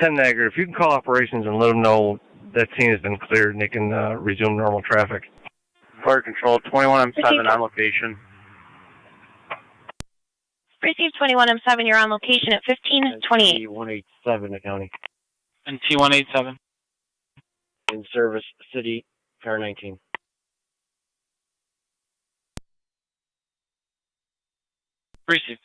10 Niagara, if you can call operations and let them know that scene has been cleared and they can resume normal traffic. Fire Control, 21M7 on location. Received 21M7, you're on location at 1528. T187, the county. And T187. In service, city, car 19. Received.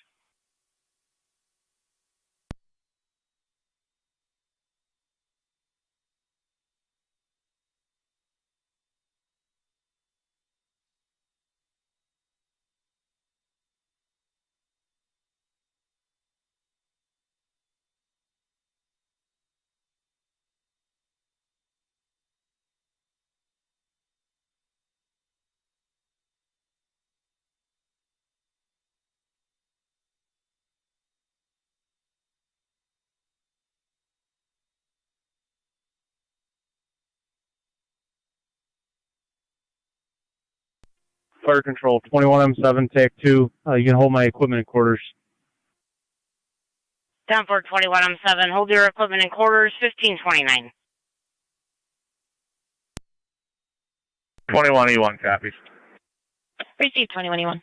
Fire Control, 21M7, TAC 2. You can hold my equipment in quarters. Down for 21M7, hold your equipment in quarters, 1529. 21E1 copies. Received 21E1.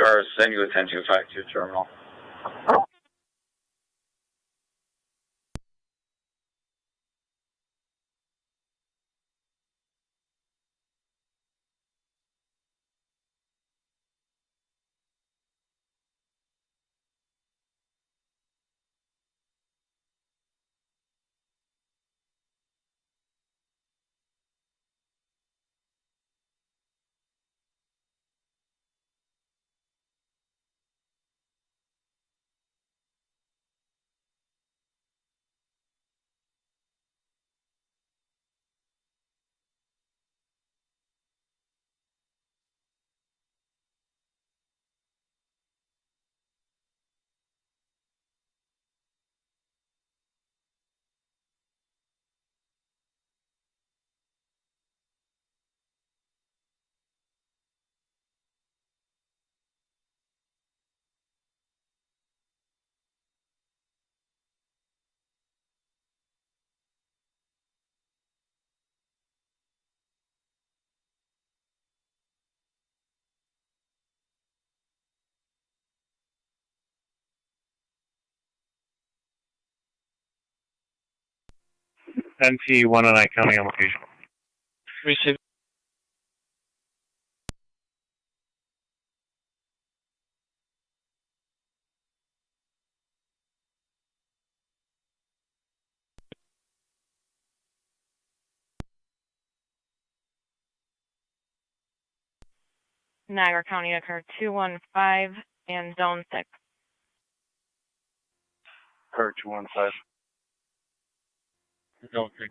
Cars, send you a 10252 terminal. NT109 county on location. Received. Niagara County occurred 215 and zone 6. Car 215. Zone 6.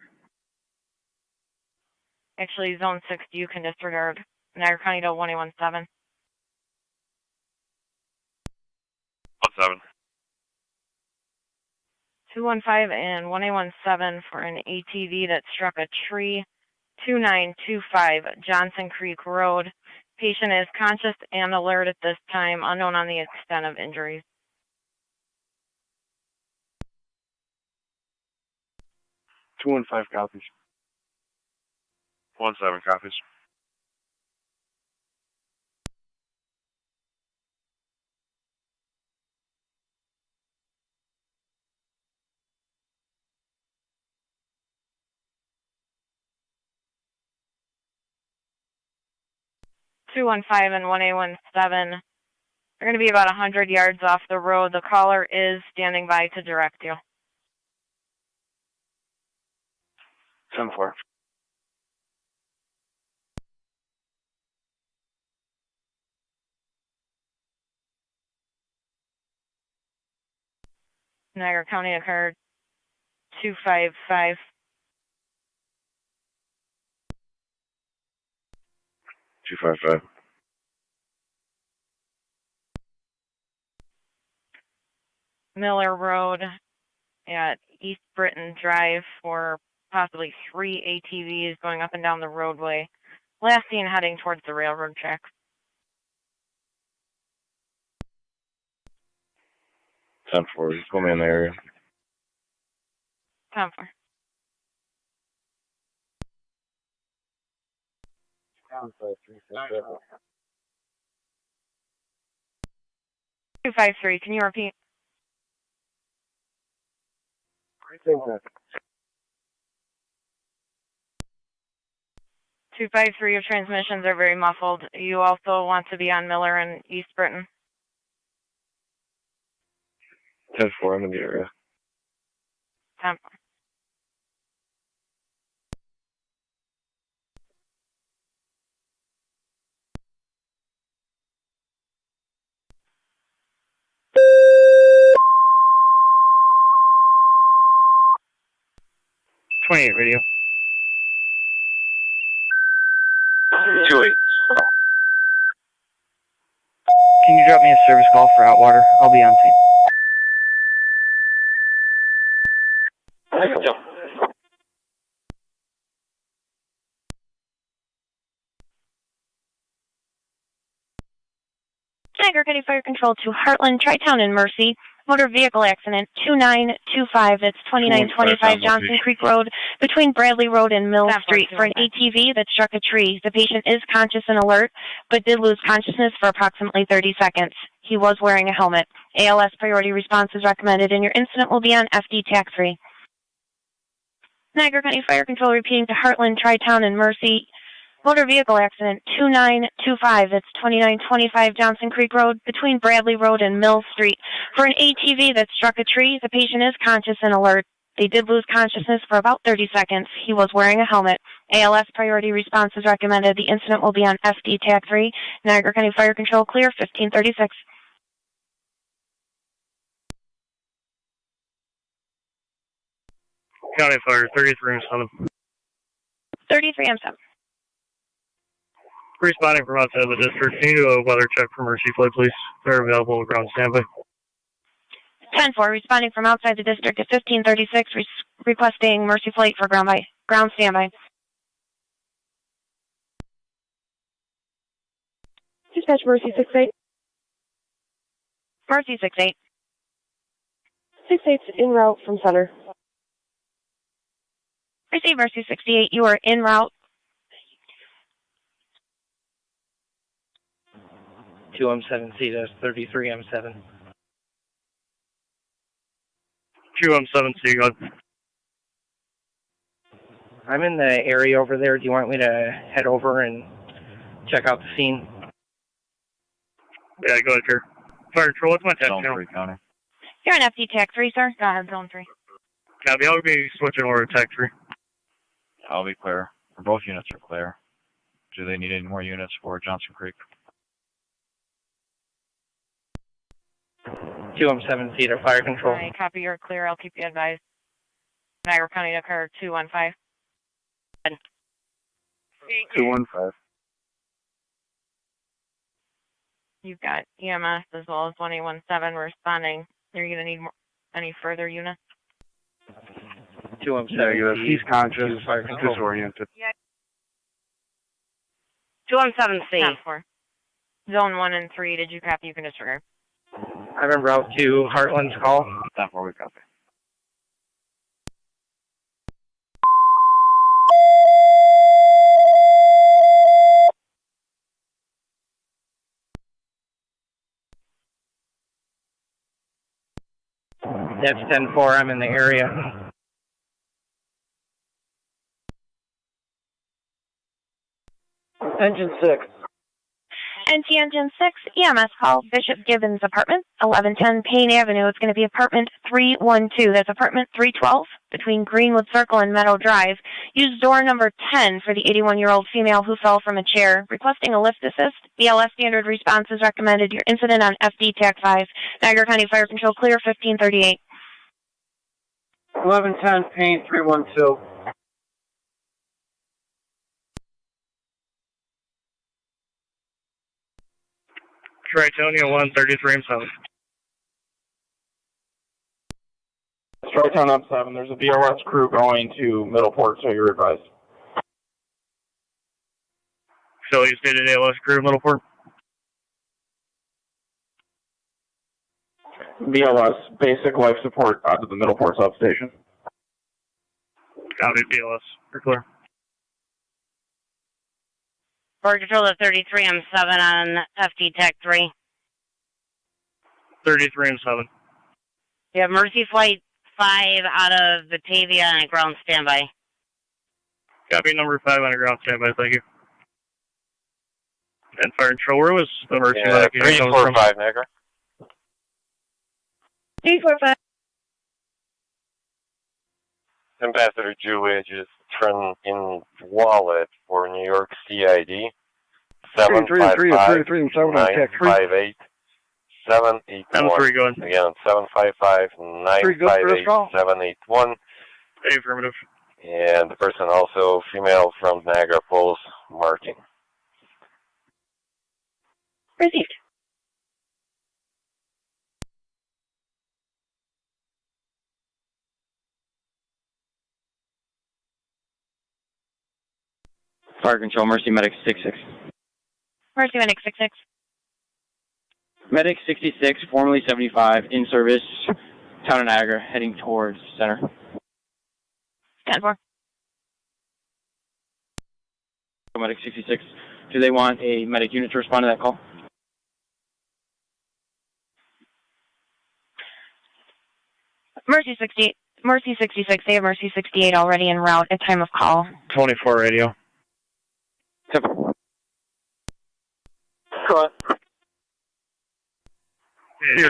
Actually, zone 6 you can disregard. Niagara County to 1817. 17. 215 and 1817 for an ATV that struck a tree, 2925 Johnson Creek Road. Patient is conscious and alert at this time, unknown on the extent of injuries. 215 copies. 17 copies. 215 and 1817. They're going to be about 100 yards off the road. The caller is standing by to direct you. 10-4. Niagara County occurred 255. 255. Miller Road at East Britain Drive for possibly 3 ATVs going up and down the roadway. Last seen heading towards the railroad tracks. 10-4. Just put me in the area. 10-4. 253. Can you repeat? 253. Your transmissions are very muffled. You also want to be on Miller and East Britain. 10-4. I'm in the area. 10-4. Radio. 28. Can you drop me a service call for Outwater? I'll be on scene. Yeah. Niagara County Fire Control to Heartland, Tri-Town, and Mercy. Motor vehicle accident 2925. That's 2925 Johnson Creek Road between Bradley Road and Mill Street for an ATV that struck a tree. The patient is conscious and alert, but did lose consciousness for approximately 30 seconds. He was wearing a helmet. ALS priority response is recommended, and your incident will be on FD TAC 3. Niagara County Fire Control repeating to Heartland, Tri-Town, and Mercy. Motor vehicle accident 2925. That's 2925 Johnson Creek Road between Bradley Road and Mill Street for an ATV that struck a tree. The patient is conscious and alert. They did lose consciousness for about 30 seconds. He was wearing a helmet. ALS priority response is recommended. The incident will be on FD TAC 3. Niagara County Fire Control clear 1536. County Fire 33M7. 33M7. Responding from outside the district. Can you do a weather check for Mercy Flight, please? They're available ground standby. 10-4, responding from outside the district at 1536, requesting Mercy Flight for ground standby. Dispatch Mercy 68. Mercy 68. 68's en route from center. Receive Mercy 68. You are en route. 2M7C, that's 33M7. 2M7C, go ahead. I'm in the area over there. Do you want me to head over and check out the scene? Yeah, go ahead, sir. Fire Control, what's my test channel? County. You're on FD TAC 3, sir. Go ahead, Zone 3. Copy, I'll be switching over to TAC 3. I'll be clear. Both units are clear. Do they need any more units for Johnson Creek? 2M7C to fire control. All right, copy, you're clear. I'll keep you advised. Niagara County occur 215. 215. You've got EMS as well as 1817 responding. Are you going to need any further units? 217. He's conscious, Fire control. disoriented. 217C. 4. Zone 1 and 3, did you copy? You can disregard. I'm en route to Heartland's call. 10-4, we copy. That's 10-4, I'm in the area. Engine 6. NT Engine 6, EMS call, Bishop Gibbons apartment, 1110 Payne Avenue. It's going to be apartment 312. That's apartment 312 between Greenwood Circle and Meadow Drive. Use door number 10 for the 81-year-old female who fell from a chair. Requesting a lift assist. BLS standard response is recommended. Your incident on FD TAC 5. Niagara County Fire Control clear 1538. 1110 Payne 312. Tritonia 133 and 7. Tri-Town up 7. There's a BLS crew going to Middleport, so you're advised. So you stated ALS crew, Middleport? BLS, basic life support out to the Middleport substation. Copy, BLS. You're clear. Fire Control to 33, I'm 7 on FD TAC 3. 33 and 7. You have Mercy Flight 5 out of Batavia on a ground standby. Copy, number 5 on the ground standby, thank you. And Fire Control, where was the Mercy medic? 345, Niagara. 345. Ambassador Julia just turned in wallet for New York CID. 755-958-781. 3 going. Again, 755-958-781. Affirmative. And the person also female from Niagara Falls marking. Received. Fire Control, Mercy Medic 66. Mercy Medic 66. Medic 66, formerly 75, in service, town of Niagara, heading towards center. 10-4. Medic 66, do they want a medic unit to respond to that call? Mercy 68. Mercy 66. They have Mercy 68 already en route at time of call. 24 radio. Simple. Can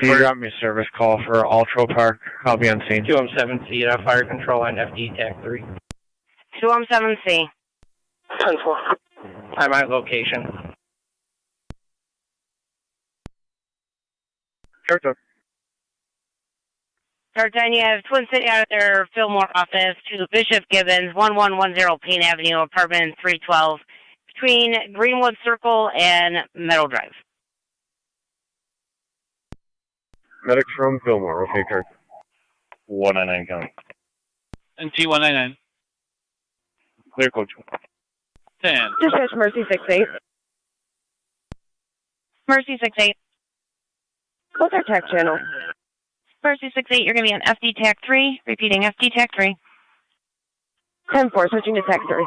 you drop me a service call for Altro Park? I'll be on scene. 217C, Fire Control on FD TAC 3. 217C. 10-4. I'm at location. Charter. Tartan, you have Twin City out of their Fillmore office to Bishop Gibbons, 1110 Payne Avenue, apartment 312, between Greenwood Circle and Meadow Drive. Medic from Fillmore, okay, Kirk. 199 county. NT 199. Clear, coach. 10. Dispatch Mercy 68. Mercy 68. What's our TAC channel? Mercy 68, you're going to be on FD TAC 3, repeating FD TAC 3. 10-4, switching to TAC 3.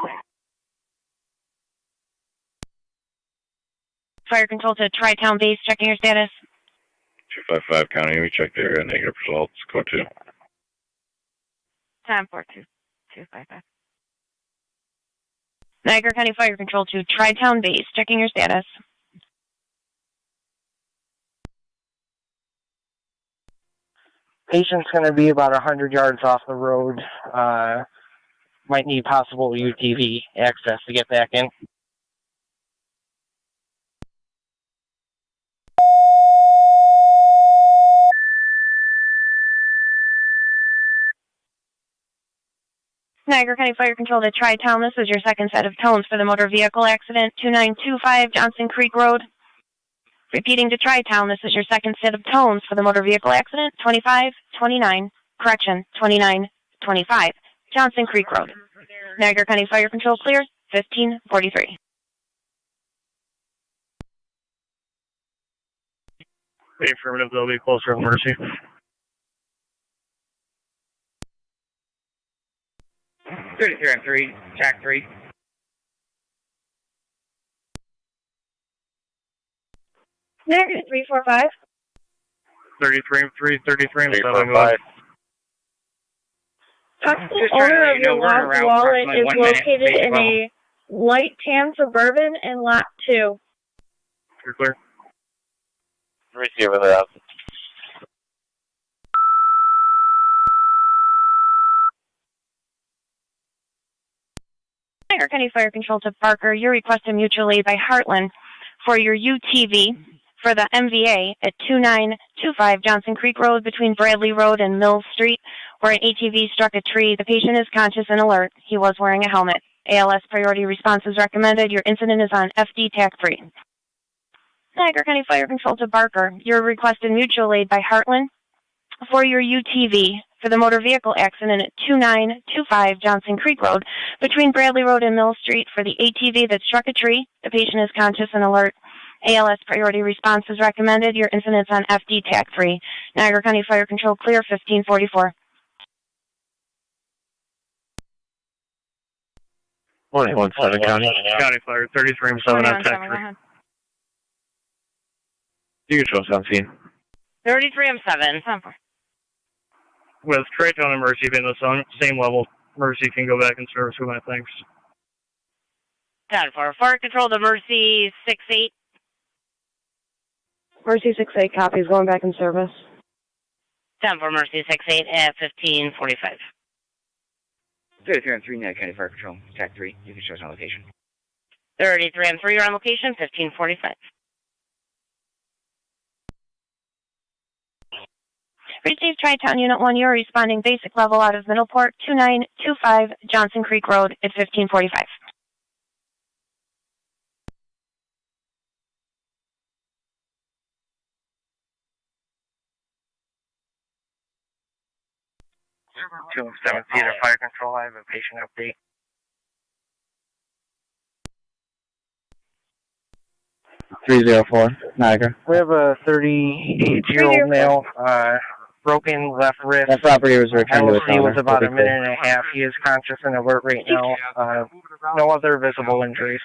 Fire Control to Tri-Town base, checking your status. 255 county, we checked the area, negative results, code 2. Time for 255. Niagara County Fire Control to Tri-Town base, checking your status. Patient's going to be about 100 yards off the road. Might need possible UTV access to get back in. Niagara County Fire Control to Tri-Town. This is your second set of tones for the motor vehicle accident, 2925 Johnson Creek Road. Repeating to Tri-Town, this is your second set of tones for the motor vehicle accident, 2529, correction, 2925, Johnson Creek Road. Niagara County Fire Control clear, 1543. Affirmative, they'll be closer to Mercy. 33 TAC 3. Niagara 345. 33 and 7. 345. Possible Just trying to owner let of you know your we're in locked route wallet approximately is 1 minute. located Base in level. a light tan Suburban in lot 2. You're clear. Receiving that. Niagara County Fire Control to Parker, your request a mutual aid by Heartland for your UTV for the MVA at 2925 Johnson Creek Road between Bradley Road and Mills Street, where an ATV struck a tree. The patient is conscious and alert. He was wearing a helmet. ALS priority response is recommended. Your incident is on FD TAC 3. Niagara County Fire Control to Barker, your requested mutual aid by Heartland for your UTV for the motor vehicle accident at 2925 Johnson Creek Road between Bradley Road and Mill Street for the ATV that struck a tree. The patient is conscious and alert. ALS priority response is recommended. Your incident's on FD TAC 3. Niagara County Fire Control clear, 1544. Morning, 17 County. County Fire, 33 and 7 on TAC 3. You can show us on scene. 33 and 7. With Traytown and Mercy being the same level, Mercy can go back and service with my thanks. 10-4. Fire Control to Mercy 6-8. Mercy 6-8 copies going back in service. 10-4 Mercy 6-8 at 1545. 33 and 3 Niagara County Fire Control, TAC 3. You can show us on location. 33 and 3 are on location, 1545. Received Tri-Town Unit 1, you're responding basic level out of Middleport, 2925 Johnson Creek Road at 1545. Two 7 Theater Fire Control. I have a patient update. Niagara. We have a 38-year-old male, broken left wrist. That property was returned to its owner. He was about a minute and a half. He is conscious and alert right now. No other visible injuries.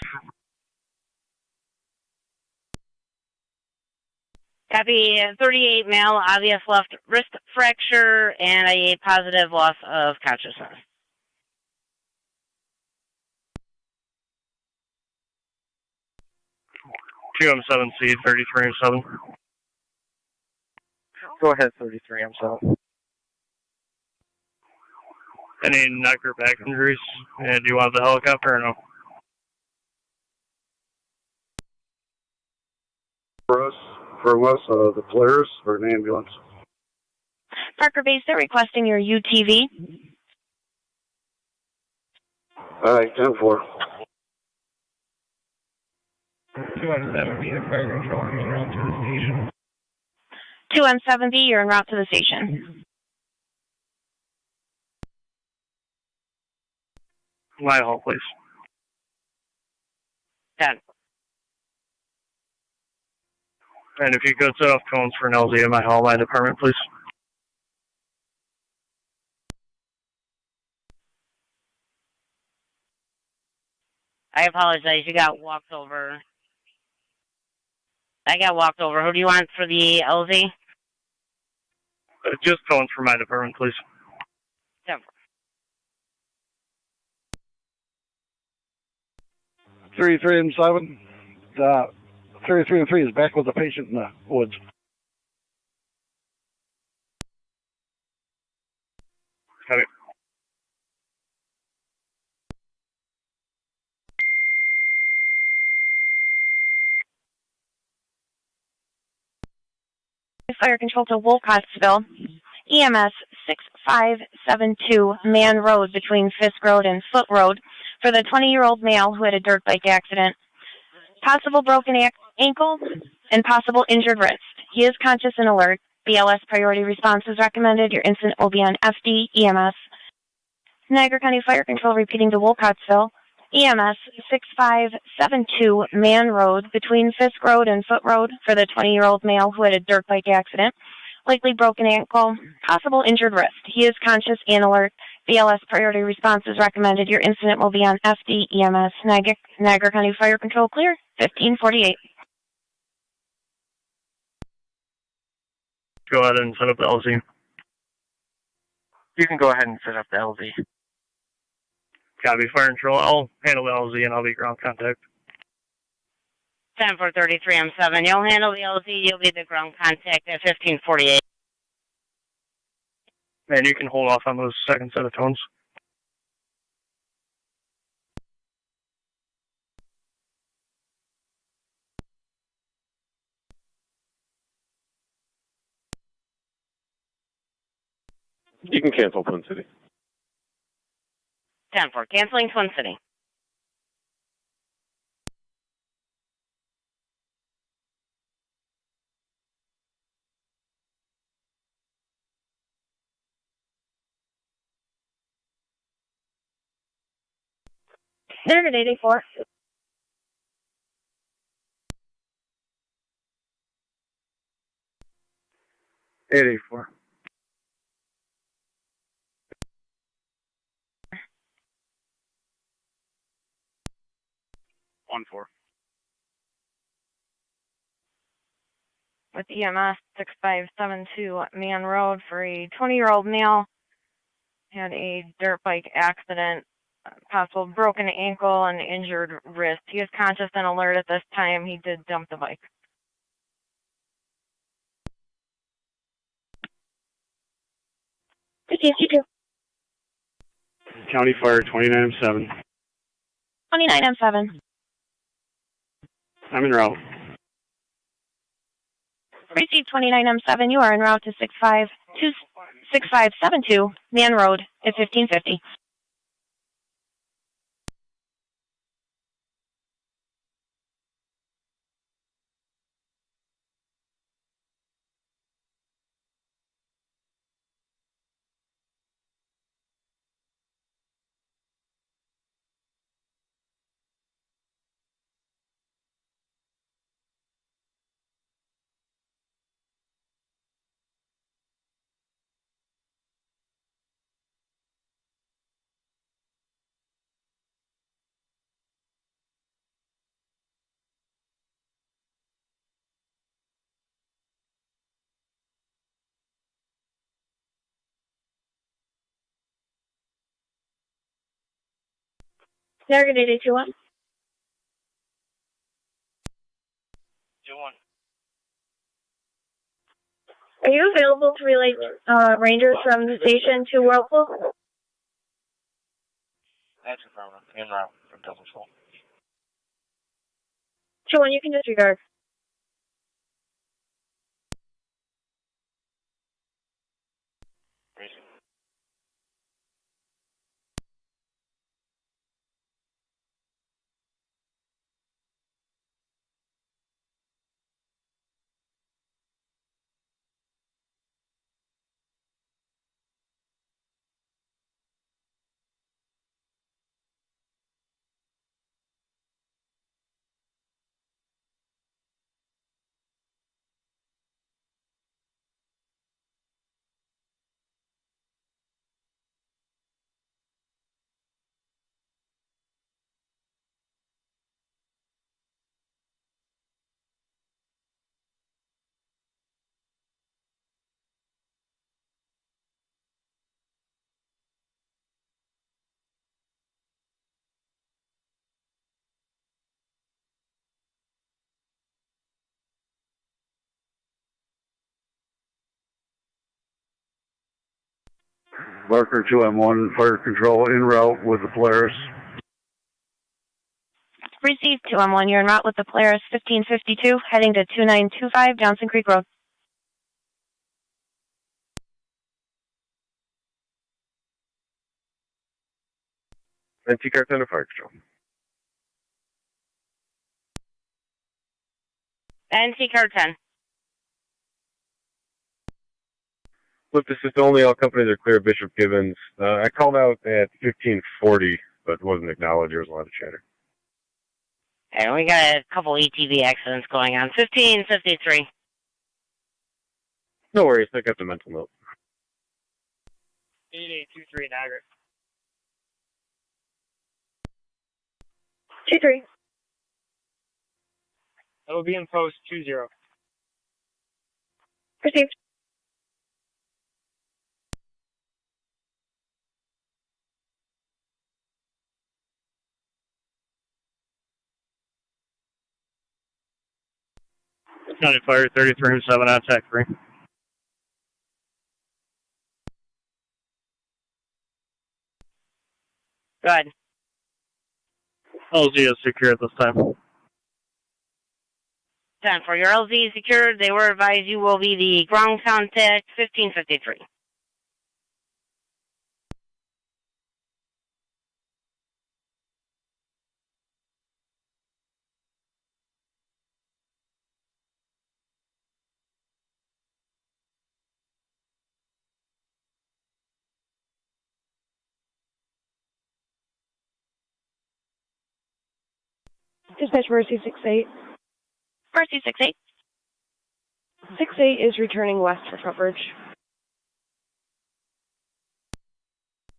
Copy, 38 male, obvious left wrist fracture and a positive loss of consciousness. QM7C, 33 and 7. Go ahead, 33, I'm sorry. Any neck or back injuries? And do you want the helicopter or no? For us, the Polaris or an ambulance. Parker Base, they're requesting your UTV. All right, 10-4. 217, the fire control is en route to the station. 217, you're en route to the station. My hall, please. 10. And if you could set off cones for an LZ in my hall, my department, please. I apologize, you got walked over. I got walked over. Who do you want for the LZ? Just cones for my department, please. 10. 33 and 7. 33 and 3 is back with the patient in the woods. Got it. Fire Control to Wolcottsville. EMS 6572 Man Road between Fisk Road and Foot Road for the 20-year-old male who had a dirt bike accident. Possible broken ankle and possible injured wrist. He is conscious and alert. BLS priority response is recommended. Your incident will be on FD EMS. Niagara County Fire Control repeating to Wolcottsville. EMS 6572 Man Road between Fisk Road and Foot Road for the 20-year-old male who had a dirt bike accident. Likely broken ankle, possible injured wrist. He is conscious and alert. BLS priority response is recommended. Your incident will be on FD EMS. Niagara County Fire Control clear, 1548. Go ahead and set up the LZ. You can go ahead and set up the LZ. Copy, fire control. I'll handle the LZ and I'll be ground contact. 10-433-M7. You'll handle the LZ. You'll be the ground contact at 1548. Man, you can hold off on those second set of tones. You can cancel Twin City. 10-4. Canceling Twin City. There at 84. .84. With EMS 6572 Man Road for a 20-year-old male. Had a dirt bike accident, possible broken ankle and injured wrist. He is conscious and alert at this time. He did dump the bike. County Fire 29M7. 29M7. I'm en route. Receive 29M7. You are en route to 6572 Man Road at 1550. Target 821. 2-1. Are you available to relay Rangers from the station to Whirlpool? That's affirmative. En route from Double Soul. 2-1, you can disregard. Racing. Barker 2M1, Fire Control en route with the Polaris. Receive 2M1. You're en route with the Polaris 1552, heading to 2925 Johnson Creek Road. NT-Car 10 to Fire Control. NT-Car 10. Flip the system only, all companies are clear, Bishop Gibbons. I called out at 1540, but wasn't acknowledged. There was a lot of chatter. And we got a couple ATV accidents going on. 1553. No worries, I got the mental note. 8823 Niagara. 2-3. That'll be in post 20. Received. County Fire 3307 on TAC 3. Go ahead. LZ is secure at this time. 10 for your LZ secured. They were advised you will be the ground contact 1553. Dispatch Mercy 6-8. Mercy 6-8. 6-8 is returning west for coverage.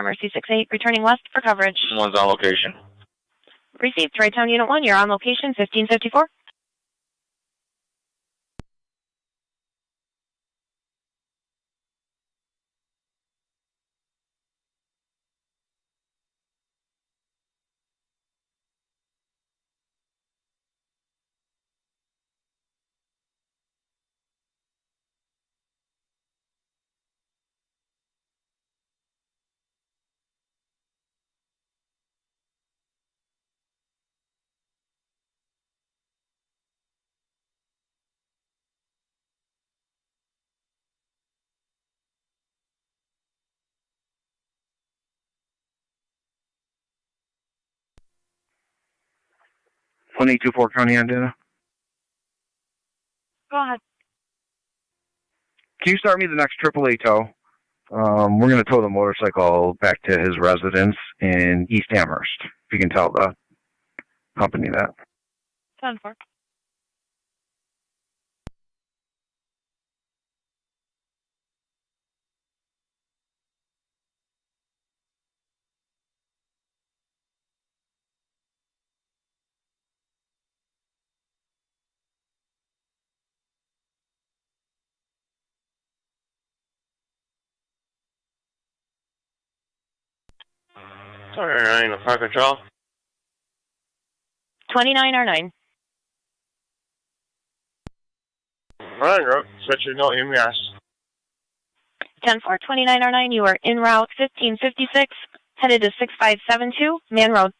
Mercy 6-8, returning west for coverage. One's on location. Received. Tri-Town Unit 1, you're on location 1554. One 824 Tonawanda. Go ahead. Can you start me the next AAA tow? We're going to tow the motorcycle back to his residence in East Amherst. If you can tell the company that. 10-4. Sorry, 9, fire control. 29R9. Run, road. Switch your note, MES. 10-4, 29R9, you are en route 1556, headed to 6572, Man Road.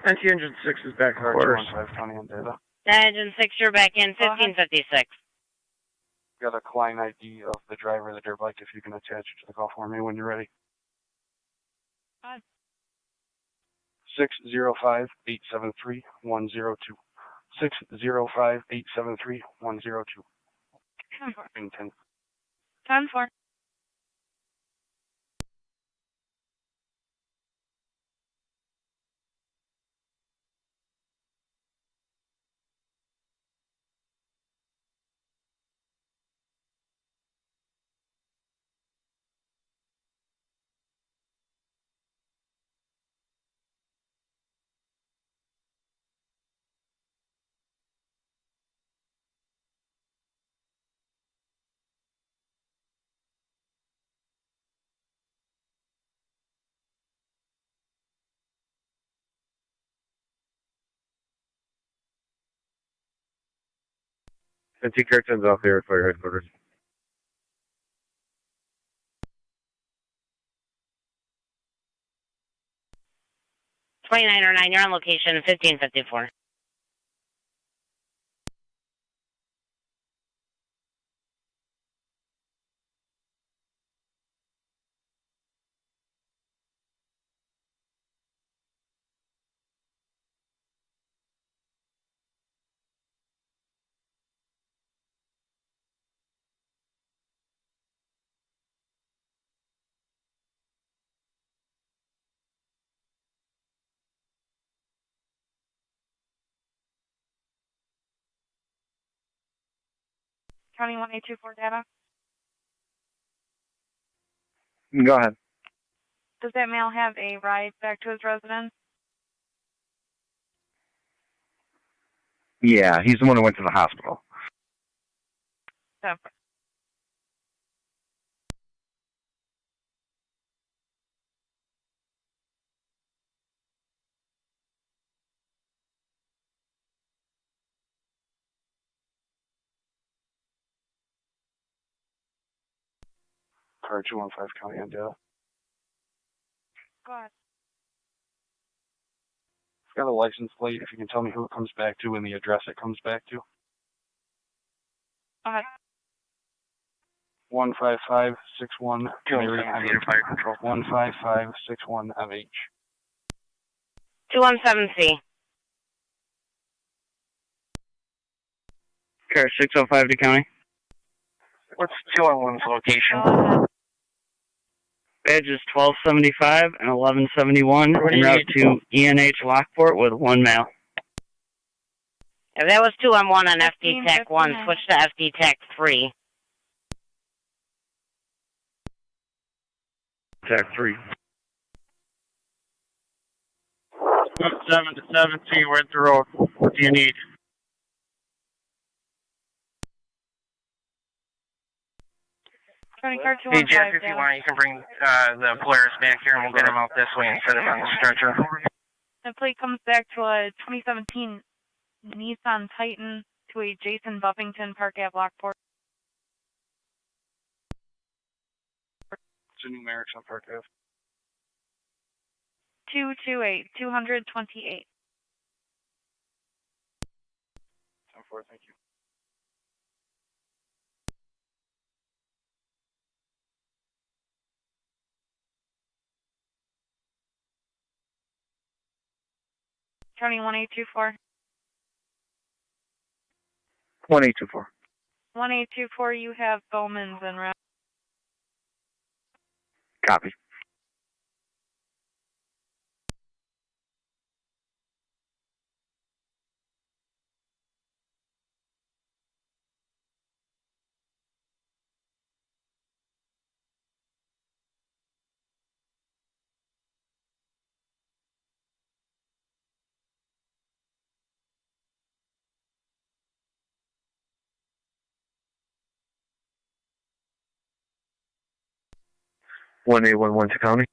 NT Engine 6 is back for Quarters. Engine 6, you're back in 1556. Got a client ID of the driver of the dirt bike if you can attach it to the call for me when you're ready. 605-873-102. 605-873-102. 10-4. 10-4. NT Curtain's off here at fire headquarters. 29 or 9, you're on location 1554. County 1824 data. Go ahead. Does that male have a ride back to his residence? Yeah, he's the one who went to the hospital. Separate. Car 215 County on data. Go ahead. It's got a license plate. If you can tell me who it comes back to and the address it comes back to. Go ahead. 15561 Fire Control. 15561 MH. 217C. Car 605 to county. What's 211's location? Badge is 1275 and 1171 en route to ENH Lockport with one male. If that was 211 on FD TAC 1, switch to FD TAC 3. TAC 3. 7 to 7C, we're at the road. What do you need? County car Hey, 215 Jeff, if you data. want, you can bring the Polaris back here and we'll get him out this way instead of on the stretcher. The plate comes back to a 2017 Nissan Titan to a Jason Buffington, Park Ave, Lockport. It's a numerics on Park Ave. 228. 10-4, thank you. County 1824. 1824. 1824, you have Bowman's en route. Copy. One 811 to county.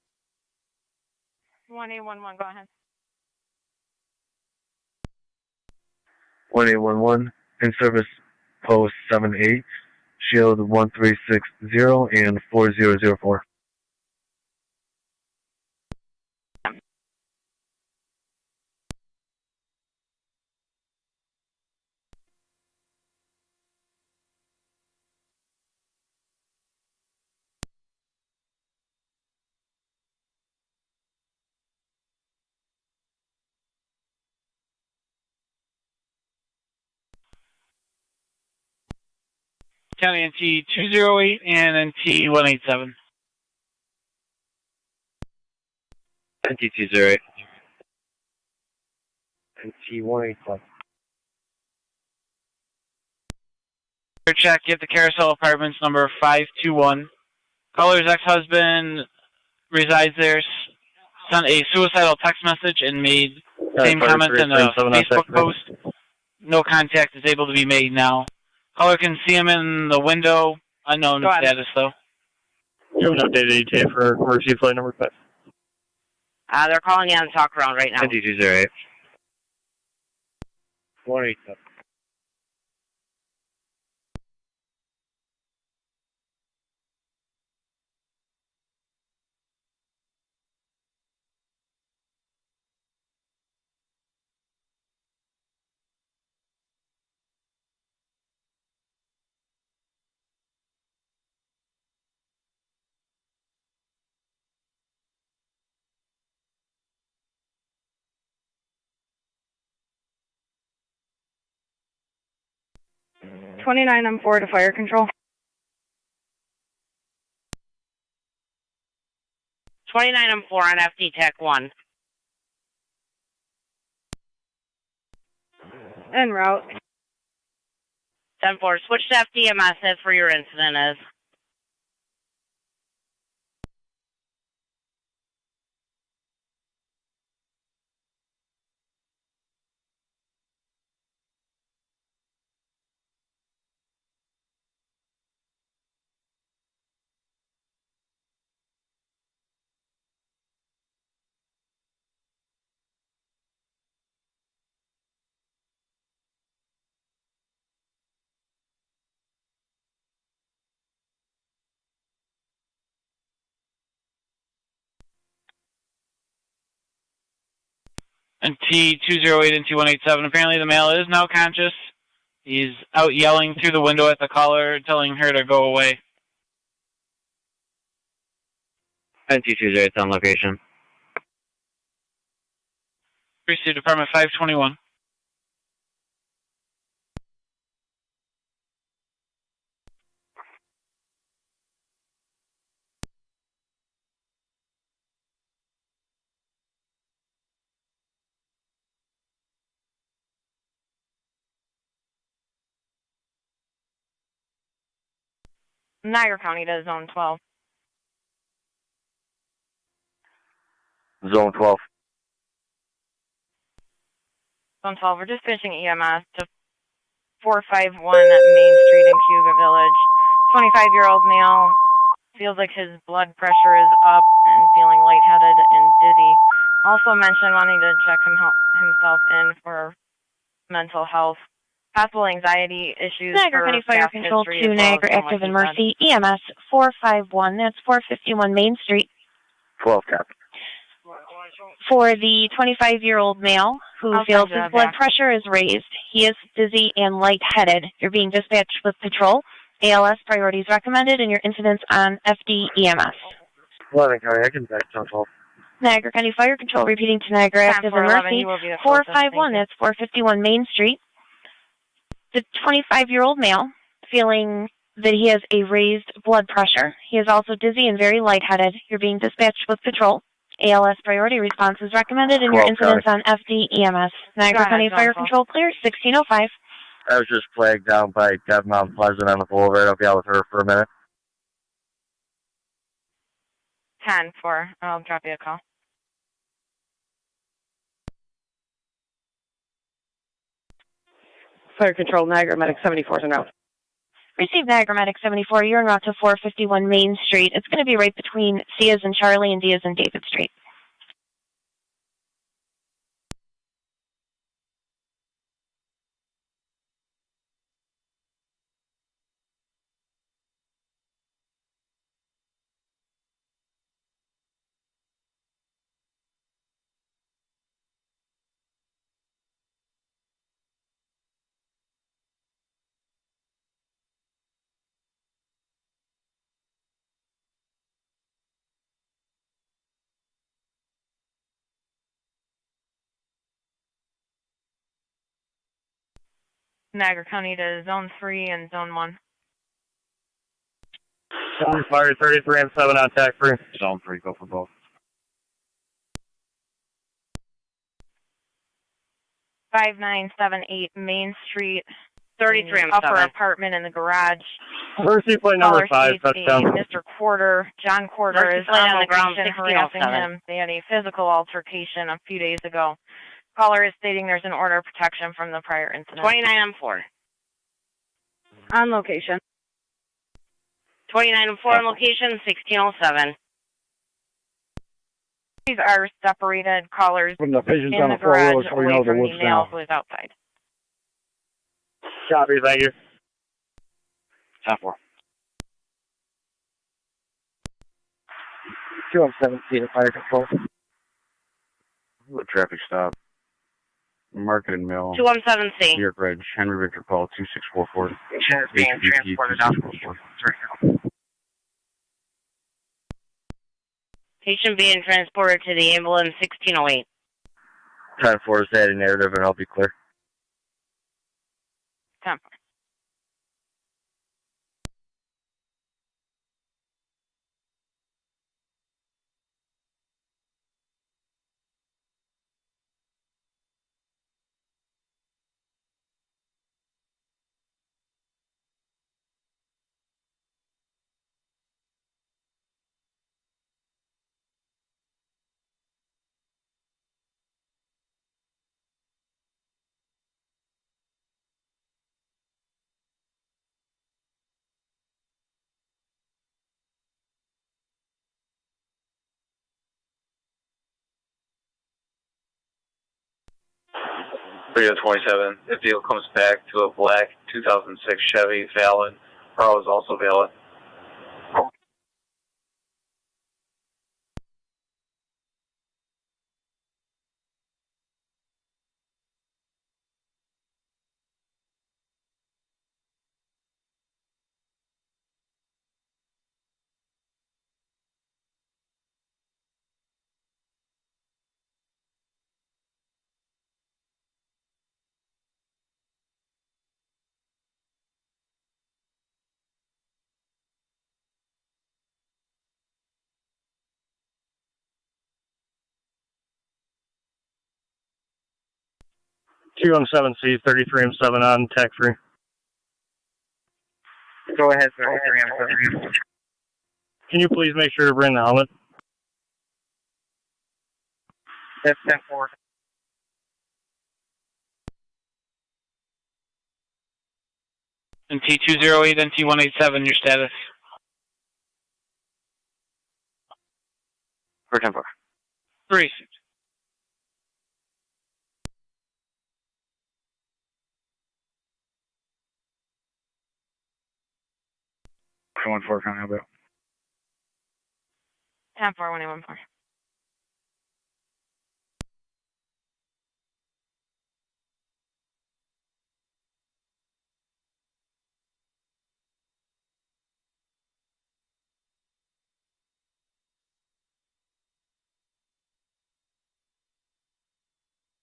1811, go ahead. 1811 in service post 78, shield 1360 and 4004. County NT 208 and NT 187. NT 208. NT 187. Check at the Carousel Apartments number 521. Caller's ex-husband resides there. Sent a suicidal text message and made same comments in a Facebook post. No contact is able to be made now. Caller can see him in the window. Unknown status though. You have an updated ETA for emergency flight number 5. They're calling you on the talk around right now. NT 208. 187. I'm 4 to fire control. 29 and 4 on FD TAC 1. En route. 10-4, switch to FDMS as for your incident is. And T208 and T187. Apparently the male is now conscious. He's out yelling through the window at the caller, telling her to go away. And T208 on location. Receive Department 521. Niagara County to Zone 12. Zone 12. Zone 12, we're just finishing EMS to 451 Main Street in Cuba Village. 25-year-old male feels like his blood pressure is up and feeling lightheaded and dizzy. Also mentioned wanting to check himself in for mental health. Possible anxiety issues. Niagara County Fire Control 2, Niagara Active and Mercy, EMS 451, that's 451 Main Street. 12 cap. For the 25-year-old male who feels his blood pressure is raised, he is dizzy and lightheaded. You're being dispatched with patrol. ALS priorities recommended, and your incidents on FDEMS. 11 County, I can back Zone 12. Niagara County Fire Control repeating to Niagara Active and Mercy, 451, that's 451 Main Street. The 25-year-old male feeling that he has a raised blood pressure. He is also dizzy and very lightheaded. You're being dispatched with patrol. ALS priority response is recommended, and your incidents on FDEMS. Niagara County Fire Control clear, 1605. I was just flagged down by Deb Mount Pleasant on the boulevard. I'll be out with her for a minute. 10-4, I'll drop you a call. Fire Control, Niagara Medic 74 is en route. Receive Niagara Medic 74. You're en route to 451 Main Street. It's going to be right between C as in Charlie and D as in David Street. Niagara County to Zone 3 and Zone 1. Fire 33 and 7 on TAC 3. Zone 3, go for both. 5978 Main Street. 33 and upper 7. apartment in the garage. Mercy plate number 5, touchdown. Mr. Quarter, John Quarter Mercy is plate on on the ground, location harassing 1607. him. They had a physical altercation a few days ago. Caller is stating there's an order of protection from the prior incident. 29 and 4. On location. 29 and 4 on location, 1607. These are separated callers From the patients in on the the floor, garage so we away know the from woods the male now. who is outside. Copy, thank you. 10-4. 217 Fire Control. A traffic stop. Market and Mill. 217C. New York Ridge. Henry Victor Paul 2644. Patient is being transported out to right now. Patient being transported to the ambulance, 1608. 10-4 is that a narrative, and I'll be clear. 10-4. 327. If vehicle comes back to a black 2006 Chevy, valid. Pro is also valid. Q17C, 33M7 on, TAC free. Go ahead, 33M7. Can you please make sure to bring the helmet? That's 10-4. And T208 and T187, your status. For 10-4. 3. For 1-4, County, how about? 10-4, 1814.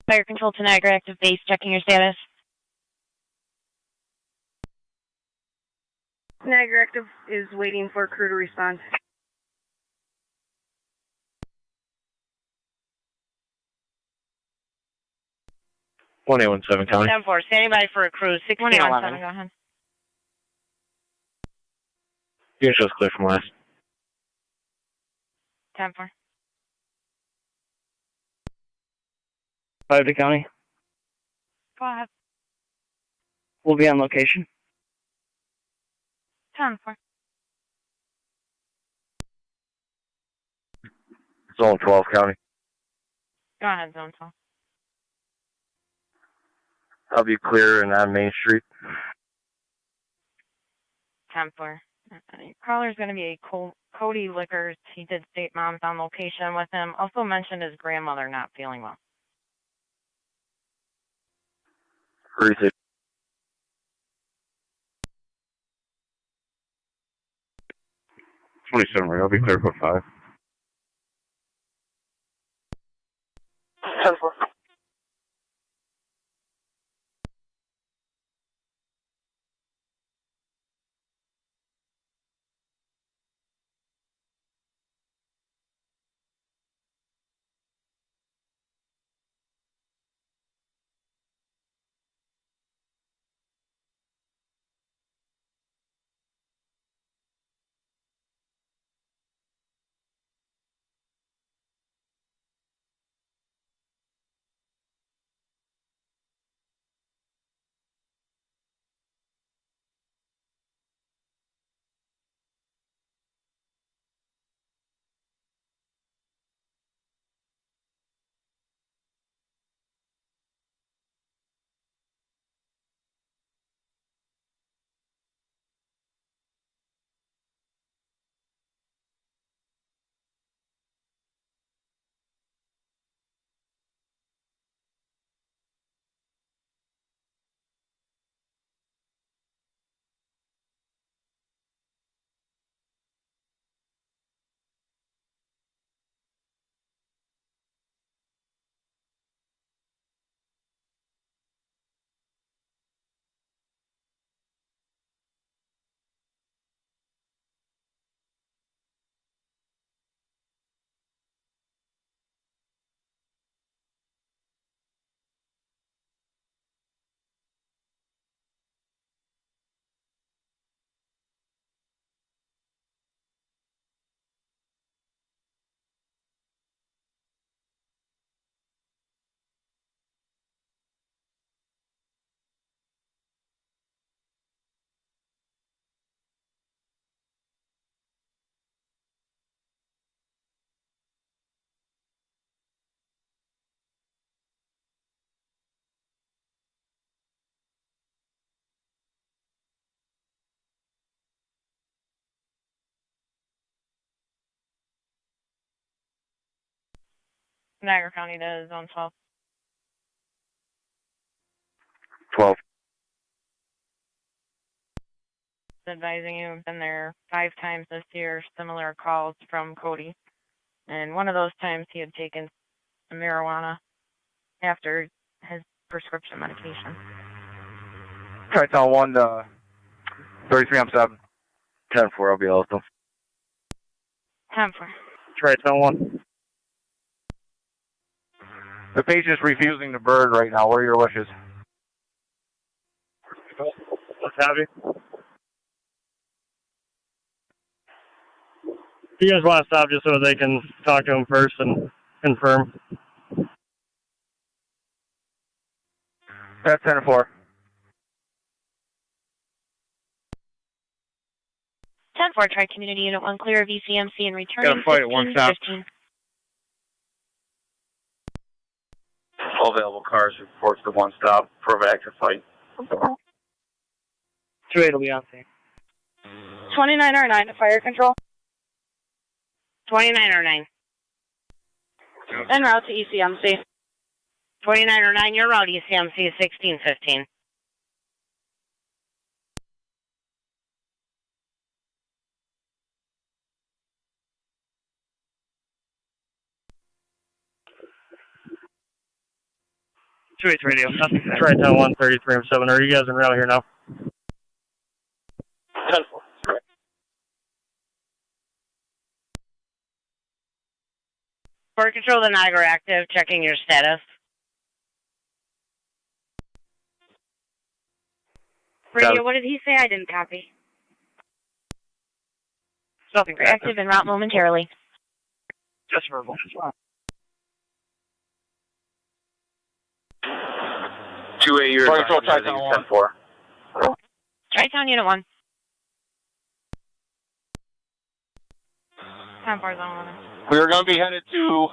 Fire control to Niagara, active base, checking your status. Niagara active is waiting for crew to respond. One 817 County. 10-4, standing by for a crew, 1611. 1817, go ahead. Unit shows clear from last. 10-4. 5 to county. Go ahead. We'll be on location. 10-4. Zone 12 County. Go ahead, zone 12. I'll be clear and on Main Street. 10-4. Caller's going to be a Cody Liquors. He did state mom's on location with him. Also mentioned his grandmother not feeling well. 36. 27, right? I'll be clear for 5. 10-4. Niagara County to Zone 12. 12. Advising you, I've been there 5 times this year, similar calls from Cody. And one of those times he had taken some marijuana after his prescription medication. Tri-Town 1, 33 on 7. 10-4, I'll be also. 10-4. Tri-Town 1. The patient's refusing the bird right now. What are your wishes? Let's have you. You guys want to stop just so they can talk to him first and confirm? That's 10-4. 10-4, try Community Unit 1, clear of ECMC and returning. Got a fight at 1 stop. 15. All available cars reports to 1 stop, proactive fight. 2-8 will be on scene. 29R9 to fire control. 2909. En route to ECMC. 2909, your route ECMC 1615. Two 8 radio. Tri-Town 1, 33 and 7. Are you guys en route here now? 10-4. Fire control, the Niagara active, checking your status. Radio, what did he say? I didn't copy. Nothing. Active en route momentarily. Just verbal. 2A, you're Fire control, Tri-Town 1. 10-4. Tri-Town Unit 1. 10-4 Zone 11. We are going to be headed to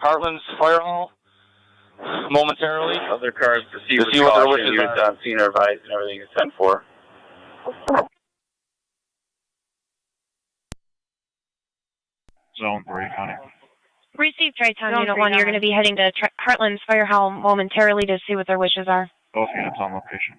Heartland's Fire Hall momentarily. Other cars proceed To with see what their caution. wishes Units are. on scene are advised and everything is 10-4. Zone 3, County. Receive Tri-Town Zone Unit 3 1. You're down. going to be heading to Heartland's Fire Hall momentarily to see what their wishes are. Both units on location.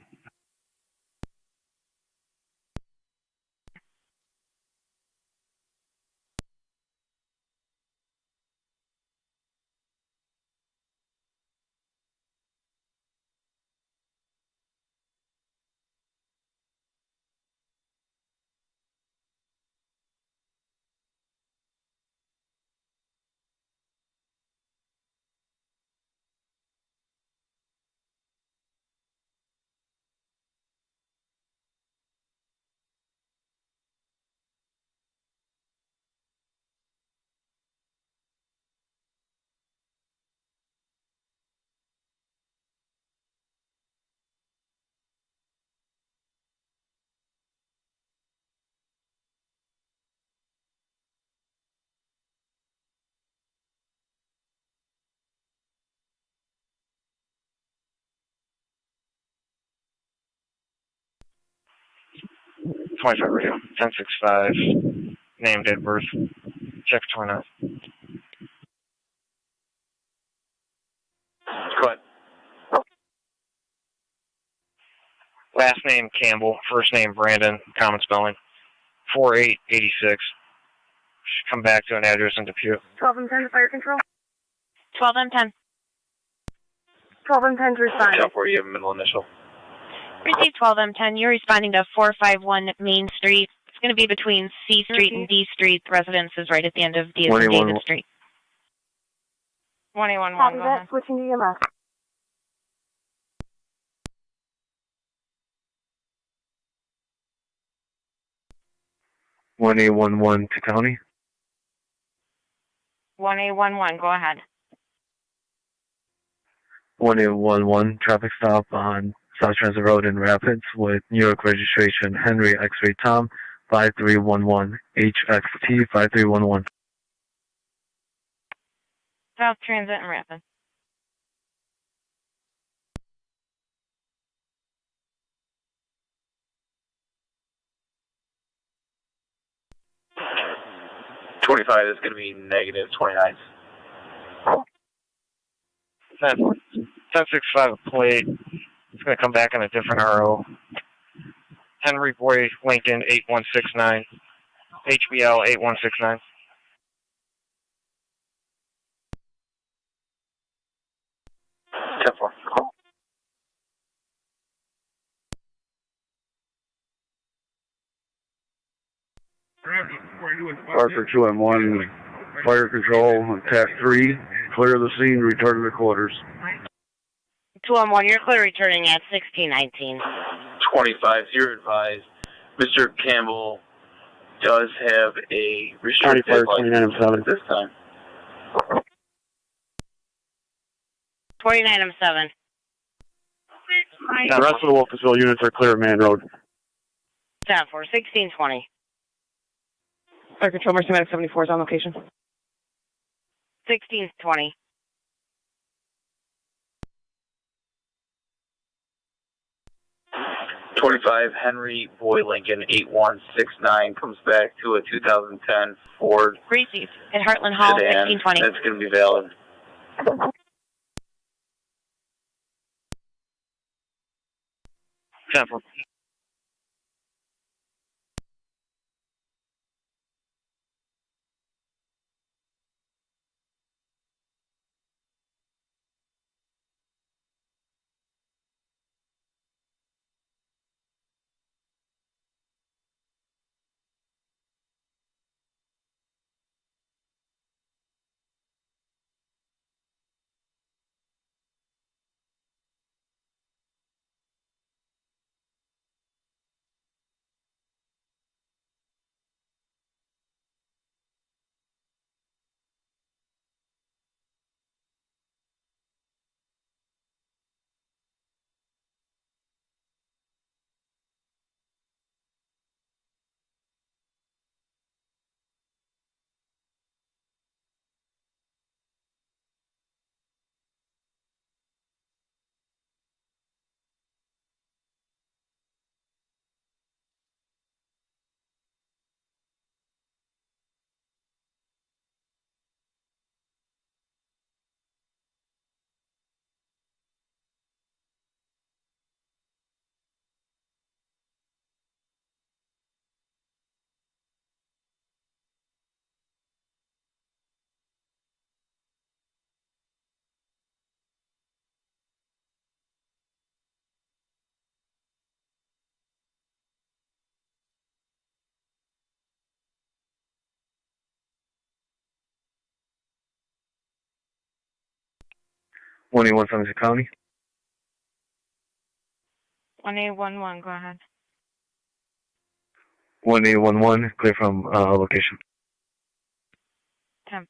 .25 radio. 1065. Name, date of birth. Check 29. Go ahead. Last name Campbell. First name Brandon. Common spelling. 4886. Should come back to an address in Depew. 12 and 10 to fire control. 12 and 10. 12 and 10 to respond. 10-4, you have a middle initial. Receive 12 M10. You're responding to 451 Main Street. It's going to be between C Street and D Street. The residence is right at the end of D and David Street. 21-1, Copy go that. ahead. Switching to EMS. One 1A11 to county. 1A11, go ahead. 1A11 traffic stop on South Transit Road in Rapids with New York registration Henry X-ray Tom 5311 HXT 5311. South Transit and Rapid. .25 is going to be negative 29. 1065 plate. It's going to come back on a different RO. Henry Boy Lincoln 8169. HBL 8169. Parker 2-1, fire control on TAC 3. Clear the scene, return to the quarters. 2-1, you're clear returning at 1619. 25, you're advised. Mr. Campbell does have a restricted license at this time. 29M7. The rest of the Wilkesville units are clear of Man Road. 10-4, 1620. Fire Control, Mercy Medic 74 is on location. 1620. Henry Boy Lincoln 8169 comes back to a 2010 Ford Received at Heartland Hall, sedan. 1620. That's going to be valid. Sample. One 170 County. 1811, go ahead. 1811, clear from location. 10-4.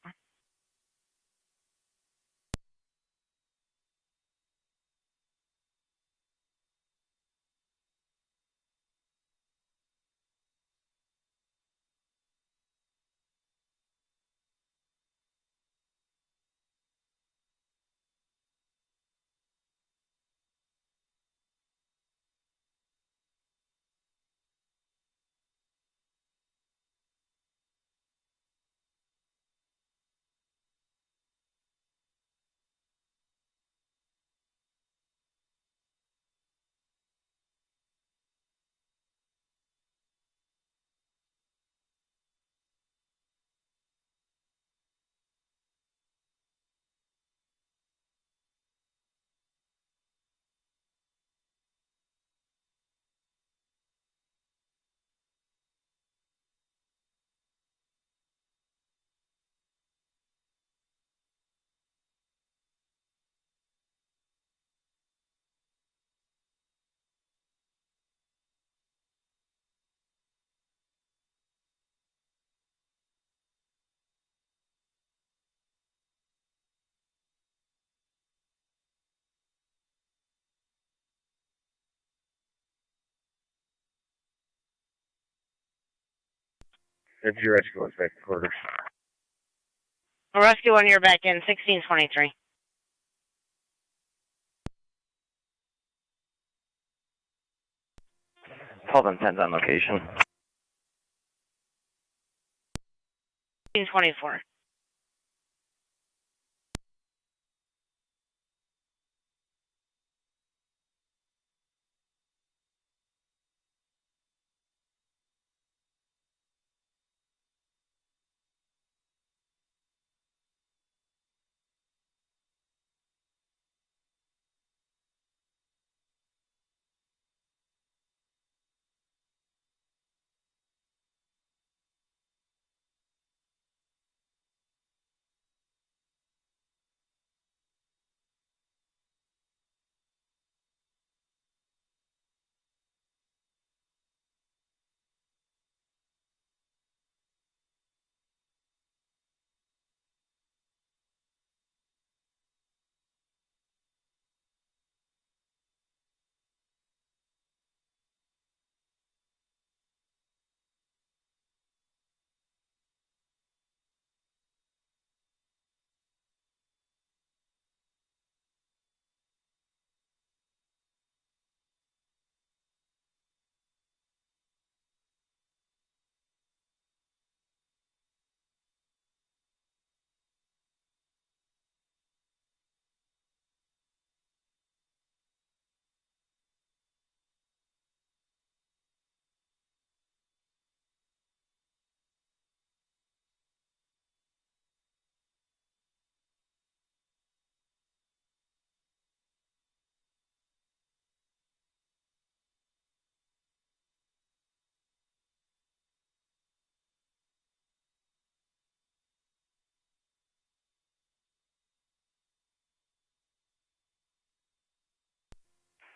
If your rescue is back to quarters. Rescue 1, you're back in 1623. Hold on, 10's on location. 1624.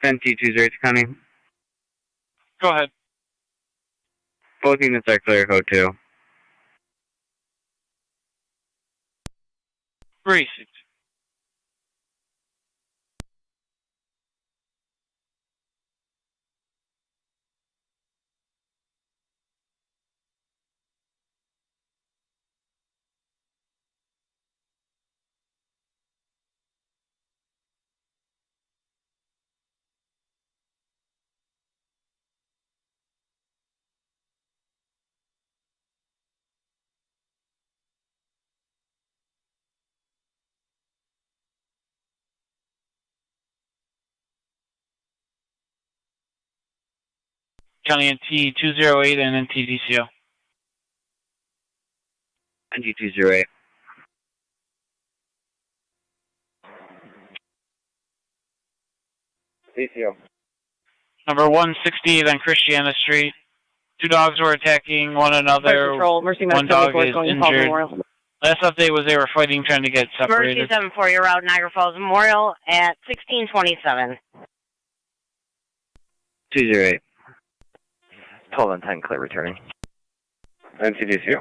NT20 County. Go ahead. Both units are clear, code 2. Received. County NT208 and NTDCO. NT208. DCO. Number 168 on Christiana Street. 2 dogs were attacking one another. Fire Patrol, Mercy One Medic dog 74 is going to Falls injured. Memorial. Last update was they were fighting, trying to get separated. Mercy 74, you're out Niagara Falls Memorial at 1627. 208. 12 and 10, clear returning. NCDCO.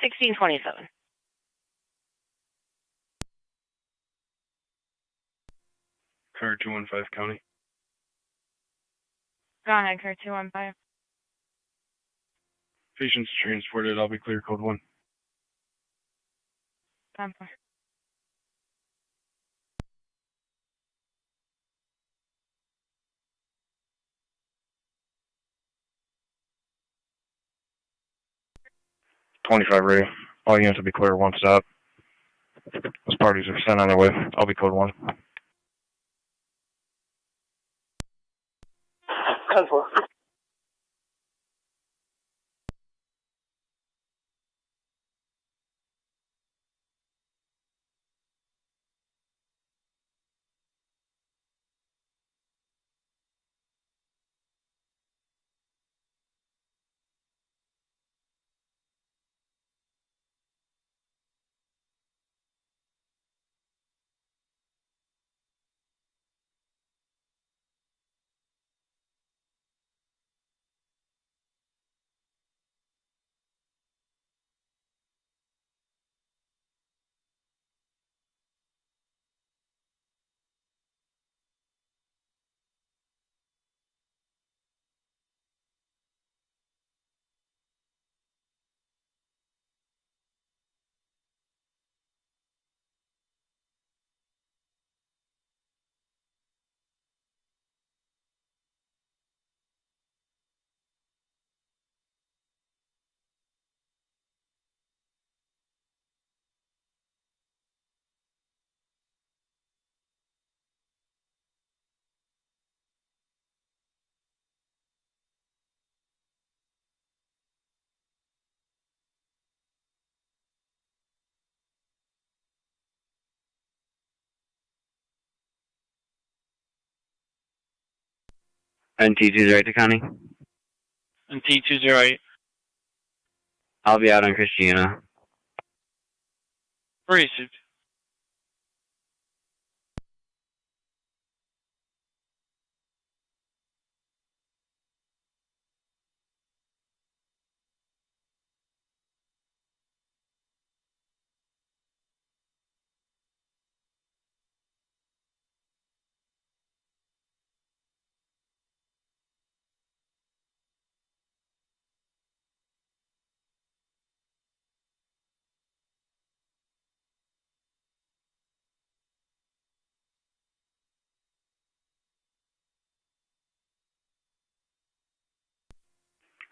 1627. Car 215 County. Go ahead, car 215. Patients transported, I'll be clear, code 1. 10-4. Radio. All units will be clear, one stop. Those parties are sent on their way. I'll be code 1. 10-4. NT208 County. NT208. I'll be out on Christiana. Received.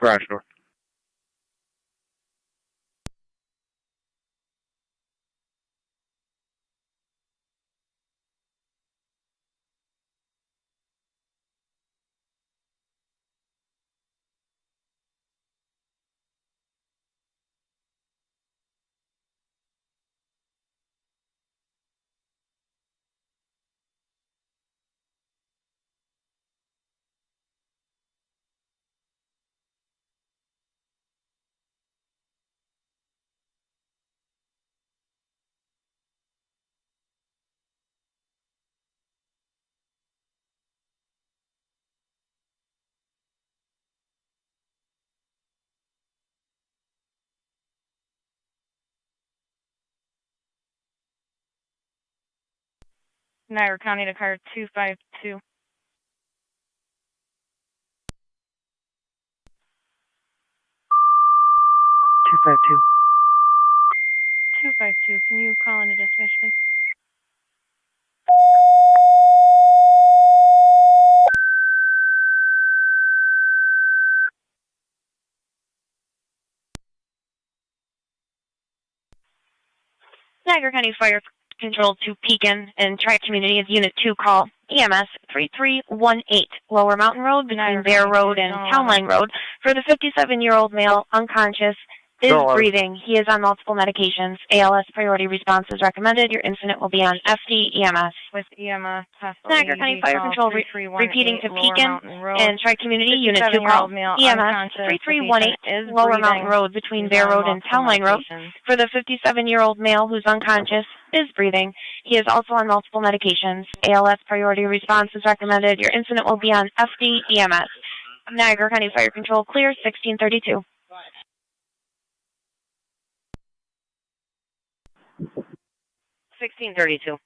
Garage door. Niagara County to car 252. 252. 252, can you call into dispatch, please? Niagara County Fire Control to Pekin and Tri-Community of Unit 2 call EMS 3318 Lower Mountain Road between Bear Road and Town Line Road for the 57-year-old male unconscious. Is breathing. He is on multiple medications. ALS priority response is recommended. Your incident will be on FD EMS. With EMS, Niagara County Fire Control repeating to Pekin and Tri-Community Unit 2 call EMS 3318 Lower Mountain Road between Bear Road and Town Line Road for the 57-year-old male who's unconscious, is breathing. He is also on multiple medications. ALS priority response is recommended. Your incident will be on FD EMS. Niagara County Fire Control clear 1632. 1632.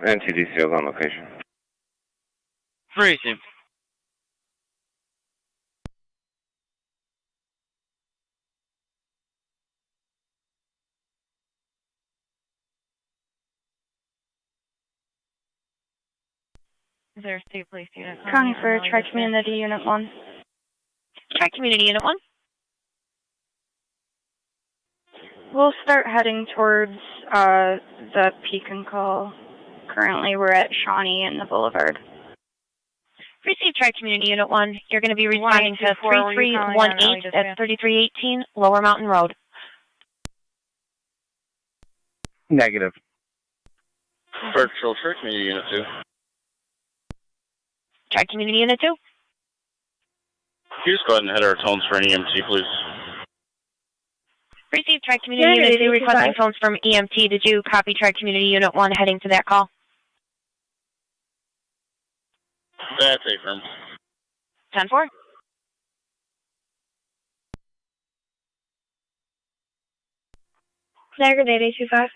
NTDC is on location. Freezing. Is there a state police unit? County for Tri-Community Unit 1. Tri-Community Unit 1. We'll start heading towards the Pekin call. Currently, we're at Shawnee and the Boulevard. Receive Tri-Community Unit 1. You're going to be responding to 3318 at 3318 Lower Mountain Road. Negative. Fire Control, Tri-Community Unit 2. Tri-Community Unit 2. Can you just go ahead and head our tones for an EMT, please? Received Tri-Community Unit 2 requesting phones from EMT. Did you copy Tri-Community Unit 1 heading to that call? That's affirmed. 10-4. Niagara Data 825.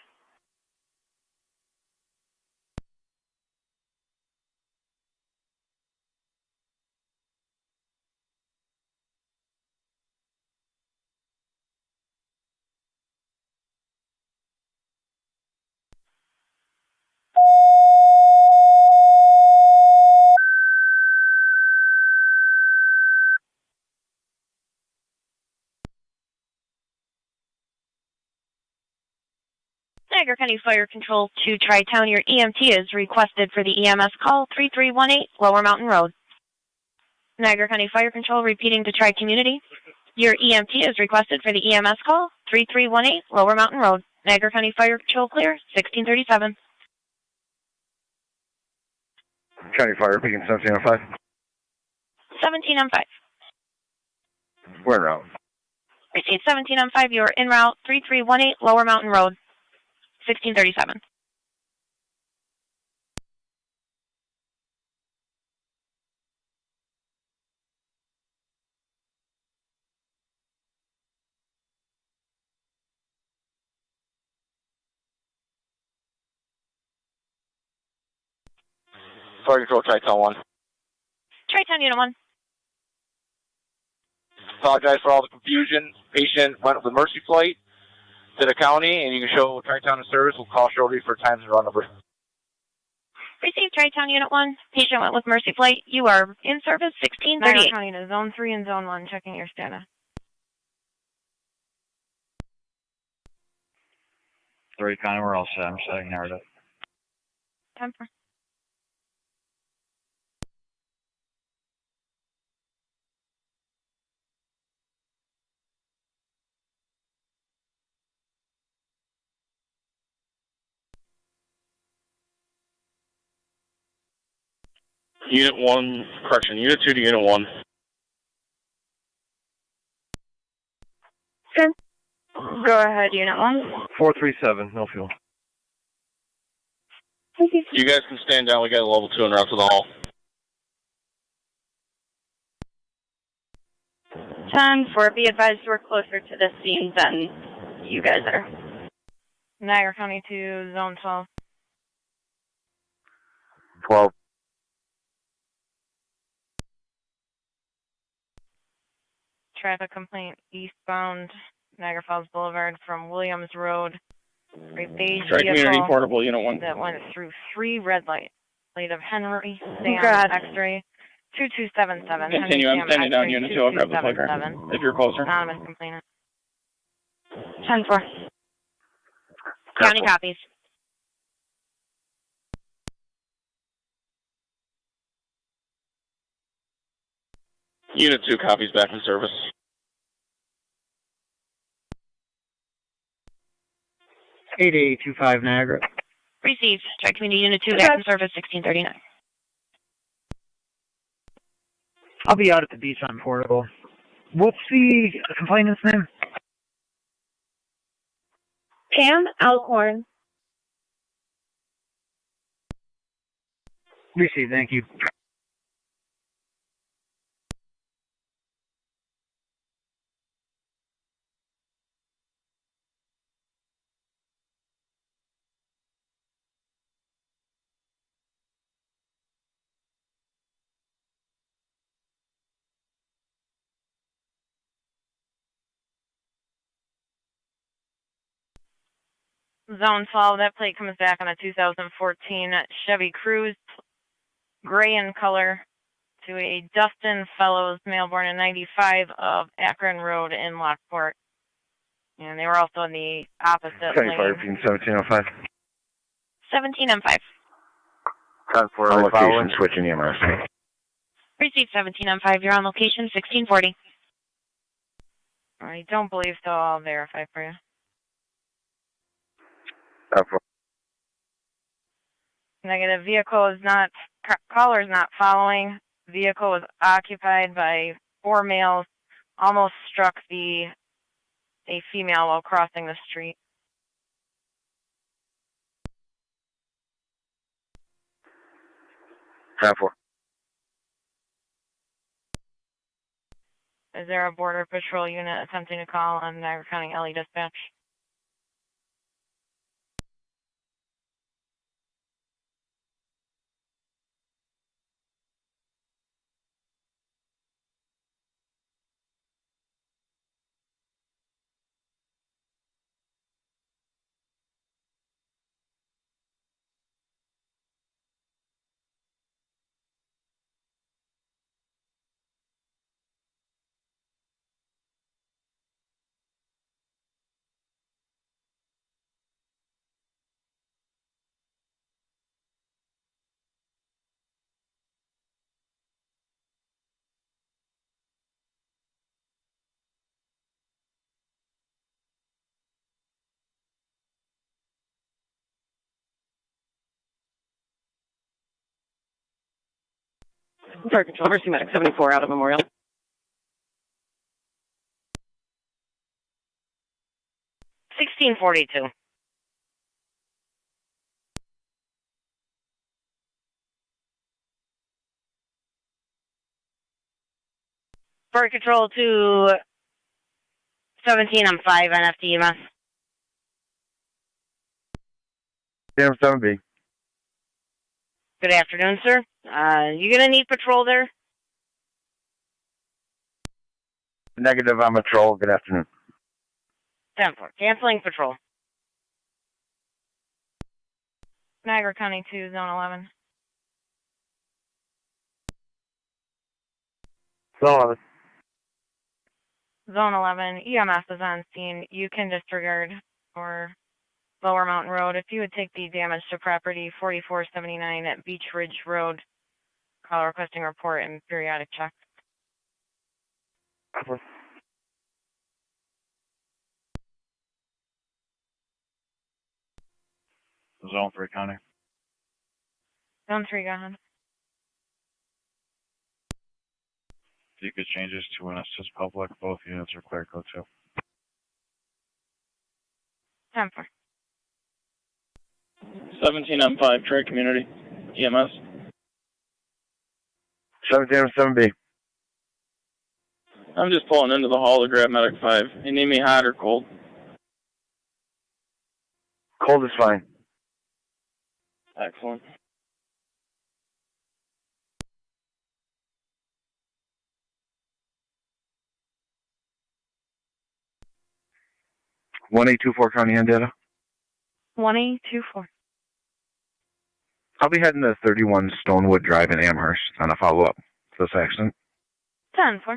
Niagara County Fire Control to Tri-Town. Your EMT is requested for the EMS call 3318 Lower Mountain Road. Niagara County Fire Control repeating to Tri-Community. Your EMT is requested for the EMS call 3318 Lower Mountain Road. Niagara County Fire Control clear 1637. County Fire, peaking 1705. 17 on 5. We're en route. Received 17 on 5. You're en route 3318 Lower Mountain Road. 1637. Fire Control, Tri-Town 1. Tri-Town Unit 1. Apologize for all the confusion. Patient went with Mercy Flight to the county, and you can show Tri-Town in service. We'll call shortly for times and run number. Received Tri-Town Unit 1. Patient went with Mercy Flight. You are in service 1638. Niagara County to Zone 3 and Zone 1, checking your status. 3 County, we're all set. I'm setting narrative. 10-4. Unit 1, correction, Unit 2 to Unit 1. Go ahead, Unit 1. 437, no fuel. You guys can stand down. We got a level 2 en route to the hall. 10-4. Be advised we're closer to this scene than you guys are. Niagara County to Zone 12. 12. Traffic complaint eastbound Niagara Falls Boulevard from Williams Road. A beige Tri-Community vehicle Portable, Unit 1. that went through 3 red lights. Plate of Henry God. Sam X-ray 2277. Continue. I'm standing down Unit 2. I'll grab the plugger 2277. if you're closer. Anonymous complainant. 10-4. County copies. Unit 2 copies back in service. 8825 Niagara. Received. Tri-Community Unit 2 back in service 1639. I'll be out at the beach on Portable. What's the complainant's name? Pam Alcorn. Received, thank you. Zone 12, that plate comes back on a 2014 Chevy Cruze, gray in color, to a Dustin Fellows, male born in 95, of Akron Road in Lockport. And they were also in the opposite County lane. Fire, peaking 1705. 17 on 5. Time for On location, location. switching EMS. Received 17 on 5. You're on location 1640. I don't believe so. I'll verify for you. Negative. Vehicle is not, caller is not following. Vehicle was occupied by 4 males. Almost struck the a female while crossing the street. Time for. Is there a Border Patrol unit attempting to call on Niagara County LE Dispatch? Fire Control, Mercy Medic 74 out of Memorial. $16.42. Fire Control to 17 on 5 NFD EMS. Damn 7B. Good afternoon, sir. You gonna need patrol there? Negative, I'm a troll. Good afternoon. 10-4. Canceling patrol. Niagara County 2, Zone 11. Zone 11. Zone 11, EMS is on scene. You can disregard for Lower Mountain Road. If you would take the damage to property 4479 at Beach Ridge Road, call requesting report and periodic check. Zone 3 County. Zone 3, go ahead. Seekers changes to an assist public. Both units are clear. Code 2. 10-4. 17 on 5, Trade Community, EMS. 17 on 7B. I'm just pulling into the hall to grab Medic 5. You need me hot or cold? Cold is fine. Excellent. One 824 County End data. 1824. I'll be heading to 31 Stonewood Drive in Amherst on a follow-up to this accident. 10-4.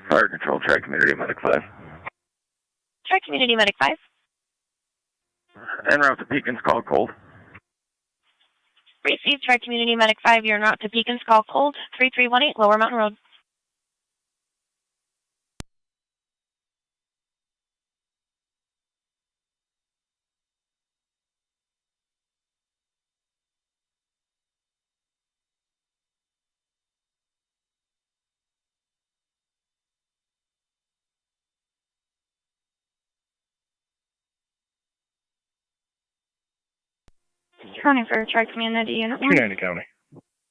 Fire Control, Track Community, Medic 5. Try Community Medic 5. En route to Beacons, call cold. Received. Try Community Medic 5. You're en route to Beacons. Call cold. 3318 Lower Mountain Road. County for Try Community Unit 1. 290 County.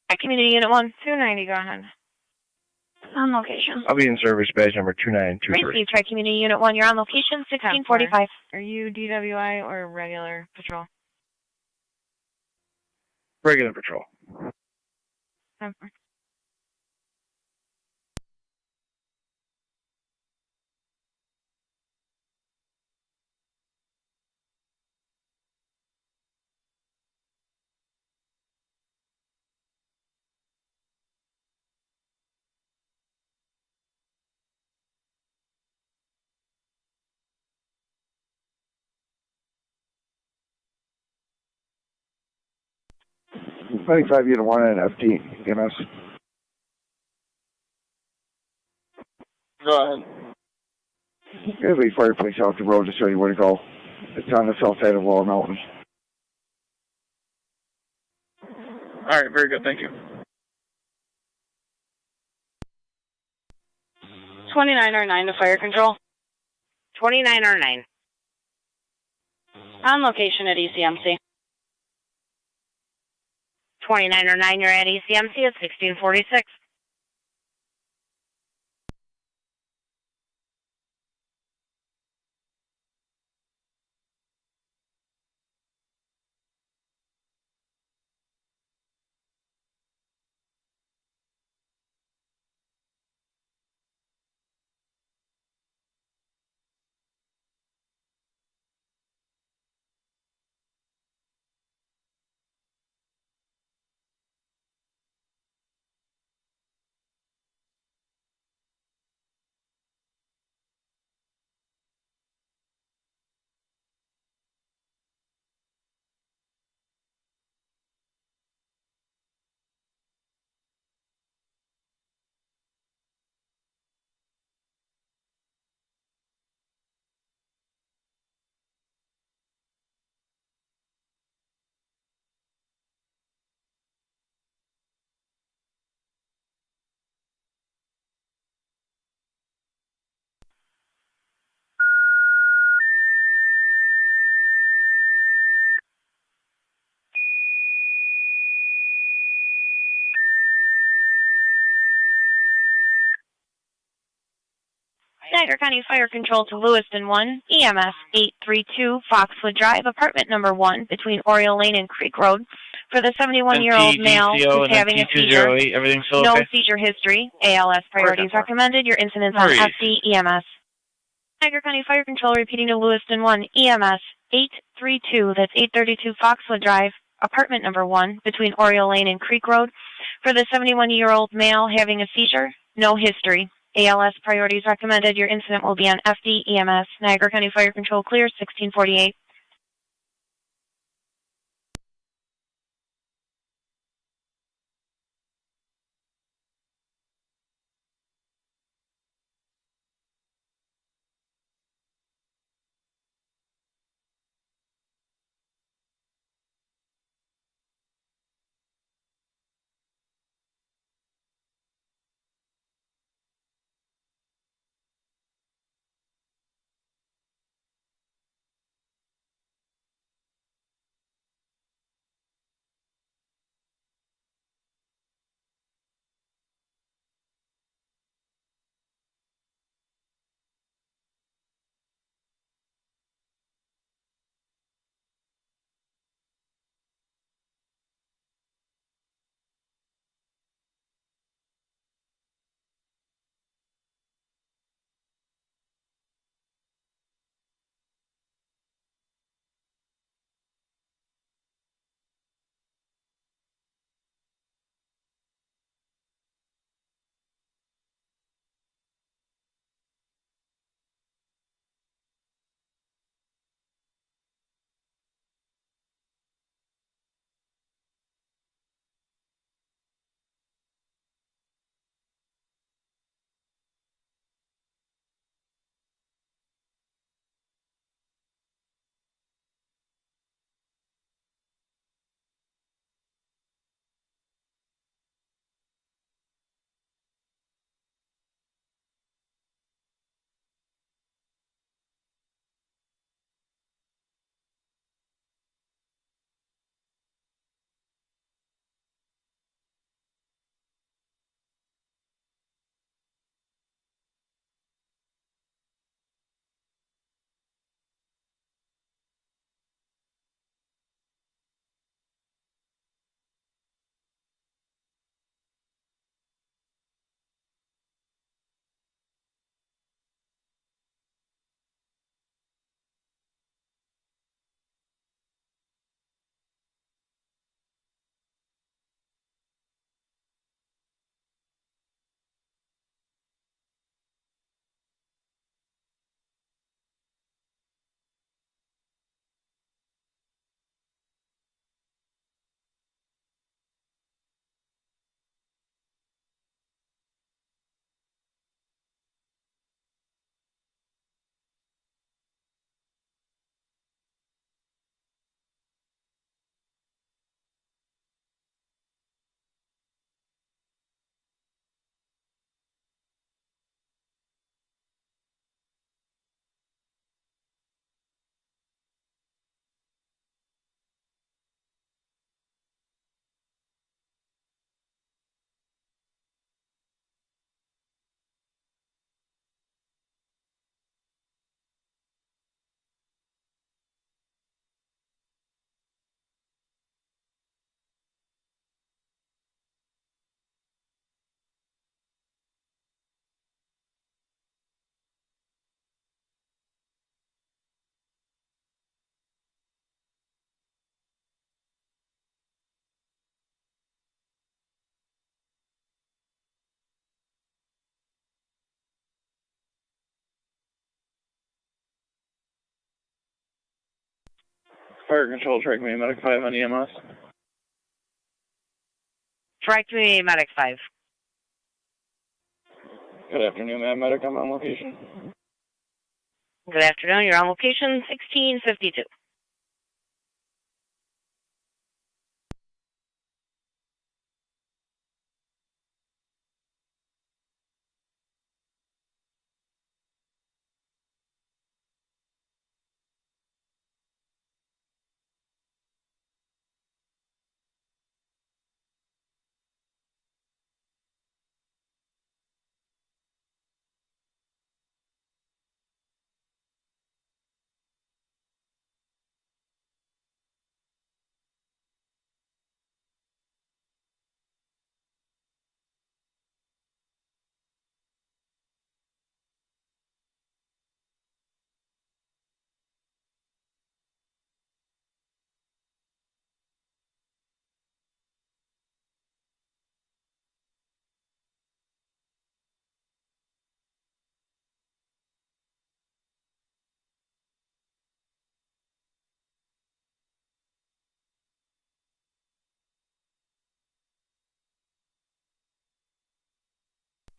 Try Community Unit 1. 290, go ahead. On location. I'll be in service badge number 2923. Received. Try Community Unit 1. You're on location. 1645. Are you DWI or regular patrol? Regular patrol. 10-4. 95 Unit 1 and FD, EMS. Go ahead. There's a fireplace off the road to show you where to go. It's on the south side of Laurel Mountain. All right, very good. Thank you. 2909 to fire control. 2909. On location at ECMC. 2909, you're at ECMC at 1646. Niagara County Fire Control to Lewiston 1, EMS 832 Foxwood Drive, apartment number 1, between Oriole Lane and Creek Road, for the 71-year-old male who's having a seizure. Everything's still No okay? seizure history. ALS priorities recommended. Your incident's on FD EMS. Niagara County Fire Control repeating to Lewiston 1, EMS 832, that's 832 Foxwood Drive, apartment number 1, between Oriole Lane and Creek Road, for the 71-year-old male having a seizure. No history. ALS priorities recommended. Your incident will be on FD EMS. Niagara County Fire Control clear, 1648. Fire control, track me, medic 5 on EMS. Tri-Community Medic 5. Good afternoon, ma'am. Medic, I'm on location. Good afternoon. You're on location 1652.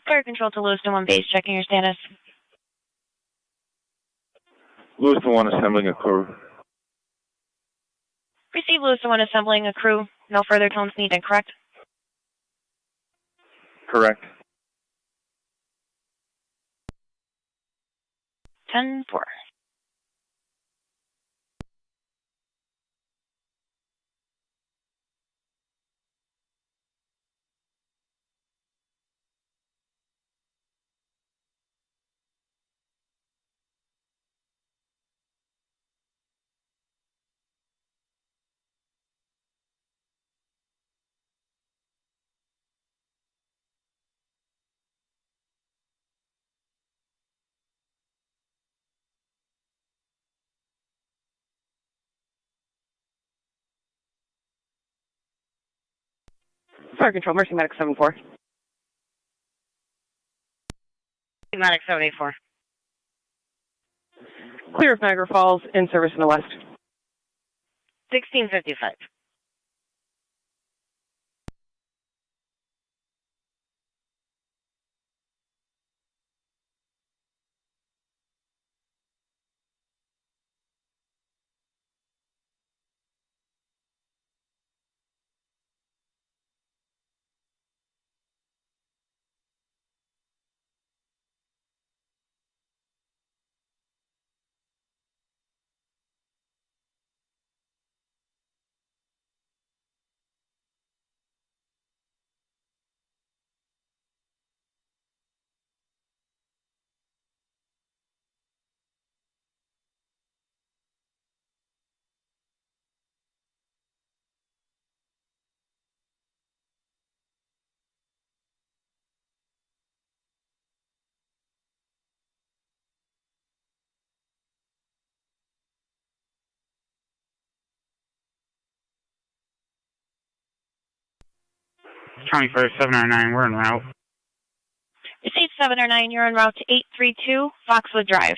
Fire control to Lewiston 1 base, checking your status. Lewiston 1 assembling a crew. Receive Lewiston 1 assembling a crew. No further tones needed, correct? Correct. 10-4. Fire control, Mercy Medic 74. Medic 74. Clear of Niagara Falls, in service in the west. 1655. County Fire 709, we're en route. Receive 709, you're en route to 832 Foxwood Drive.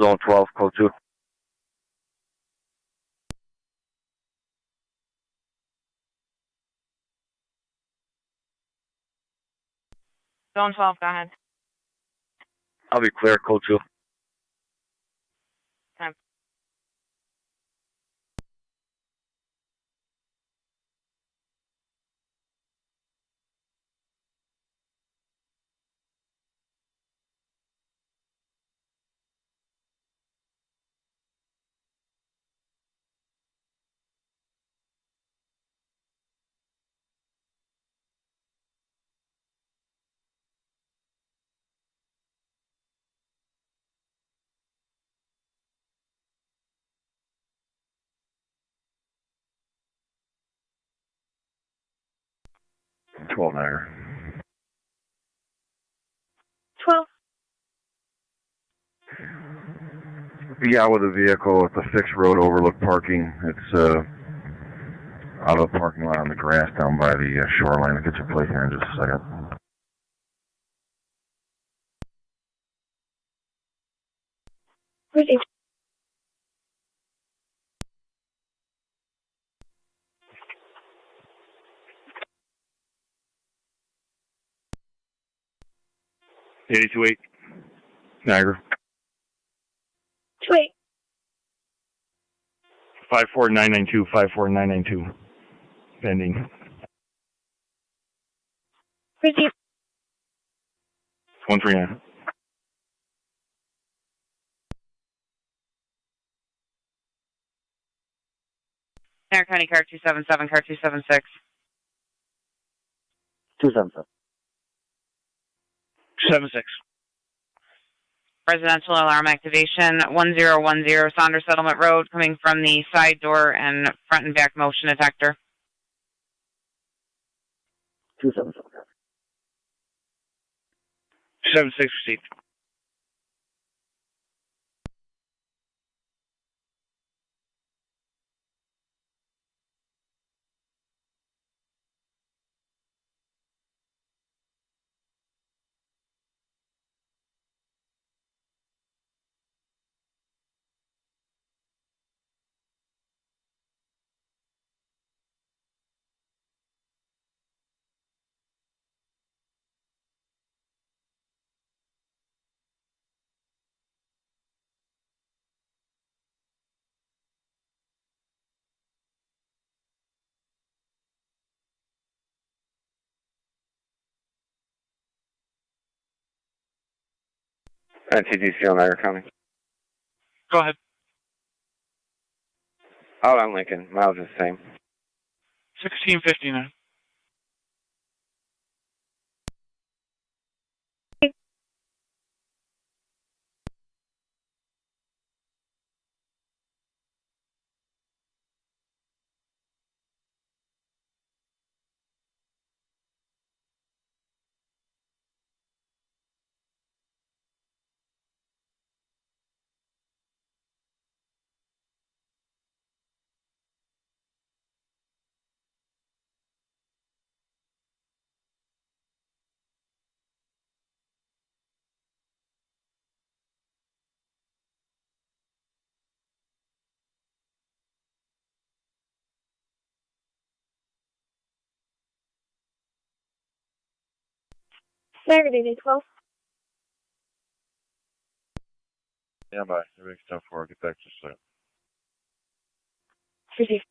Zone 12, code 2. Zone 12, go ahead. I'll be clear, code 2. Time. Niagara. 12. Be out with a vehicle at the fixed road overlook parking. It's out of the parking lot on the grass down by the shoreline. I'll get your plate here in just a second. Received. $82.8, Niagara. 28. 54992, 54992. Pending. Received. 139. Niagara County car 277, car 276. 277. 76. Residential alarm activation 1010 Saunders Settlement Road, coming from the side door and front and back motion detector. 277. 76 received. TDC on Niagara County. Go ahead. Out on Lincoln. Miles is the same. 1659. Saturday, 12. Stand by. Everything's 10-4. Get back to the site. Received.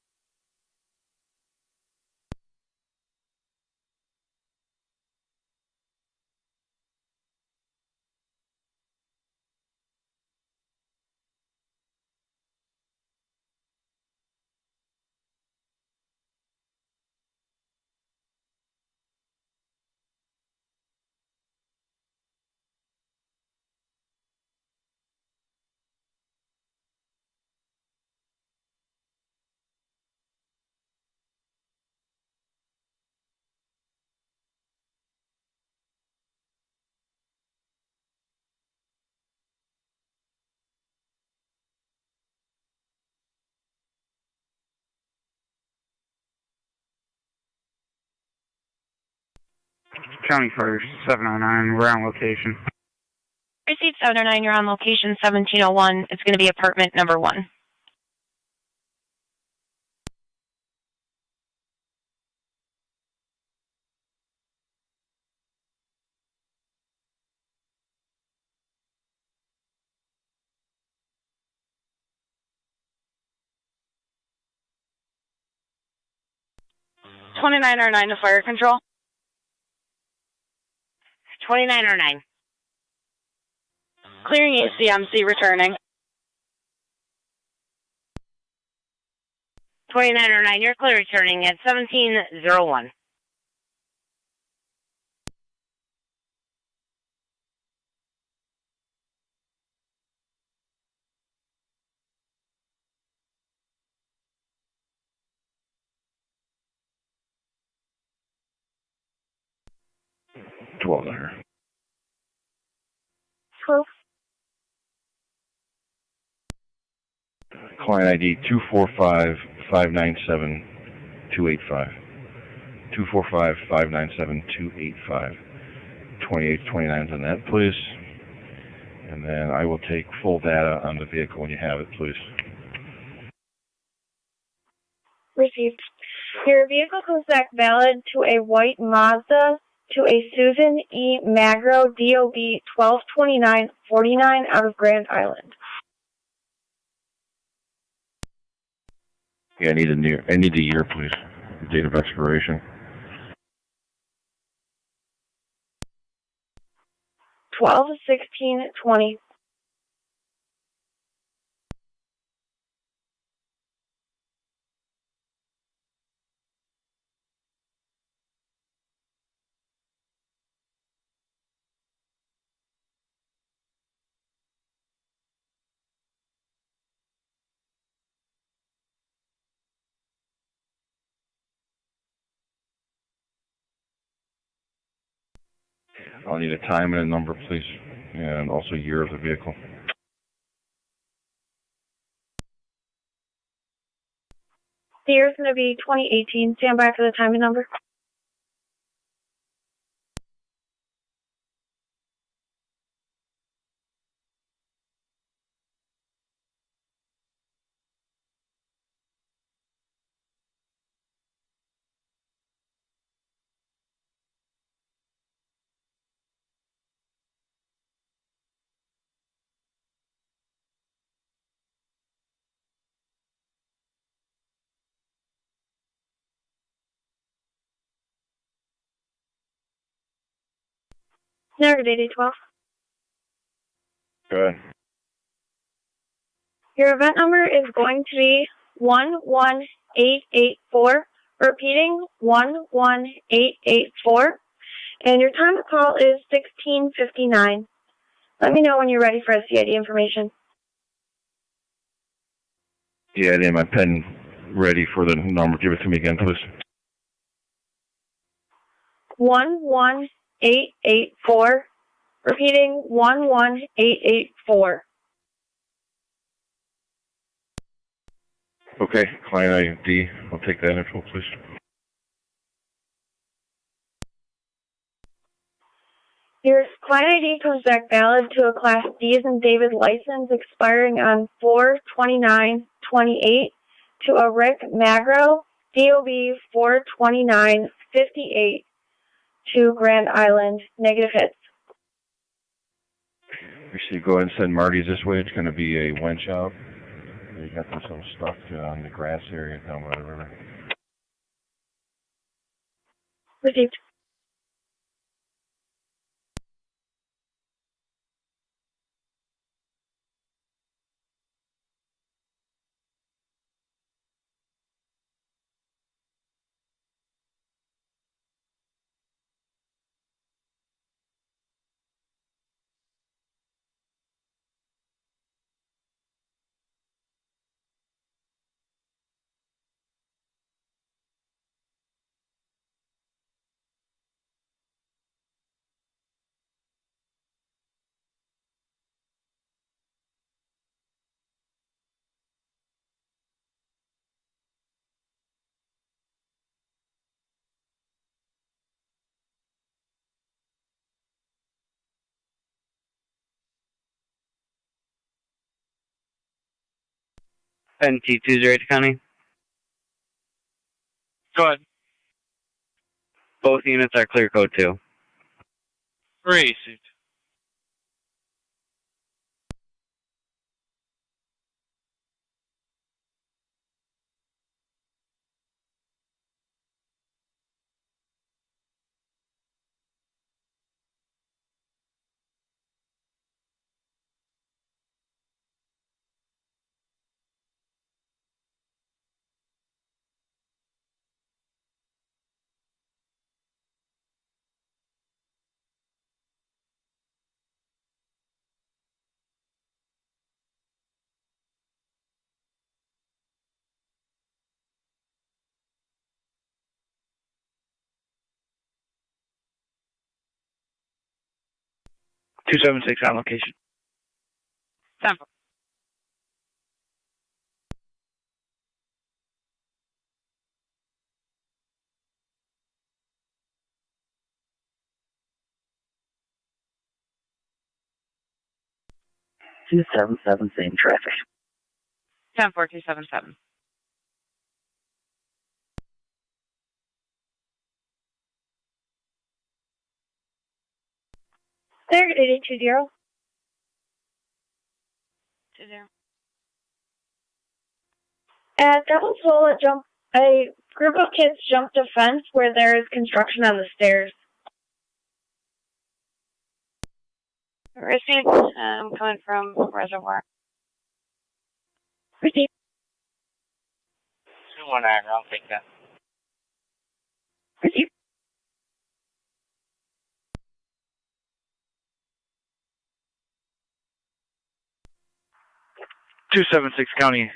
County Fire 709, we're on location. Received 709, you're on location 1701. It's going to be apartment number 1. or 9 to fire control. 29 or 9. Clearing HCMC, returning. 29 or 9, you're clear returning at 1701. $12. 12. Client ID 245-597-285. 245-597-285. 2829's on that, please. And then I will take full data on the vehicle when you have it, please. Received. Your vehicle comes back valid to a white Mazda to a Susan E. Magro DOB 122949 out of Grand Island. Yeah, I need the year, please. The date of expiration. 12/16/20. I'll need a time and a number, please, and also year of the vehicle. The year is going to be 2018. Stand by for the time and number. Niagara Day 12. Go ahead. Your event number is going to be 11884. Repeating 11884. And your time to call is 16:59. Let me know when you're ready for SCID information. Yeah, I need my pen ready for the number. Give it to me again, please. 11884. Repeating 11884. Okay, client ID. I'll take that info, please. Your client ID comes back valid to a Class D as in David license expiring on 4/29/28 to a Rick Magro DOB 4/29/58 to Grand Island. Negative hits. Actually, go ahead and send Marty this way. It's going to be a winch out. You got some stuff on the grass area down by the river. Received. NT20 County. Go ahead. Both units are clear code 2. Received. .276 on location. 10. 277, same traffic. 10-4, 277. There, 8820. 20. At Devil's Hole, a group of kids jumped a fence where there is construction on the stairs. Received. I'm coming from Reservoir. Received. 2-1 Niagara, I'll take that. Received. 276 County.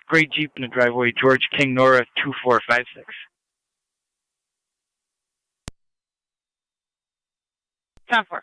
Gray Jeep in the driveway, George King Nora 2456. 10-4.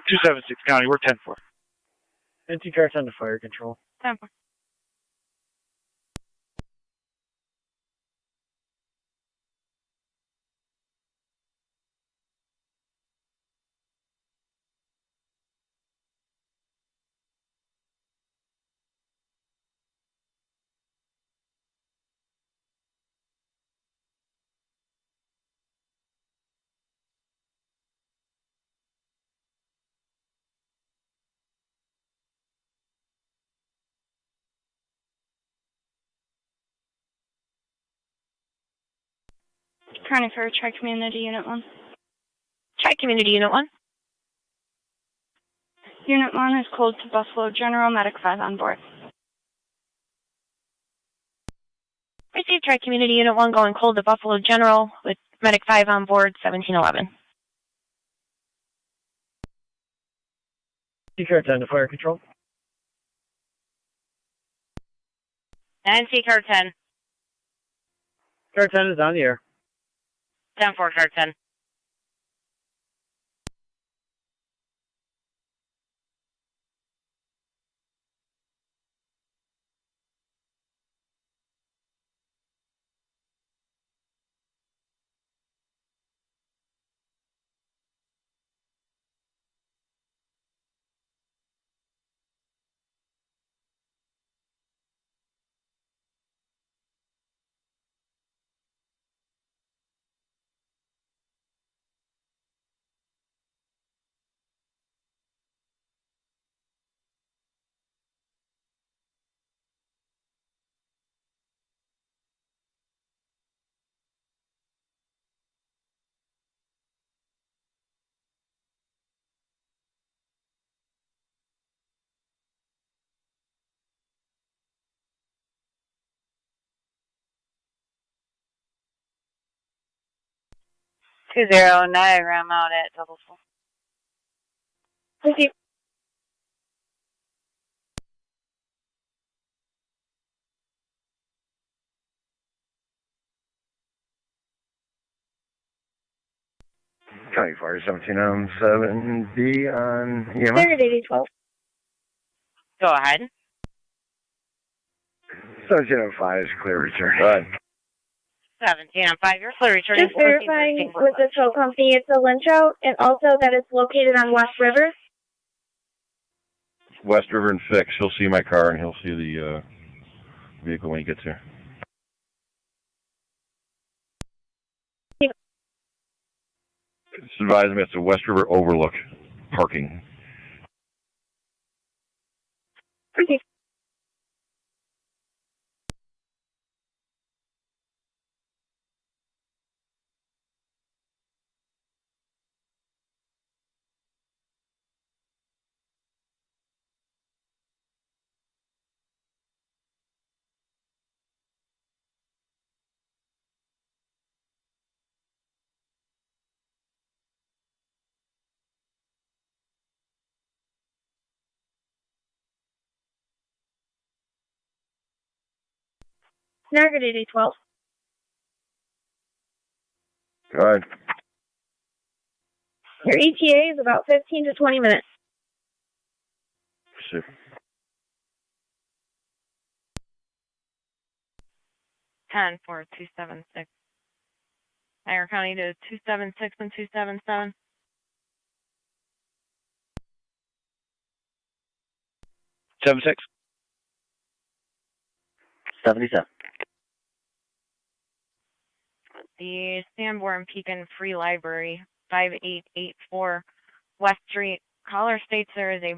Two 276 County, we're 10-4. NT car 10 to fire control. 10-4. County Fair, Tri-Community, Unit 1. Tri-Community, Unit 1. Unit 1 is called to Buffalo General, Medic 5 on board. Received Tri-Community Unit 1 going cold to Buffalo General with Medic 5 on board, 1711. NT car 10 to fire control. NC car 10. Car 10 is on the air. 10-4, car 10. 20 Niagara, I'm out at double full. Thank you. County Fire 1707D on EMS. Standard 8012. Go ahead. 1705 is clear return. Go ahead. 17 on 5, you're clear returning. Just verifying with the tow company it's a lynch out and also that it's located on West River. West River and Fix. He'll see my car and he'll see the vehicle when he gets here. Just advise me it's a West River Overlook parking. Okay. Niagara 8012. Go ahead. Your ETA is about 15 to 20 minutes. Super. 10-4-276. Niagara County to 276 and 277. 76. 77. The Sanborn Pekin Free Library, 5884 West Street. Caller states there is a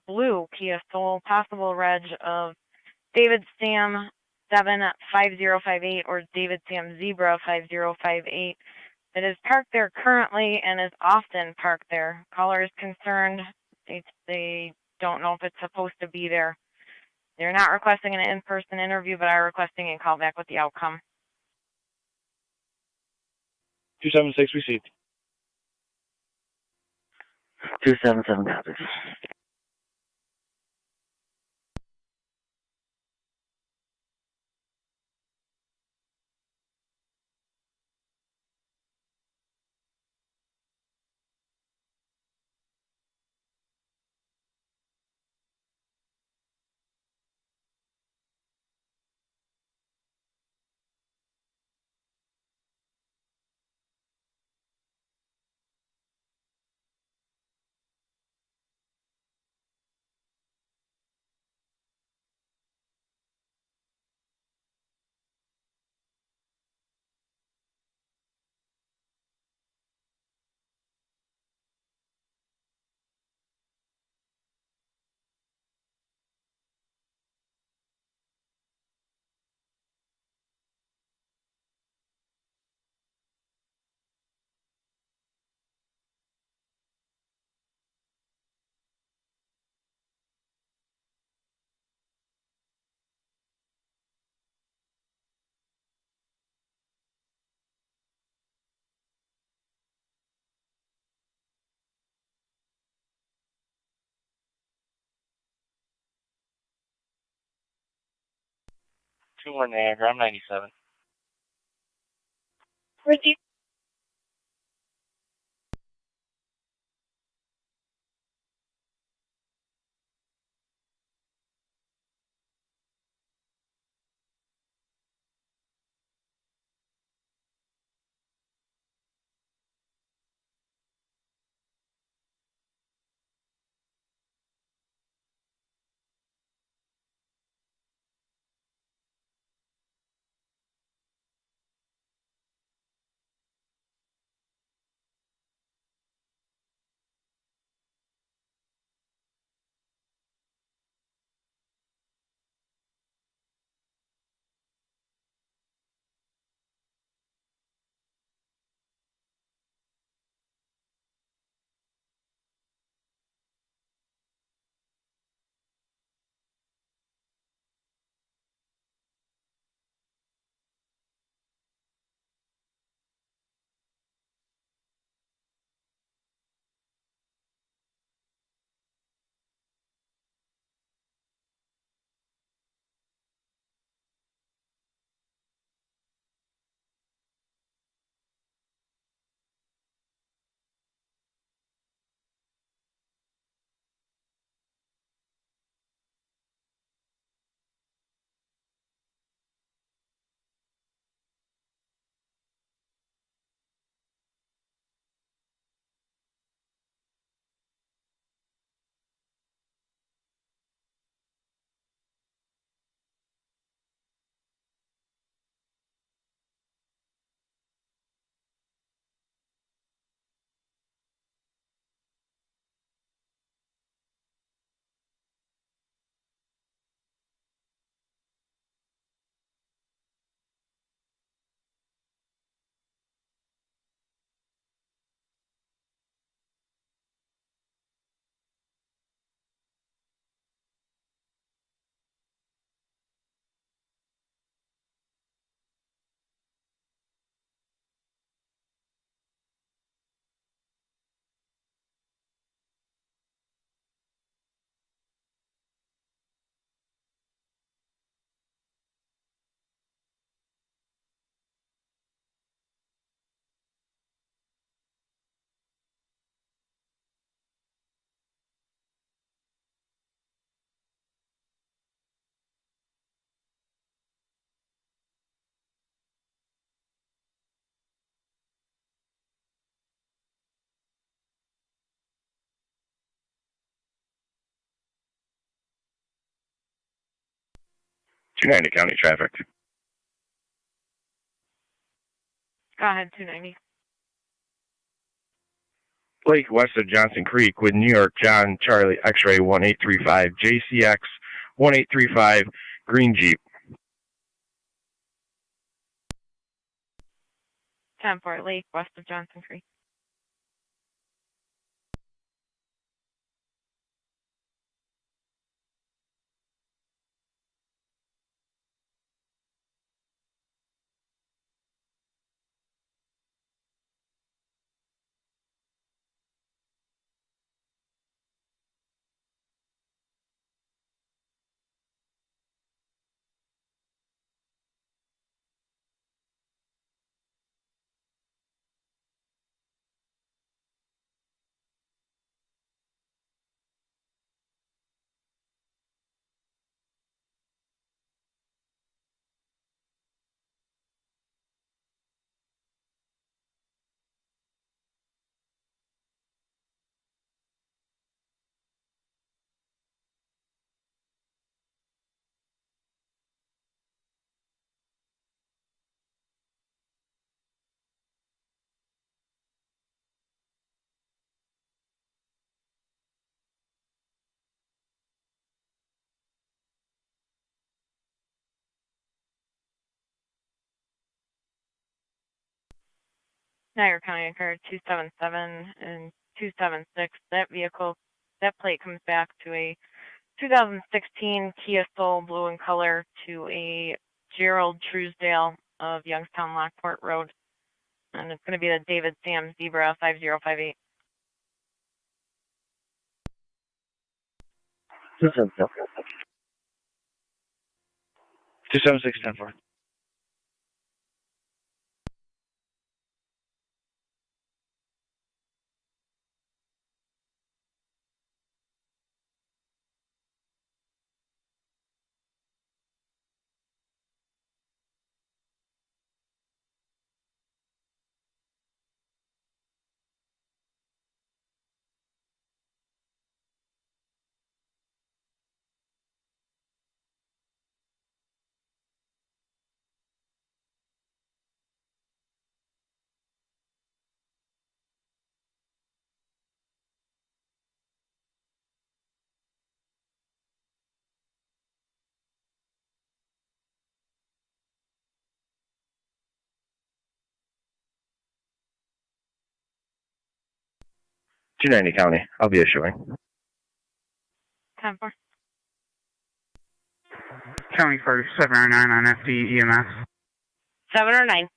blue Kia Soul, possible reg of David Sam 75058 or David Sam Zebra 5058. It is parked there currently and is often parked there. Caller is concerned. They don't know if it's supposed to be there. They're not requesting an in-person interview, but are requesting a call back with the outcome. 276 received. 277 copies. Niagara, I'm 97. Receive. 290 county traffic. Go ahead, 290. Lake west of Johnson Creek with New York John Charlie X-ray 1835 JCX 1835 green Jeep. 10-4 Lake, west of Johnson Creek. Niagara County occurred 277 and 276. That vehicle, that plate comes back to a 2016 Kia Soul blue in color to a Gerald Truesdale of Youngstown Lockport Road. And it's going to be the David Sam Zebra 5058. 276, 10-4. Two 290 county. I'll be issuing. 10-4. County for 709 on FD EMS. 709.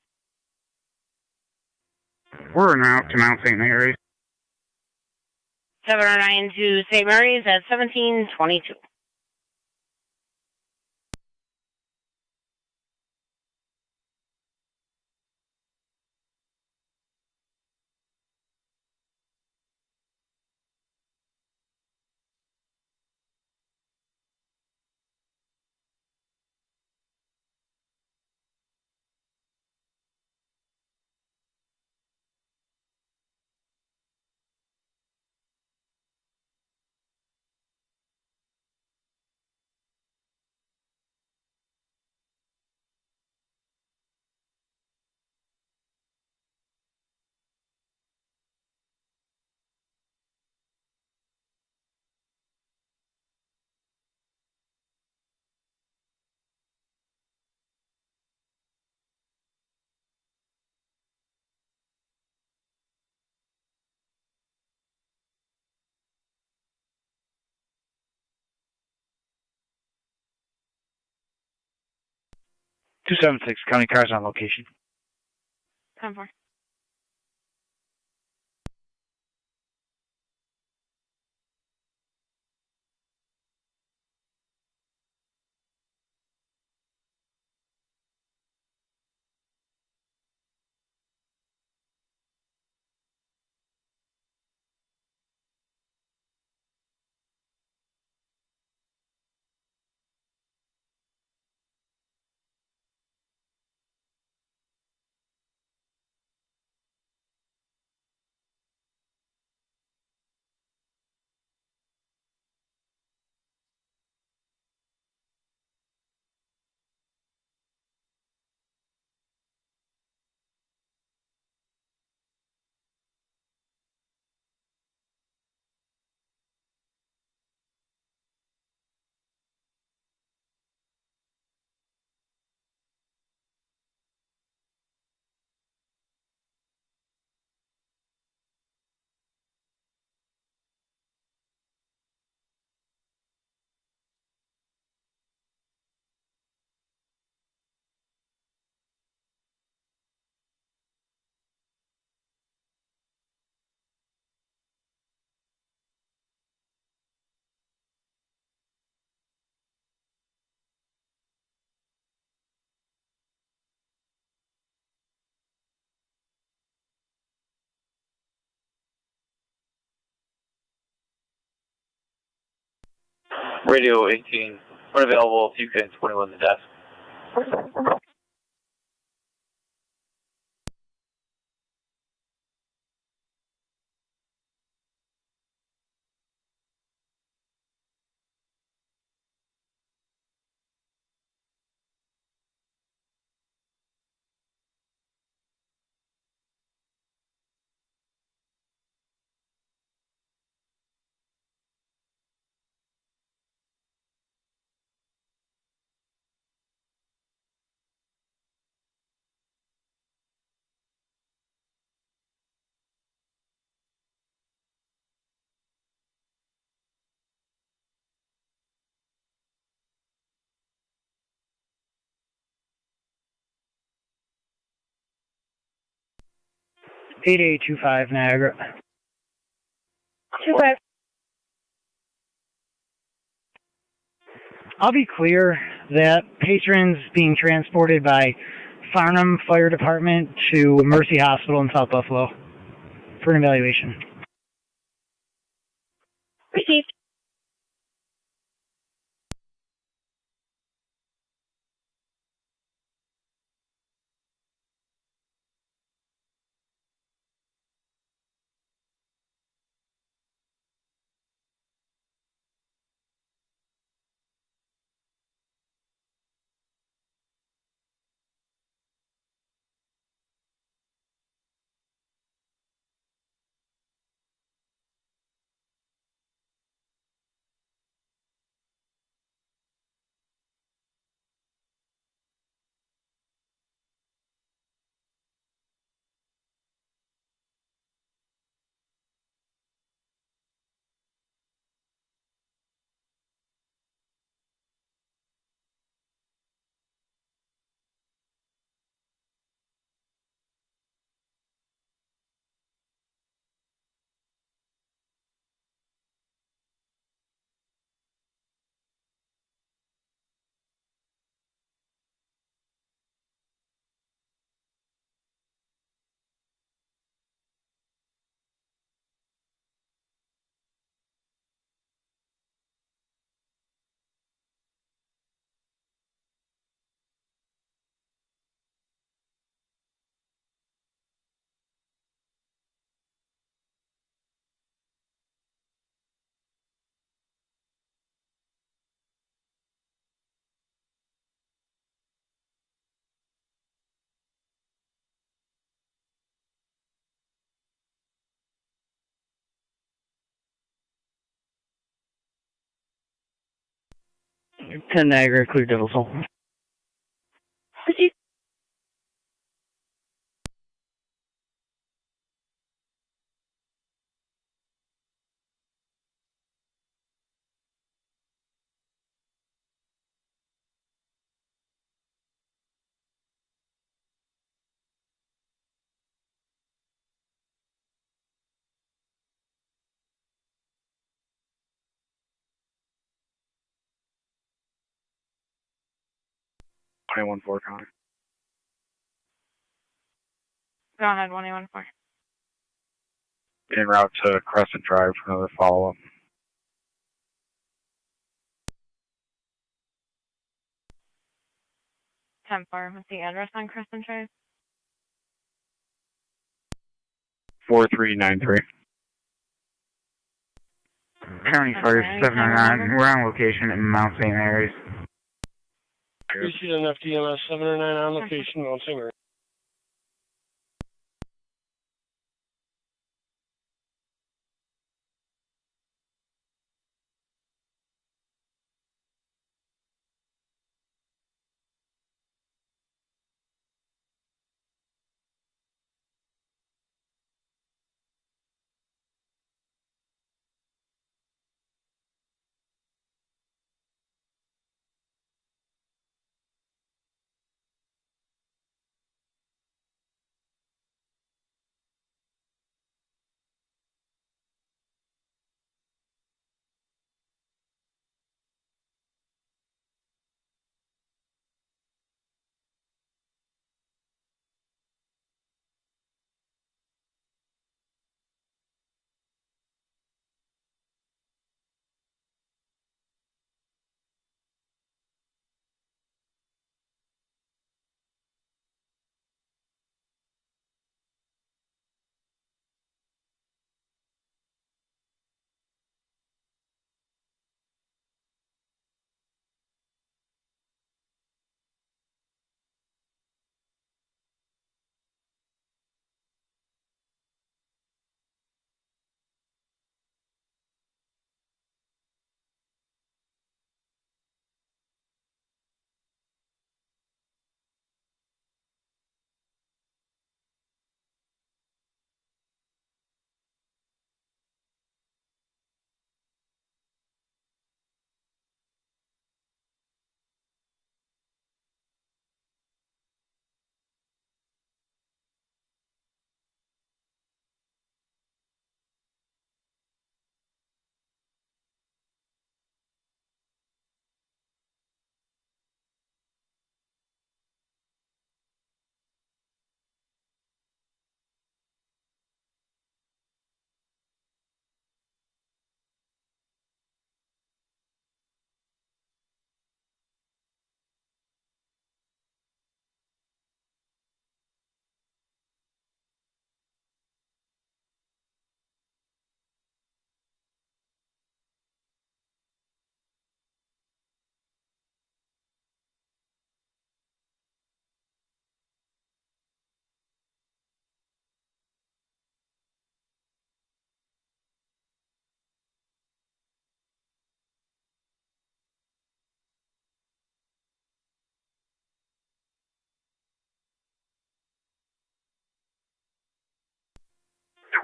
We're en route to Mount St. Mary's. 709 to St. Mary's at 1722. Two 276, county cars on location. 10-4. Radio 18, unavailable, TK 21 to desk. Eight 8825 Niagara. 25. I'll be clear that patrons being transported by Farnham Fire Department to Mercy Hospital in South Buffalo for an evaluation. Received. To Niagara, clear Devil's Hole. Received. Twenty-one four Connor. Go ahead, 1A14. En route to Crescent Drive for another follow-up. Templar, what's the address on Crescent Drive? 4393. County Fire 709. We're on location in Mount St. Mary's. Received an FDMS 709 on location, Mount St. Mary.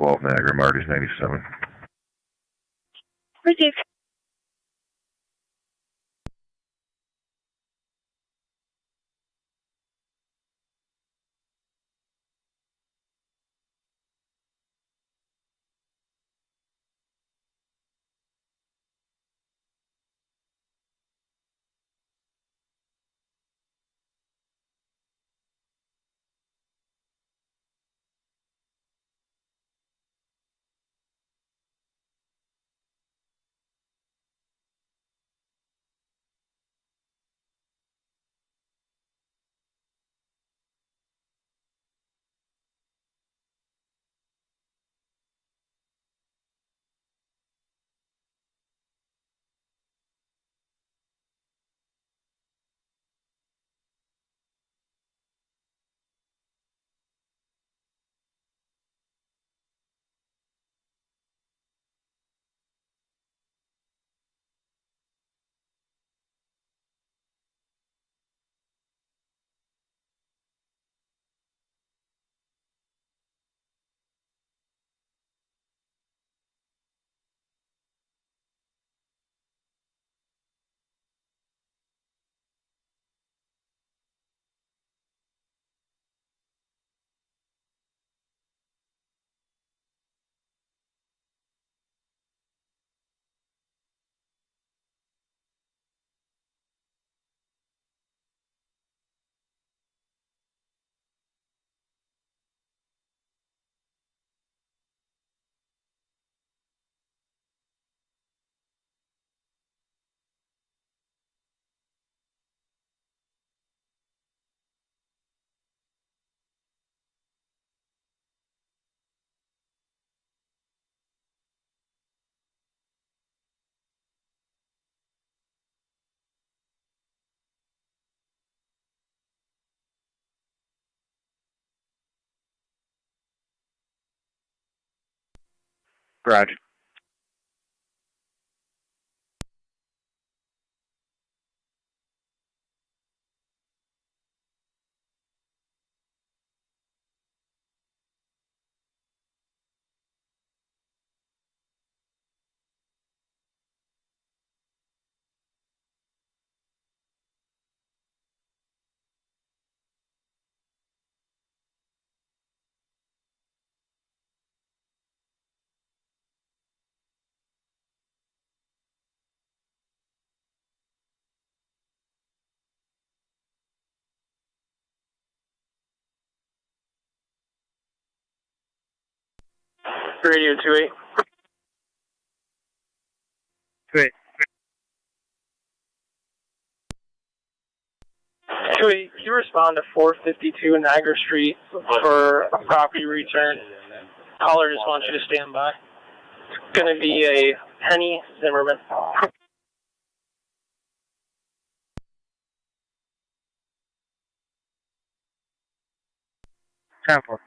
12 Niagara, Marty's 97. Received. Garage. Radio 28. 28. 28, can you respond to 452 Niagara Street for a property return? Caller just wants you to stand by. It's going to be a Penny Zimmerman. Temple.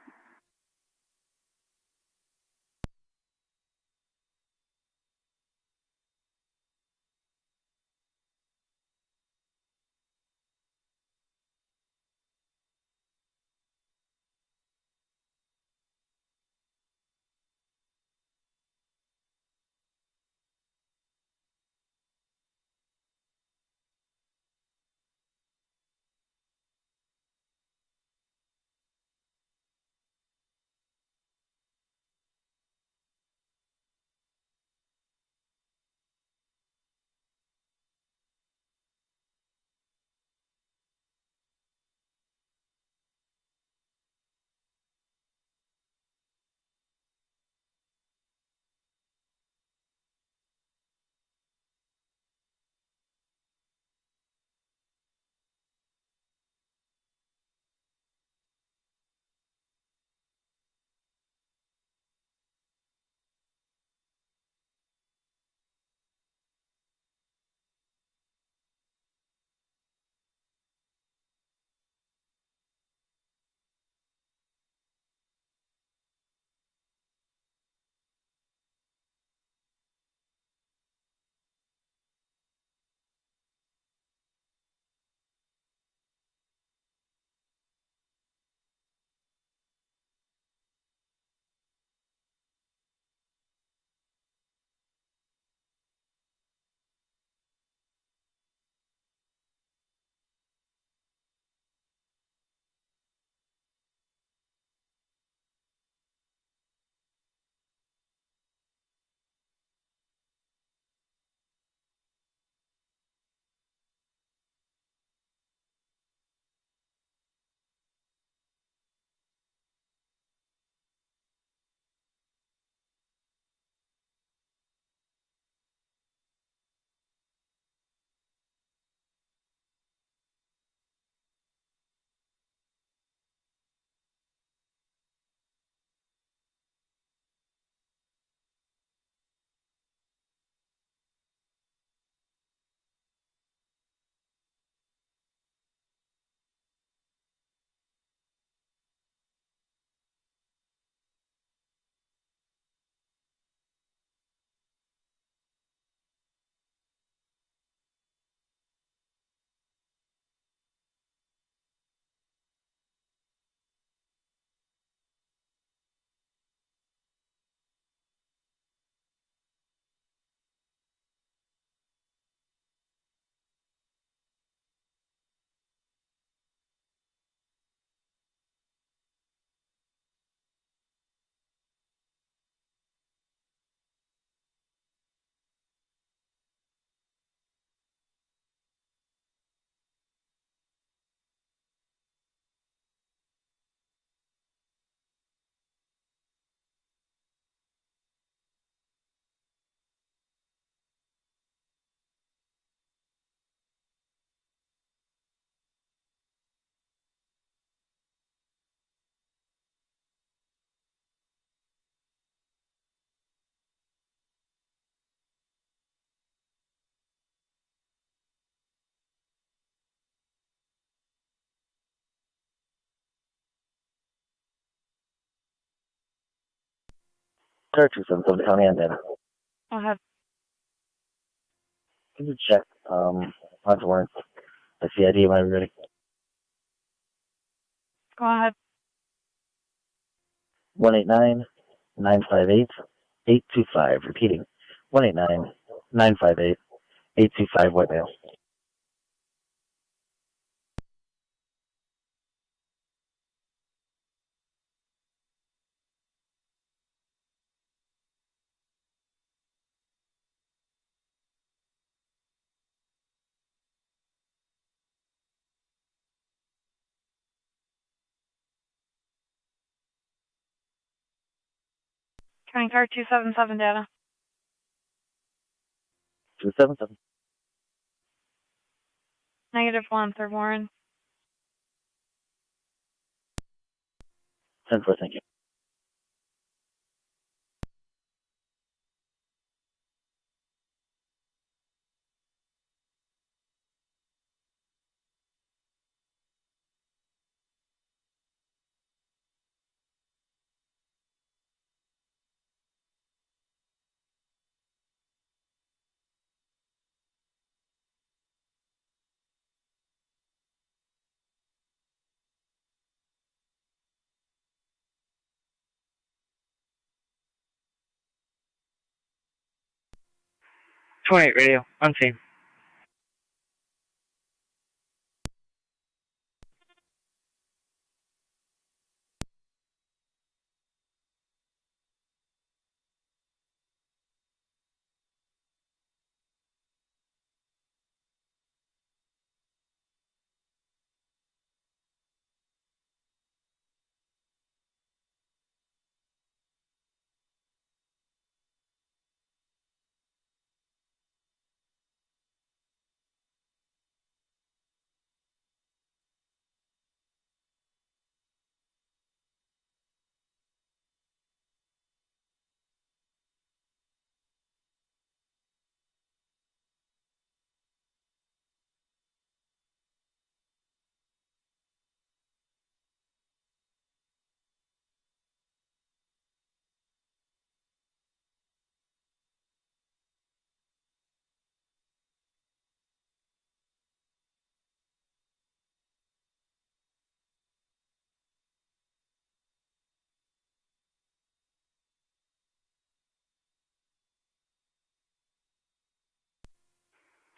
Car 277 Tonawanda. I'll have Can you check on warrant the CID when you're ready? go ahead. 189-958-825. Repeating. 189-958-825 white male. County car 277 data. 277. -1, third Warren. 10-4, thank you. Radio, unseen.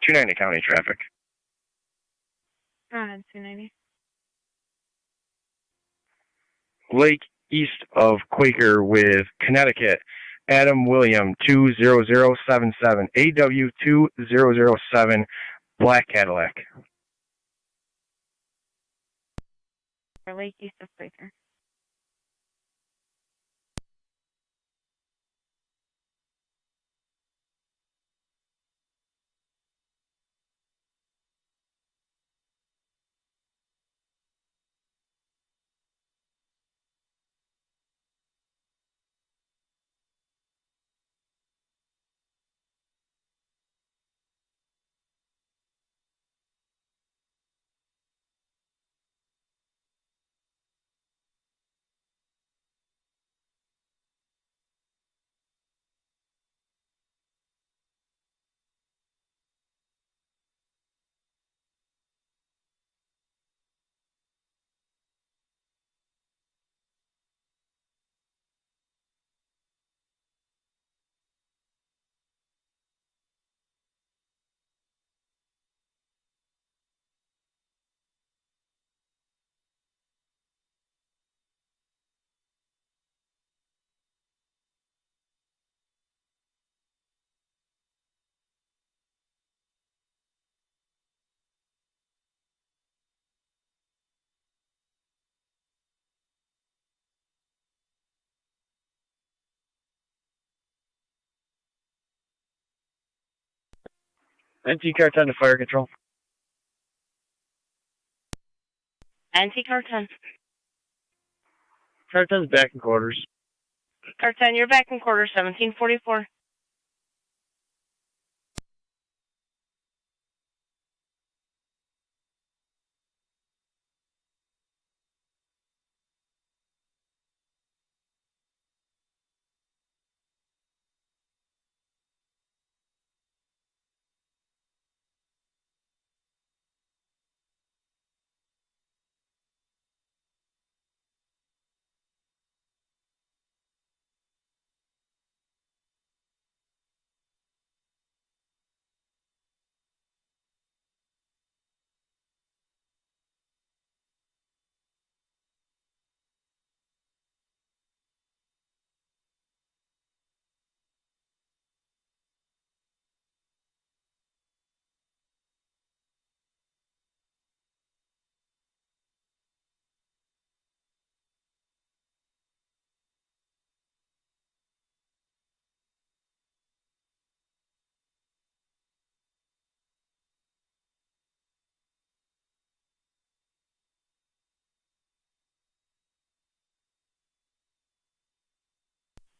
.290 county traffic. Go ahead, 290. Lake east of Quaker with Connecticut. Adam William 20077. AW 2007 black Cadillac. Lake east of Quaker. NT car 10 to fire control. NT car 10. Car 10's back in quarters. Car 10, you're back in quarter 1744.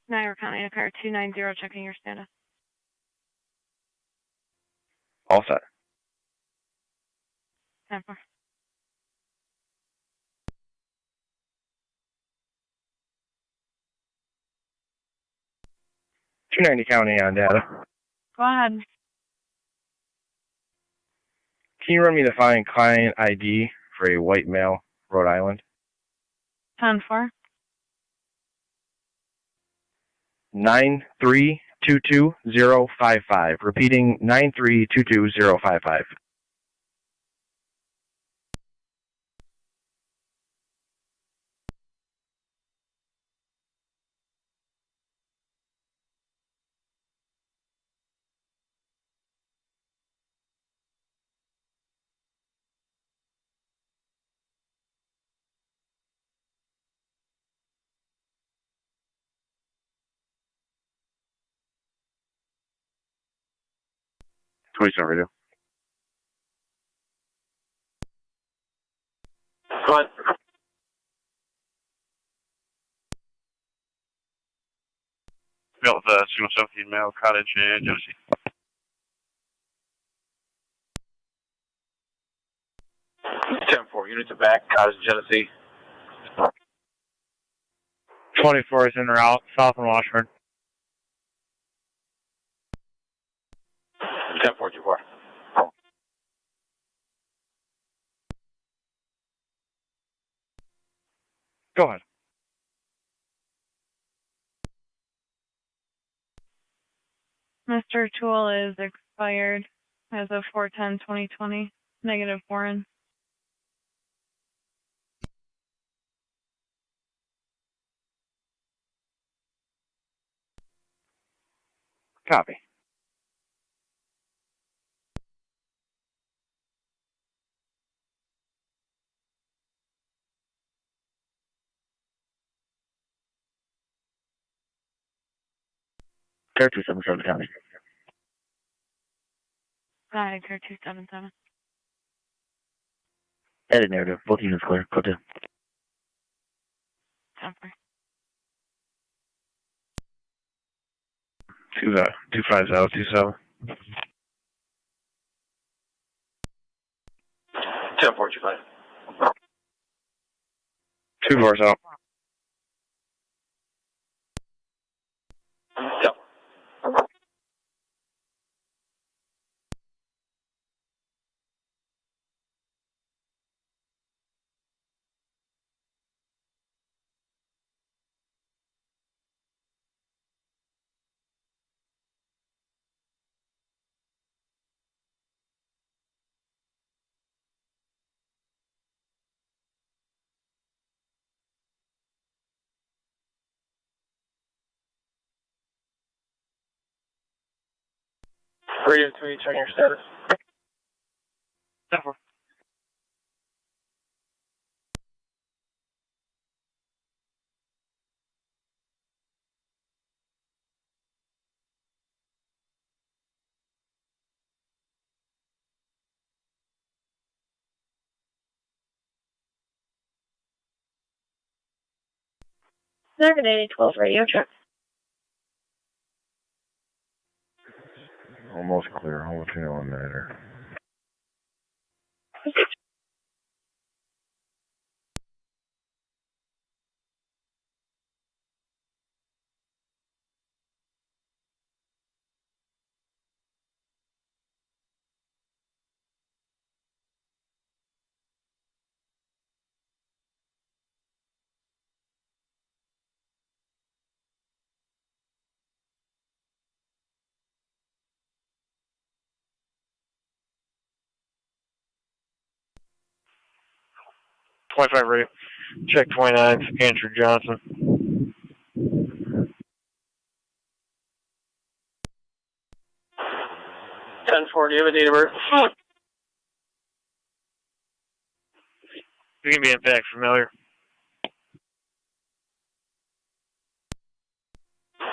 Niagara County, car 290, checking your status. All set. 10-4. 290 County on data. Go ahead. Can you run me the following client ID for a white male, Rhode Island? 10-4. 9322055. Repeating 9322055. Police on radio. Go ahead. Built the single self-feed male cottage in Genesee. 10-4, units are back, Cottage, Genesee. 24 is en route, south from Washburn. 10-4-2-4. Go ahead. Mr. Tool is expired as of 4/10/2020. Negative foreign. Copy. Car 277 County. Go ahead, car 277. Edit narrative. Both units clear. Go to. 10-4. 25027. 10-4-2-5. 24's out. Yep. Radio 3, checking your status. 10-4. Saturday, 12 radio check. Almost clear. I'll let you know in later. .5 radio. Check 29, Andrew Johnson. 10-4, do you have a date of birth? You can be in fact familiar.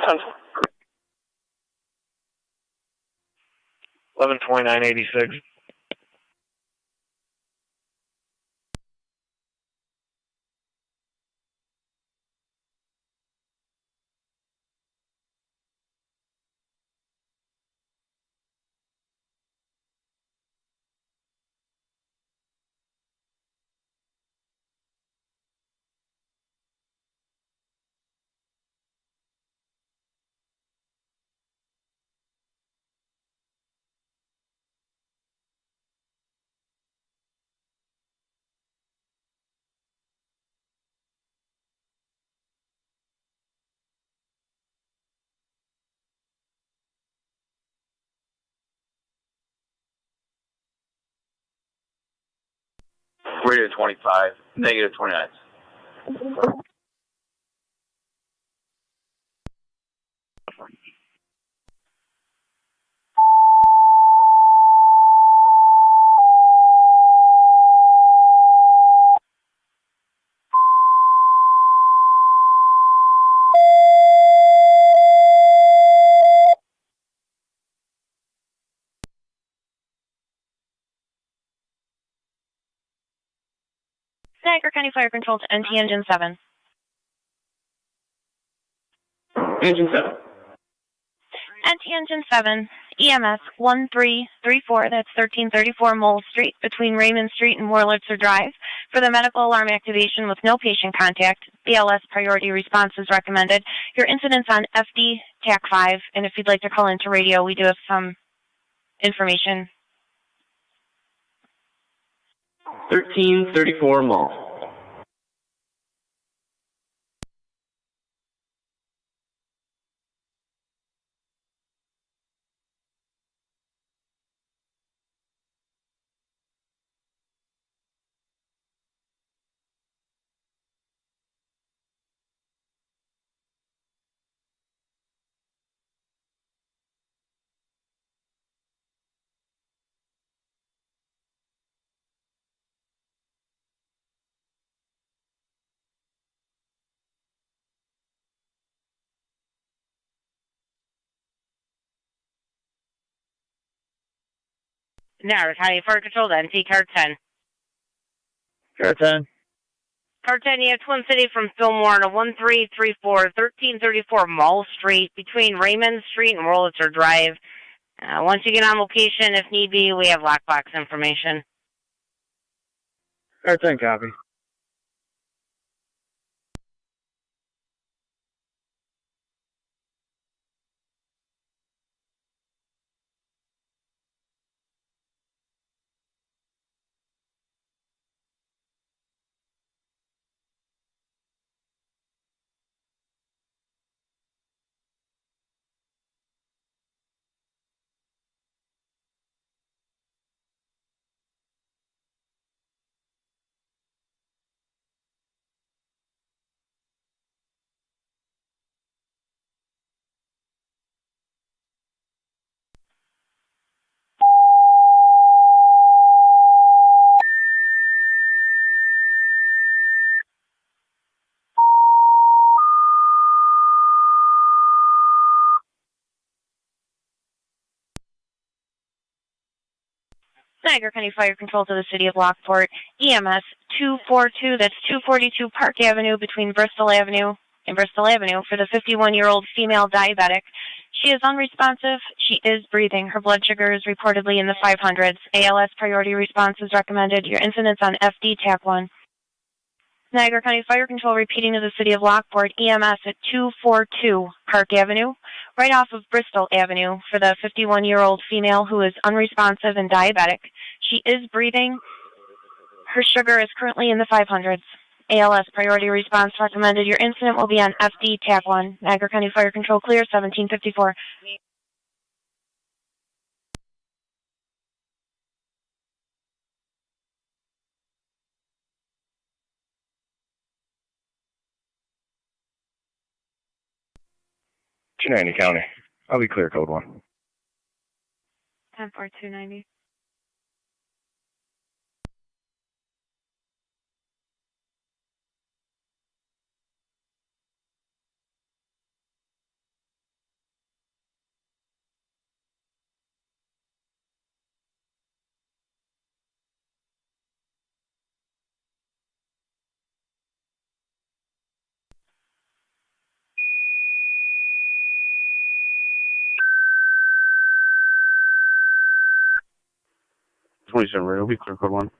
10-4. 11/29/86. rated 25, negative 29. Niagara County Fire Control to NT Engine 7. Engine 7. NT Engine 7, EMS 1334, that's 1334 Mole Street, between Raymond Street and Wurlitzer Drive. For the medical alarm activation with no patient contact, BLS priority response is recommended. Your incident's on FD TAC 5, and if you'd like to call into radio, we do have some information. 1334 Mall. Niagara County Fire Control to NT Car 10. Car 10. Car 10, you have Twin City from Fillmore to 1334, 1334 Mall Street, between Raymond Street and Wurlitzer Drive. Once you get on location, if need be, we have lockbox information. Car 10, copy. Niagara County Fire Control to the City of Lockport, EMS 242, that's 242 Park Avenue, between Bristol Avenue and Bristol Avenue, for the 51-year-old female diabetic. She is unresponsive. She is breathing. Her blood sugar is reportedly in the 500s. ALS priority response is recommended. Your incident's on FD TAC 1. Niagara County Fire Control repeating to the City of Lockport, EMS at 242 Park Avenue, right off of Bristol Avenue, for the 51-year-old female who is unresponsive and diabetic. She is breathing. Her sugar is currently in the 500s. ALS priority response recommended. Your incident will be on FD TAC 1. Niagara County Fire Control clear, 1754. Chenango County. I'll be clear, code 1. 10-4-290. It'll be clear, code 1.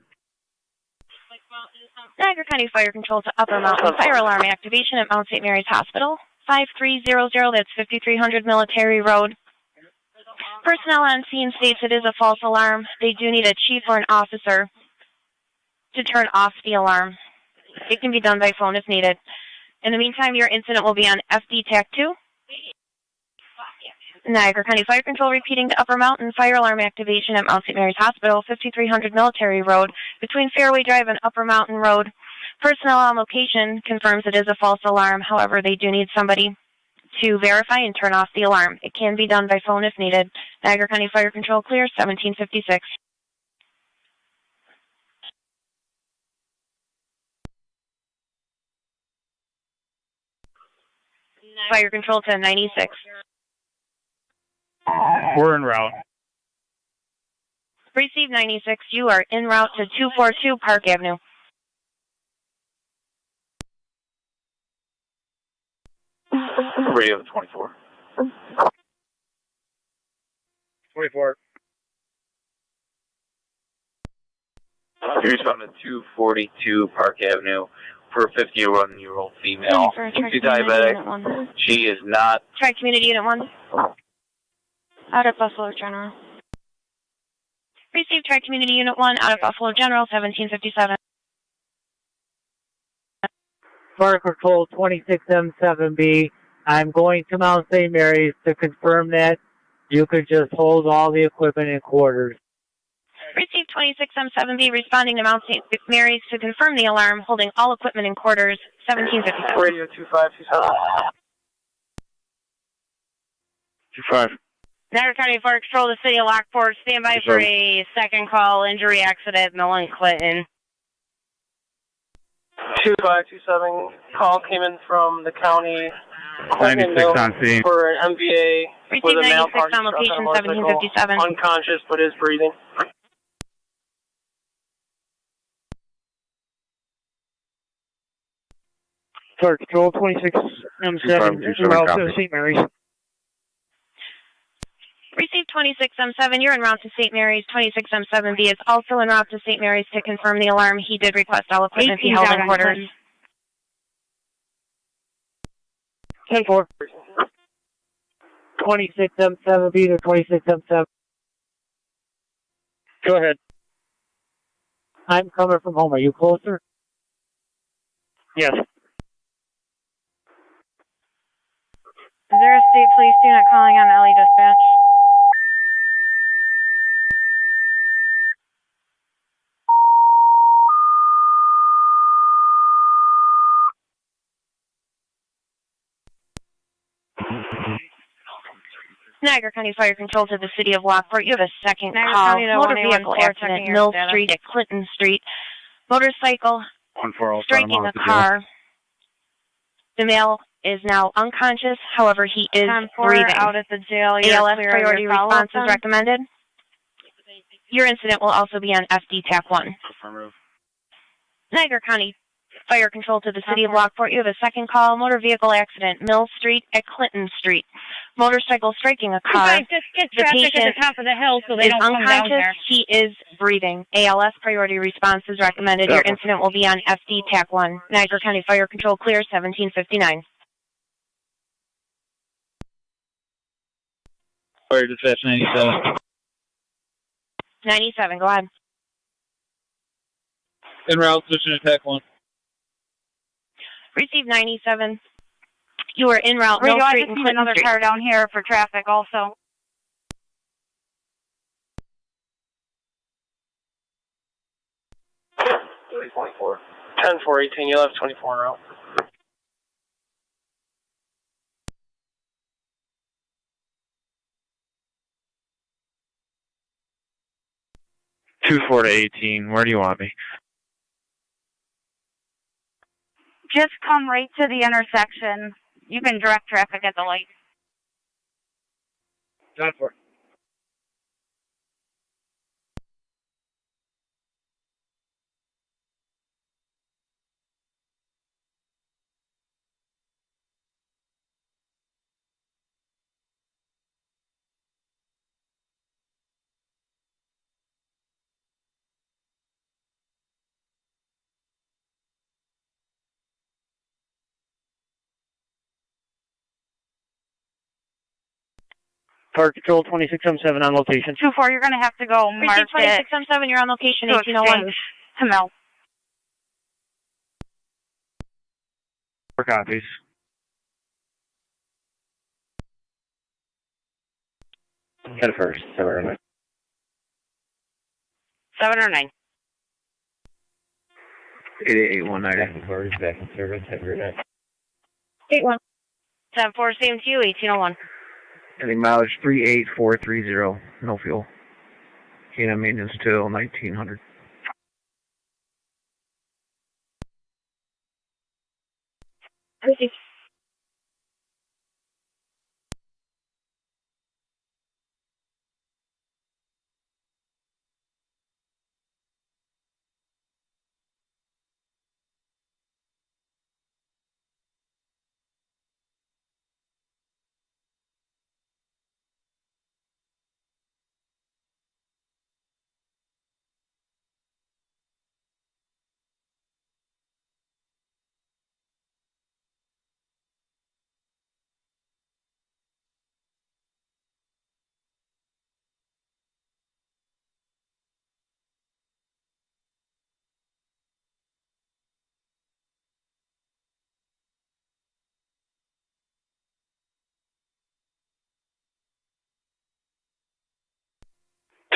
Niagara County Fire Control to Upper Mountain Fire Alarm activation at Mount St. Mary's Hospital, 5300, that's 5300 Military Road. Personnel on scene states it is a false alarm. They do need a chief or an officer to turn off the alarm. It can be done by phone if needed. In the meantime, your incident will be on FD TAC 2. Niagara County Fire Control repeating the Upper Mountain fire alarm activation at Mount St. Mary's Hospital, 5300 Military Road, between Fairway Drive and Upper Mountain Road. Personnel on location confirms it is a false alarm. However, they do need somebody to verify and turn off the alarm. It can be done by phone if needed. Niagara County Fire Control clear, 1756. Fire Control to 96. We're en route. Receive 96. You are en route to 242 Park Avenue. Radio 24. 24. You respond to 242 Park Avenue for a 51-year-old female. She's diabetic. She is not. Try Community Unit 1. Out of Buffalo General. Receive Tri Community Unit 1 out of Buffalo General, 1757. Fire Control 26M7B. I'm going to Mount St. Mary's to confirm that. You could just hold all the equipment in quarters. Receive 26M7B responding to Mount St. Mary's to confirm the alarm, holding all equipment in quarters, 1757. Radio 2527. 25. Niagara County Fire Control, the City of Lockport, stand by for a second call, injury accident, Mill and Clinton. 2527 call came in from the county. 96 on scene. For an MVA with a male 96 on location, 1757. Unconscious but is breathing. Fire Control 26M7 route to St. Mary's. Receive 26M7. You're en route to St. Mary's. 26M7B is also en route to St. Mary's to confirm the alarm. He did request all equipment be held in quarters. 10-4. 26M7B to 26M7. Go ahead. I'm coming from home. Are you closer? Yes. Is there a state police unit calling on LE dispatch? Niagara County Fire Control to the City of Lockport. You have a second Niagara call. County to Motor 181 vehicle checking accident, your Mill status. Street at Clinton Street. Motorcycle 140. striking a car. The male is now unconscious. However, he is 10-4 breathing. out at the jail. You're ALS clear. priority Your response follow-up is recommended. Your incident will also be on FD TAC 1. Affirmative. Niagara County Fire Control to the City of Lockport. You have a second call. Motor vehicle accident, Mill Street at Clinton Street. Motorcycle striking a car. Just get The traffic at patient the top of the hill so they is don't come down unconscious. there. He is breathing. ALS priority response is recommended. Your incident will be on FD TAC 1. Niagara County Fire Control clear, 1759. Fire dispatch 97. 97, go ahead. En route, switching to TAC 1. Receive 97. You are en route, Mill Radio, I Street just and need Clinton another Street. car down here for traffic also. Three 24. 10-4-18, you'll have 24 en route. Two 4 to 18. Where do you want me? Just come right to the intersection. You can direct traffic at the light. 10-4. Fire Control 26M7 on location. 2-4, you're going to have to go mark Receive 26M7, you're on location, to 1801. exchange to Mill. 4 copies. Head first, 7 or 9. 7 or 9. 88819. Back in service, have a great night. 8-1. 7-4, same to you, 1801. Heading mileage 38430, no fuel. Canine maintenance till 1900. Received.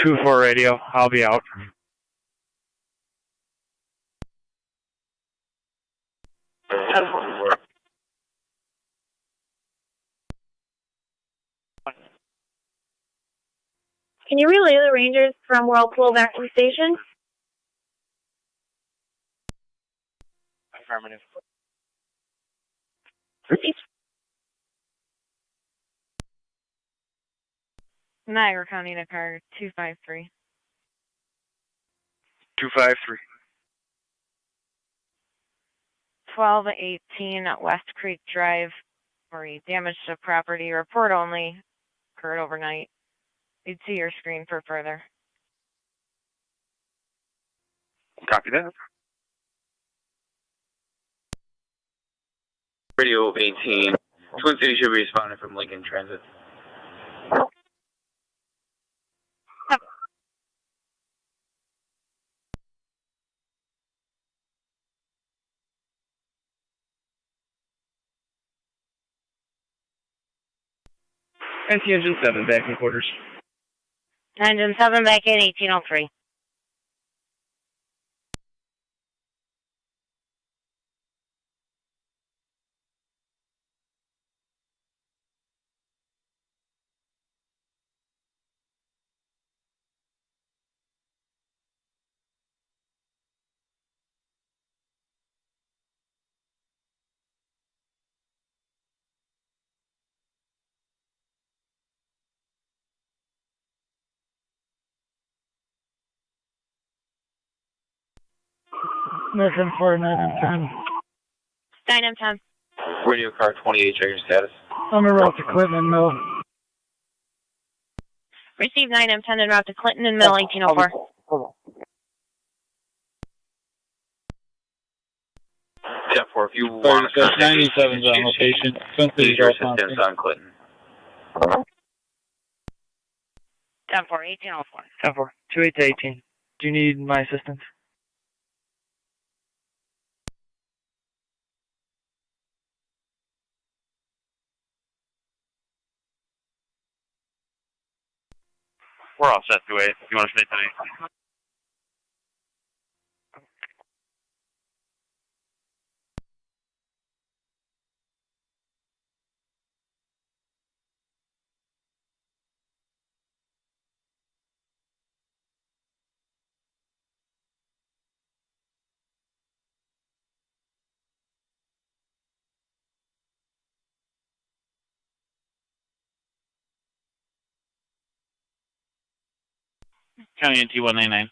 Two four radio. I'll be out. Can you relay the Rangers from Whirlpool back to the station? Affirmative. Received. Niagara County to car 253. 253. 1218 at West Creek Drive, for a damage to property. Report only. Occurred overnight. You'd see your screen for further. Copy that. Radio 18. Twin City should be responding from Lincoln Transit. NC Engine 7, back in quarters. Engine 7 back in 1803. Listen for 9M10. 9M10. Radio car 28, check your status. I'm en route to Clinton Mill. Receive 9M10 en route to Clinton and Mill, 1804. Hold on. 10-4, if you want to... 97's on location. Twin City your assistance on Clinton. 10-4, 1804. 10-4, 28 to 18. Do you need my assistance? We're all set to wait. You want to stay tight? County NT 199.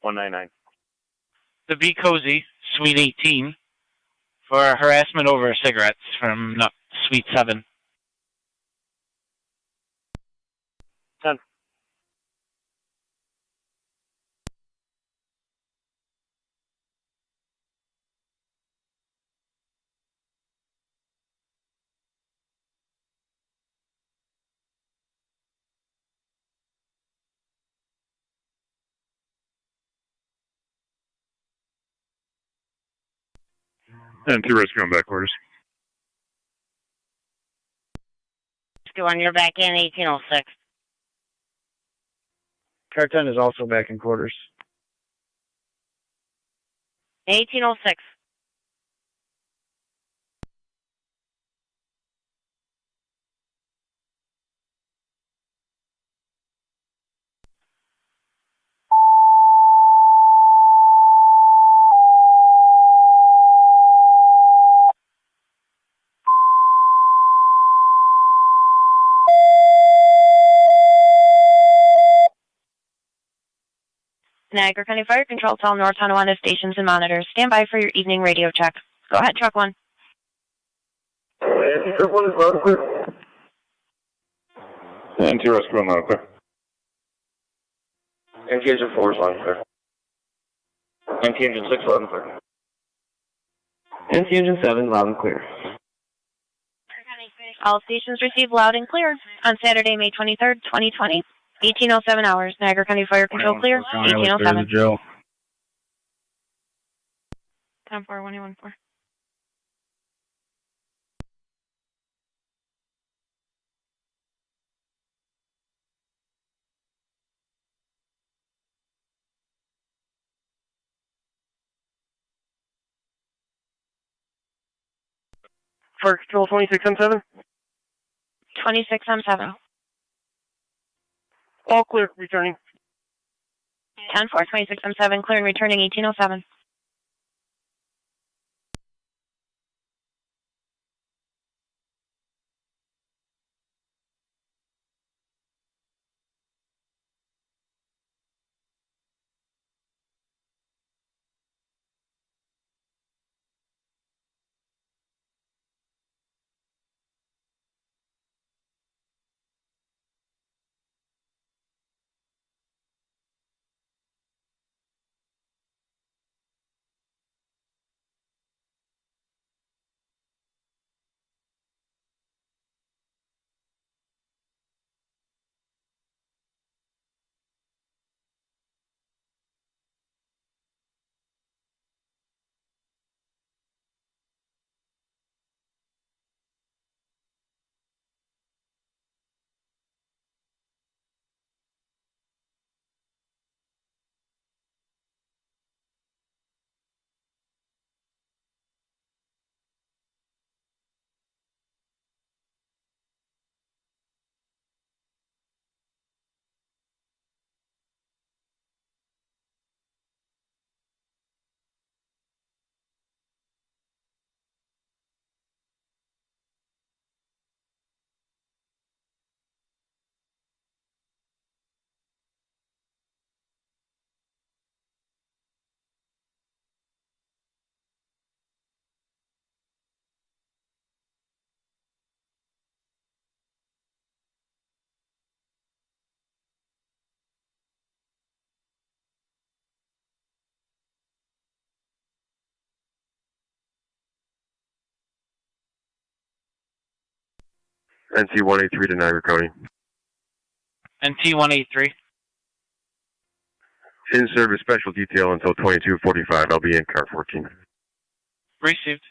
199. The Be Cozy, Suite 18, for harassment over cigarettes from Suite 7. 10. And 2 risk going back orders. 621, you're back in 1806. Car 10 is also back in quarters. 1806. Niagara County Fire Control, tell North Tonawanda stations and monitors. Stand by for your evening radio check. Go ahead, Truck 1. Truck 1 is loud and clear. NT rescue loud and clear. NT engine 4 is loud and clear. NT engine 6 loud and clear. NT engine 7 loud and clear. All stations received loud and clear on Saturday, May 23rd, 2020. 1807 hours. Niagara County Fire Control clear. 1807. 10-4, 1814. Fire Control 26M7. 26M7. All clear, returning. 10-4, 26M7, clear and returning 1807. NC 183 to Niagara County. NT 183. In service special detail until 22:45. I'll be in car 14. Received.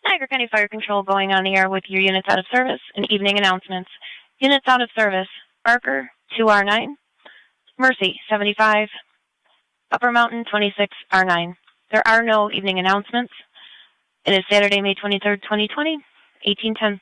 Niagara County Fire Control going on the air with your units out of service and evening announcements. Units out of service, Barker, 2R9, Mercy, 75, Upper Mountain, 26R9. There are no evening announcements. It is Saturday, May 23rd, 2020, 1810.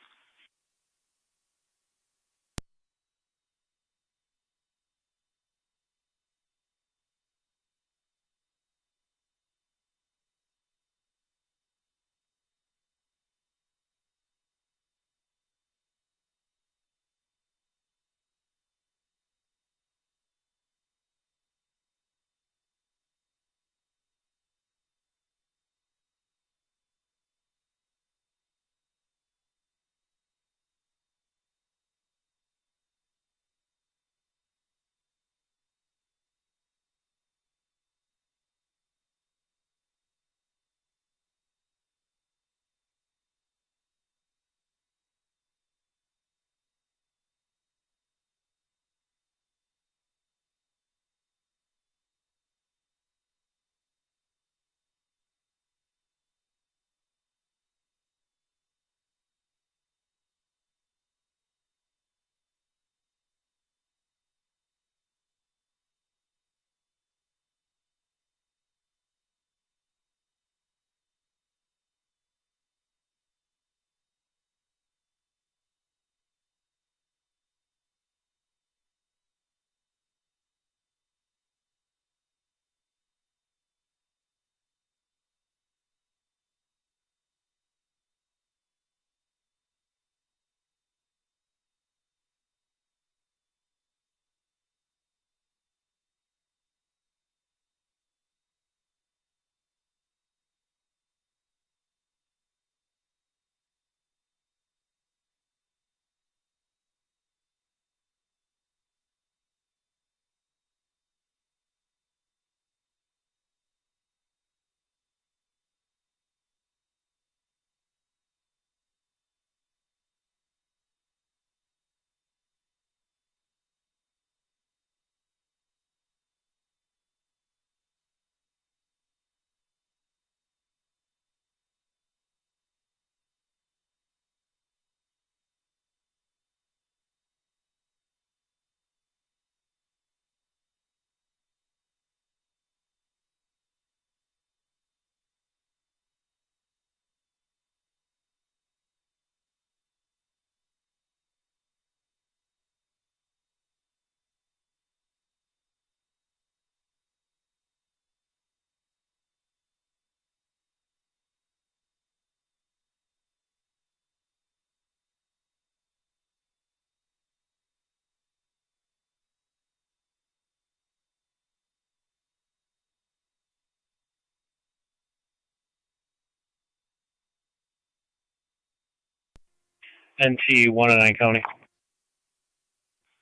NT 109 County.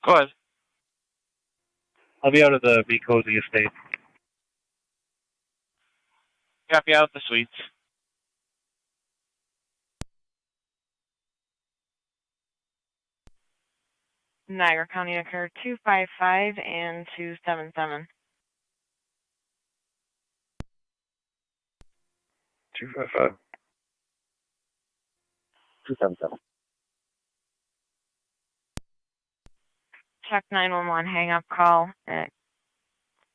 Go ahead. I'll be out of the Be Cozy estate. Copy out the suites. Niagara County occurred 255 and 277. 255. 277. Check 911 hang-up call at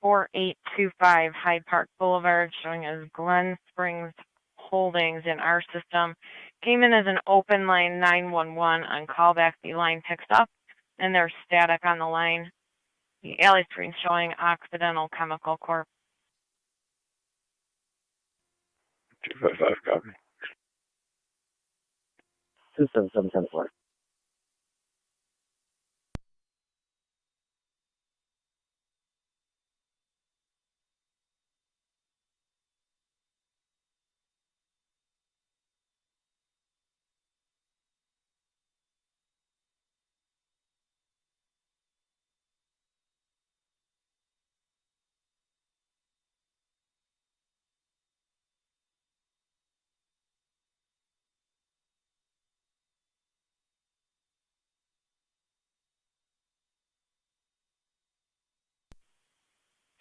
4825 Hyde Park Boulevard, showing as Glen Springs Holdings in our system. Came in as an open line 911 on callback. The line picks up, and there's static on the line. The alley screen showing Occidental Chemical Corp. 255, copy. 27774.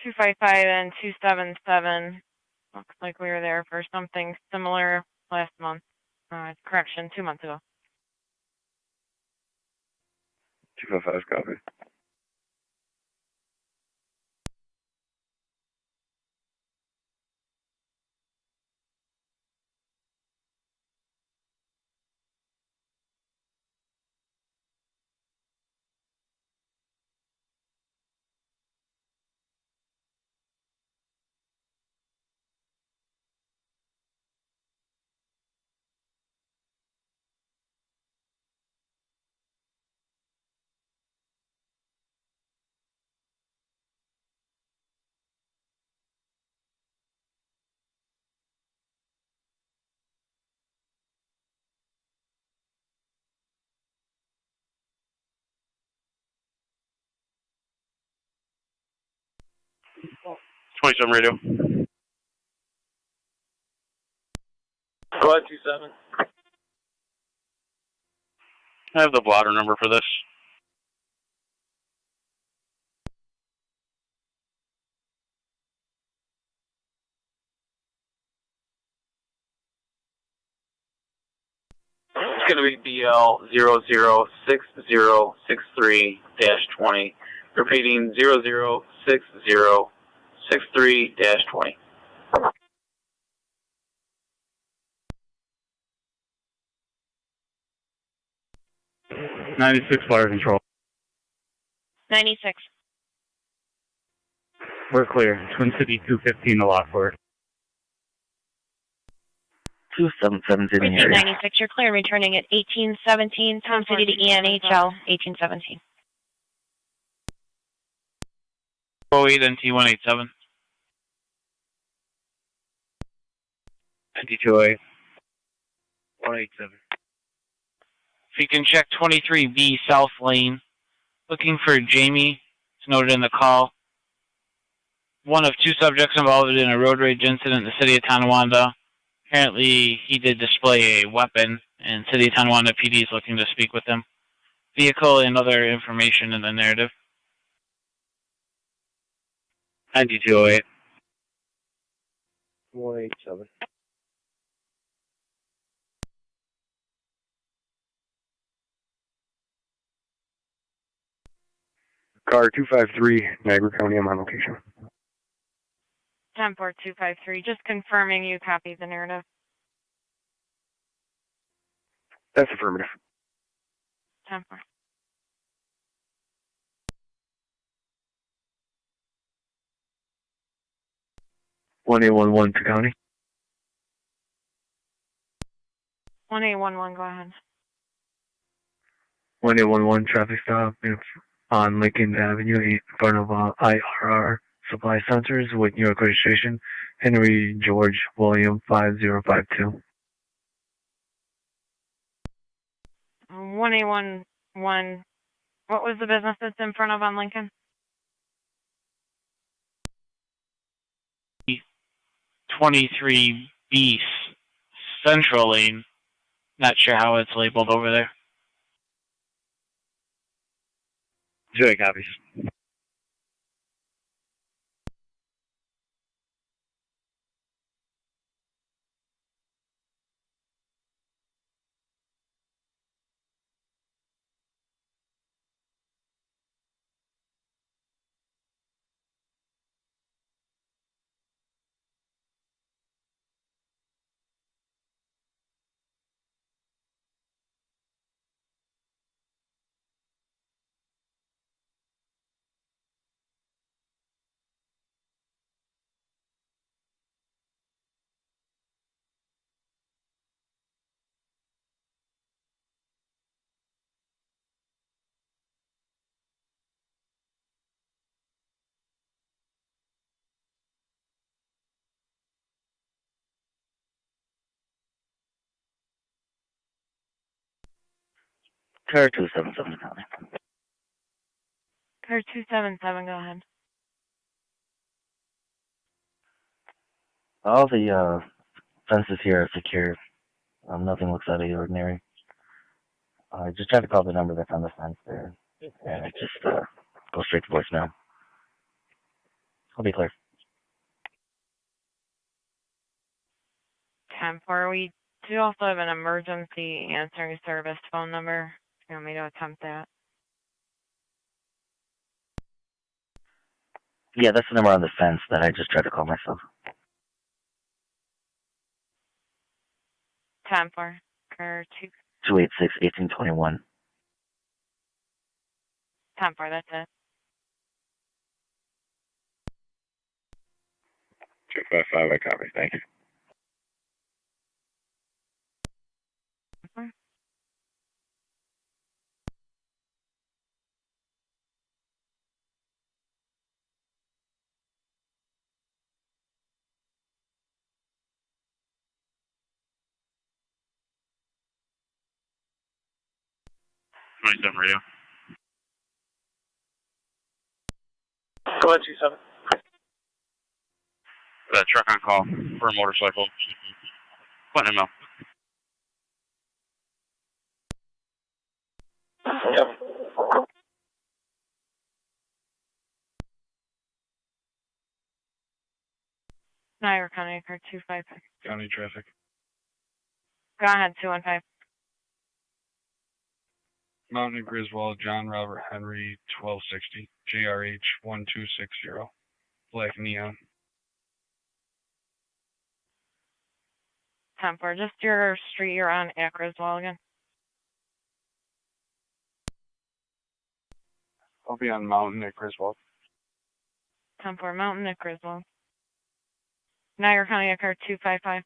Two 255 and 277. Looks like we were there for something similar last month. Correction, 2 months ago. 255, copy. Twenty-seven radio. Go ahead, 27. I have the blotter number for this. It's going to be BL006063-20. Repeating 006063-20. 96 fire control. 96. We're clear. Twin City 215 to Lockport. 277's in the Repeat area. 96. You're clear. Returning at 1817 Twin City to ENHL 1817. 08 NT 187. 9208. 187. If you can check 23B South Lane. Looking for Jamie. It's noted in the call. One of two subjects involved in a road rage incident in the city of Tonawanda. Apparently, he did display a weapon, and City of Tonawanda PD is looking to speak with him. Vehicle and other information in the narrative. 9208. 187. Car 253, Niagara County, I'm on location. 10253. Just confirming you copied the narrative. That's affirmative. 10-4. One 811 to County. 1811, go ahead. 1811 traffic stop on Lincoln Avenue in front of IRR Supply Centers with New York registration, Henry George William 5052. 1A11. What was the business that's in front of on Lincoln? 23B Central Lane. Not sure how it's labeled over there. Joey copies. Car 277 County. Car 277, go ahead. All the fences here are secure. Nothing looks out of the ordinary. I just tried to call the number that's on the fence there, and it just goes straight to voicemail. I'll be clear. 10-4, we do also have an emergency answering service phone number. You want me to attempt that? Yeah, that's the number on the fence that I just tried to call myself. 10-4, car 286-1821. 10-4, that's it. 255, I copy. Thank you. 10-4. Radio. Go ahead, 27. Truck on call for a motorcycle. Letting him know. Yep. Niagara County, car 255. County traffic. Go ahead, 215. Mountain Griswold, John Robert Henry, 1260, JRH 1260, black neon. 10-4, just your street you're on at Griswold again. I'll be on Mountain at Griswold. 10-4, Mountain at Griswold. Niagara County, car 255.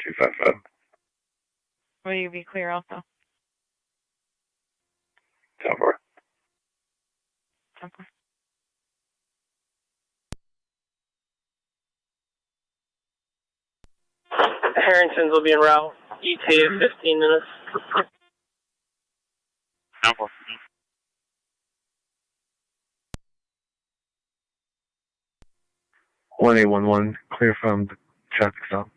255. Will you be clear also? 10-4. 10-4. Harrington's will be en route. ETA 15 minutes. 10-4. One 811, clear from the traffic stop.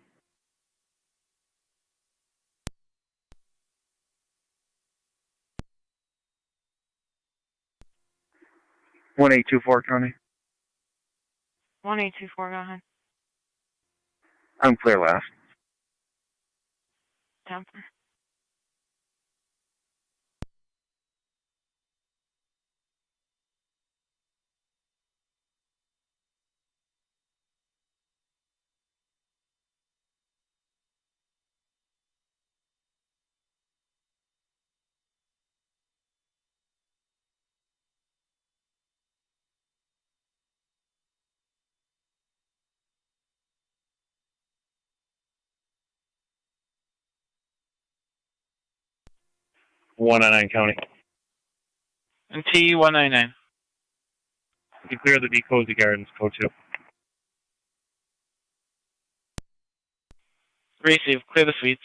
1824 County. 1824, go ahead. I'm clear last. 10-4. One on 9 County. And T199. You clear the B Cozy Gardens, code 2. Receive, clear the suites.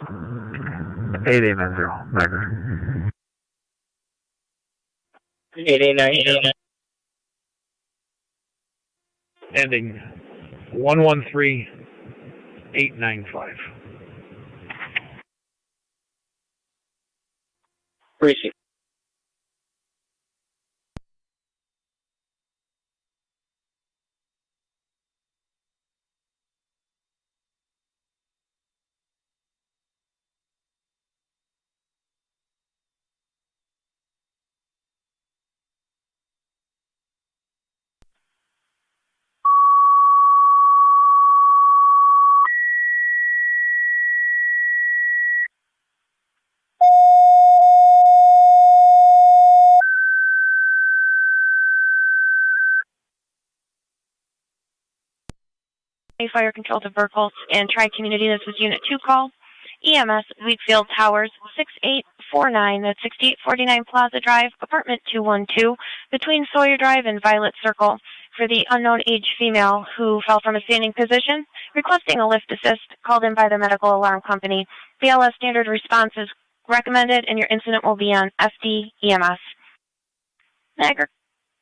8890, Niagara. 8890. Ending 113895. Receive. Fire control to Burkholz and Tri-Community. This is Unit 2 call. EMS, Wheatfield Towers, 6849, that's 6849 Plaza Drive, apartment 212, between Sawyer Drive and Violet Circle, for the unknown age female who fell from a standing position, requesting a lift assist, called in by the medical alarm company. BLS standard response is recommended, and your incident will be on FD EMS. Niagara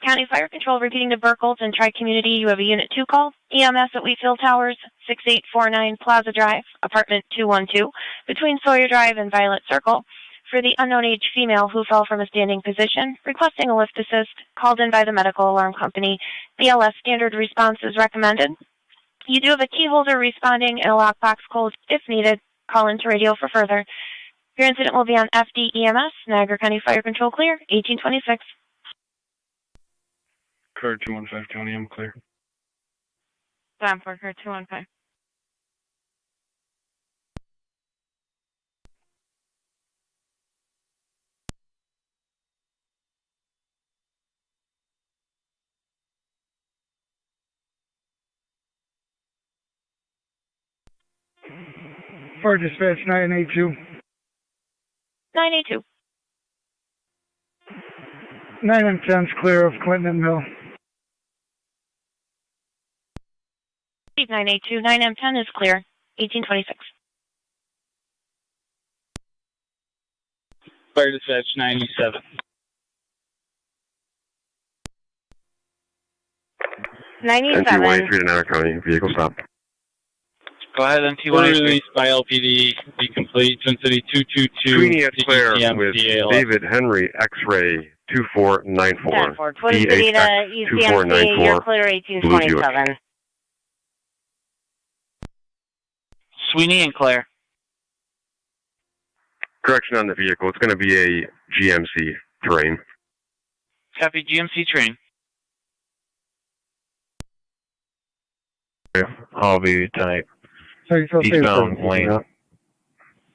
County Fire Control repeating to Burkholz and Tri-Community, you have a Unit 2 call. EMS at Wheatfield Towers, 6849 Plaza Drive, apartment 212, between Sawyer Drive and Violet Circle, for the unknown age female who fell from a standing position, requesting a lift assist, called in by the medical alarm company. BLS standard response is recommended. You do have a key holder responding and a lockbox code if needed. Call into radio for further. Your incident will be on FD EMS, Niagara County Fire Control clear, 1826. Clear 215 County, I'm clear. Time for her 215. Fire dispatch 982. 982. 9 and 10's clear of Clinton and Mill. 982, 9M10 is clear, 1826. Fire dispatch 97. 97. NT-183 to Niagara County, vehicle stop. Go ahead, NT-183 released by LPD, be complete, Twin City 222. Sweeney at Claire DGM, with DALS. David Henry, X-ray 2494. 10-4. Twin City to UCMC, you're clear, 1827. Sweeney and Claire. Correction on the vehicle, it's going to be a GMC terrain. Copy, GMC train. I'll be tonight. Eastbound lane.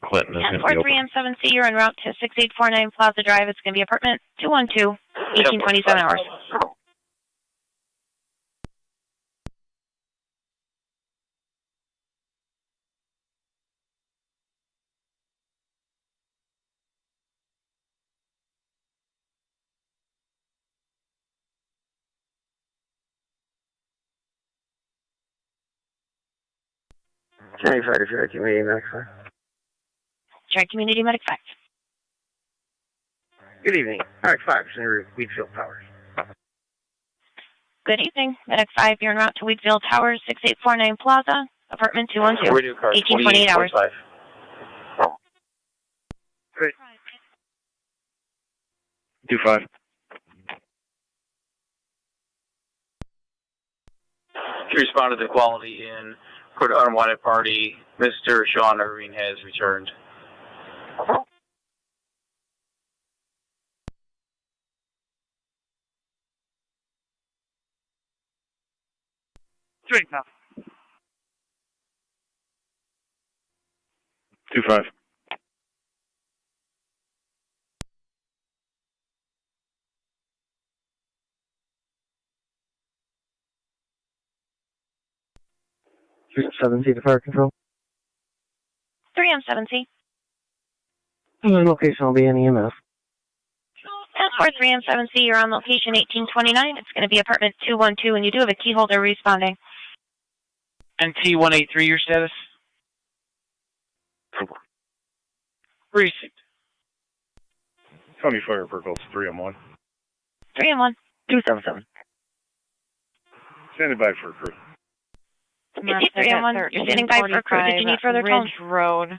Clinton is going to be open. 43M7C, you're en route to 6849 Plaza Drive. It's going to be apartment 212, 1827 hours. County Fire, Tri-Community Medic 5. Tri-Community Medic 5. Good evening. Medic 5, Center Wheatfield Towers. Good evening. Medic 5, you're en route to Wheatfield Towers, 6849 Plaza, apartment 212, 1828 hours. Great. 25. He responded to Quality Inn for the unwanted party. Mr. Sean Irving has returned. Straight now. 25. Seven C to Fire Control. 3M7C. And location will be in EMS. 3M7C, you're on location 1829. It's going to be apartment 212, and you do have a key holder responding. NT-183, your status? Precinct. County Fire Circles 3 on 1. 3 and 1. 277. Standing by for crew. Somerset 3 and 1. You're standing by for crew. Did you need further tone? Ridge Road.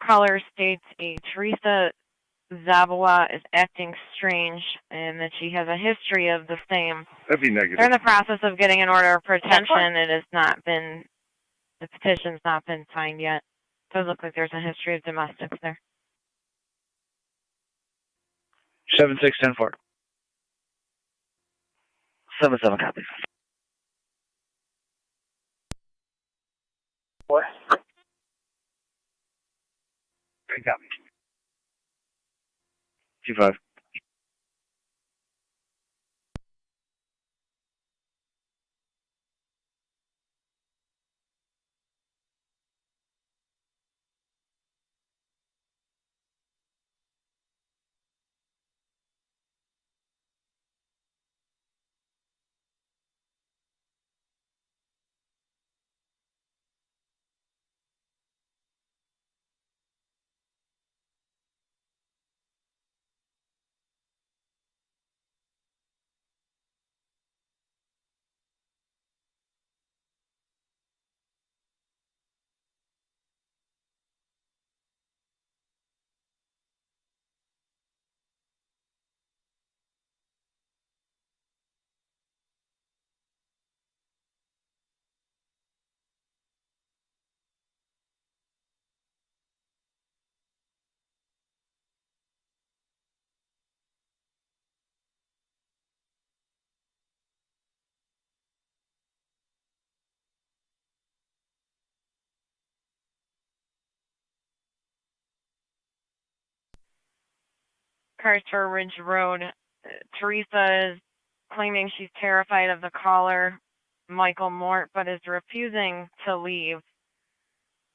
Caller states a Teresa Zabawa is acting strange and that she has a history of the same. That'd be negative. They're in the process of getting an order of protection. It has not been, the petition's not been signed yet. Does look like there's a history of domestics there. 7610-4. 77 copies. What? 3 copies. 25. Carter Ridge Road. Teresa is claiming she's terrified of the caller, Michael Mort, but is refusing to leave.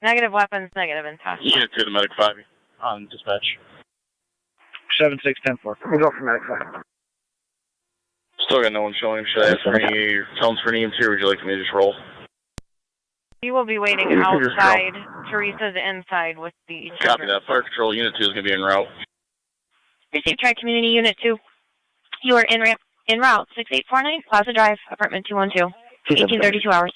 Negative weapons, negative in test. Unit 2 to Medic 5 on dispatch. 7610-4. Let me go for Medic 5. Still got no one showing. Should I ask for any tones for an EMT, or would you like me to just roll? He will be waiting outside. Teresa's inside with the Copy that. Fire Control Unit 2 is going to be en route. Received Tri-Community Unit 2. You are en route 6849 Plaza Drive, apartment 212. 1832 hours.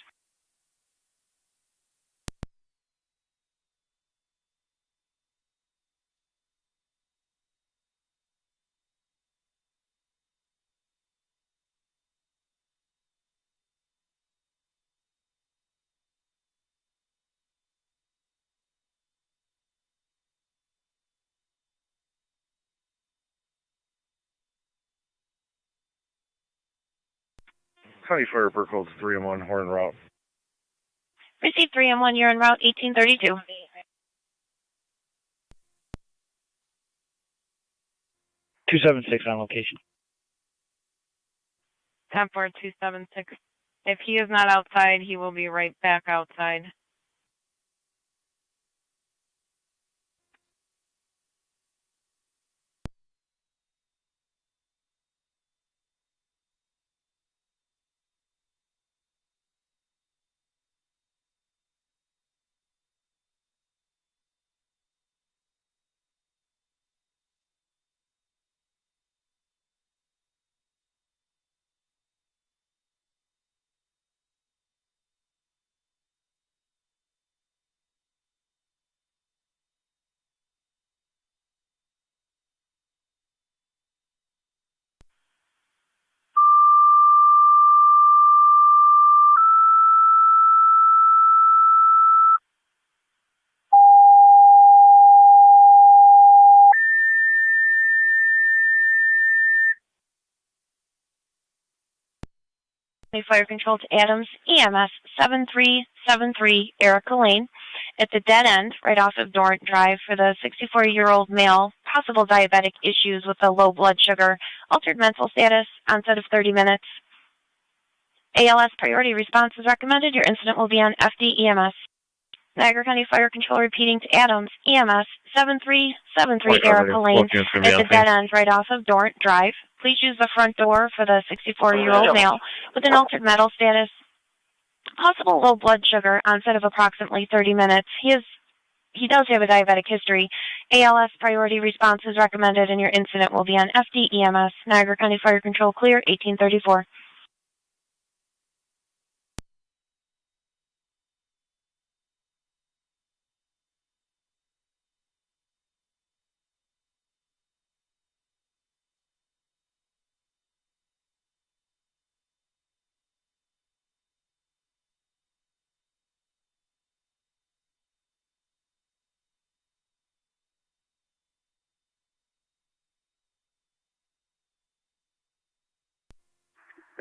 County Fire Circles 3 on 1, Horn route. Received 3 and 1. You're en route 1832. 276 on location. 10276. If he is not outside, he will be right back outside. Fire Control to Adams, EMS 7373 Erica Lane. At the dead end, right off of Dorrant Drive, for the 64-year-old male, possible diabetic issues with a low blood sugar, altered mental status, onset of 30 minutes. ALS priority response is recommended. Your incident will be on FD EMS. Niagara County Fire Control repeating to Adams, EMS 7373 Erica Lane. At the dead end, right off of Dorrant Drive. Please use the front door for the 64-year-old male with an altered mental status, possible low blood sugar, onset of approximately 30 minutes. He is He does have a diabetic history. ALS priority response is recommended, and your incident will be on FDEMS. Niagara County Fire Control clear, 1834.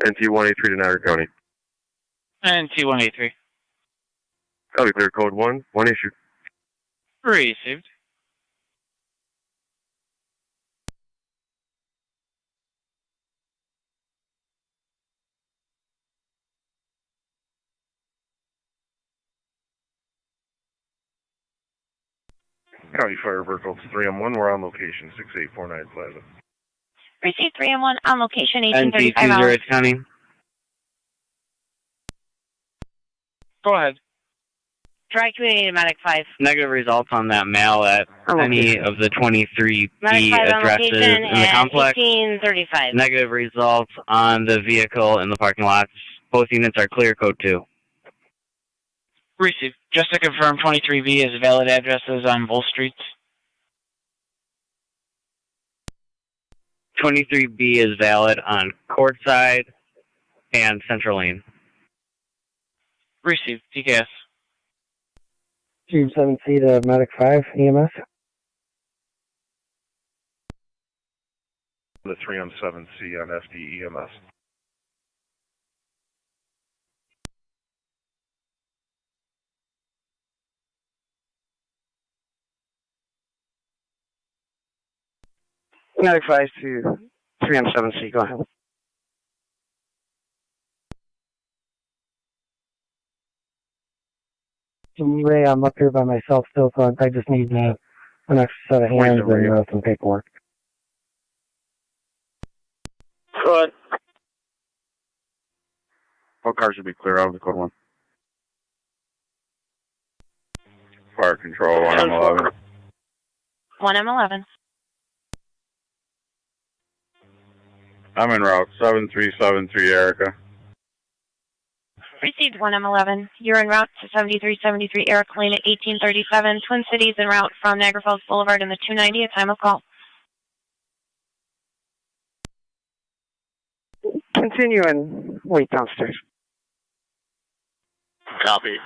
NT-183 to Niagara County. And T-183. That'll be clear code 1 issue. Received. County Fire Vehicles 3M1, we're on location, 6849 Plaza. Received 3M1 on location, 1835 NT-20 hours. County. Go ahead. Try community medic 5. Negative results on that mail at any of the 23B Medic 5 on addresses location in the at complex. 1835. Negative results on the vehicle in the parking lots. Both units are clear, code 2. Received. Just to confirm, 23B is valid addresses on both streets. 23B is valid on Courtside and Central Lane. Received. TKS. Team 7C to Medic 5, EMS. The 3M7C on FDEMS. Medic 5 to 3M7C, go ahead. Ray, I'm up here by myself still, so I just need an extra set of hands and some paperwork. Go ahead. All cars should be clear out of the code 1. Fire control, 1M11. 1M11. I'm en route, 7373 Erica. Received 1M11. You're en route to 7373 Eric Lane at 1837. Twin Cities en route from Niagara Falls Boulevard in the 290 at time of call. Continue and wait downstairs. Copy.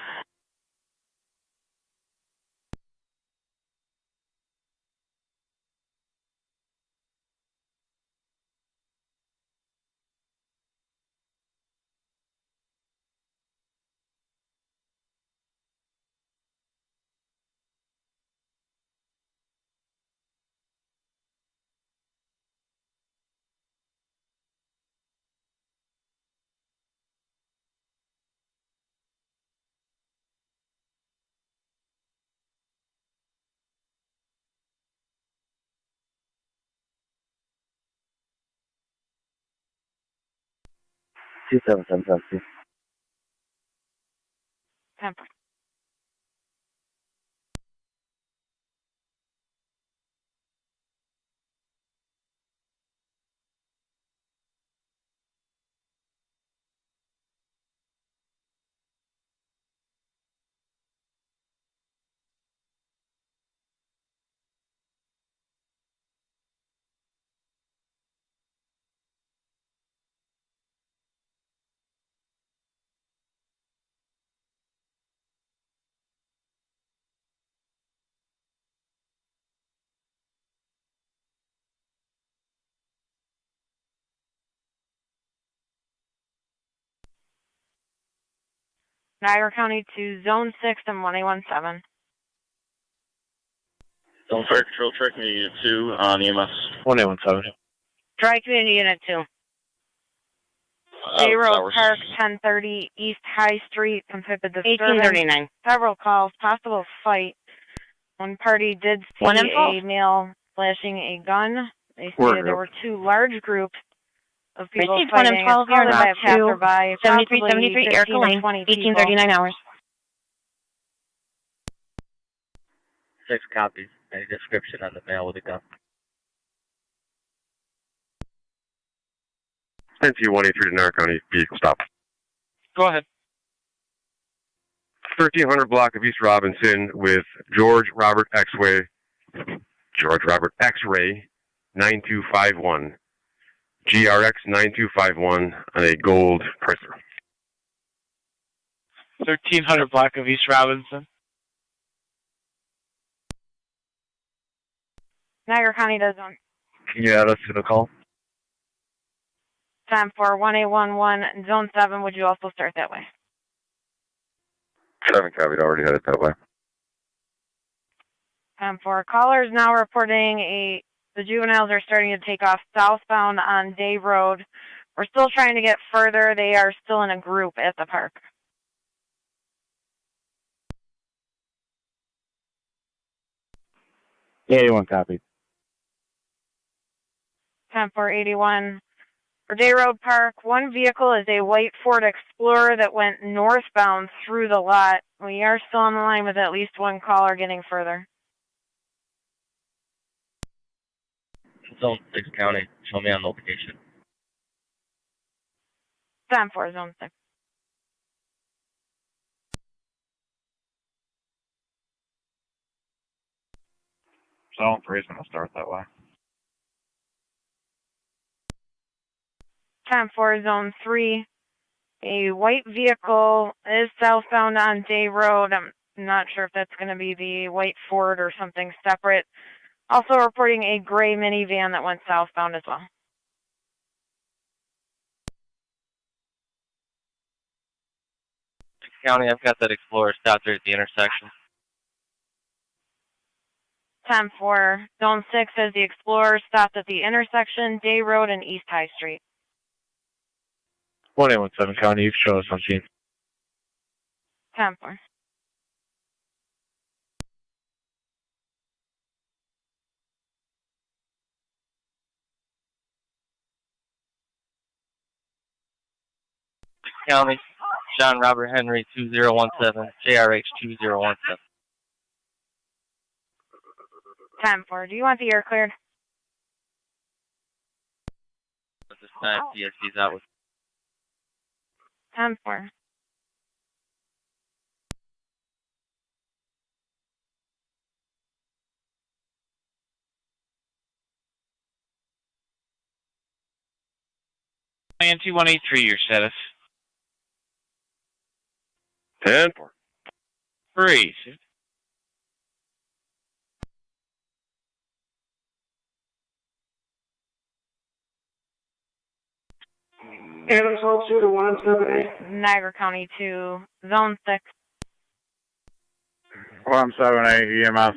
Two 777. Temper. Niagara County to Zone 6 and 1817. Zone Fire Control, Track Community Unit 2 on EMS. 1817. Try community unit 2. Bay Road Park, 1030 East High Street, conflicted disturbance. 1839. Several calls, possible fight. One party did see a male flashing a gun. They stated there were two large groups of people Received fighting. 1M12, you're en route to passerby, 7373 Erica Lane, 20 1839 hours. 6 copies. Any description on the male with a gun? NT 183 to Niagara County vehicle stop. Go ahead. 1300 block of East Robinson with George Robert X-Ray 9251. GRX 9251 on a gold Chrysler. 1300 block of East Robinson. Niagara County does zone. Can you add us to the call? Time for 1811, zone 7. Would you also start that way? 7 copied, already had it that way. Time for callers now reporting the juveniles are starting to take off southbound on Day Road. We're still trying to get further. They are still in a group at the park. Yeah, 81 copied. Time for 81. For Day Road Park, one vehicle is a white Ford Explorer that went northbound through the lot. We are still on the line with at least one caller getting further. Zone 6 County, show me on location. Time for zone 6. Zone 3 is going to start that way. Time for zone 3. A white vehicle is southbound on Day Road. I'm not sure if that's going to be the white Ford or something separate. Also reporting a gray minivan that went southbound as well. County, I've got that Explorer stopped there at the intersection. Time for zone 6 as the Explorer stopped at the intersection, Day Road and East High Street. 1817 County, you can show us on scene. Time for. County, John Robert Henry 2017, JRH 2017. Time for. Do you want the air cleared? At this time, PSC's out with. Time for. NT 183, your status. 10-4. Free. Adams Hall 2 to 178. Niagara County to zone 6. 178 EMS.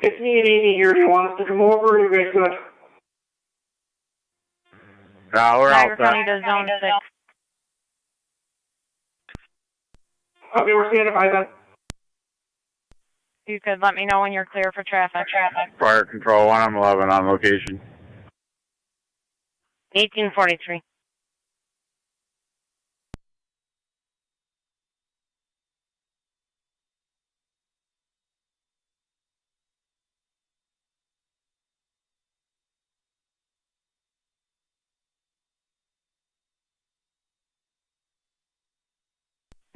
It's me at 80 here. Do you want us to come over? You guys good? No, we're Niagara out County there. to zone 6. Okay, we're standing by then. You could let me know when you're clear for traffic. Fire control 111 on location. 1843.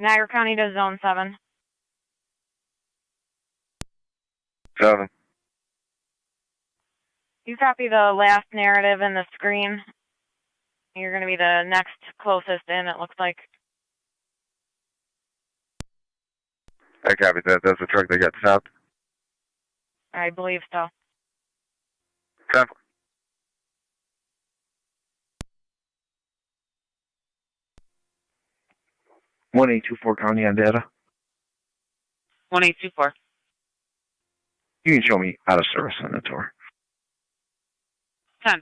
Niagara County to zone 7. 7. You copy the last narrative in the screen. You're going to be the next closest in, it looks like. I copied that. That's the truck that got stopped. I believe so. 10-4. One 824 County on data. 1824. You can show me out of service on the tour. 10-4.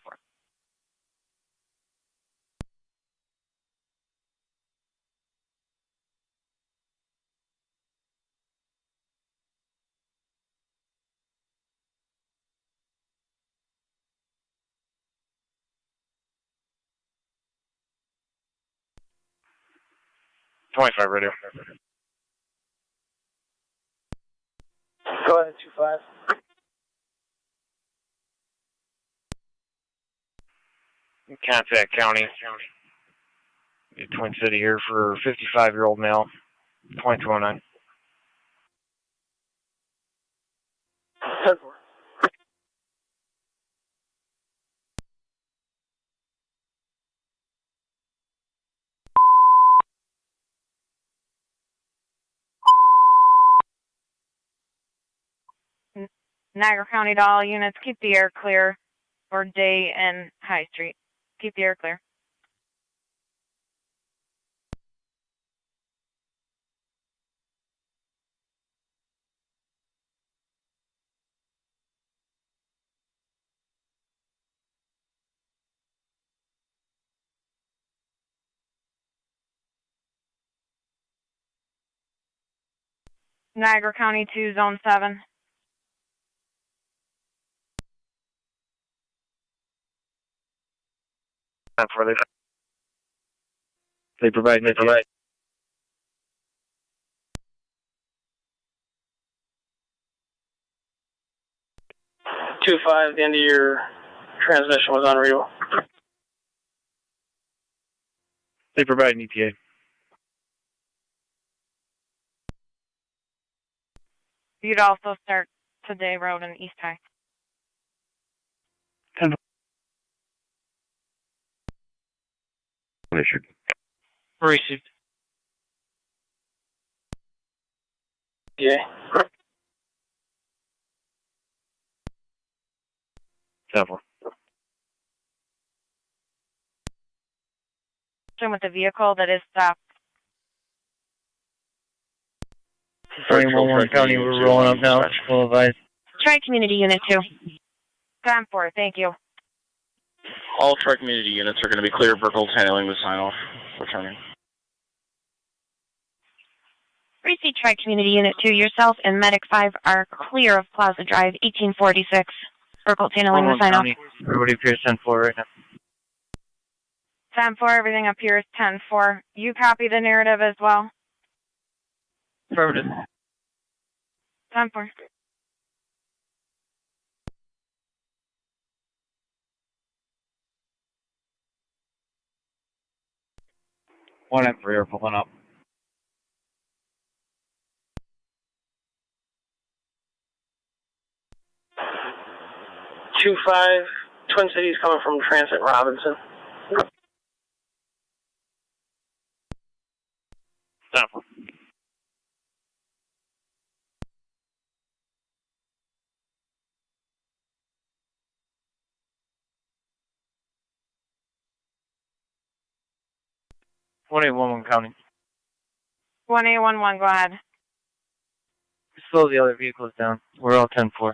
.25 radio. Go ahead, 2-5. Contact County. Twin City here for 55-year-old male, 0.209. 10-4. Niagara County to all units, keep the air clear for Day and High Street. Keep the air clear. Niagara County to Zone 7. Not for they provide me. 2-5, the end of your transmission was unreadable. They provide an ETA. You'd also start Today Road and East High. 10. Issued. Received. Yeah. 10-4. With the vehicle that is stopped. Sorry, 1-1 County, we're rolling up now. Full advice. Tri-Community Unit 2. 10-4, thank you. All tri-community units are going to be clear. Burkle's handling the sign-off. Returning. Receive Tri-Community Unit 2. Yourself and Medic 5 are clear of Plaza Drive, 1846. Burkle's handling the sign-off. Everybody appears 10-4 right now. 10-4, everything up here is 10-4. You copy the narrative as well? Affirmative. 10-4. One at rear pulling up. 2-5, Twin Cities coming from Transit Robinson. Stop. One 1-1 County. 1A11, go ahead. Slow the other vehicles down. We're all 10-4.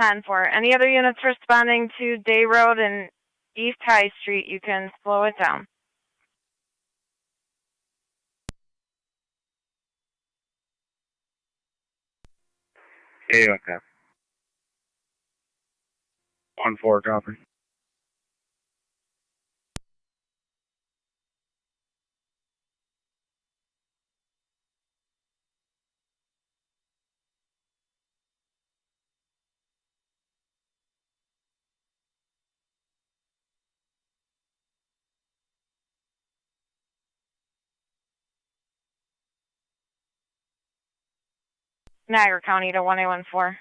10-4. Any other units responding to Day Road and East High Street, you can slow it down. Yeah, okay. 1-4 copy. Niagara County to 1A14.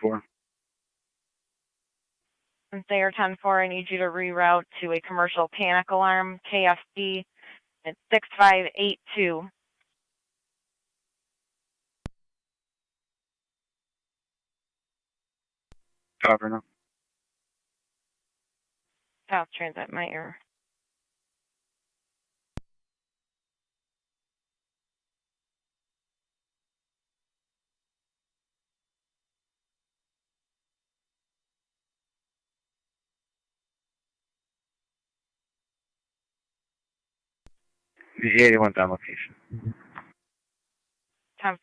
1-4. And Thayer 10-4, I need you to reroute to a commercial panic alarm, KFC, at 6582. Copy now. South Transit, my error. The 81th on location. 10-4.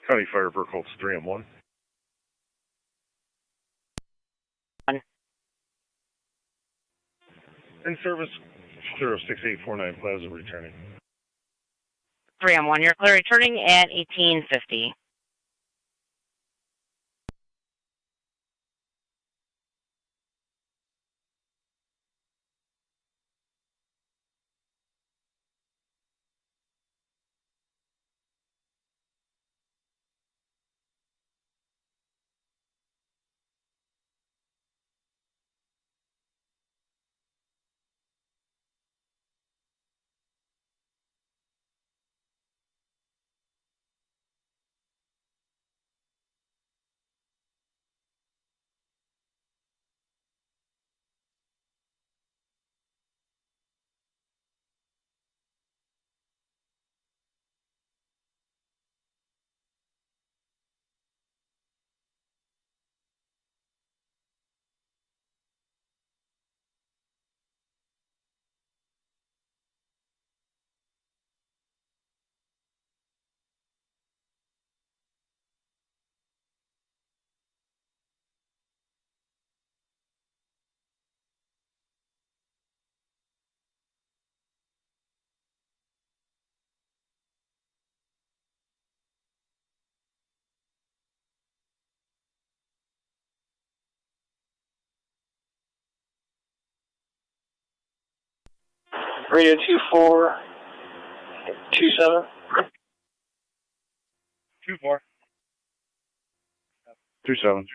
County Fire Burkholtz 3 and 1. In service 06849 Plaza returning. 3-1, you're clear returning at 1850. Radio 2427. 24. 27.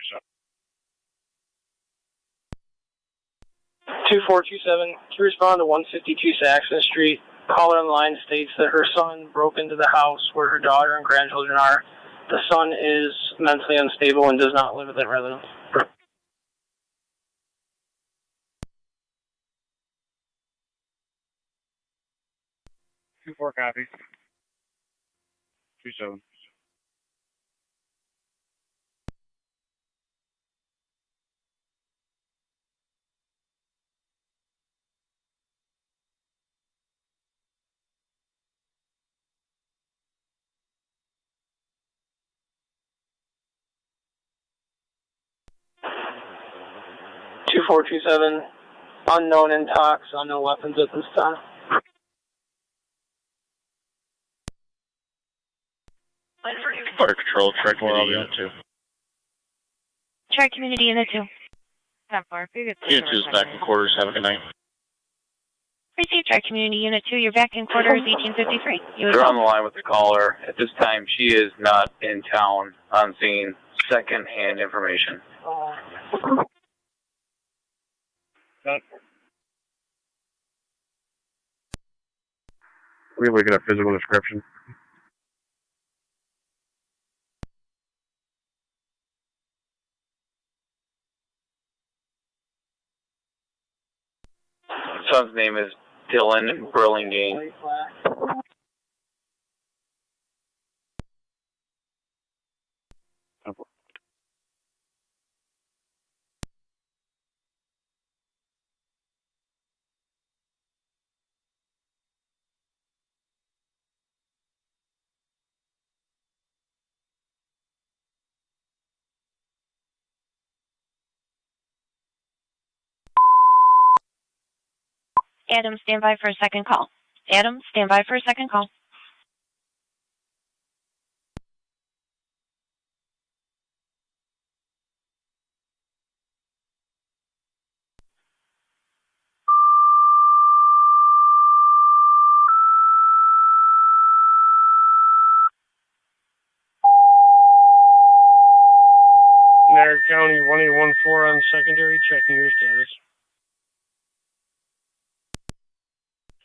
2427, to respond to 152 Saxon Street. Caller on the line states that her son broke into the house where her daughter and grandchildren are. The son is mentally unstable and does not live at that residence. 24 copies. 27. Two 427, unknown intox, unknown weapons at this time. Fire Control, Tri Community Unit 2. Tri Community Unit 2. 10-4, Unit 2 is back in quarters. Have a good night. Received Tri Community Unit 2. You're back in quarters 1853. They're on the line with the caller. At this time, she is not in town on scene. Second-hand information. We look at a physical description. Son's name is Dylan Burlingame. Adam, stand by for a second call. Adam, stand by for a second call. Niagara County 1814 on secondary, checking your status.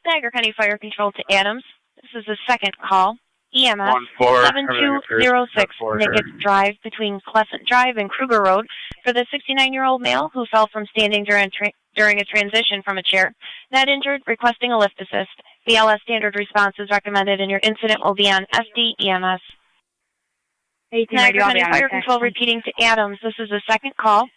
Niagara County Fire Control to Adams. This is the second call. EMS 7206 Nicketts Drive between Crescent Drive and Kruger Road for the 69-year-old male who fell from standing during a transition from a chair. Not injured, requesting a lift assist. BLS standard response is recommended and your incident will be on SD EMS. Niagara County Fire Control repeating to Adams. This is the second call.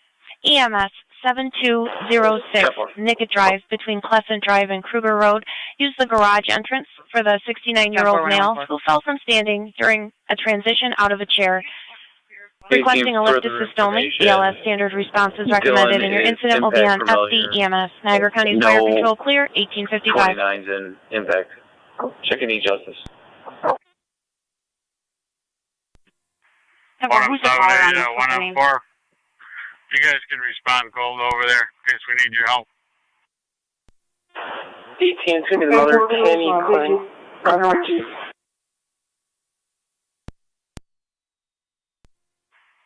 EMS 7206 Nickett Drive between Pleasant Drive and Kruger Road. Use the garage entrance for the 69-year-old male who fell from standing during a transition out of a chair. Requesting a lift assist only. ELS standard response is recommended, and your incident will be on FD-EMS. Niagara County Fire Control clear, 1855. 29's in impact. Checking E-Justice. 104. You guys can respond cold over there in case we need your help. 18's going to be the mother of Kenny Klein.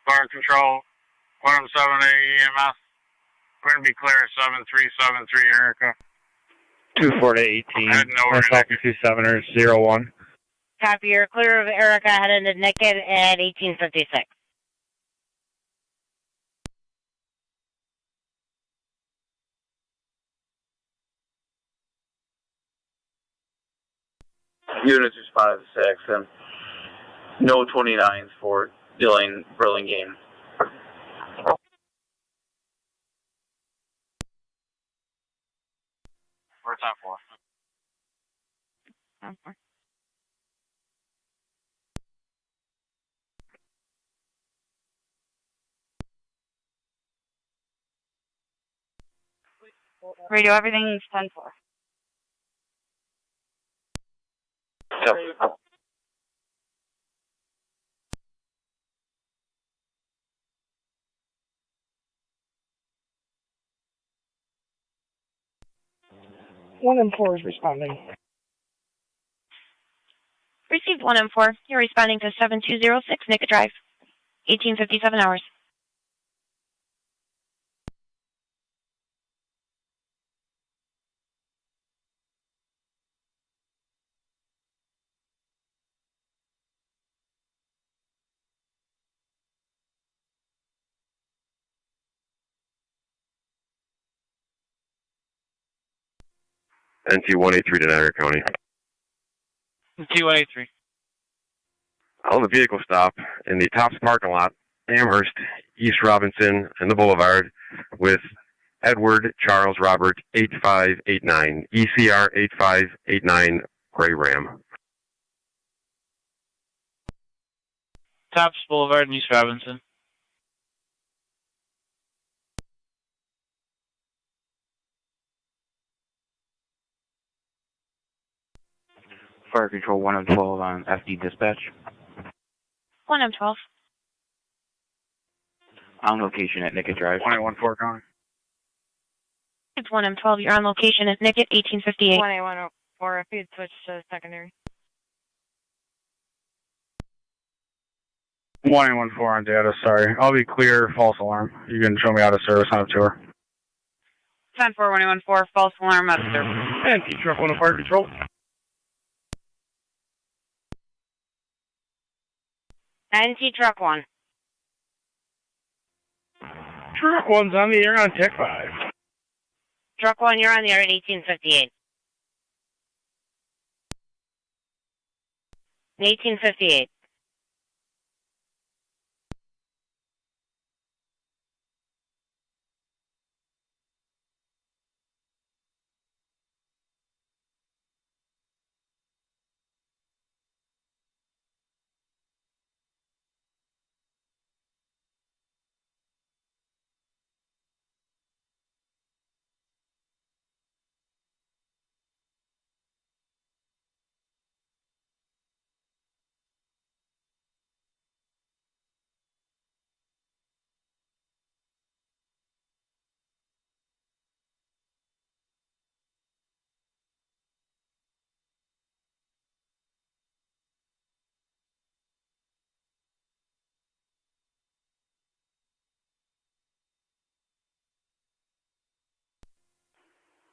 Fire Control, 178 EMS. We're going to be clear 7373 Erica. 24 to 18. Heading over to Falcon 27ers 01. Copy, you're clear of Erica, headed to Nickett at 1856. Units responded to this accident. No 29s for Burlingame. Where's that for? Radio, everything is 10-4. Yep. One and 4 is responding. Received 1M4. You're responding to 7206 Nickett Drive, 1857 hours. NT 183 to Niagara County. T183. On the vehicle stop in the Tops parking lot, Amherst, East Robinson, and the Boulevard with Edward Charles Robert 8589, ECR 8589, Gray Ram. Tops Boulevard in East Robinson. Fire Control 1 of 12 on FD dispatch. 1M12. On location at Nickett Drive. 21-4 County. It's 1M12. You're on location at Nickett, 1858. 1A104, if you'd switch to secondary. 114 on data, sorry. I'll be clear, false alarm. You can show me out of service on a tour. 10-4, 1A14, false alarm out of service. And truck 1 of Fire Control. NT Truck 1. Truck 1's on the air on Tech 5. Truck 1, you're on the air at 1858. 1858.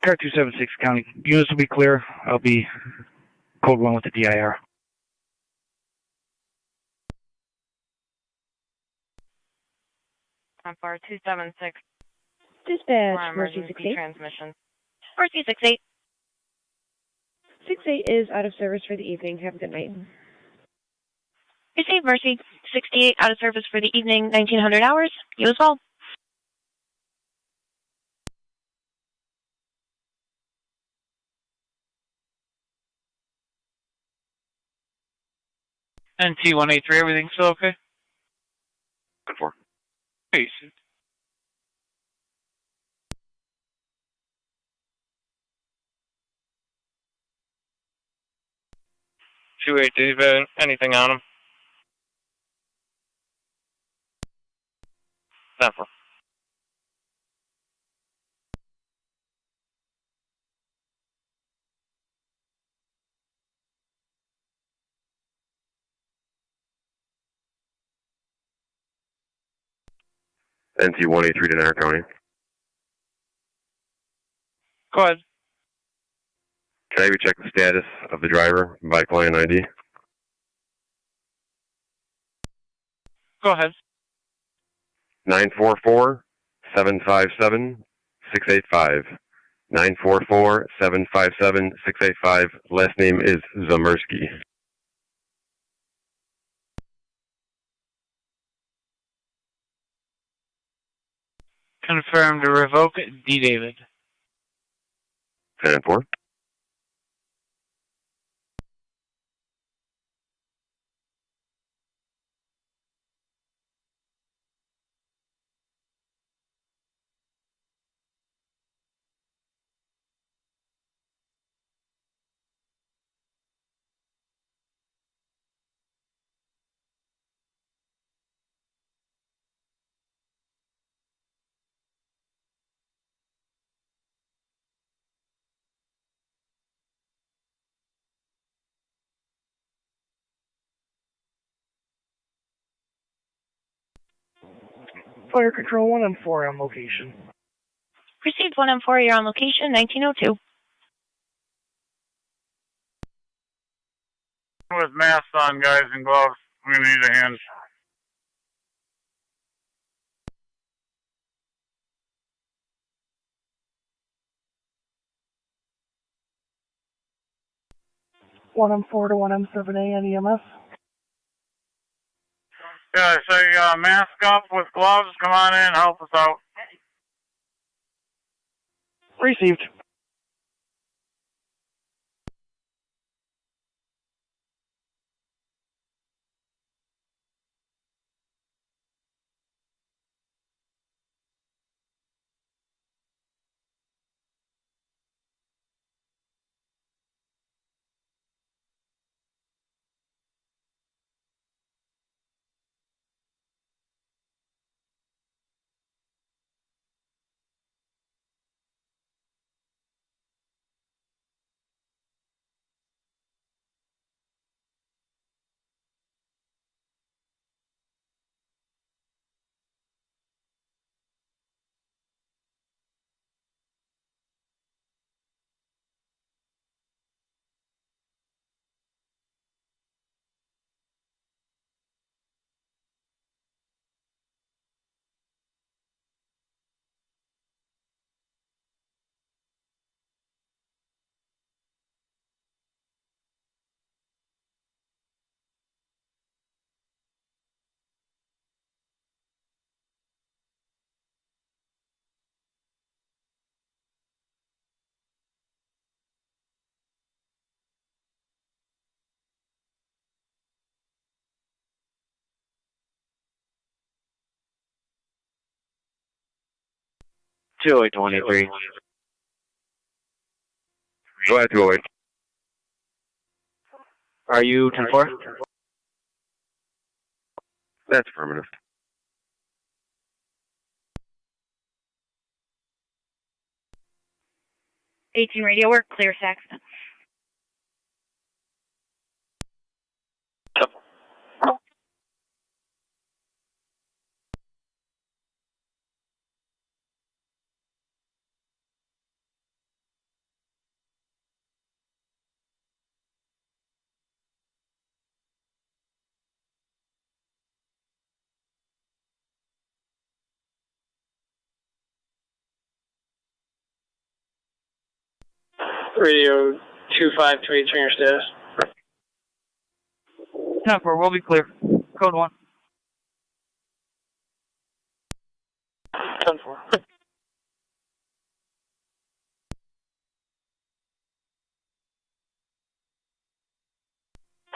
Car 276 County. Units will be clear. I'll be code 1 with the DIR. On bar 276. Dispatch, Mercy emergency 68. transmission. Mercy 68. 68 is out of service for the evening. Have a good night. Received Mercy 68 out of service for the evening, 1900 hours. You as well. NT-183, everything still okay? Good for. Peace. 282, anything on him? 10-4. NT-183 to Niagara County. Go ahead. Can I have you check the status of the driver by client ID? Go ahead. 944-757-685. 944-757-685. Last name is Zamersky. Confirm to revoke D. David. 10-4. Fire Control 1 and 4 on location. Received 1 and 4, you're on location, 1902. With masks on, guys, and gloves. I'm gonna need a hand. One M4 to 1 M7A and EMS. Yeah, I say mask up with gloves. Come on in, help us out. Received. Two 23. Go ahead, 208. Are you 10-4? That's affirmative. Radio work, clear Saxton. Radio 2528, trainer status. 10-4, we'll be clear. Code 1. 10-4.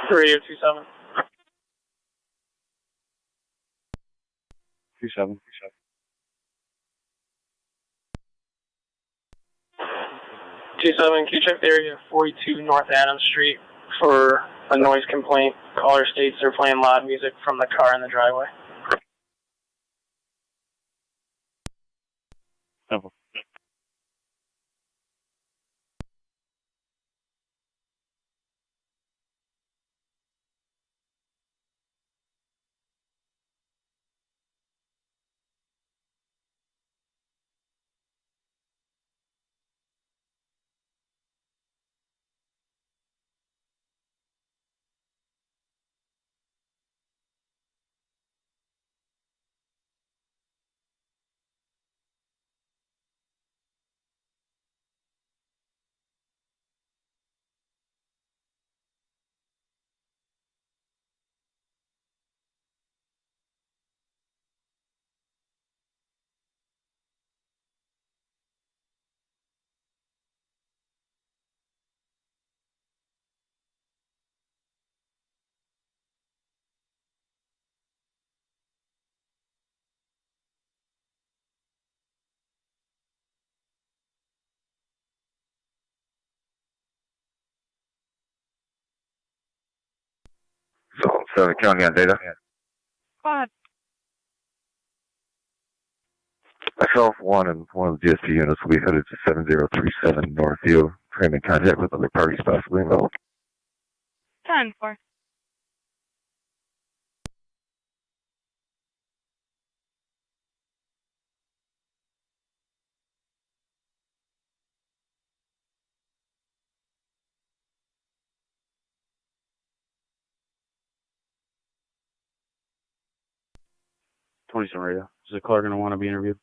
Radio 27. 27. Can you check the area 42 North Adams Street for a noise complaint? Caller states they're playing loud music from the car in the driveway. Simple. So counting on data. Go ahead. Myself, one and one of the DSP units will be headed to 7037 Northview, trying to contact with other parties possibly involved. 10-4. Radio. Is the caller going to want to be interviewed?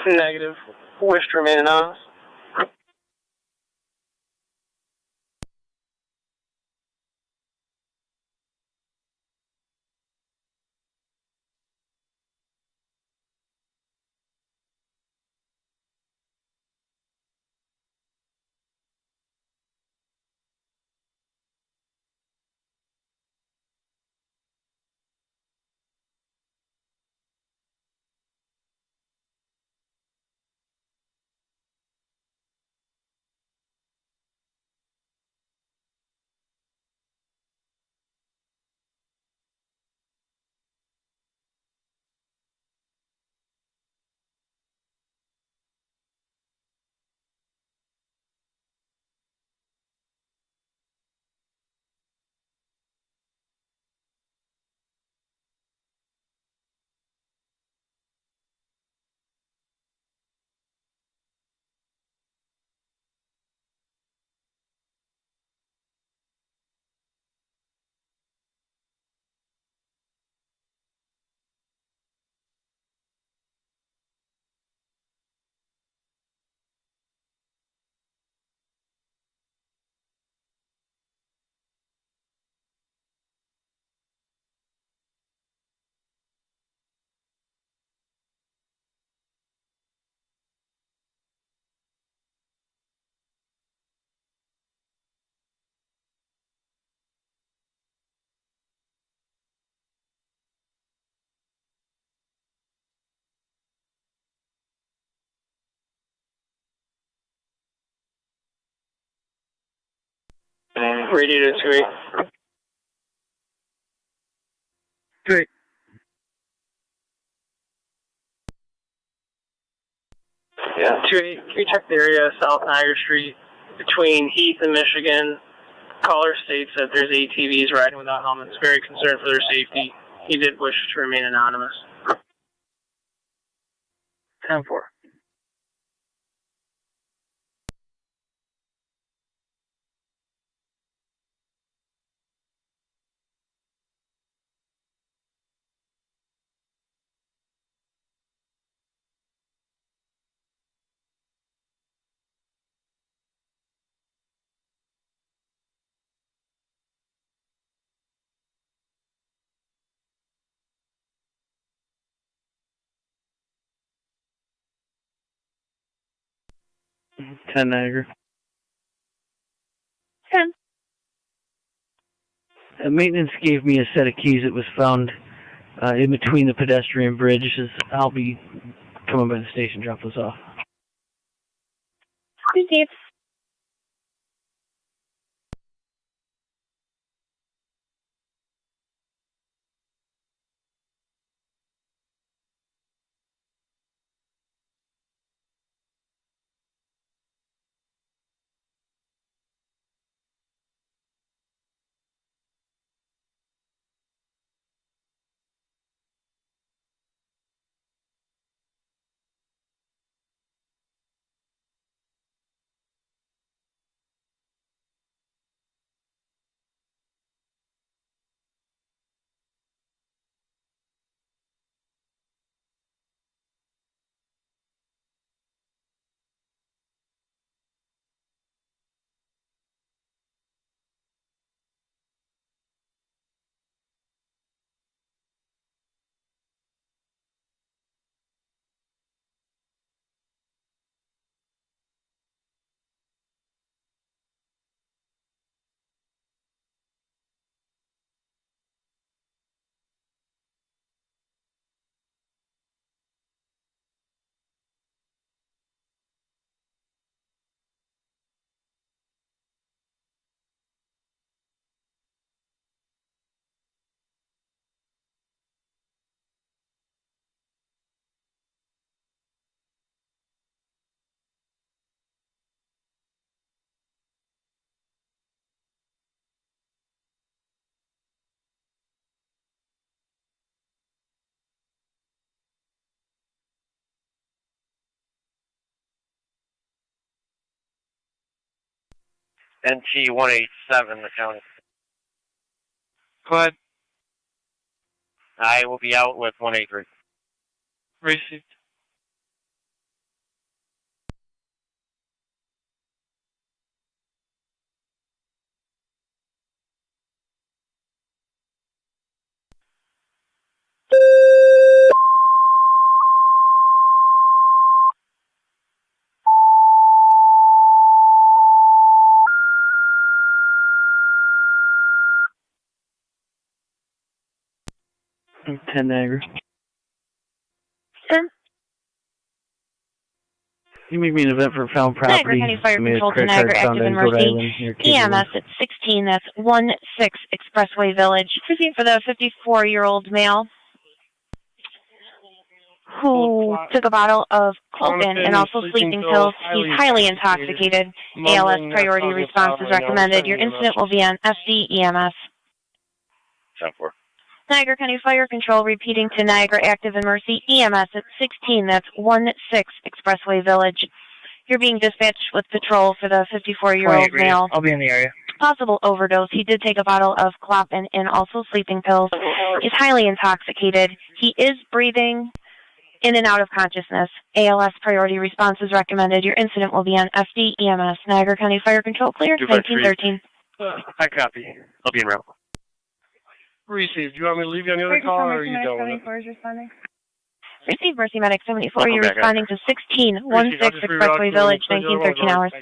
Negative. Wish to remain anonymous. Radio to 28. 28. Yeah, 28. Can you check the area South Niagara Street between Heath and Michigan? Caller states that there's ATVs riding without helmets. Very concerned for their safety. He did wish to remain anonymous. 10-4. Niagara. 10. Maintenance gave me a set of keys that was found in between the pedestrian bridges. I'll be coming by the station to drop those off. Received. NT 187, the county. Go ahead. I will be out with 183. Received. I'm 10 Niagara. Sir? You make me an event for found property. Niagara County Fire Made a Control to credit card Niagara found Active in and Rhode Mercy. Island near Cape Town. EMS at 16, that's 16 Expressway Village. For the 54-year-old male who took a bottle of Clopin and also sleeping pills. He's highly intoxicated. ALS priority response is recommended. Your incident will be on SD EMS. 10-4. Niagara County Fire Control repeating to Niagara Active and Mercy. EMS at 16, that's 16 Expressway Village. You're being dispatched with patrol for the 54-year-old male. I'll be in the area. Possible overdose. He did take a bottle of Clopin and also sleeping pills. He's highly intoxicated. He is breathing in and out of consciousness. ALS priority response is recommended. Your incident will be on FD EMS. Niagara County Fire Control clear, 1913. I copy. I'll be in route. Received. Do you want me to leave you on the other call, or are you done with it? Responding. Received, Mercy Medic 74. I'll You're come back responding to 16 Expressway Village, 1913 hours.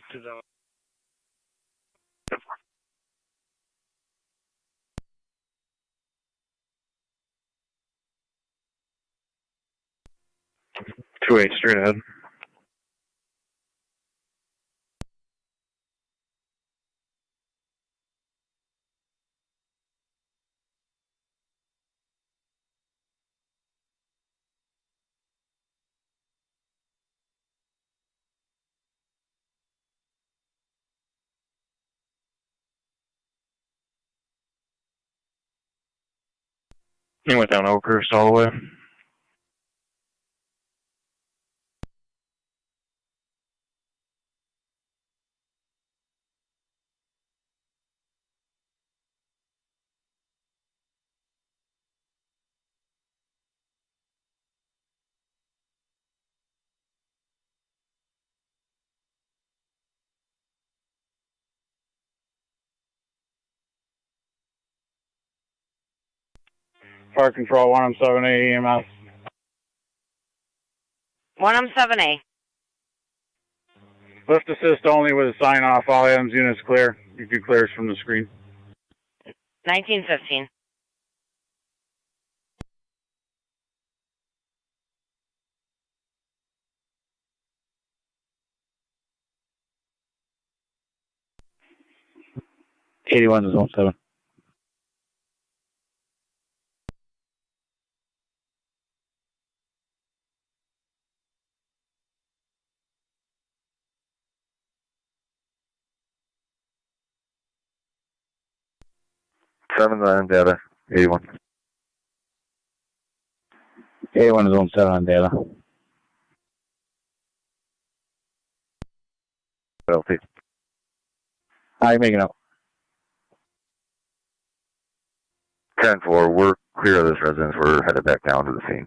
28 straight ahead. He went down Oakhurst all the way. Fire Control 107A EMS. 107A. Lift assist only with a sign off. All items units clear. You can clear us from the screen. 1915. '81 is 07. Seven on data. 81. 81 is 07 on data. LT. How you making out? 10-4. We're clear of this residence. We're headed back down to the scene.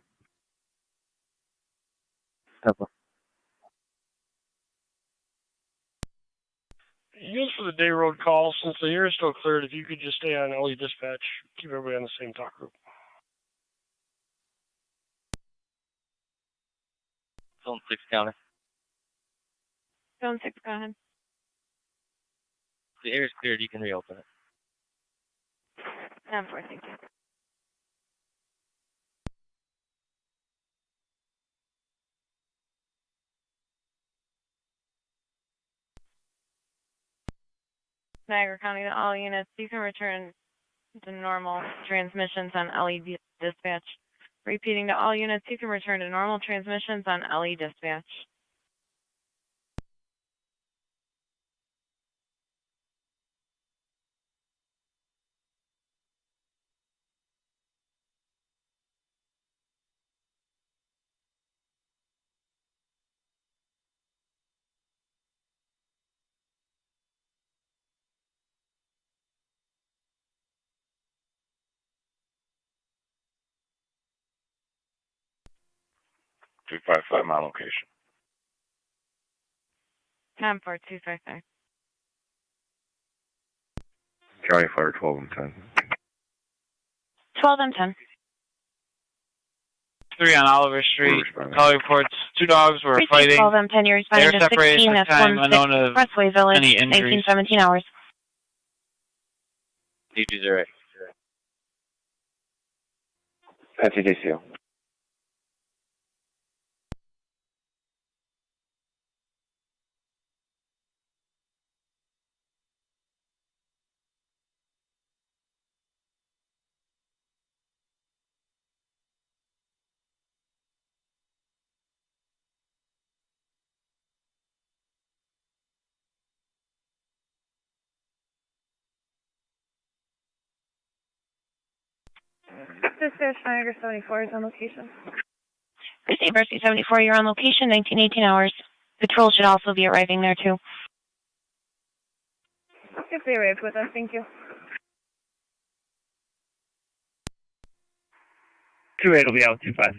Use for the day road call, since the air is still cleared, if you could just stay on LE dispatch, keep everybody on the same talk group. Zone 6 counter. Zone 6, go ahead. The air is cleared, you can reopen it. 10-4, thank you. Niagara County to all units, you can return to normal transmissions on LE dispatch. Repeating to all units, you can return to normal transmissions on LE dispatch. .255 my location. 10-4, 255. County Fire 12 and 10. 12 and 10. 3 on Oliver Street. Call reports. 2 dogs were fighting. 12 and 10, you're responding They're to separated 16, at that's this time, 16 unknown of Expressway Village, any injuries. 1917 hours. DG0. NCDCO. Dispatch Niagara 74 is on location. Receive Mercy 74, you're on location, 1918 hours. Patrol should also be arriving there too. If they arrived with us, thank you. 28 will be out 25.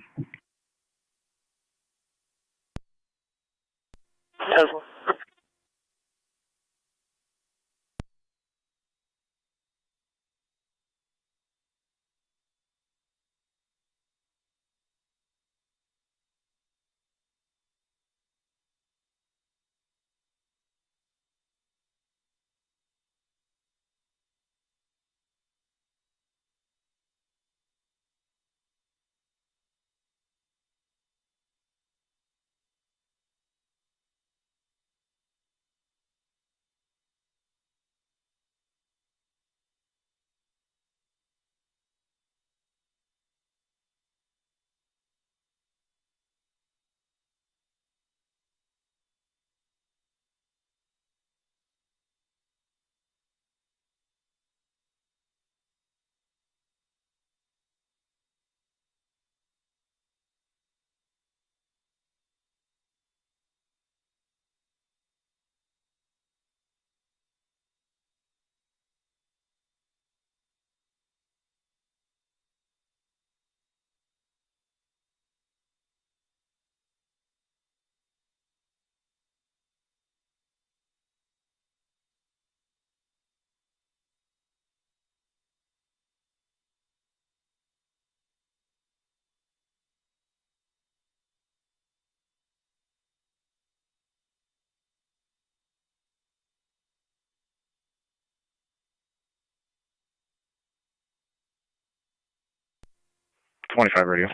25 radio.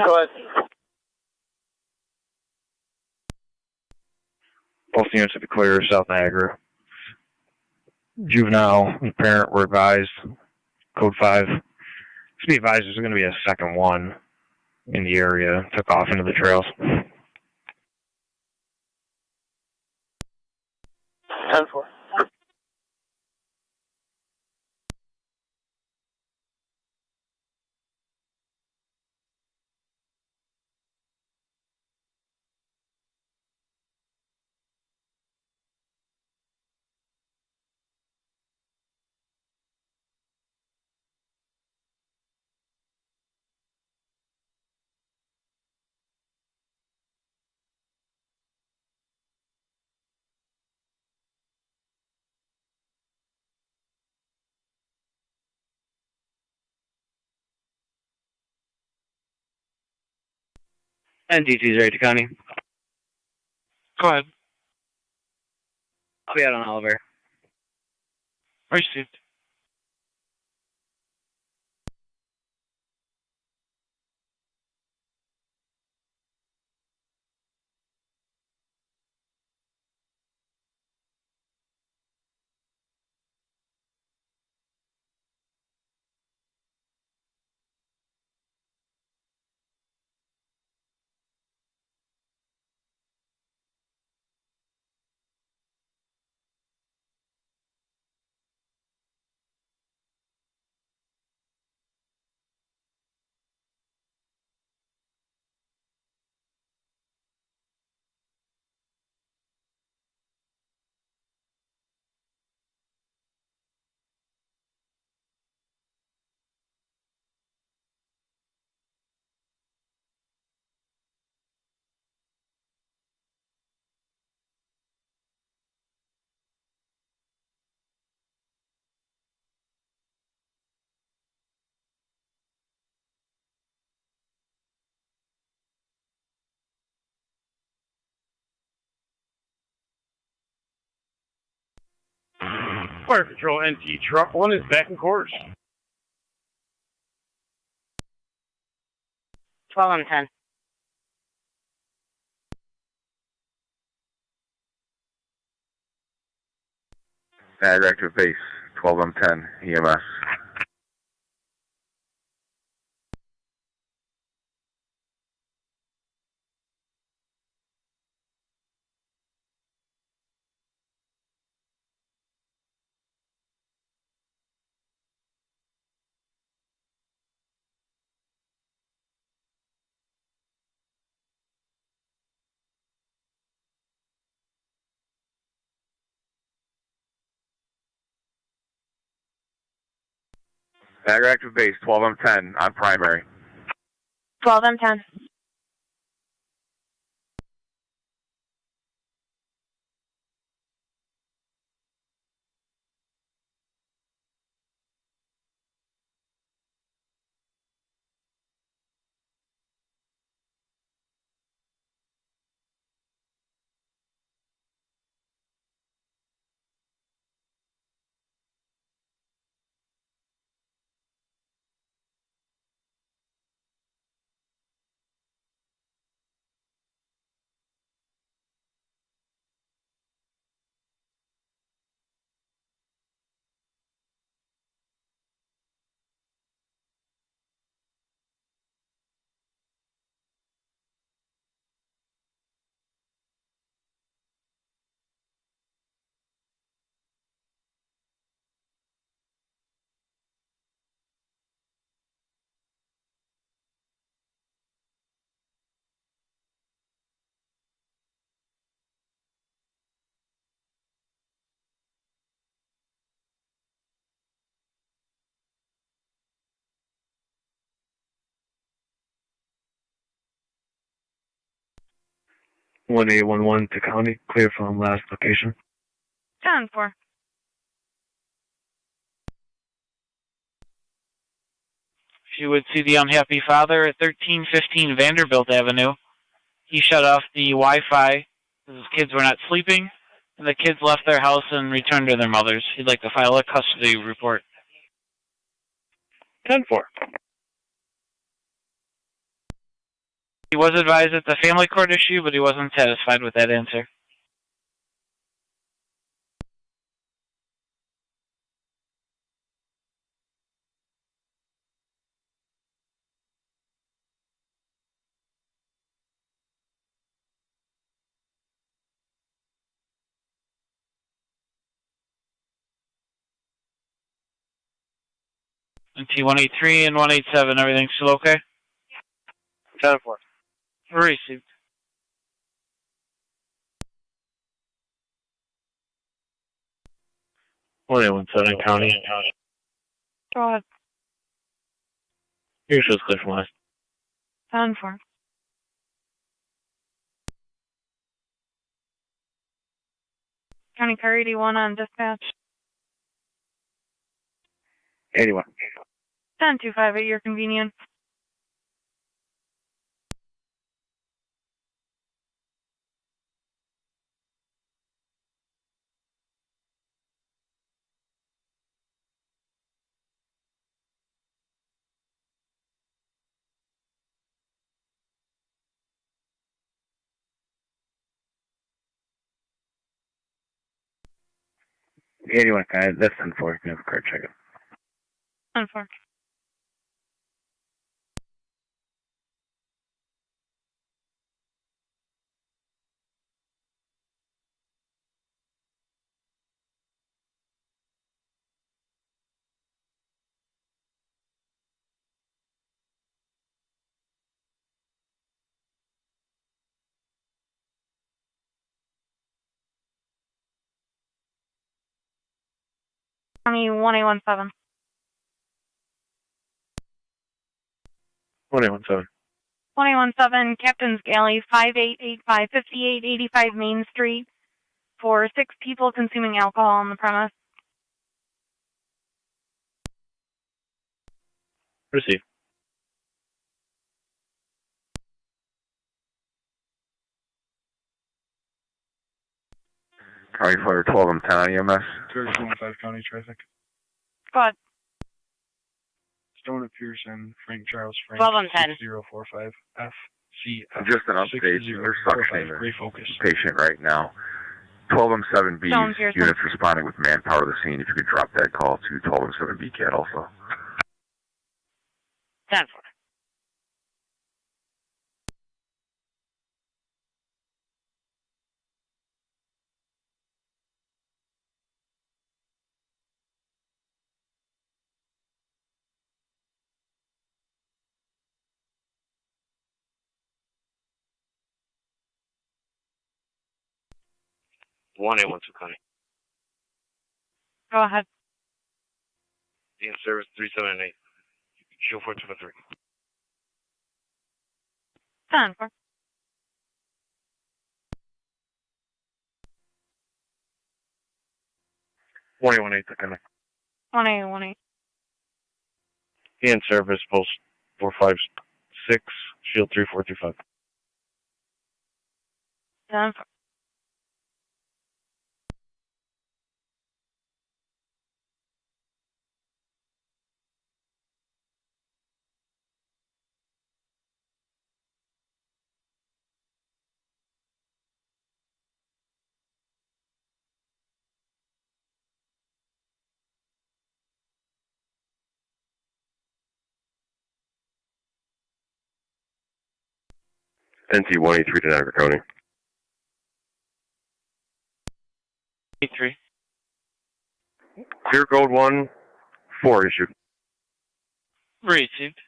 Go ahead. Both units will be clear, South Niagara. Juvenile and parent were advised. Code 5. To be advised, there's going to be a second one in the area. Took off into the trails. 10-4. NDT's ready to county. Go ahead. I'll be out on Oliver. Received. Fire Control NT. Truck 1 is back in course. 12 on 10. Niagara active base, 12M10, EMS. Niagara active base, 12M10 on primary. 12 M10. One 811 to county, clear from last location. 10-4. If you would see the unhappy father at 1315 Vanderbilt Avenue. He shut off the Wi-Fi because his kids were not sleeping, and the kids left their house and returned to their mothers. He'd like to file a custody report. 10-4. He was advised it's a family court issue, but he wasn't satisfied with that answer. And T183 and 187, everything still okay? 10-4. Received. Southern County. Go ahead. Your show's clear from last. 10-4. County Car 81 on dispatch. 81. 10-25 at your convenience. Anyone, that's 10-4. You can have a card check it. 10-4. County 1817. 1-817. 1817, Captain's Galley, 5885 5885 Main Street, for 6 people consuming alcohol on the premise. Receive. County Fire 12 and 10 on EMS. 215 County Traffic. Go ahead. Stone Pearson, Frank Charles Frank. 12 and 10. 6045 FCF. Just an update. They're suctioning a patient right now. 12M7B units responding with manpower to the scene. If you could drop that call to 12M7B CAT also. 10-4. One 812 County. Go ahead. In service 378. Show 4253. 10-4. One 818 County. 1818. In service post 456. Shield 3425. 10-4. NT 183 to Niagara County. 83. Clear code 1, 4 issued. Received.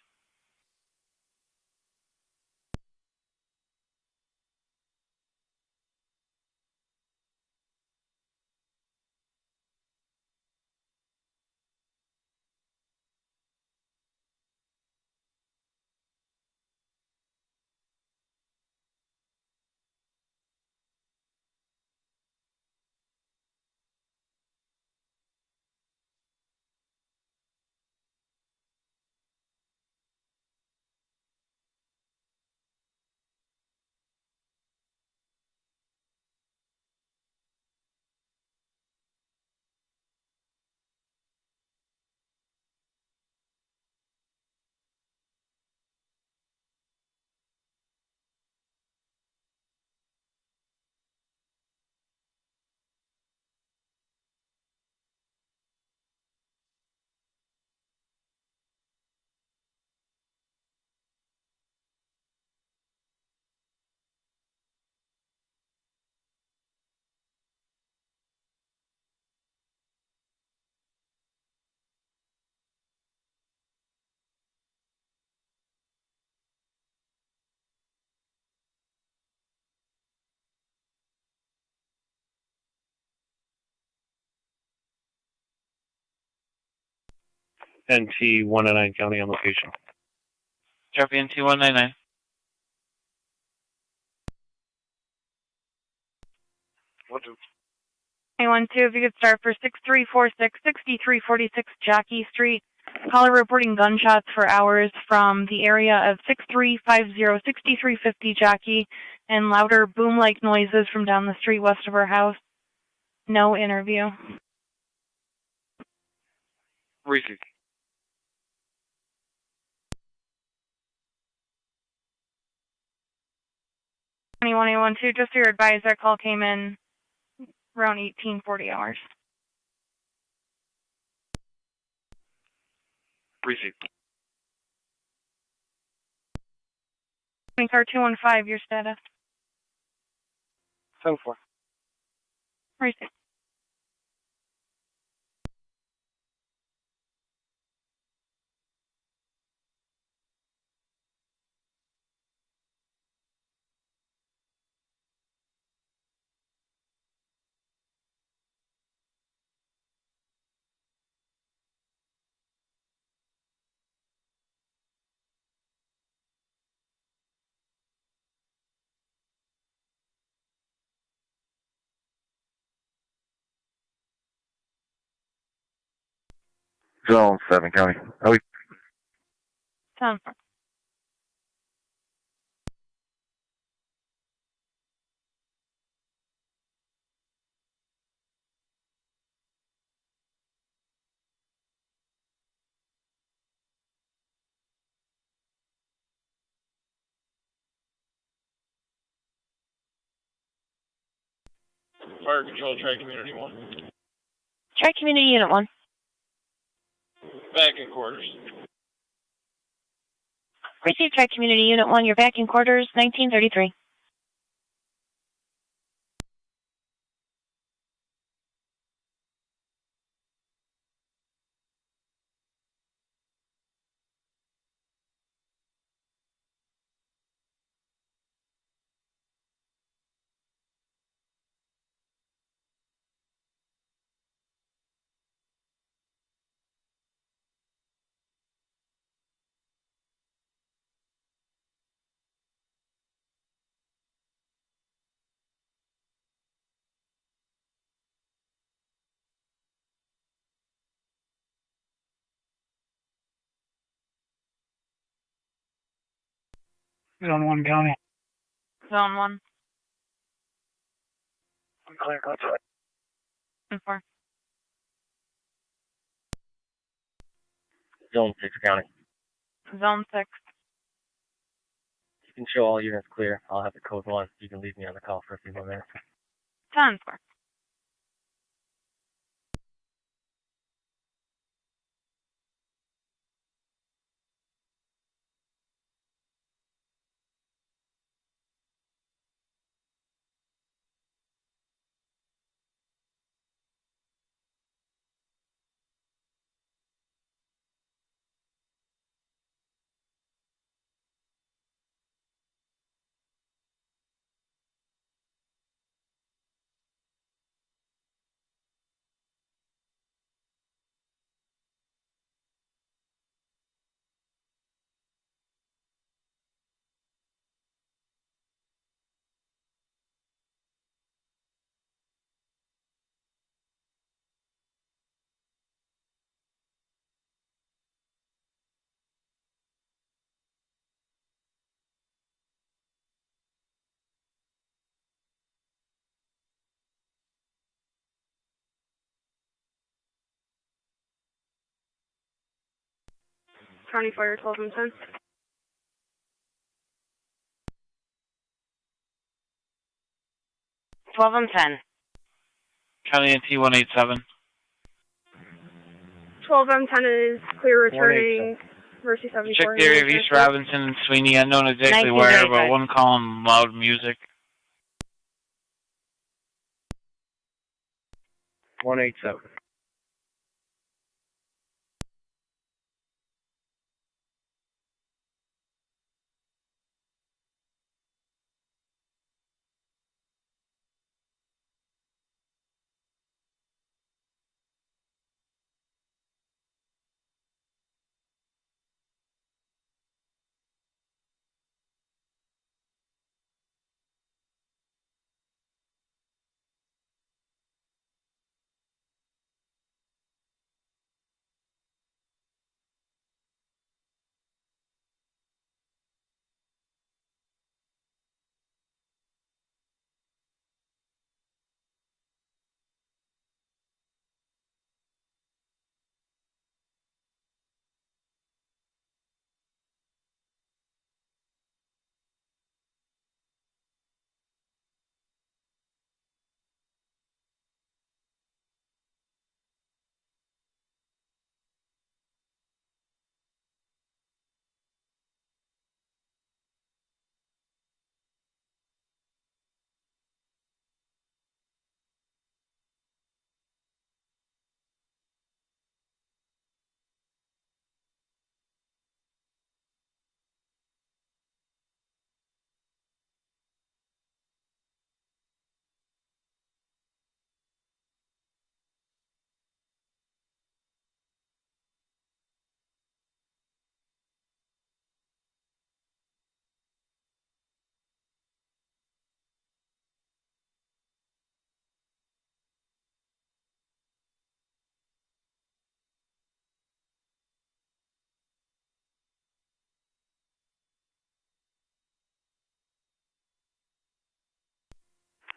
NT 199 County on location. Copy NT 199. 912, if you could start for 6346, 6346 Jockey Street. Caller reporting gunshots for hours from the area of 6350, 6350 Jockey, and louder boom-like noises from down the street west of her house. No interview. Receive. 21812, just so you're advised, that call came in around 1840 hours. Receive. Car 215, your status. 10-4. Receive. Zone 7 County. 10-4. Fire Control, Tri-Community 1. Tri-Community Unit 1. Back in quarters. Receive Tri-Community Unit 1. You're back in quarters, 1933. Zone 1 County. Zone 1. Clear, go to it. 10-4. Zone 6 County. Zone 6. You can show all units clear. I'll have the code 1. You can leave me on the call for a few more minutes. 10-4. County Fire 12 and 10. 12 and 10. County NT 187. 12 M10 is clear returning. Mercy 74. Check the area of East Robinson and Sweeney. Unknown exactly where, but one calling loud music. 187.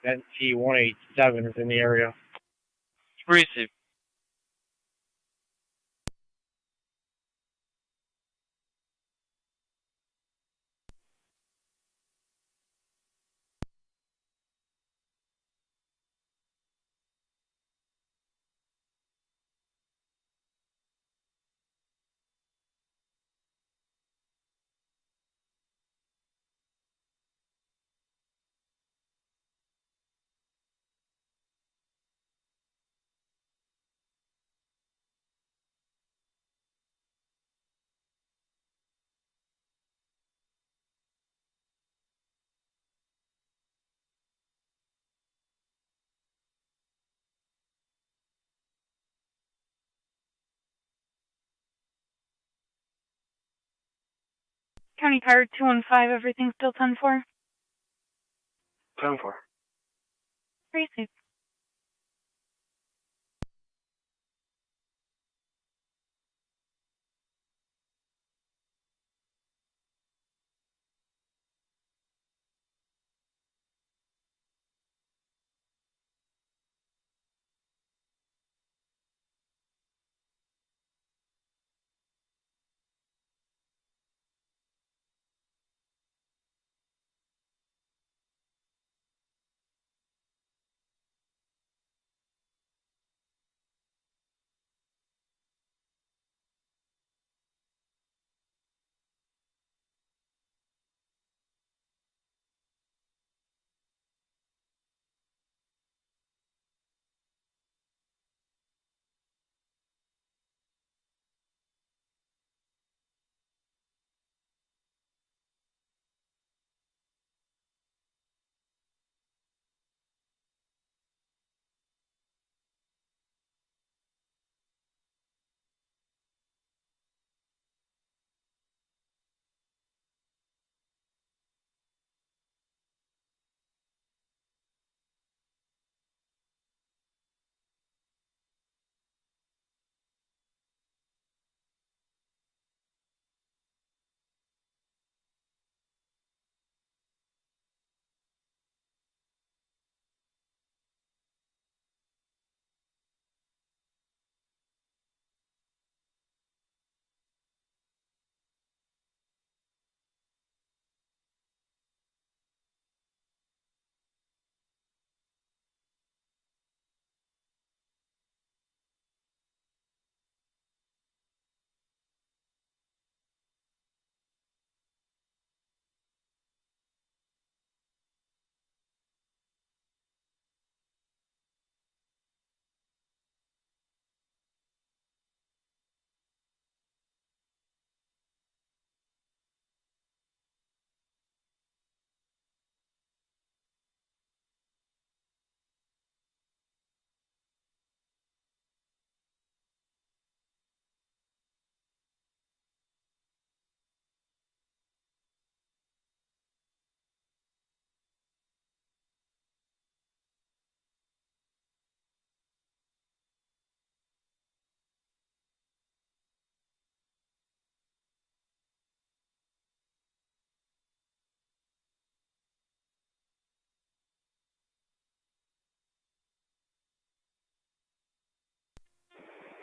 NT-187 is in the area. Receive. County Car 215, everything still 10-4? 10-4. Receive.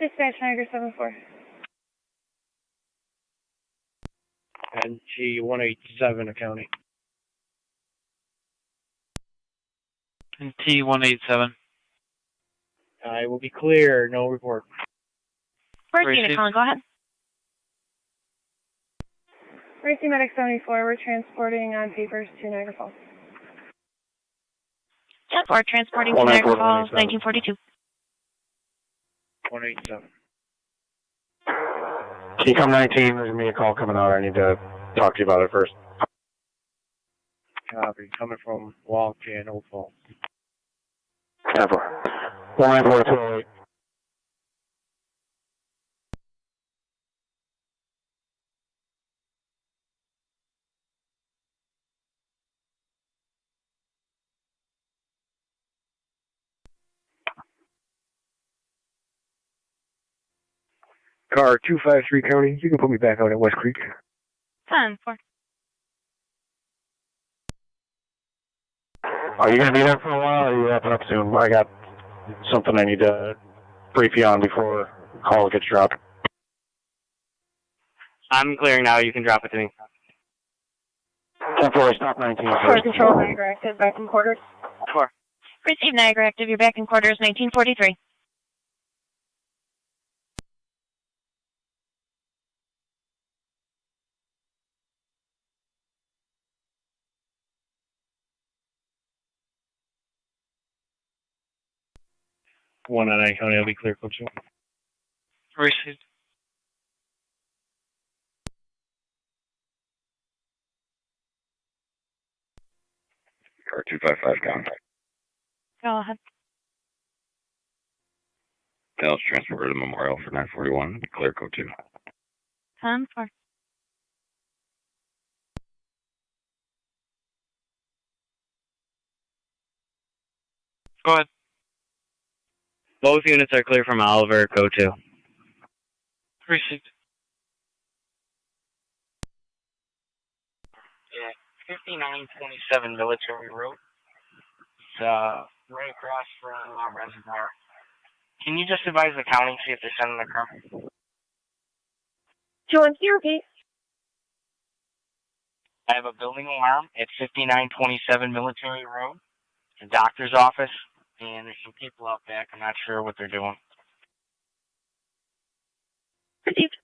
Dispatch Niagara 7-4. NT-187 County. And T-187. I will be clear. No report. Where's Unit calling? Go ahead. Racing Medic 74, we're transporting on papers to Niagara Falls. 10-4, transporting to Niagara Falls, 1942. 187. TCOM 19, there's going to be a call coming out. I need to talk to you about it first. Copy. Coming from Wildcat, Old Falls. 10-4. 194-208. Car 253 County, you can put me back out at West Creek. 10-4. Are you going to be there for a while, or are you wrapping up soon? I got something I need to brief you on before the call gets dropped. I'm clearing now. You can drop it to me. 10-4, stop 19. Core Control, Niagara active, back in quarters. 4. Receive Niagara active, you're back in quarters, 1943. One on I County, I'll be clear, Coach. Received. Car 255 contact. Go ahead. Dallas transported to Memorial for 941. Clear code 2. 10-4. Go ahead. Both units are clear from Oliver, code 2. Received. Yeah, 5927 Military Road. It's right across from Reservoir. Can you just advise the county, see if they're sending the car? 210, repeat. I have a building alarm at 5927 Military Road. It's a doctor's office, and there's some people out back. I'm not sure what they're doing. Received.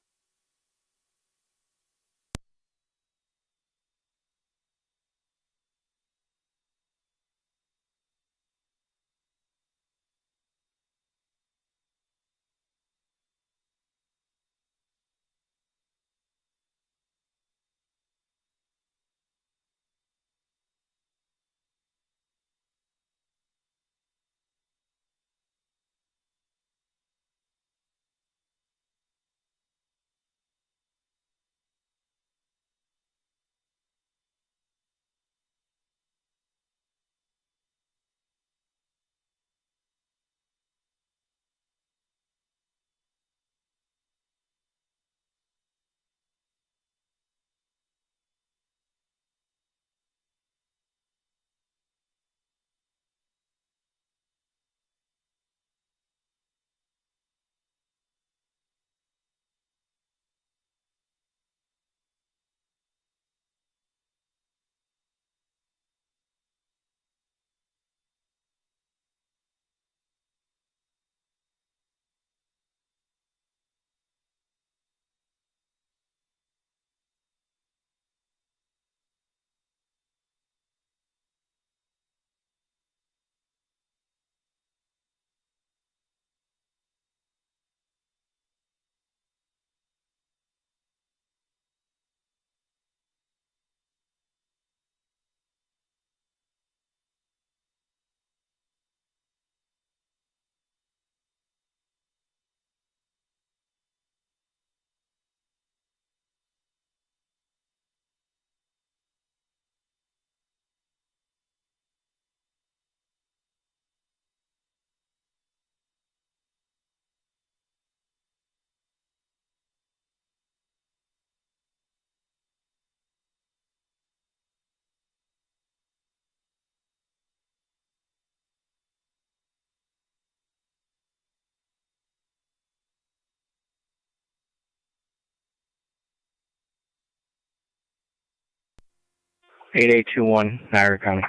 Eight 8821, Niagara County.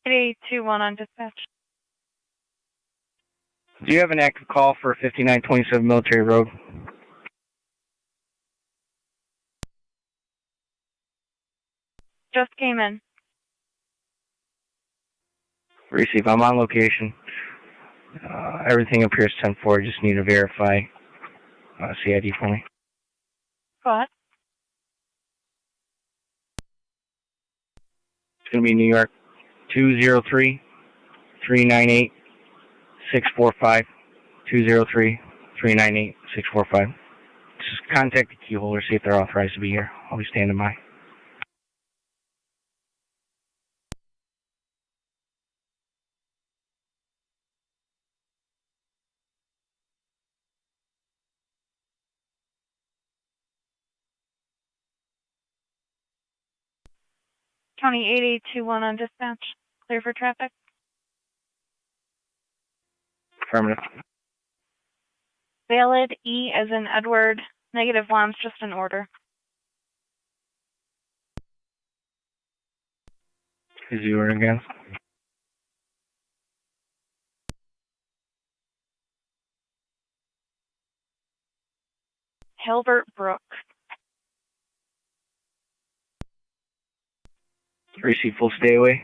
8821 on dispatch. Do you have an active call for 5927 Military Road? Just came in. Receive. I'm on location. Everything appears 10-4. Just need to verify CID for me. Go ahead. It's going to be New York 203-398-645. 203-398-645. Just contact the key holder, see if they're authorized to be here. I'll be standing by. County 8821 on dispatch. Clear for traffic? Affirmative. Valid, E as in Edward, negative one's just an order. Is the order again? Halbert Brook. Receive full stay away.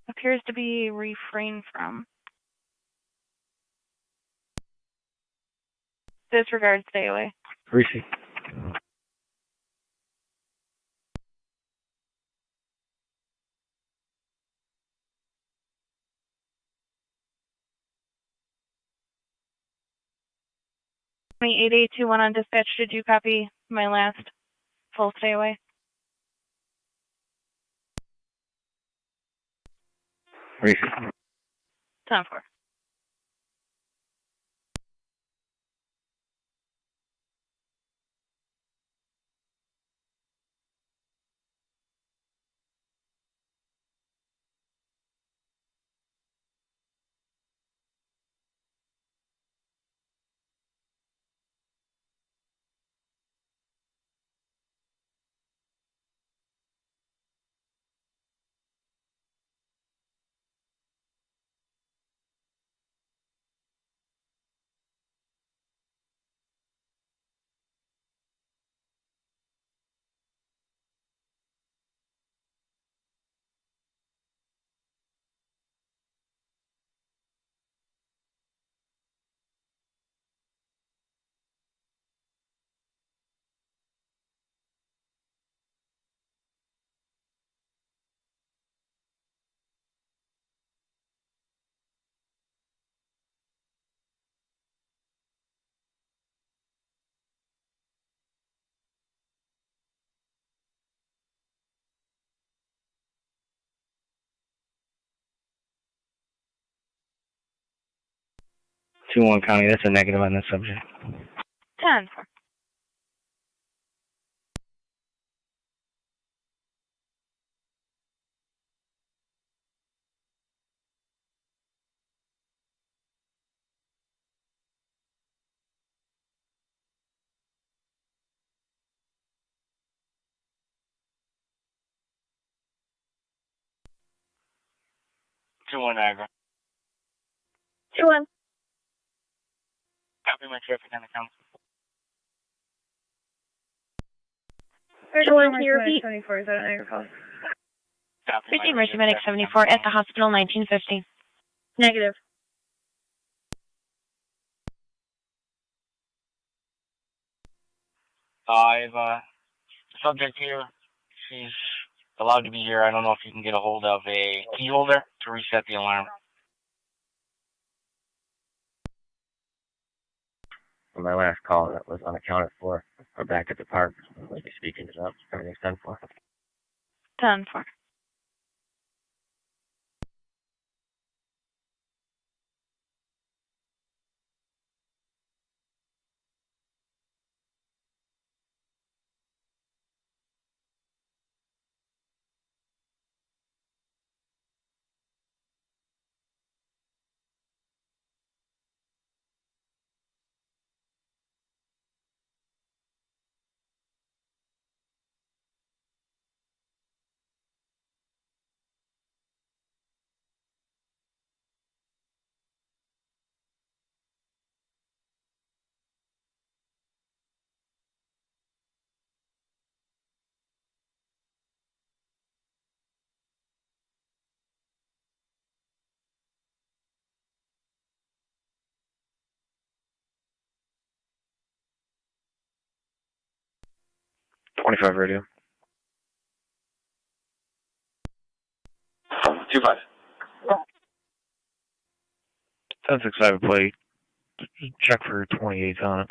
Appears to be refrain from. Disregard, stay away. Receive. Me 8821 on dispatch, did you copy my last full stay away? Receive. 10-4. Two-one County, that's a negative on this subject. 10-4. Two-one Niagara. 2-1. Copy my traffic on the count. 2-1, can you repeat? 74, is that an Niagara call? Copy 50 Mercy Medic 74 at the hospital, 1950. Negative. I've subject here. She's allowed to be here. I don't know if you can get a hold of a key holder to reset the alarm. On my last call, that was unaccounted for. We're back at the park. We'll be speaking it up. Everything's 10-4. 10-4. .25 radio. 2-5. 10-6 plate. Check for 28s on it.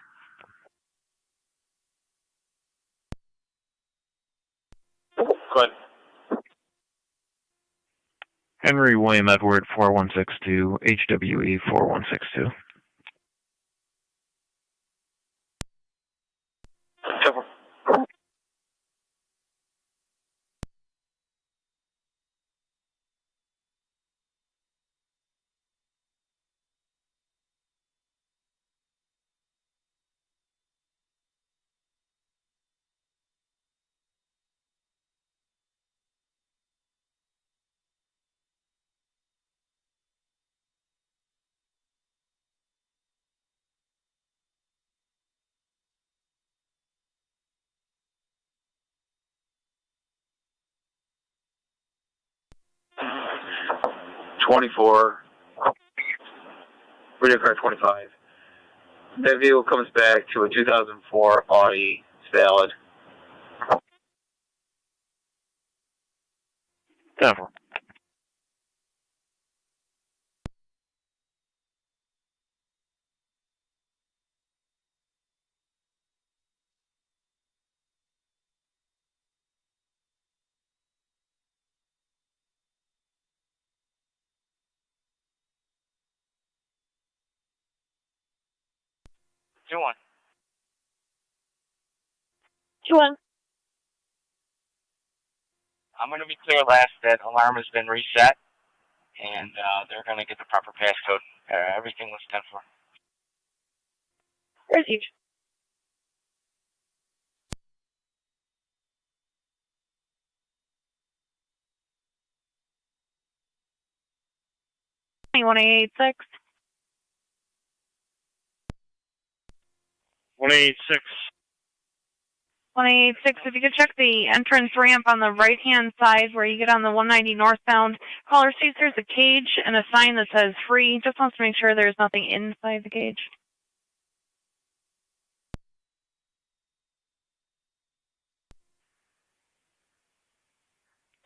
Go ahead. Henry William Edward 4162, HWE 4162. Radio car 25. That vehicle comes back to a 2004 Audi. It's valid. Denver. Two one. 2-1. I'm going to be clear last that alarm has been reset, and they're going to get the proper passcode. Everything was 10-4. Received. One 186. 186. 186, if you could check the entrance ramp on the right-hand side where you get on the 190 northbound. Caller sees there's a cage and a sign that says free. Just wants to make sure there's nothing inside the cage.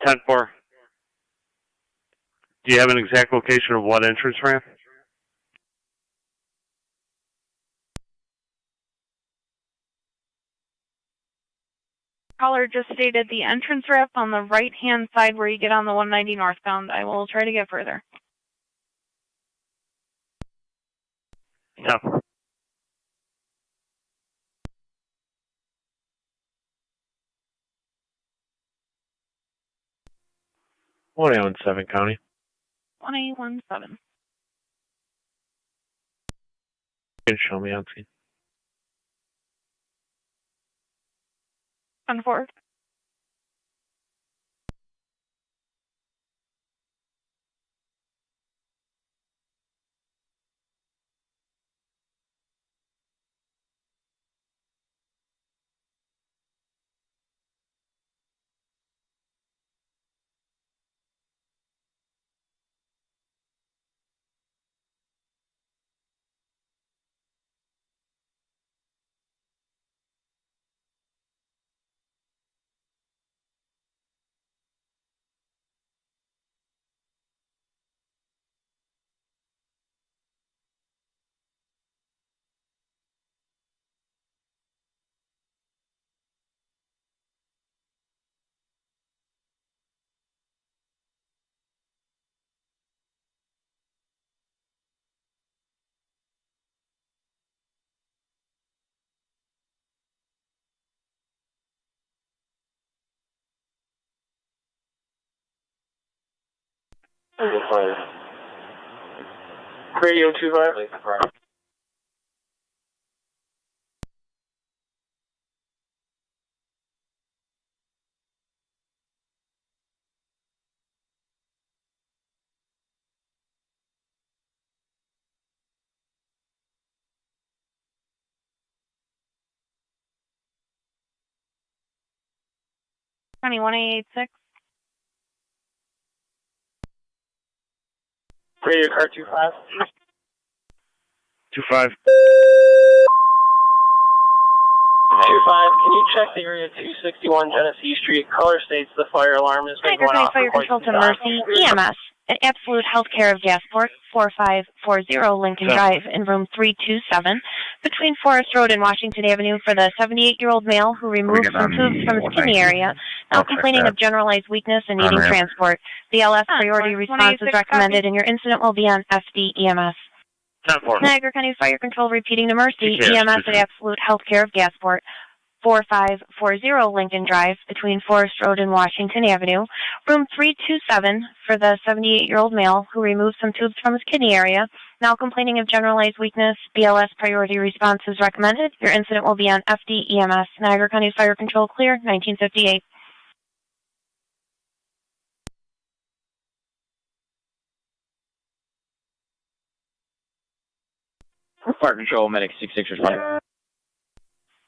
Ten four. Do you have an exact location of what entrance ramp? Caller just stated the entrance ramp on the right-hand side where you get on the 190 northbound. I will try to get further. No. What in 7 County? 1817. You can show me on scene. 10-4. Radio 25. County 1886. Radio car 25. 25. 25, can you check the area 261 Genesee Street? Caller states the fire alarm has been going off for Fire quite Control some to time. Mercy, EMS, at Absolute Healthcare of Gasport, 4540 Lincoln Drive in room 327, between Forest Road and Washington Avenue for the 78-year-old male who removed some tubes from his kidney area, now complaining of generalized weakness and needing transport. BLS priority response is recommended, and your incident will be on FD EMS. 10-4. Niagara County Fire Control repeating to Mercy, EMS at Absolute Healthcare of Gasport, 4540 Lincoln Drive between Forest Road and Washington Avenue, room 327 for the 78-year-old male who removed some tubes from his kidney area, now complaining of generalized weakness. BLS priority response is recommended. Your incident will be on FD EMS. Niagara County Fire Control clear, 1958. Fire Control, Medic 66 responding.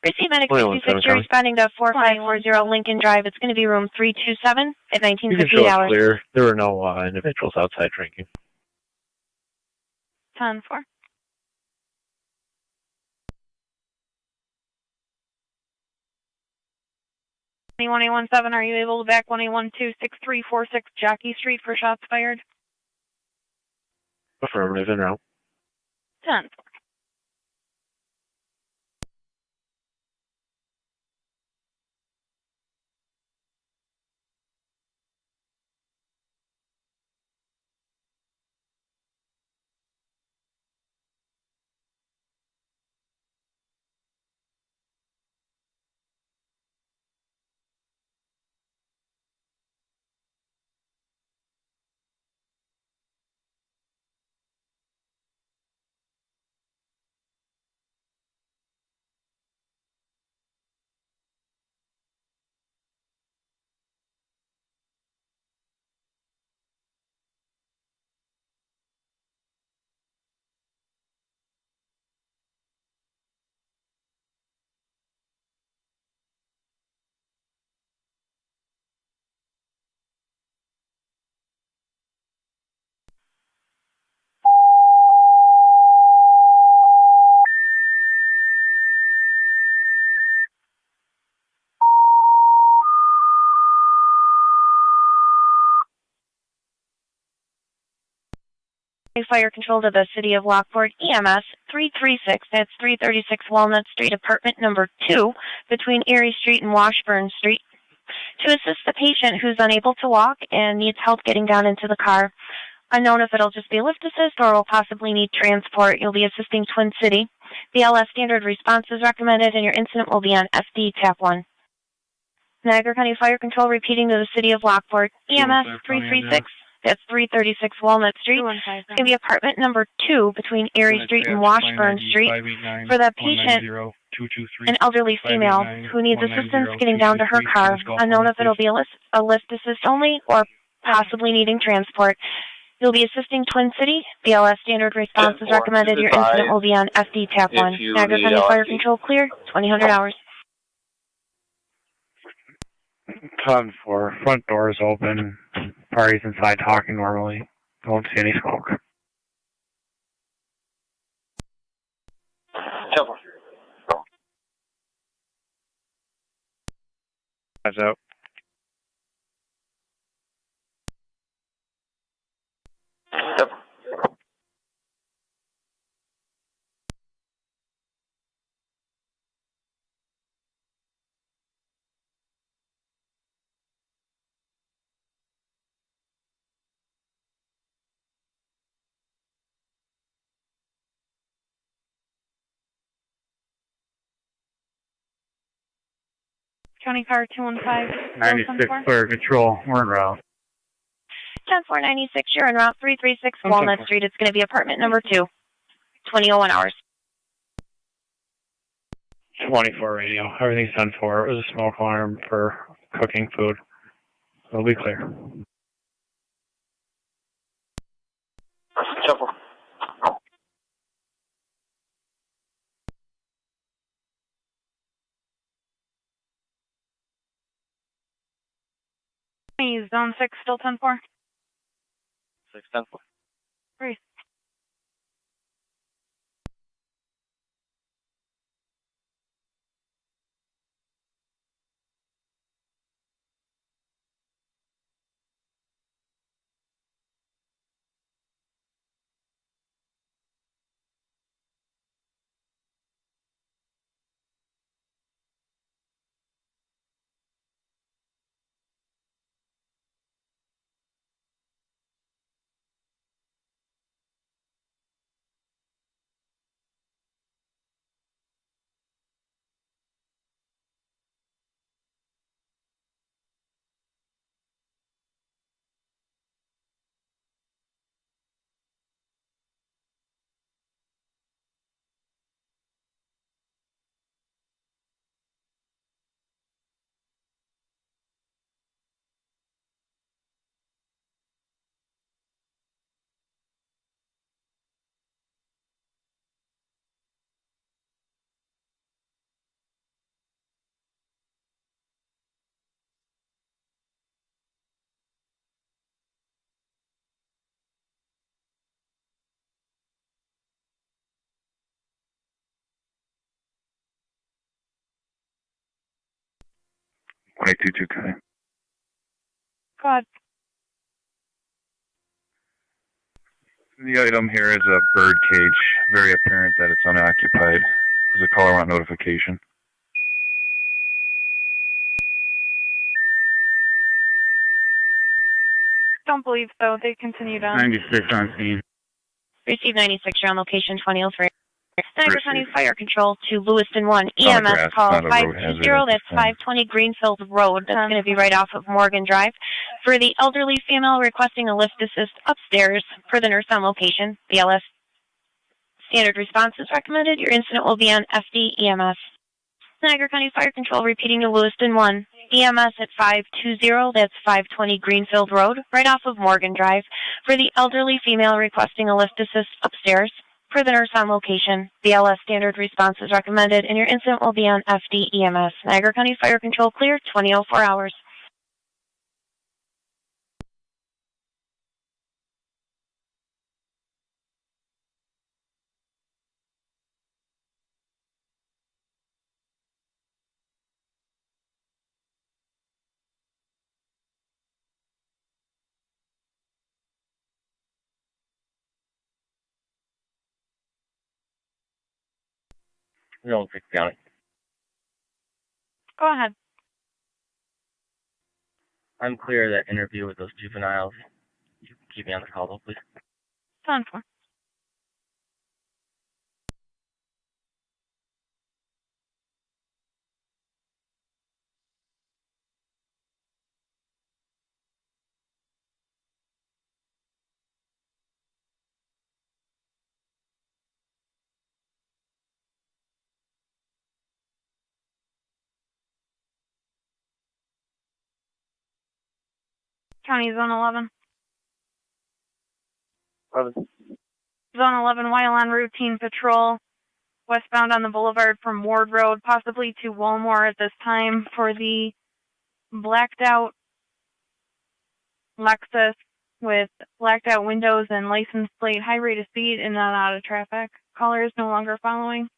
Receive Medic 66, you're responding to 4540 Lincoln Drive. It's going to be room 327 at You can 1958 show us hours. clear. There were no individuals outside drinking. 10-4. (21-817), are you able to back 1-812-6346 Jackie Street for shots fired? Affirmative, en route. 10-4. Fire Control to the City of Lockport, EMS 336, that's 336 Walnut Street, apartment number 2, between Erie Street and Washburn Street, to assist the patient who's unable to walk and needs help getting down into the car. Unknown if it'll just be lift assist or will possibly need transport. You'll be assisting Twin City. BLS standard response is recommended, and your incident will be on FD TAC 1. Niagara County Fire Control repeating to the City of Lockport, EMS 336. That's 336 Walnut Street. It's going to be apartment number 2 between Erie Street and Washburn Street for the patient, an elderly female who needs assistance getting down to her car. Unknown if it'll be a lift assist only or possibly needing transport. You'll be assisting Twin City. BLS standard response is recommended. Your incident will be on FD TAP 1. Niagara County Fire Control clear, 2000 hours. 10-4, front doors open, parties inside talking normally. Don't see any smoke. 10-4. That's out. County Car 215. 96 clear control. We're en route. 10496, you're en route 336 Walnut Street. It's going to be apartment number 2. 2001 hours. 24 radio. Everything's done for. It was a smoke alarm for cooking food. It'll be clear. 10-4. Zone 6, still 10-4. 6-10-4. 3. 22 County. Go ahead. The item here is a bird cage. Very apparent that it's unoccupied. There's a caller want notification. Don't believe so. They continued on. 96 on scene. Receive 96, you're on location 2003. Niagara County Fire Control to Lewiston 1. EMS call 520, that's 520 Greenfield Road. That's going to be right off of Morgan Drive. For the elderly female requesting a lift assist upstairs per the nurse on location, BLS. Standard response is recommended. Your incident will be on FD EMS. Niagara County Fire Control repeating to Lewiston 1. EMS at 520, that's 520 Greenfield Road, right off of Morgan Drive. For the elderly female requesting a lift assist upstairs, per the nurse on location, BLS standard response is recommended, and your incident will be on FD EMS. Niagara County Fire Control clear, 2004 hours. We're going 6 County. Go ahead. I'm clear that interview with those juveniles. You can keep me on the call, though, please. 10-4. County Zone 11. 11. Zone 11, while on routine patrol, westbound on the boulevard from Ward Road, possibly to Walmore at this time, for the blacked out Lexus with blacked out windows and license plate, high rate of speed in and out of traffic. Caller is no longer following.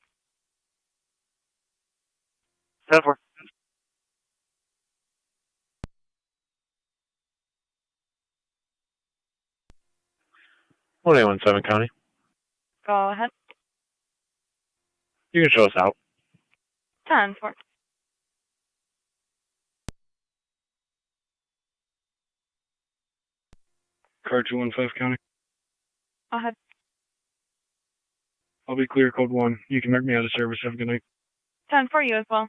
10-4. One 7 County. Go ahead. You can show us out. 10-4. Car 215 County. Go ahead. I'll be clear, code 1. You can mark me out of service. Have a good night. 10 for you as well.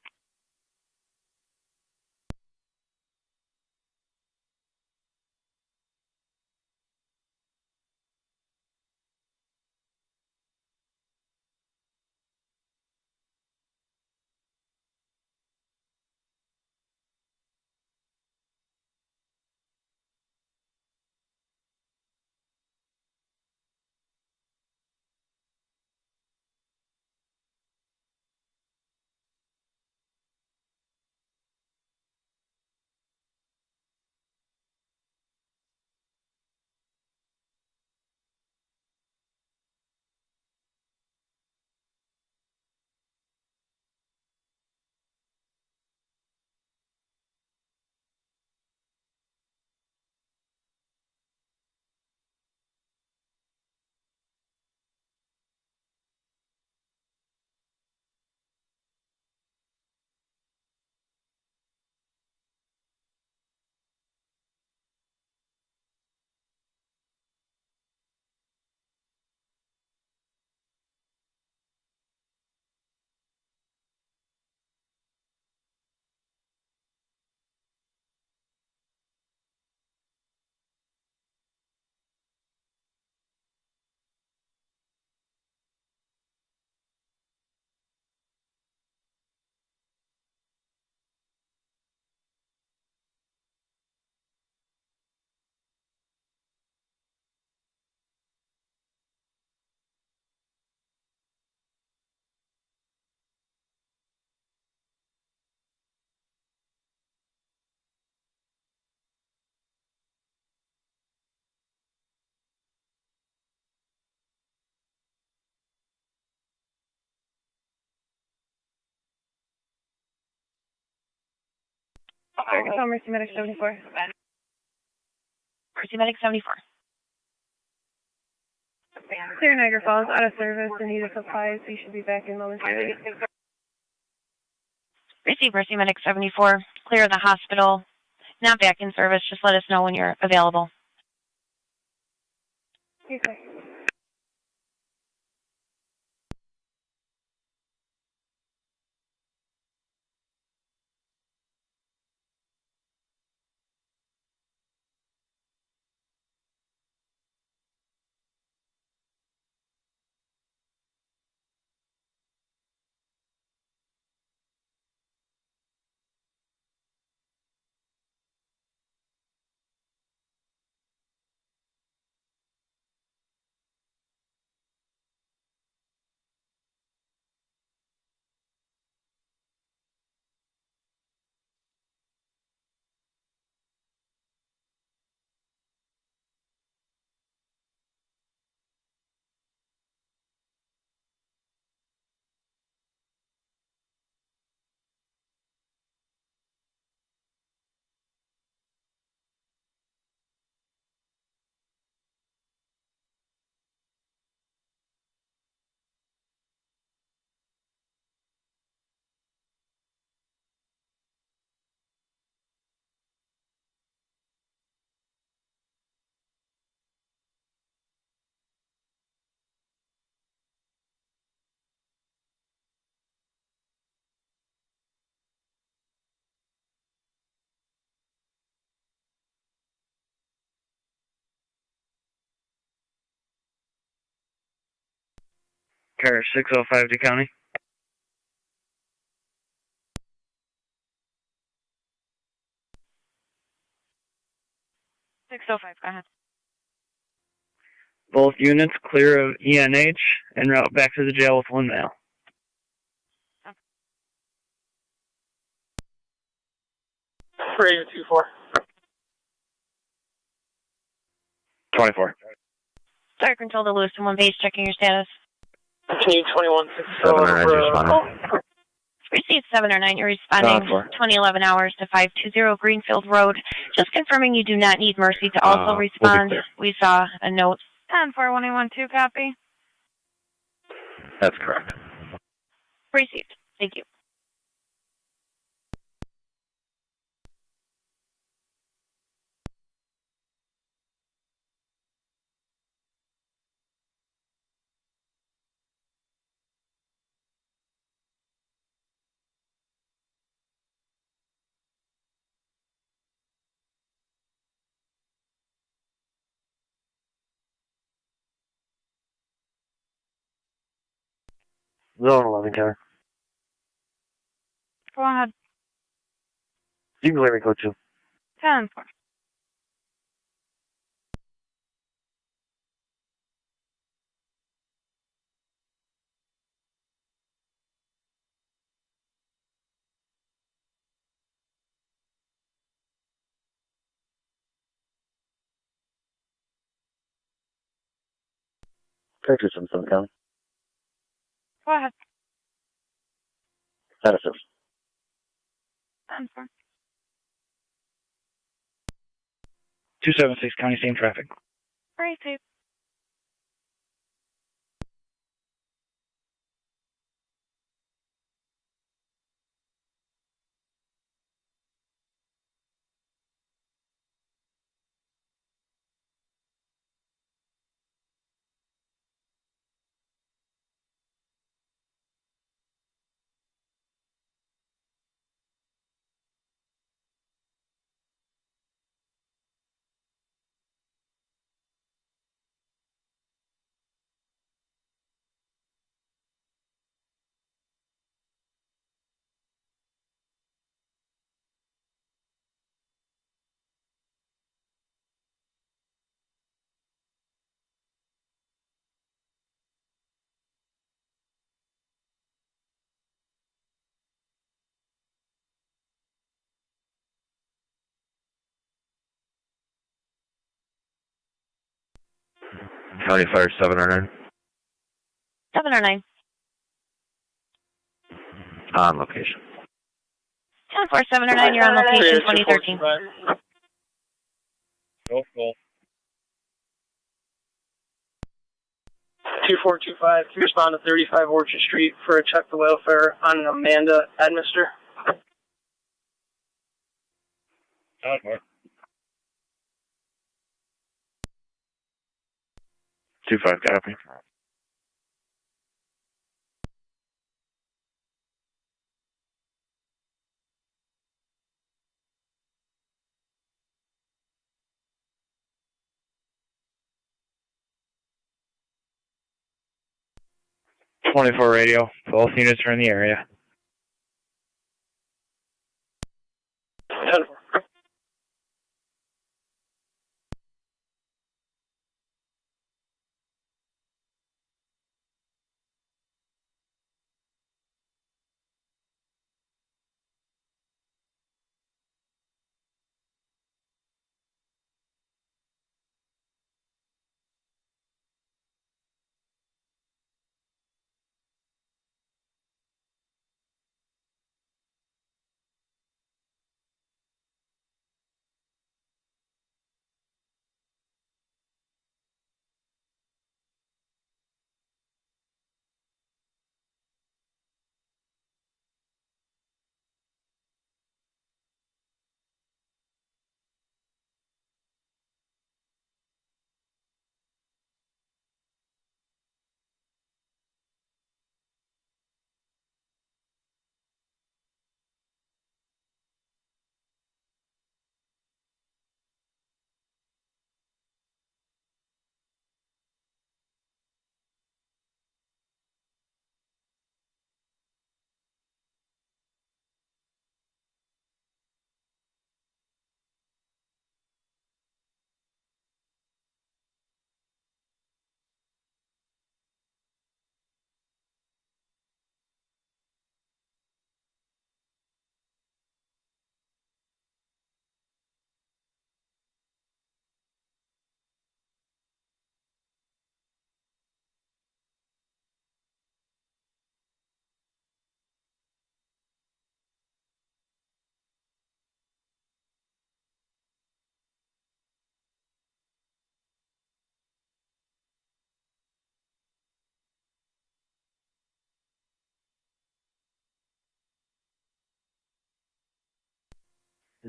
Arkansas, Mercy Medic 74. Mercy Medic 74. Clear Niagara Falls, out of service in need of supplies. You should be back in momentarily. Receive Mercy Medic 74. Clear the hospital. Not back in service. Just let us know when you're available. Yes, sir. Car 605 to county. Go ahead. Both units clear of ENH and route back to the jail with one male. Radio 24. 24. Star Control to Lewiston 1 base, checking your status. Continue 21-6. Received 7 or 9, you're responding 2011 hours to 520 Greenfield Road. Just confirming you do not need Mercy to also respond. We saw a note. 10-4-1-12, copy. That's correct. Received. Thank you. Zone 11, Kevin. Go ahead. You can let me go too. 10-4. Texas in Southern County. Go ahead. Status. 10-4. 276 county, same traffic. Receive. County Fire 7 or 9. 7 or 9. On location. 10479, you're on location 2013. Go full. 2425, can you respond to 35 Orchard Street for a check for welfare on Amanda Edmister? 25, copy. '24 radio. Both units are in the area. 10-4.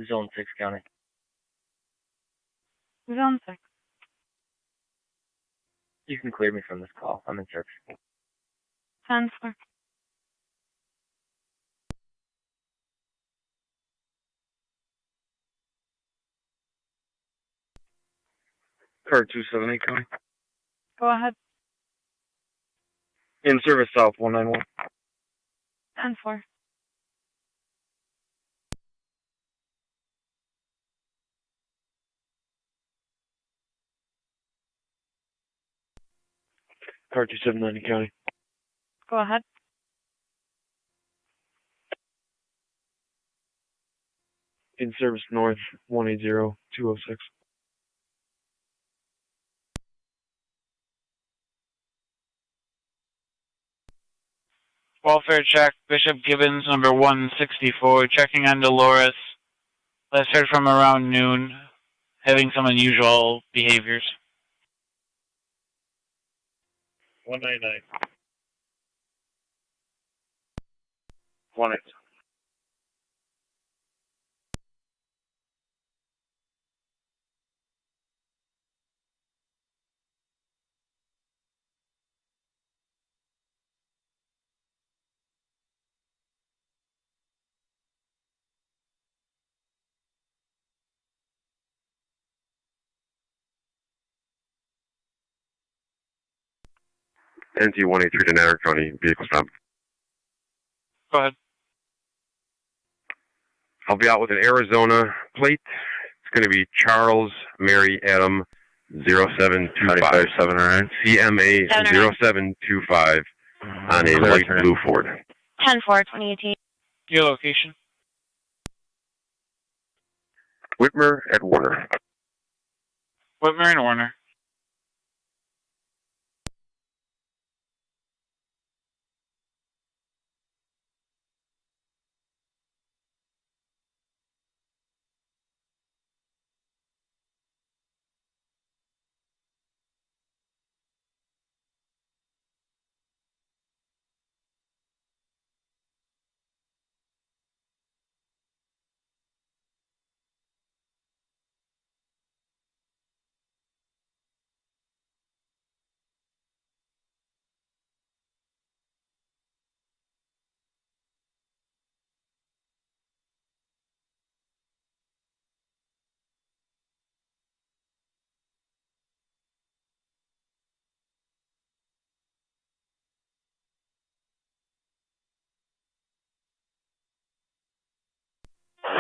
Zone 6 County. Zone 6. You can clear me from this call. I'm in service. 10-4. Car 278 County. Go ahead. In service south 191. 10-4. Car 279 County. Go ahead. In service north 180206. Welfare check, Bishop Gibbons, number 164, checking on Dolores. Last heard from around noon, having some unusual behaviors. 199. 18. NT 183 to Niagara County, vehicle stop. Go ahead. I'll be out with an Arizona plate. It's going to be Charles Mary Adam 0725. CMA 0725 on a light blue Ford. 10-4, 2018. Your location? Whitmer at Warner. Whitmer and Warner.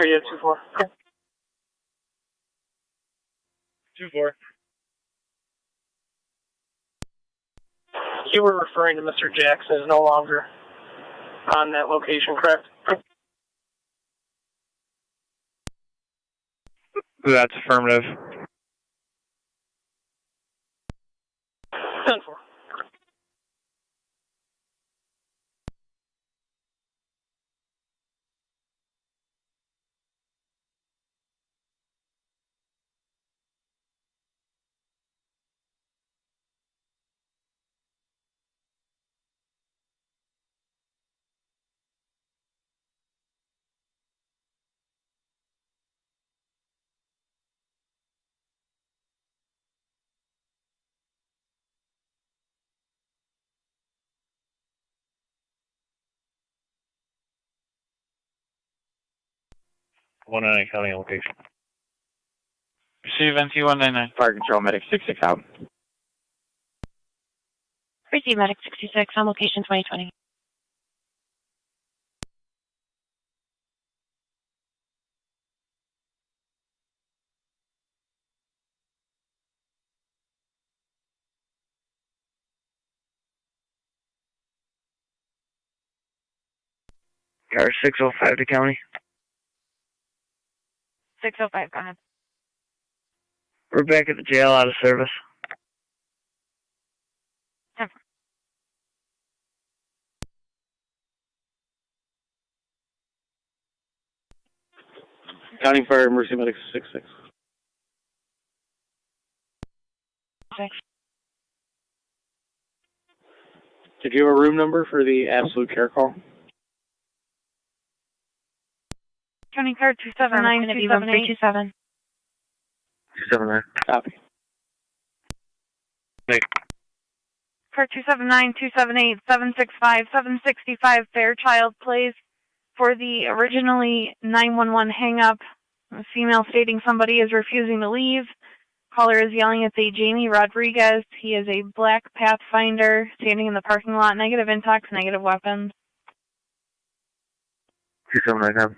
Are you at 2-4? 2-4. You were referring to Mr. Jackson is no longer on that location, correct? That's affirmative. 10-4. County location. Receive NT-199. Fire Control Medic 66 out. Receive Medic 66 on location 2020. Car 605 to county. 605, go ahead. We're back at the jail out of service. County Fire Emergency Medic 66. Did you have a room number for the absolute care call? County card 279 278. 279. Copy. Card 279 278 765 765 Fairchild plays for the originally 911 hang-up. A female stating somebody is refusing to leave. Caller is yelling at the Jamie Rodriguez. He is a black Pathfinder standing in the parking lot. Negative intox, negative weapons. 279 copy.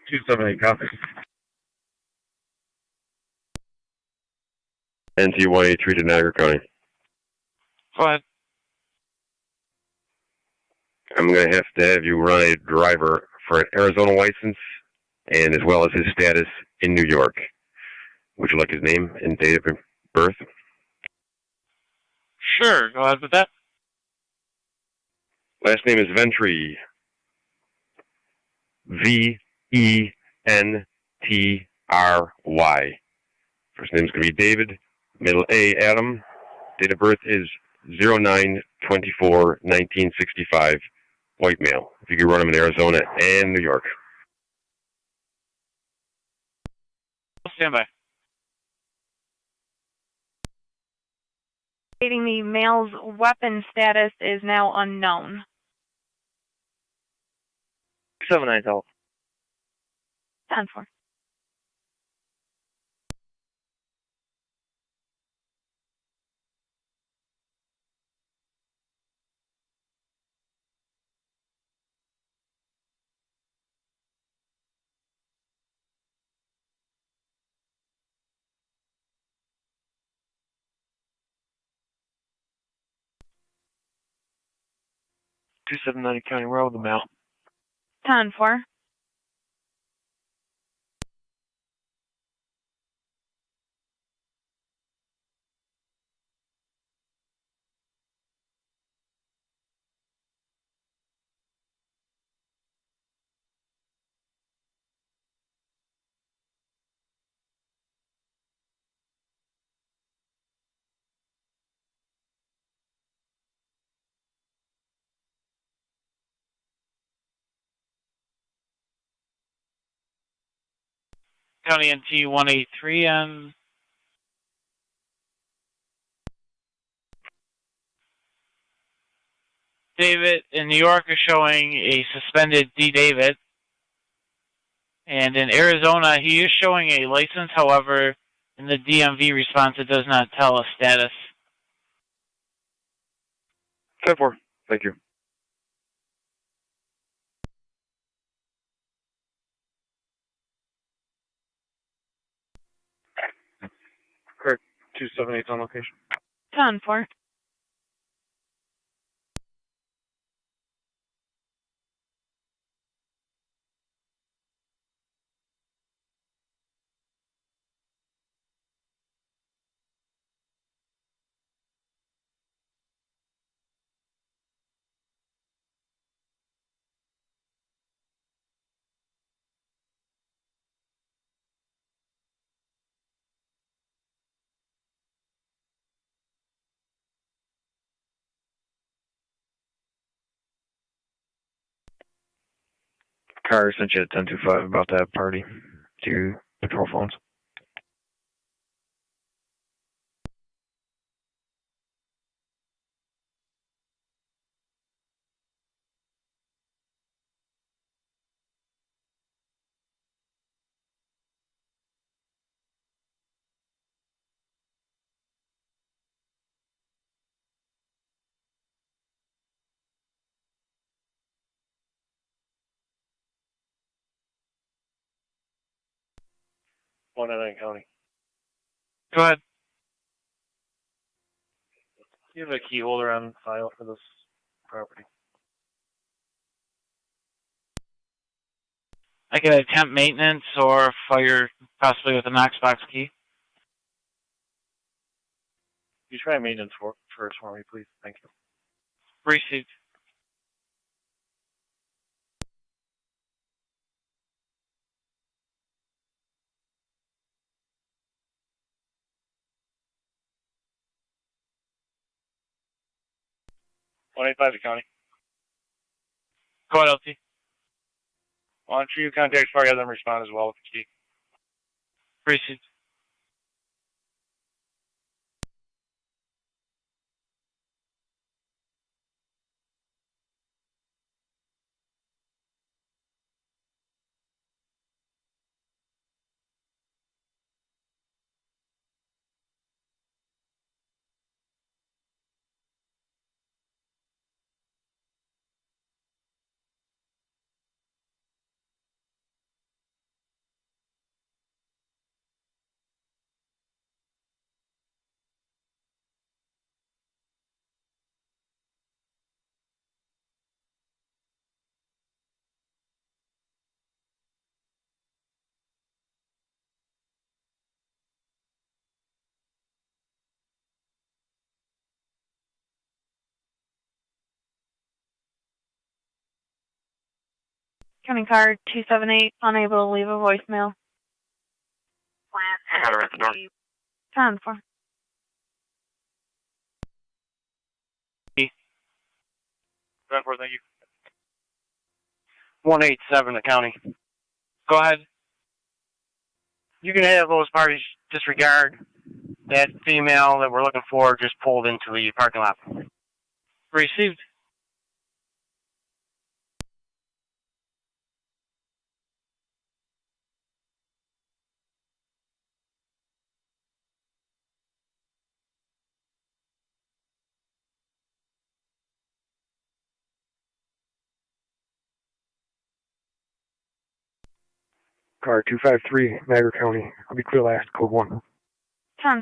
278 copy. NT-183 to Niagara County. Go ahead. I'm going to have you run a driver for an Arizona license and as well as his status in New York. Would you like his name and date of birth? Sure, go ahead with that. Last name is Ventry. Ventry. First name is going to be David. Middle A, Adam. Date of birth is 09/24/1965. White male. If you could run him in Arizona and New York. Stand by. Stating the male's weapon status is now unknown. 279 help. 10-4. County Road, the male. 10-4. County NT-183 and David in New York is showing a suspended D. David. And in Arizona, he is showing a license. However, in the DMV response, it does not tell a status. 10-4. Thank you. 278 on location. 10-4. Car sent you at 1025 about that party to your patrol phones. One at County. Go ahead. You have a key holder on file for this property. I can attempt maintenance or fire possibly with a Knox-box key. You try maintenance first for me, please. Thank you. Received. One 185 to County. Go ahead, LT. Why don't you contact fire, have them respond as well with the key. Received. County car 278, unable to leave a voicemail. Got her at the door. 10-4. 10-4, thank you. 187 to County. Go ahead. You can have those parties disregard that female that we're looking for just pulled into the parking lot. Received. Car 253, Niagara County. I'll be clear last, code 1. 10-4.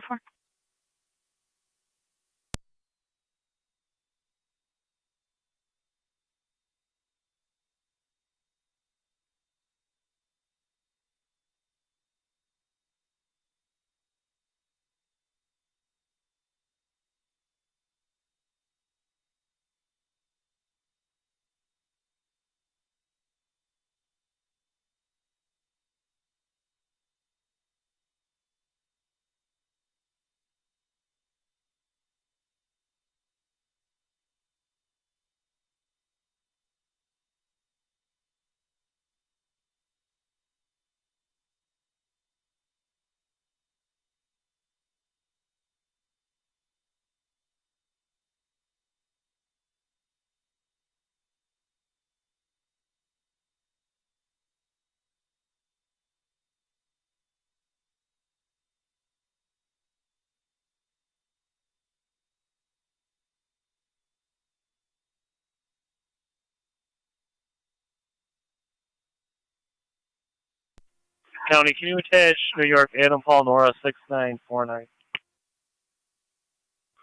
County, can you attach New York Adam Paul Nora 6949?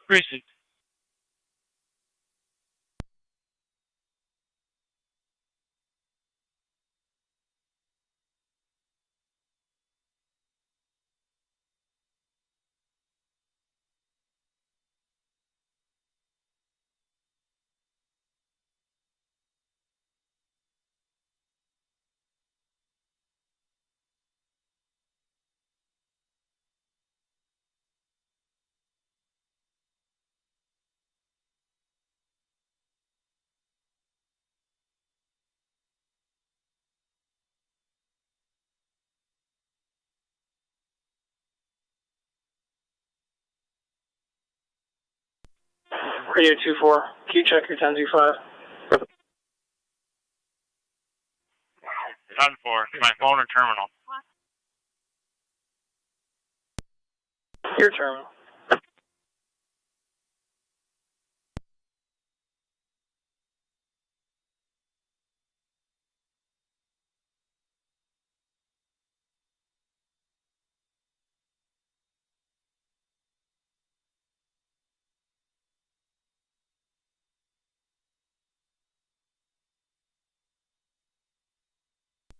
Received. Radio 2-4, can you check your 1025? 10-4, my phone or terminal? Your terminal.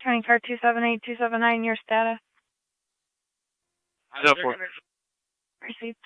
Turning car 278-279, your status. 04. Received.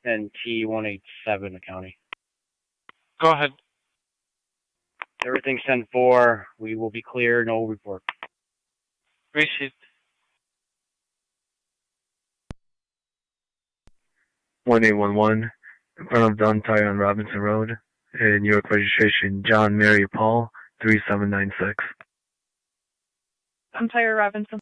And T187 County. Go ahead. Everything's 10-4. We will be clear. No report. Received. 1811 in front of Don Tire on Robinson Road. And New York registration John Mary Paul 3796. Umpire Robinson.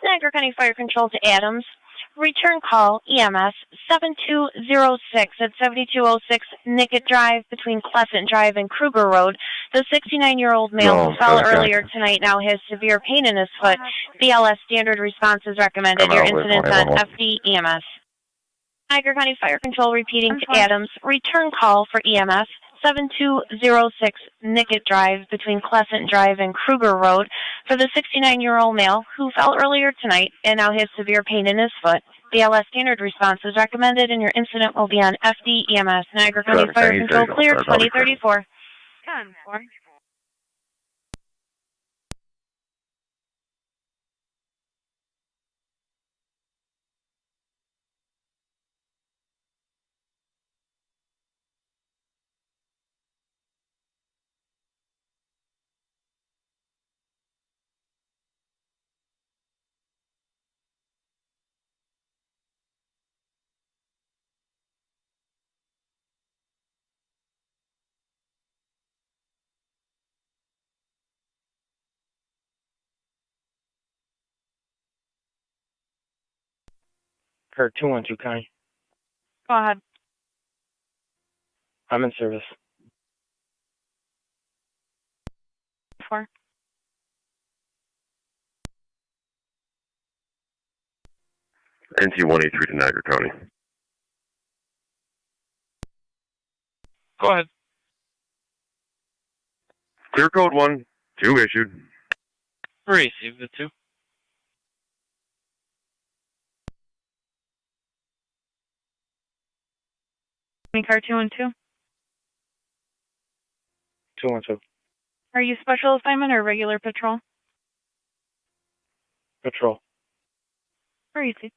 Niagara County Fire Control to Adams. Return call EMS 7206 at 7206 Nickett Drive between Crescent Drive and Kruger Road. The 69-year-old male who fell earlier tonight now has severe pain in his foot. BLS standard response is recommended. Your incident's on FD EMS. Niagara County Fire Control repeating to Adams. Return call for EMS 7206 Nickett Drive between Crescent Drive and Kruger Road for the 69-year-old male who fell earlier tonight and now has severe pain in his foot. BLS standard response is recommended and your incident will be on FD EMS. Niagara County Fire Control clear 2034. 10-4. Car 212, Connie. Go ahead. I'm in service. 4. NT 183 to Niagara County. Go ahead. Clear code 1, 2 issued. Receive the 2. Car 212. 212. Are you special assignment or regular patrol? Patrol. Received.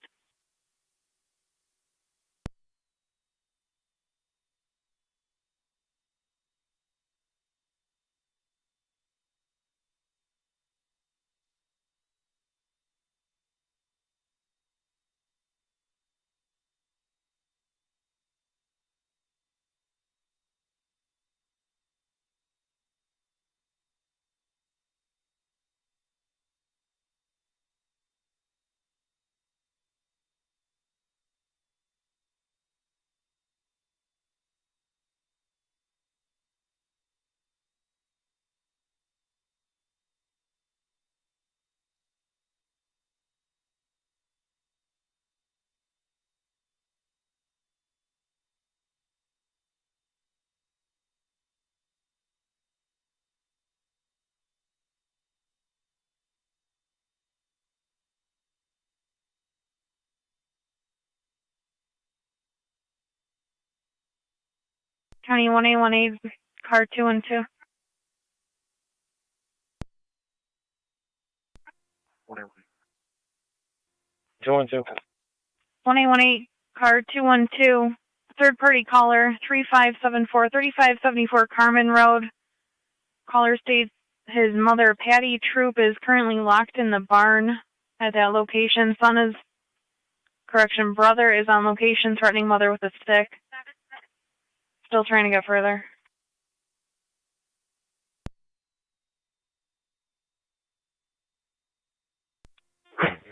County 1818, car 212. Whatever. 212. 1818, car 212. Third party caller 3574 Carmen Road. Caller states his mother, Patty Troop, is currently locked in the barn at that location. Brother is on location threatening mother with a stick. Still trying to get further.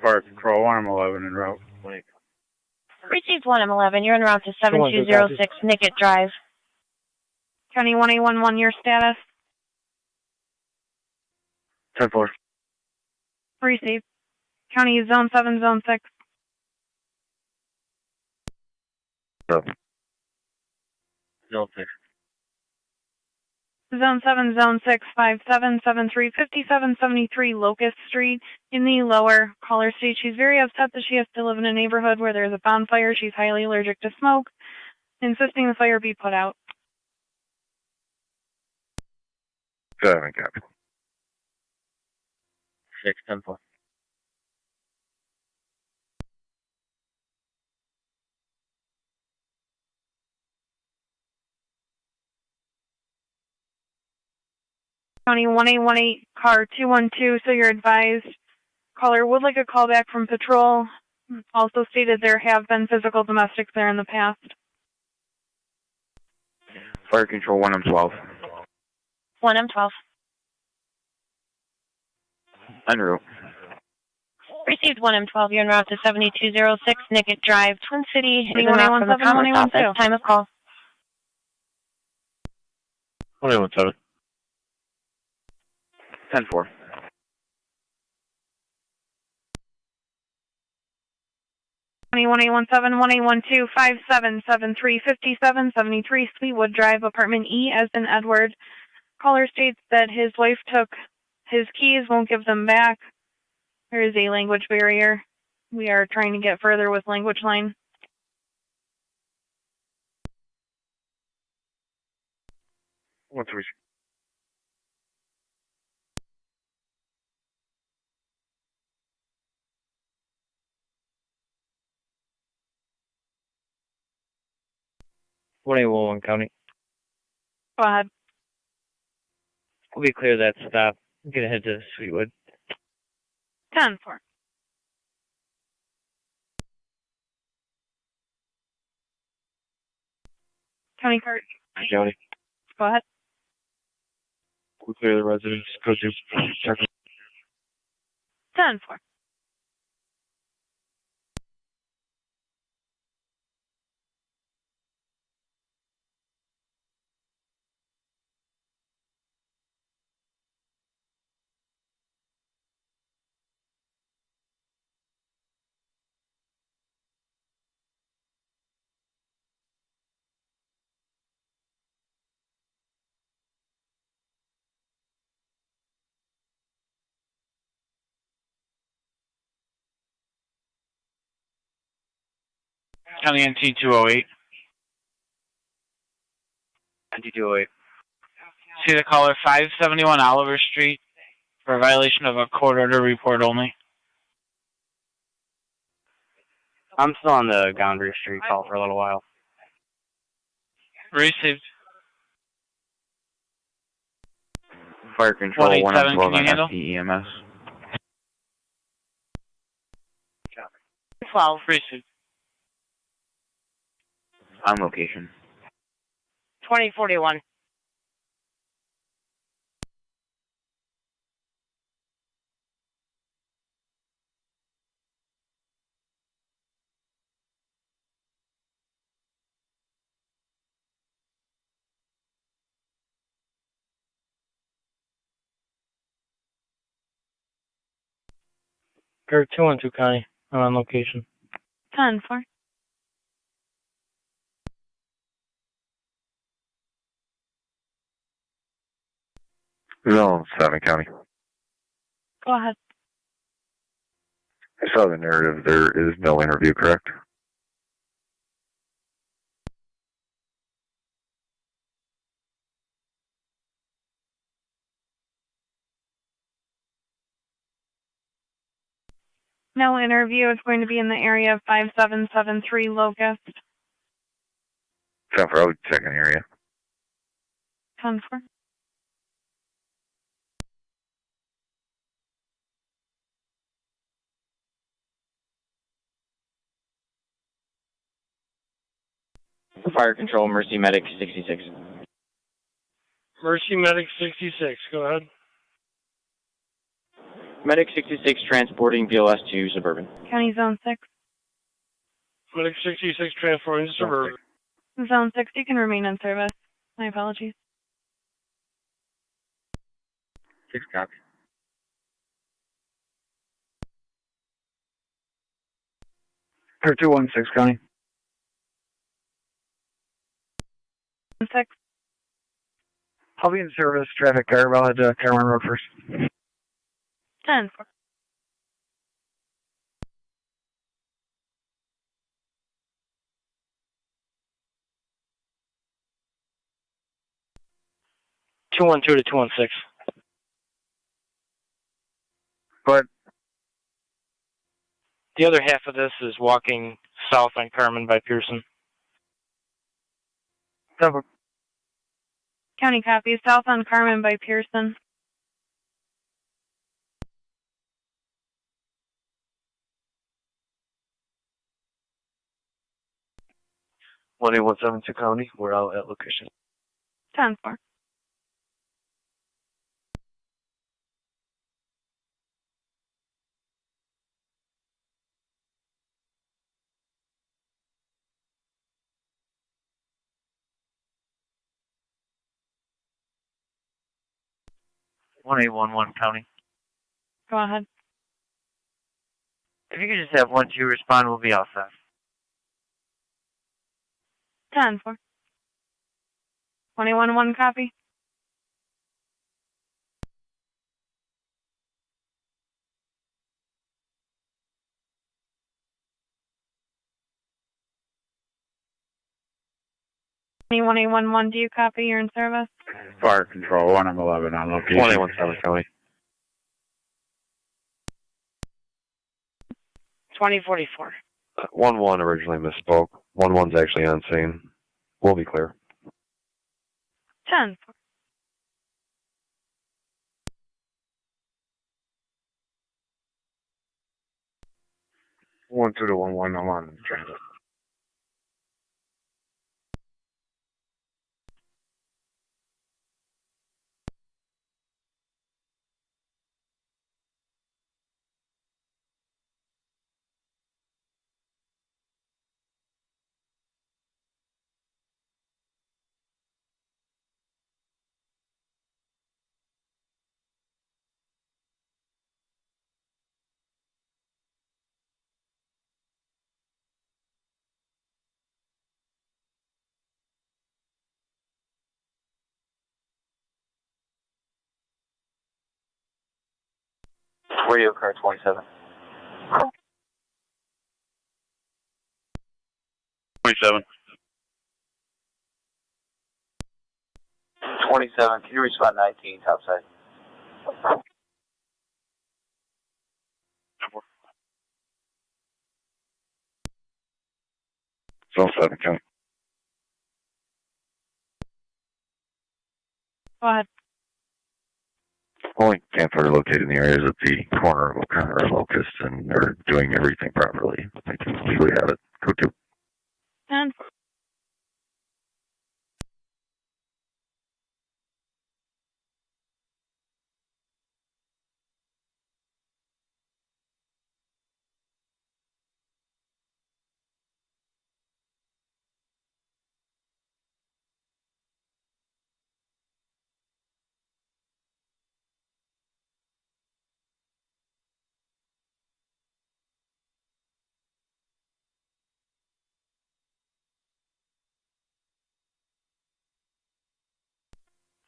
Fire Control 1M11 en route. Received 1M11. You're en route to 7206 Nickett Drive. County 1811, your status? 10-4. Received. County Zone 7, Zone 6. No. Zone 6. Zone 7, Zone 6, 5773 5773 Locust Street in the lower. Caller states she's very upset that she has to live in a neighborhood where there's a bonfire. She's highly allergic to smoke, insisting the fire be put out. 7, copy. 6-10-4. County 1818, car 212, so you're advised. Caller would like a call back from patrol. Also stated there have been physical domestics there in the past. Fire Control 1M12. 1M12. En route. Received 1M12. You're en route to 7206 Nickett Drive, Twin City. 1817. Time of call. 1817. 10-4. County 1817, 1812, 5773 5773 Sweetwood Drive, Apartment E, as in Edward. Caller states that his wife took his keys, won't give them back. There is a language barrier. We are trying to get further with language line. Once we One County. Go ahead. We'll be clear that stop. I'm gonna head to Sweetwood. 10-4. County card. County. Go ahead. We'll clear the residents. Go to 10-4. County NT 208. NT 208. See the caller 571 Oliver Street for a violation of a court order, report only. I'm still on the Goundry Street call for a little while. Received. Fire control 187, can you handle? EMS. 12. Received. On location. 2041. Kurt 212 County. I'm on location. 10-4. Zone 7 County. Go ahead. I saw the narrative. There is no interview, correct? No interview. It's going to be in the area of 5773 Locust. 10-4, I would check an area. 10-4. Fire Control, Mercy Medic 66. Mercy Medic 66, go ahead. Medic 66 transporting BLS to Suburban. County Zone 6. Medic 66 transporting to Suburban. Zone 6, you can remain in service. My apologies. 6 copy. Kurt 216 County. 6. I'll be in service. Traffic car. I'll head to Carmen Road first. 10-4. Two 212 to 216. But the other half of this is walking south on Carmen by Pearson. County copy. South on Carmen by Pearson. One 8172 County. We're out at location. 10-4. One 811 County. Go ahead. If you could just have 1-2 respond, we'll be outside. 10-4. 21-1 copy. 21A11, do you copy? You're in service? Fire control, 1M11 on location. 1A17 County. 2044. 1-1 originally misspoke. 1-1's actually on scene. We'll be clear. 10. 1-2 to 1-1, I'm on transit. Radio car 27. 27. 27, can you respond 19, topside? Zone 7, County. Go ahead. Only campfire located in the area is at the corner of O'Connor and Locust, and they're doing everything properly. They can legally have it. Go to. 10.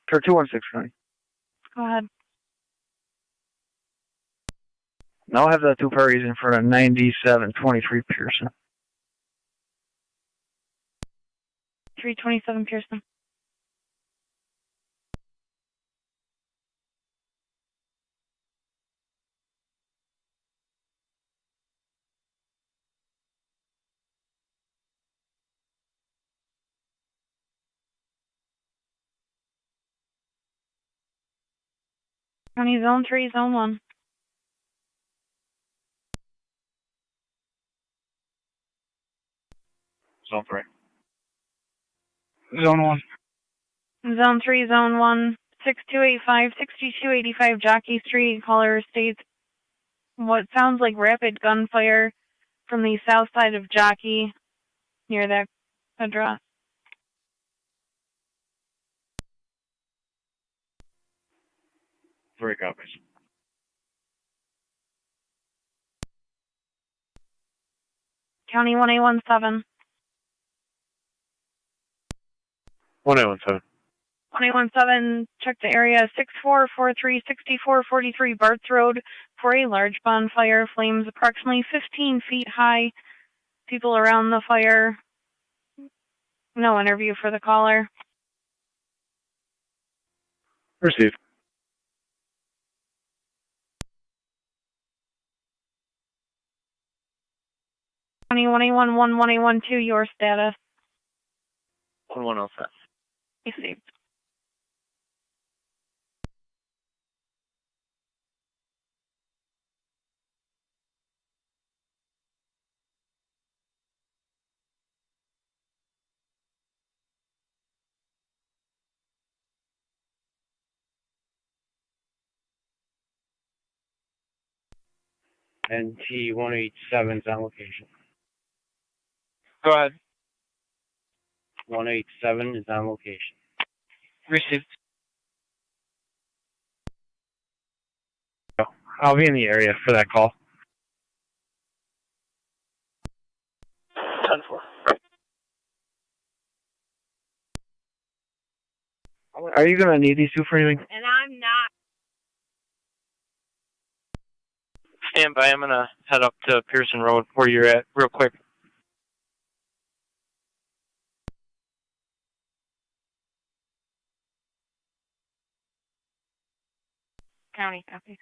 For 216, County. Go ahead. Now I have the two parties in front of 9723 Pearson. 327 Pearson. County Zone 3, Zone 1. Zone 3. Zone 1. Zone 3, Zone 1, 6285, 6285 Jockey Street. Caller states what sounds like rapid gunfire from the south side of Jockey near that address. Three copies. County 1A17. 1A17. 1A17, check the area 6443 6443 Bart's Road for a large bonfire. Flames approximately 15 feet high. People around the fire. No interview for the caller. Received. County 1A11, 1A12, your status. 1107. Received. NT 187's on location. Go ahead. 187 is on location. Received. I'll be in the area for that call. 10-4. Are you going to need these two for anything? And I'm not. Stand by. I'm going to head up to Pearson Road where you're at real quick. County, copy.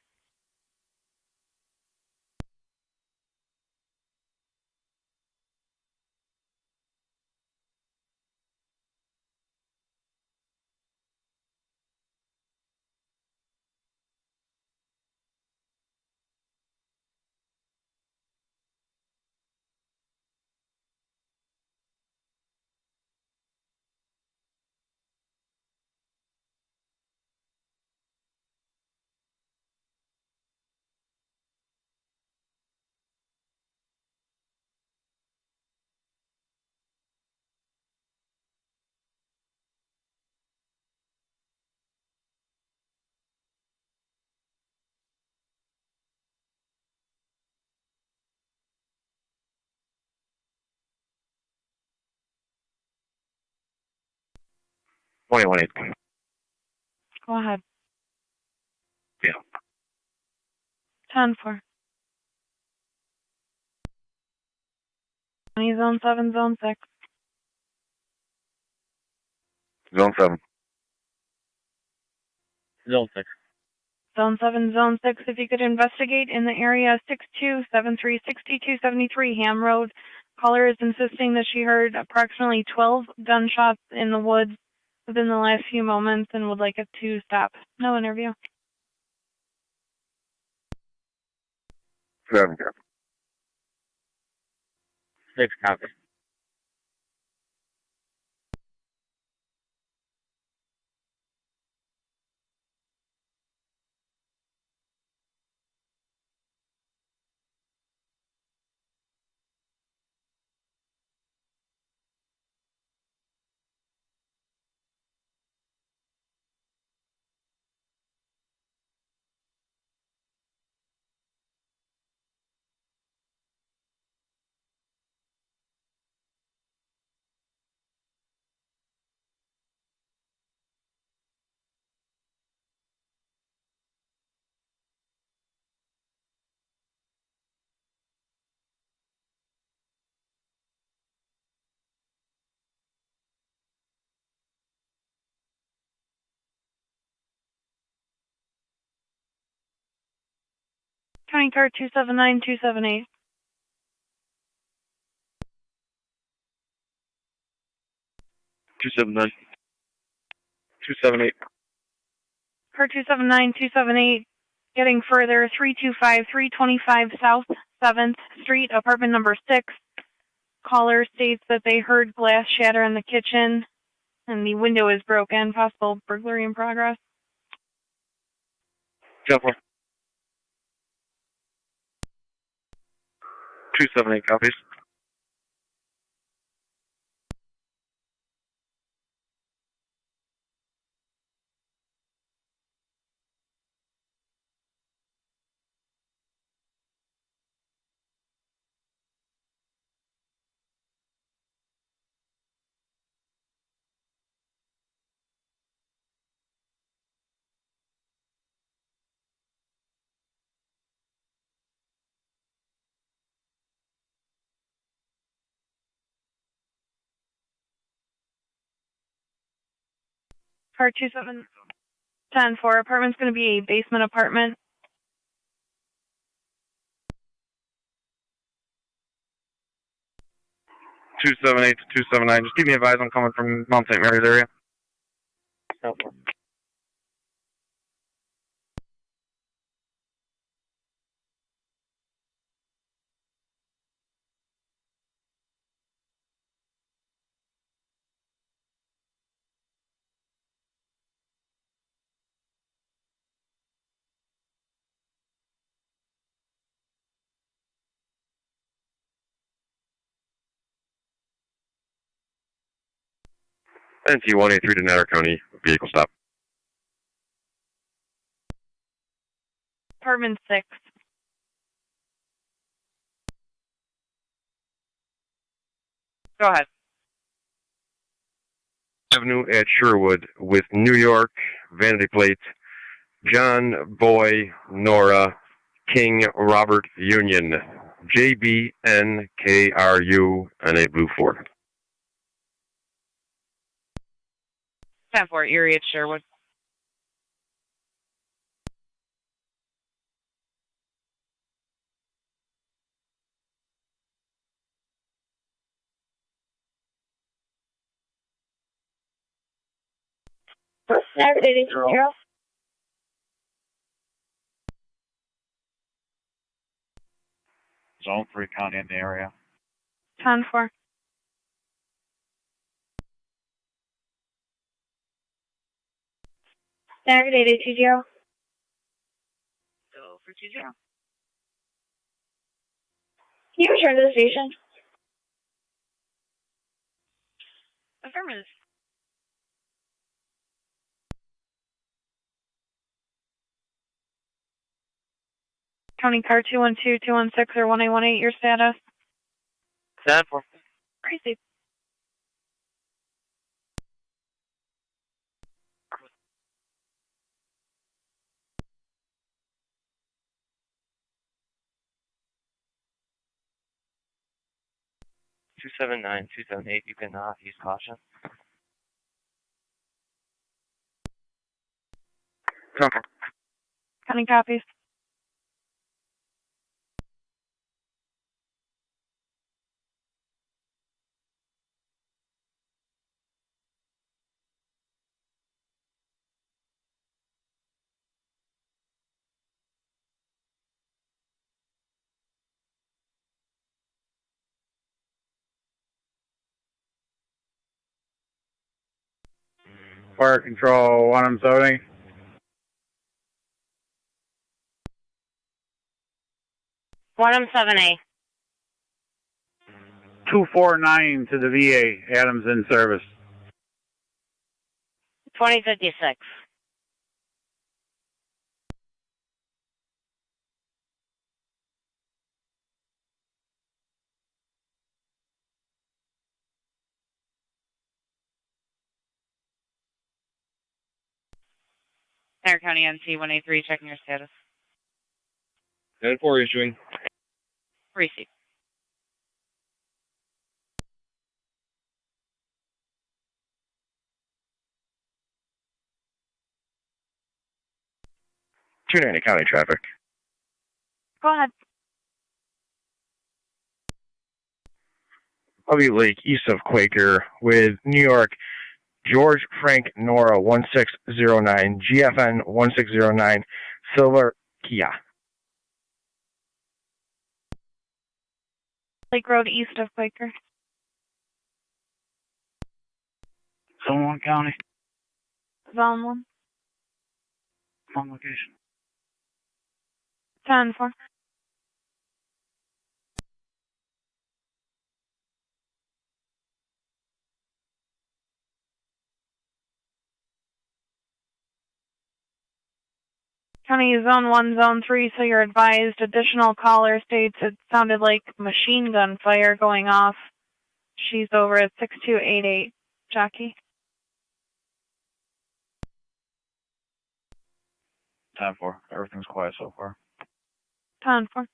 $21.8. Go ahead. Yeah. 10-4. Zone 7, Zone 6. Zone 7. Zone 6. Zone 7, Zone 6, if you could investigate in the area 6273-6273 Ham Road. Caller is insisting that she heard approximately 12 gunshots in the woods within the last few moments and would like it to stop. No interview. 7. 6, copy. County car 279-278. 279. 278. Car 279-278, getting further, 325-325 South 7th Street, apartment number 6. Caller states that they heard glass shatter in the kitchen and the window is broken. Possible burglary in progress. 10-4. 278 copies. Car 2710-4, apartment's going to be a basement apartment. 278 to 279. Just keep me advised. I'm coming from Mount St. Mary's area. No. NT 183 to Niagara County. Vehicle stop. Apartment 6. Go ahead. Avenue at Sherwood with New York, vanity plate, John, Boy, Nora, King, Robert, Union, JBNKRU, and a blue Ford. 10-4, Erie at Sherwood. Saturday 0. Zone 3 county in the area. 10-4. Saturday 20. Go for 20. Can you return to the station? Affirmative. County car 212, 216, or 1818, your status? 10-4. Crazy. Two 279, 278, you can use caution. County copies. Fire control 170. 1M7A. 249 to the VA. Adams in service. 2056. Niagara County NC 183, checking your status. 10-4 issuing. Receive. County traffic. Go ahead. Bobby Lake, east of Quaker, with New York, George Frank Nora 1609, GFN 1609, Silver Kia. Lake Road, east of Quaker. Zone 1 county. Zone 1. On location. 10-4. County Zone 1, Zone 3, so you're advised. Additional caller states it sounded like machine gun fire going off. She's over at 6288. Jackie? 10-4. Everything's quiet so far. 10-4.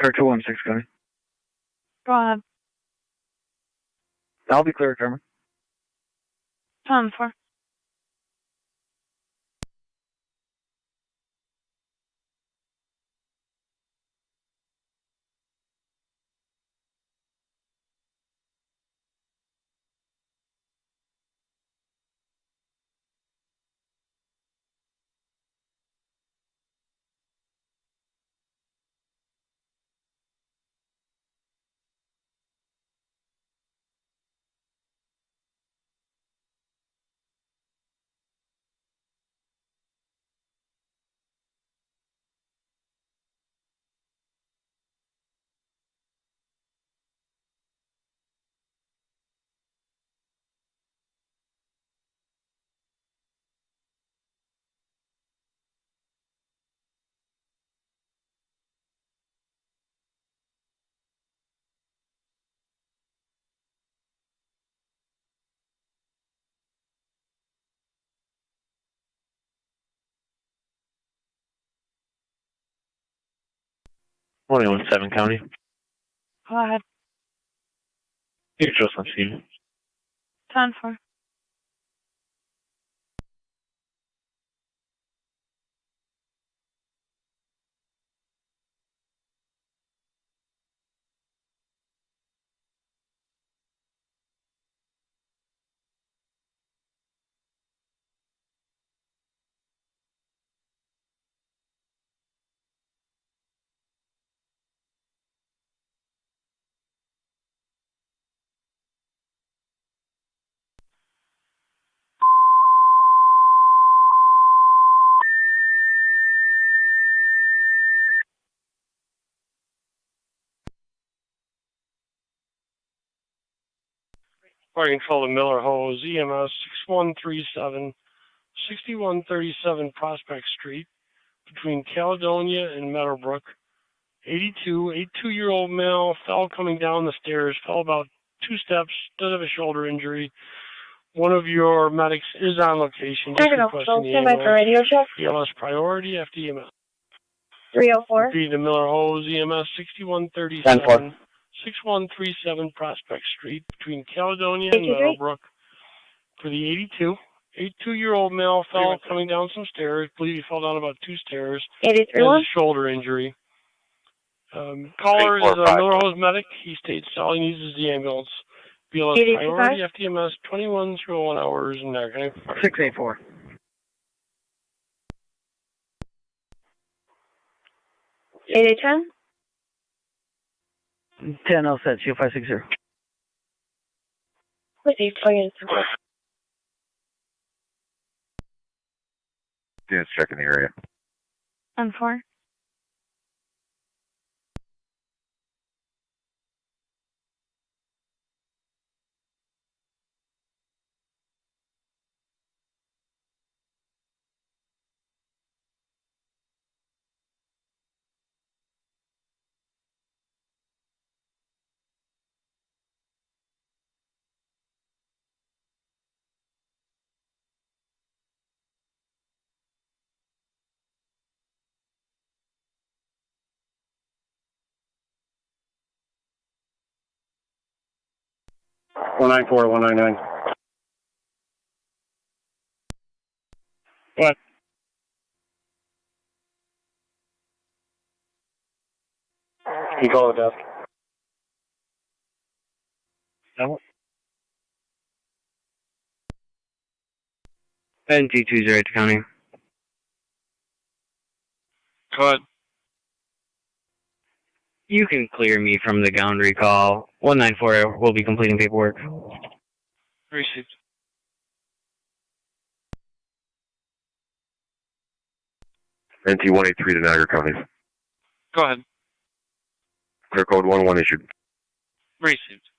Car 216 county. Go ahead. I'll be clear, Carmen. 10-4. 21-7 County. Go ahead. You're just on scene. 10-4. Parking control to Miller Hose, EMS 6137, 6137 Prospect Street, between Caledonia and Meadowbrook. 82-year-old male, fell coming down the stairs, fell about 2 steps, does have a shoulder injury. One of your medics is on location, just requesting the ambulance. ELS priority, FDMS. 304. Repeat to Miller Hose, EMS 6137, 6137 Prospect Street, between Caledonia and Meadowbrook. For the 82-year-old male fell coming down some stairs. I believe he fell down about 2 stairs. 83. Has a shoulder injury. Caller is a Miller Hose medic. He states all he needs is the ambulance. BLS priority, FTMS 2101 hours in Niagara. 684. $8810. 10 all set, 0560. Received, again. Students checking the area. 10-4. One 199. What? You call the desk. NG20 County. Go ahead. You can clear me from the gown recall. 194 will be completing paperwork. Received. NT-183 to Niagara County. Go ahead. Clear code 11 issued. Received.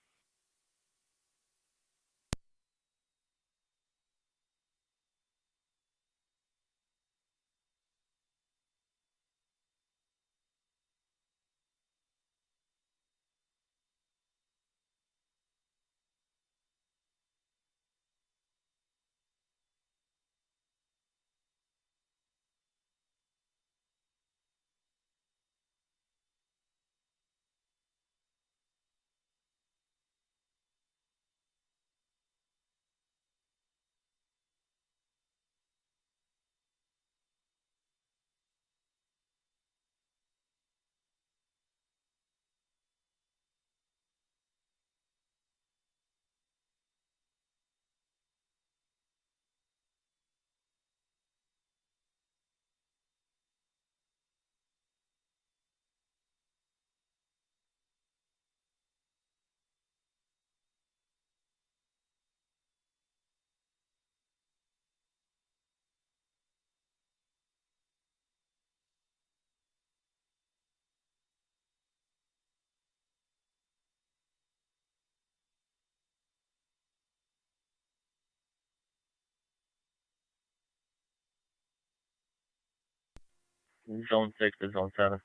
Zone 6 to Zone 7.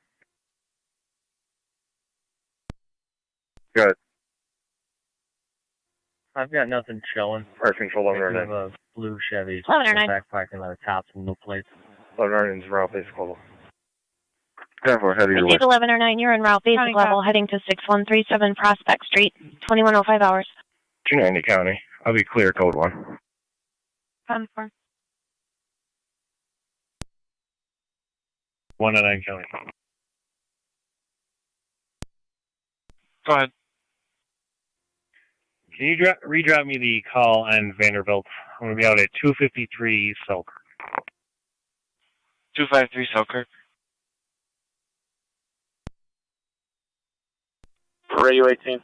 Good. I've got nothing showing. Parking control I have a blue Chevy in the back parking lot, tops and no plates. 11 is around place call. 10-4, head your way. Receive 1109, you're en route, basic level, heading to 6137 Prospect Street, 2105 hours. 290 County. I'll be clear, code 1. 10-4. 109 County. Go ahead. Can you redrop me the call on Vanderbilt? I'm going to be out at 253 Selkirk. 253 Selkirk. Radio 18.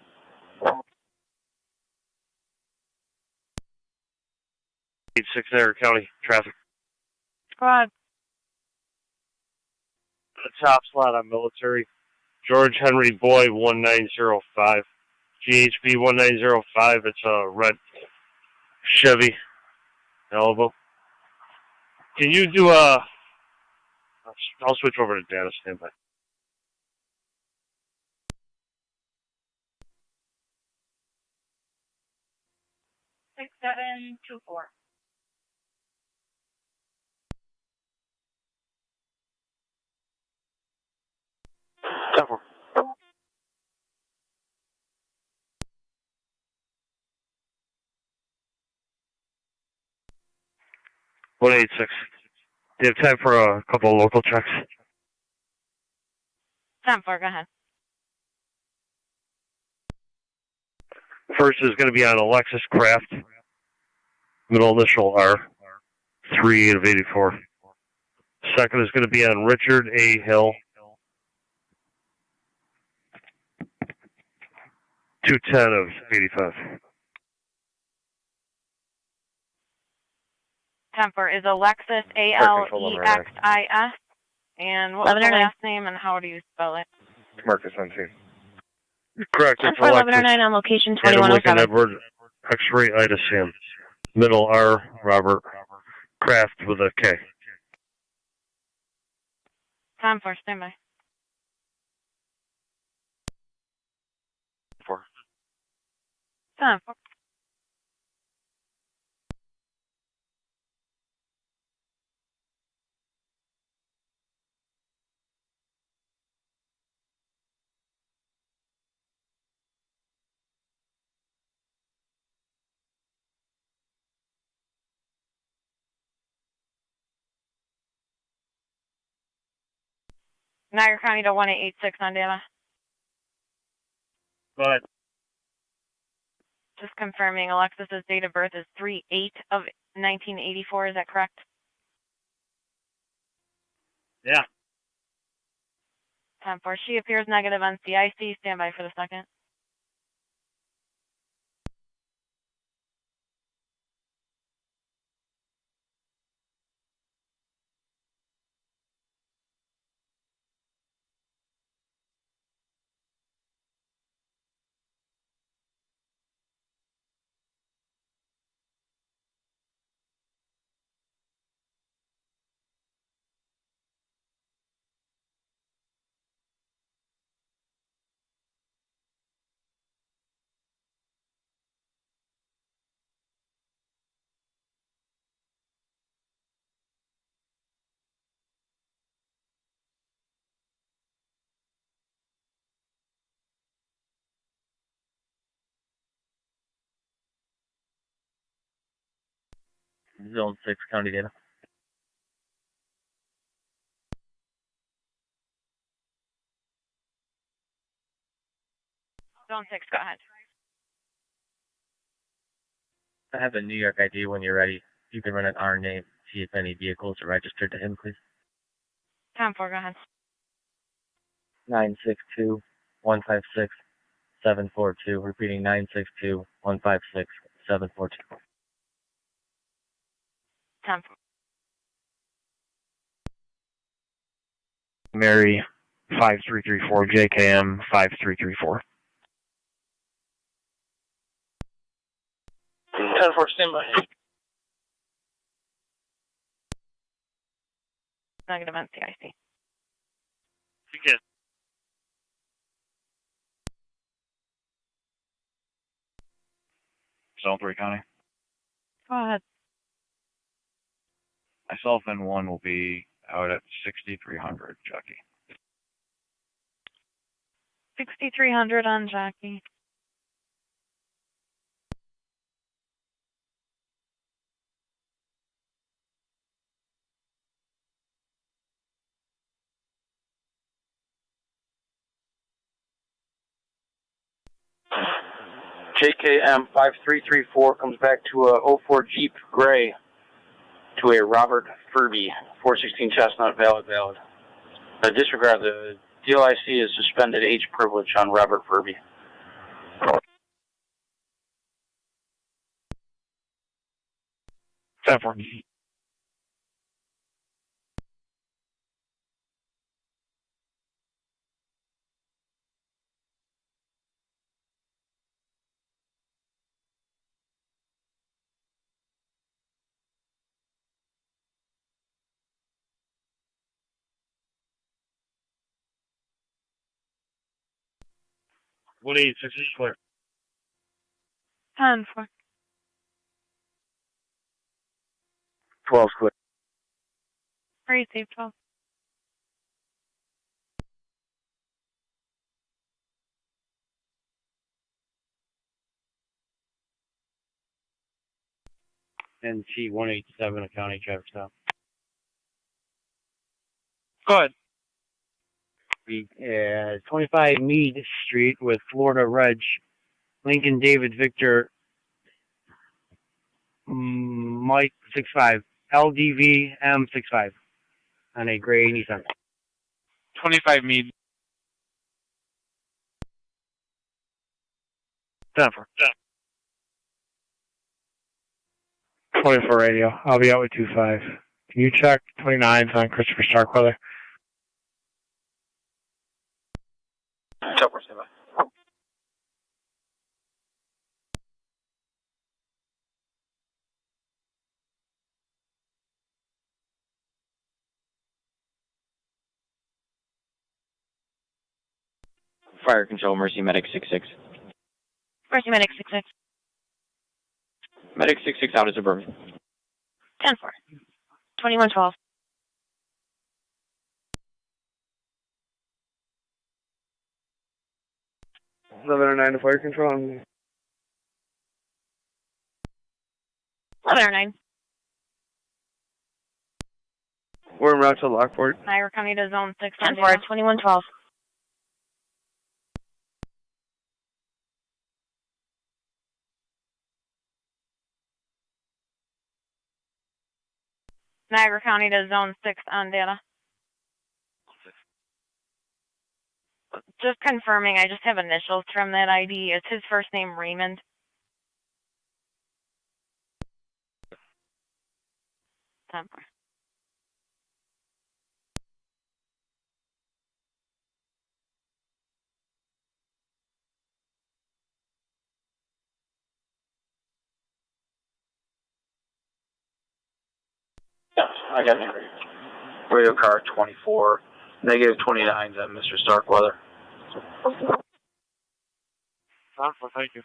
86 Niagara County traffic. Go ahead. The top slot on military. George Henry Boy 1905. GHB 1905. It's a red Chevy Malibu. Can you do a... I'll switch over to data standby. Six, 7, 2, 4. Cover. 186. Do you have time for a couple of local checks? 10-4, go ahead. First is going to be on Alexis Craft, middle initial R, 38 of 84. Second is going to be on Richard A. Hill, 210 of 85. 10-4 is Alexis, Alexis. And what was the last name and how do you spell it? Marcus on scene. Correct, it's 1109 on location, 2107. Edward, X-ray Ida Sam. Middle R, Robert, Kraft with a K. 10-4, stand by. 4. 10-4. Niagara County to 1886 on data. Go ahead. Just confirming Alexis's date of birth is 3/8 of 1984, is that correct? Yeah. 10-4, she appears negative on CIC, stand by for the second. Zone 6 county data. Zone 6, go ahead. I have a New York ID when you're ready. You can run an R name, see if any vehicles are registered to him, please. 10-4, go ahead. 962-156-742. Repeating 962-156-742. 10-4. Mary, 5334, JKM, 5334. 10-4, stand by. Negative on CIC. Again. Zone 3 County. Go ahead. Myself and one will be out at 6300, Chucky. 6300 on Jockey. JKM 5334 comes back to a 04 Jeep Gray to a Robert Furby 416 Chestnut, valid. Disregard, the DLIC is suspended age privilege on Robert Furby. What 86 is clear. 10-4. 12's clear. Receive 12. NT 187, a county traffic stop. Go ahead. 25 Mead Street with Florida Reg, Lincoln David Victor, Mike 65, LDV M65 on a gray Nissan. 25 Mead. 10-4. 24 radio. I'll be out with 25. Can you check 29s on Christopher Starkweather? Chopper, stand by. Fire control, Mercy Medic 66. Mercy Medic 66. Medic 66 out of Suburban. 10-4. 2112. to fire control. 1109. We're en route to Lockport. Niagara County to Zone 6. 10-4. 2112. Niagara County to Zone 6 on data. Just confirming, I just have initials from that ID. Is his first name Raymond? Temper. Yes, I got it. Radio car 24, negative 29's at Mr. Starkweather. Thank you.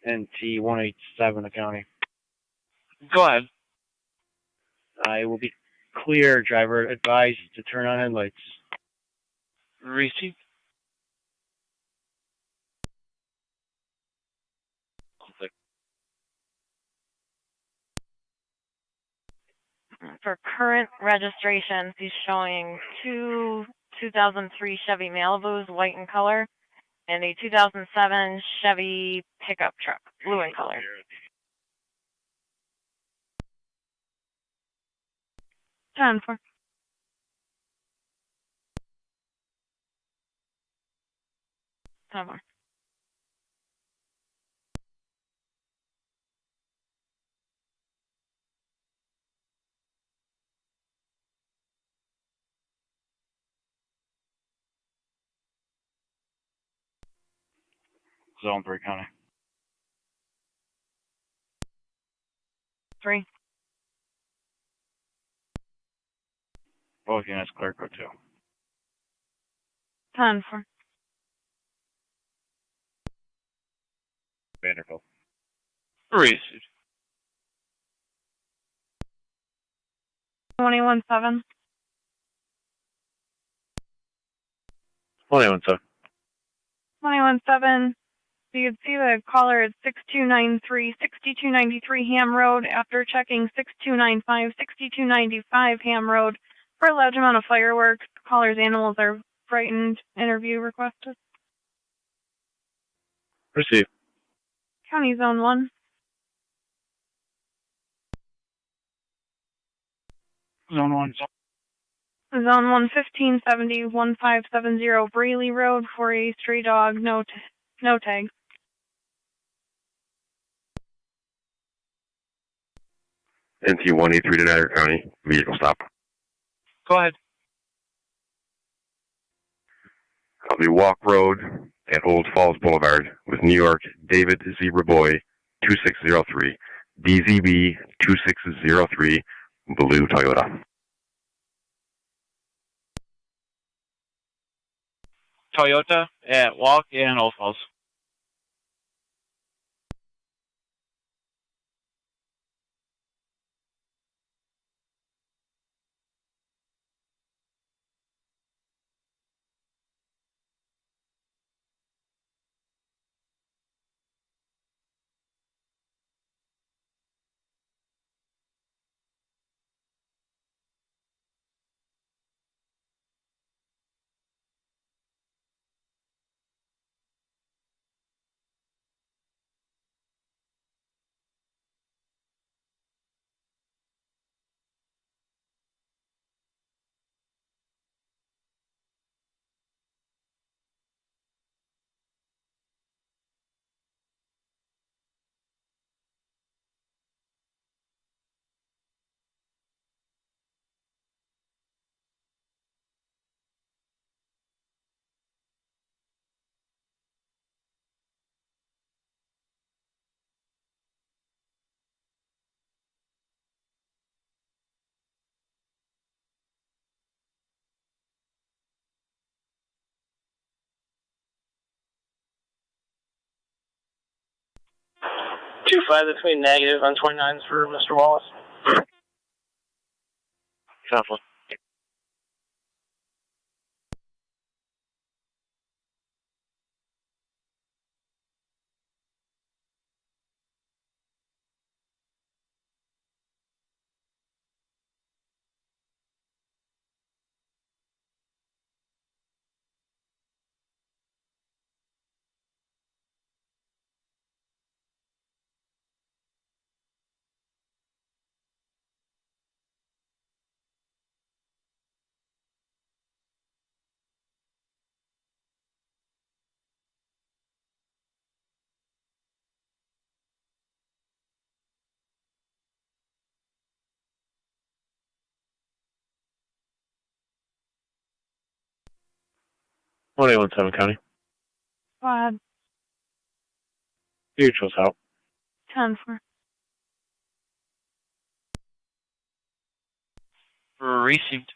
NT 187, a county. Go ahead. I will be clear, driver. Advised to turn on headlights. Receive. For current registrations, he's showing two 2003 Chevy Malibus, white in color, and a 2007 Chevy pickup truck, blue in color. 10-4. 10-4. Zone 3 county. 3. Both units clear code 2. 10 for. Vanderbilt. Received. 21-7. 21-7. 21-7. So you can see the caller at 6293, 6293 Ham Road. After checking 6295, 6295 Ham Road for a large amount of fireworks. Caller's animals are frightened. Interview requested. Receive. County Zone 1. Zone 1. Zone 1, 1570, 1570 Braley Road for a stray dog. No tag. NT 183 to Niagara County. Vehicle stop. Go ahead. I'll be Walk Road at Old Falls Boulevard with New York David Zebra Boy 2603. DZB 2603. Blue Toyota. Toyota at Walk and Old Falls. Between negative on 29s for Mr. Wallace. Couple. Twenty-one 7 County. Squad. Mutual's out. 10 for. Received.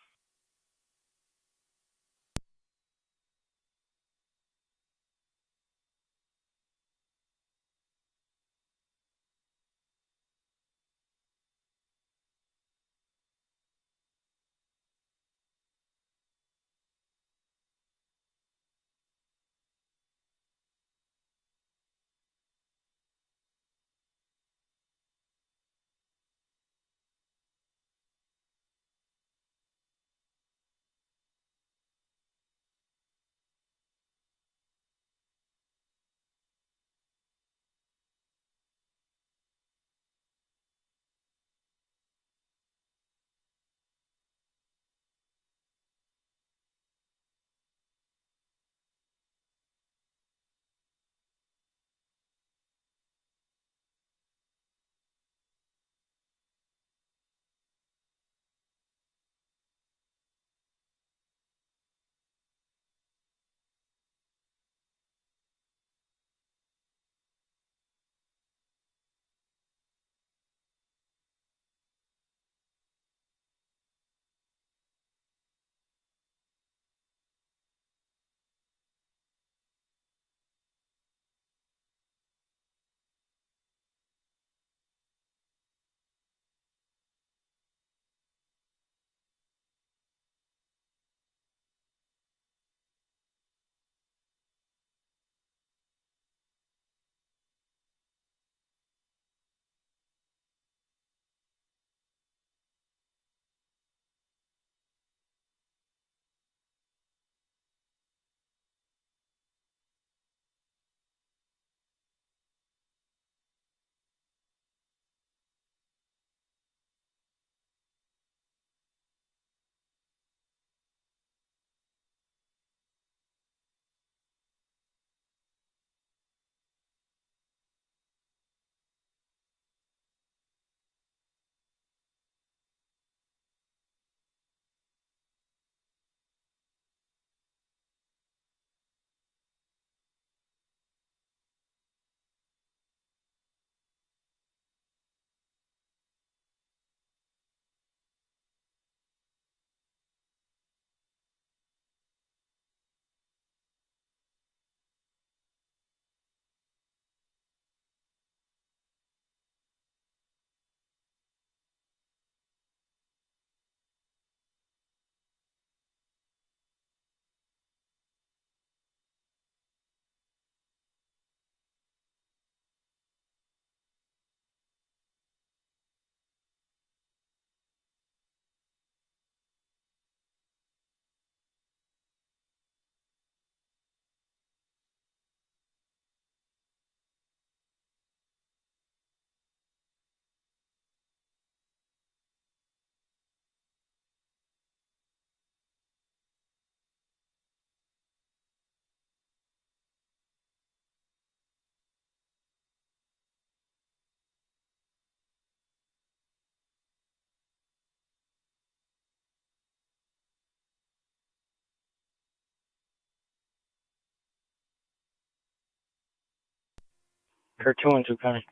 For 212 County.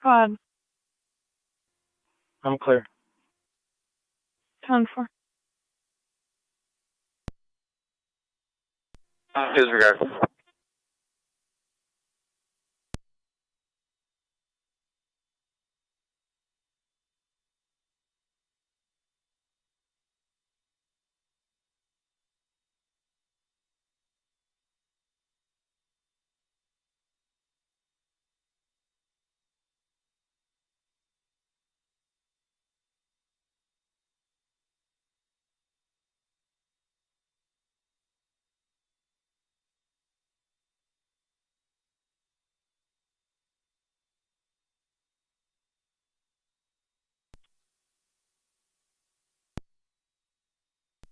Go ahead. I'm clear. 10-4. Disregard.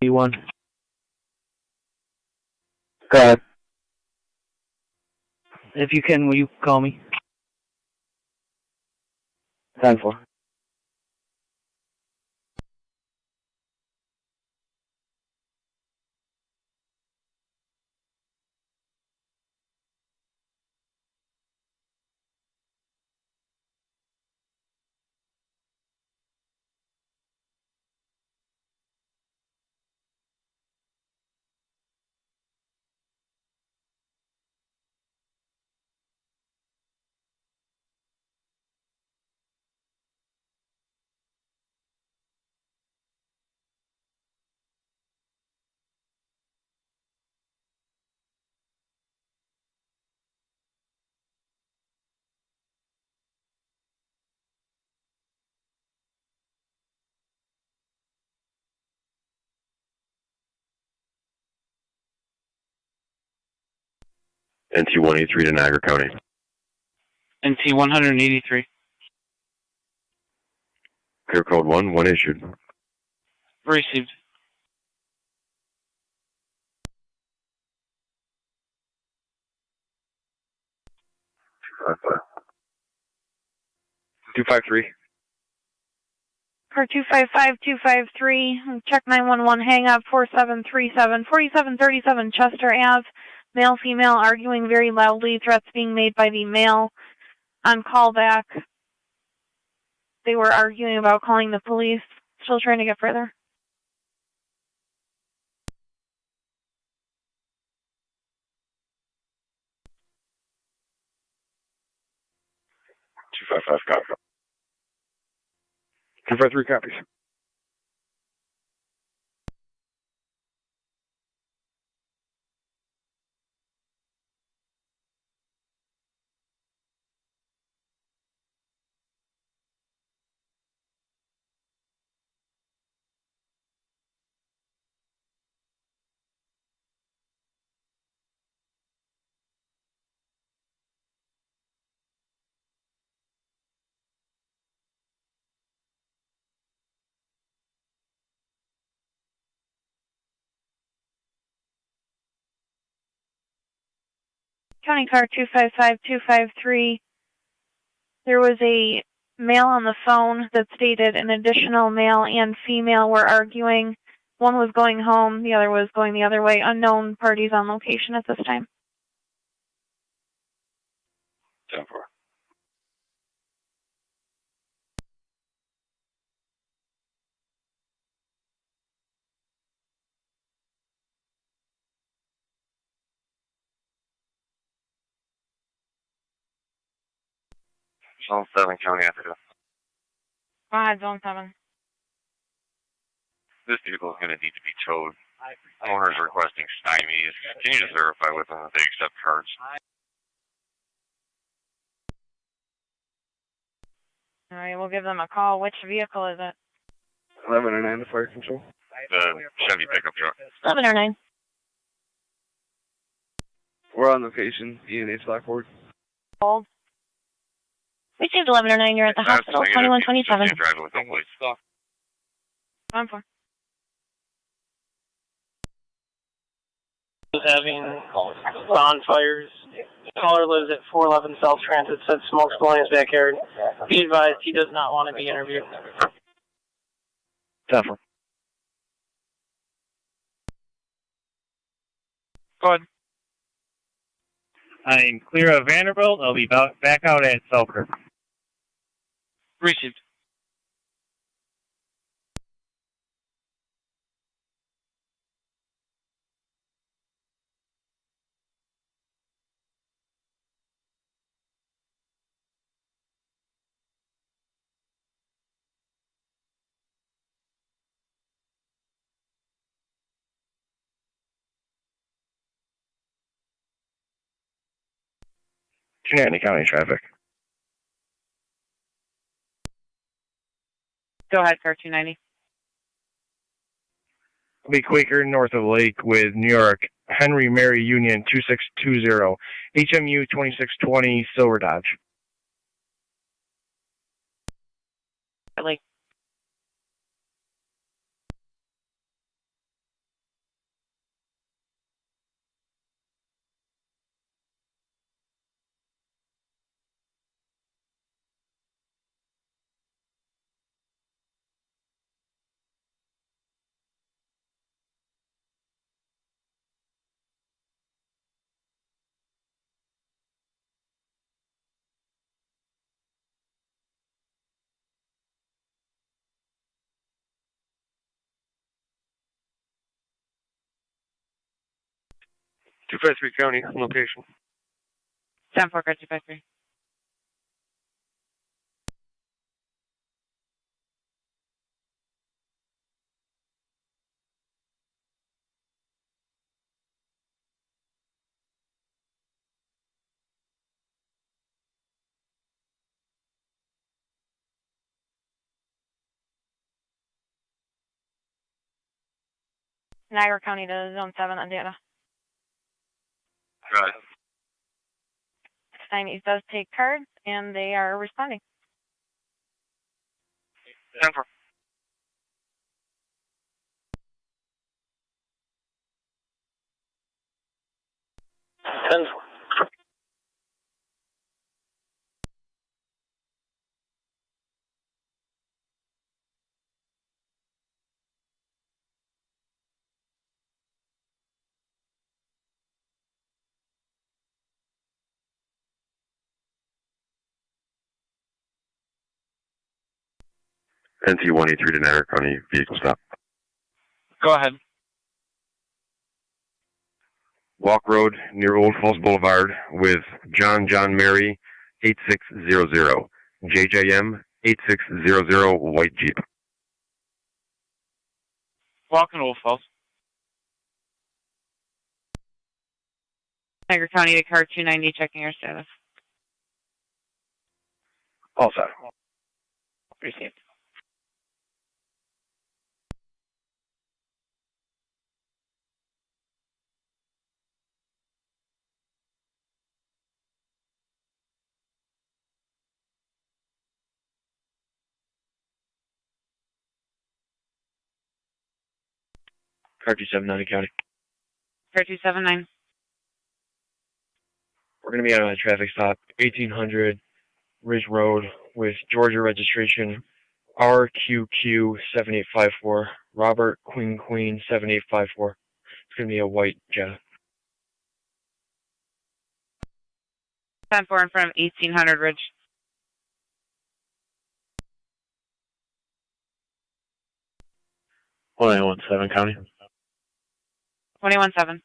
B1. Go ahead. If you can, will you call me? 10-4. NT 183 to Niagara County. NT 183. Clear code 1 issued. Received. Two 253. Car 255-253, check 911, hang up 4737, 4737 Chester Ave, male, female, arguing very loudly, threats being made by the male on callback. They were arguing about calling the police, still trying to get further. Two 255 copy. 253 copies. County car 255-253, there was a male on the phone that stated an additional male and female were arguing. One was going home, the other was going the other way. Unknown parties on location at this time. 10-4. Zone 7 County Africa. Go ahead, Zone 7. This vehicle is going to need to be towed. Owner is requesting stymies. Can you just verify with them that they accept cards? All right, we'll give them a call. Which vehicle is it? 1109 to fire control. The Chevy pickup truck. 1109. We're on location, ENH Lockport. Hold. Received 1109, you're at the hospital, 2127. Driving with no police. I'm for. Having bonfires. Caller lives at 411 South Transit, said smoke's blowing his backyard. Be advised, he does not want to be interviewed. Tougher. Go ahead. I'm clear of Vanderbilt. I'll be back out at Selkirk. Received. Tonawanda County traffic. Go ahead, car 290. I'll be Quaker north of Lake with New York. Henry Mary Union 2620. HMU 2620 Silver Dodge. Lake. Two five three County location. 10-4, car 253. Niagara County to Zone 7 on data. Got it. It does take cards, and they are responding. 10-4. NT 183 to Niagara County vehicle stop. Go ahead. Walk Road near Old Falls Boulevard with John Mary 8600. JJM 8600 white Jeep. Walk in Old Falls. Niagara County to car 290, checking your status. All set. Received. Car 279 County. Car 279. We're going to be on a traffic stop, 1800 Ridge Road with Georgia registration RQQ7854, Robert Queen 7854. It's going to be a white Jetta. 10-4 in front of 1800 Ridge. One 917 County. 217.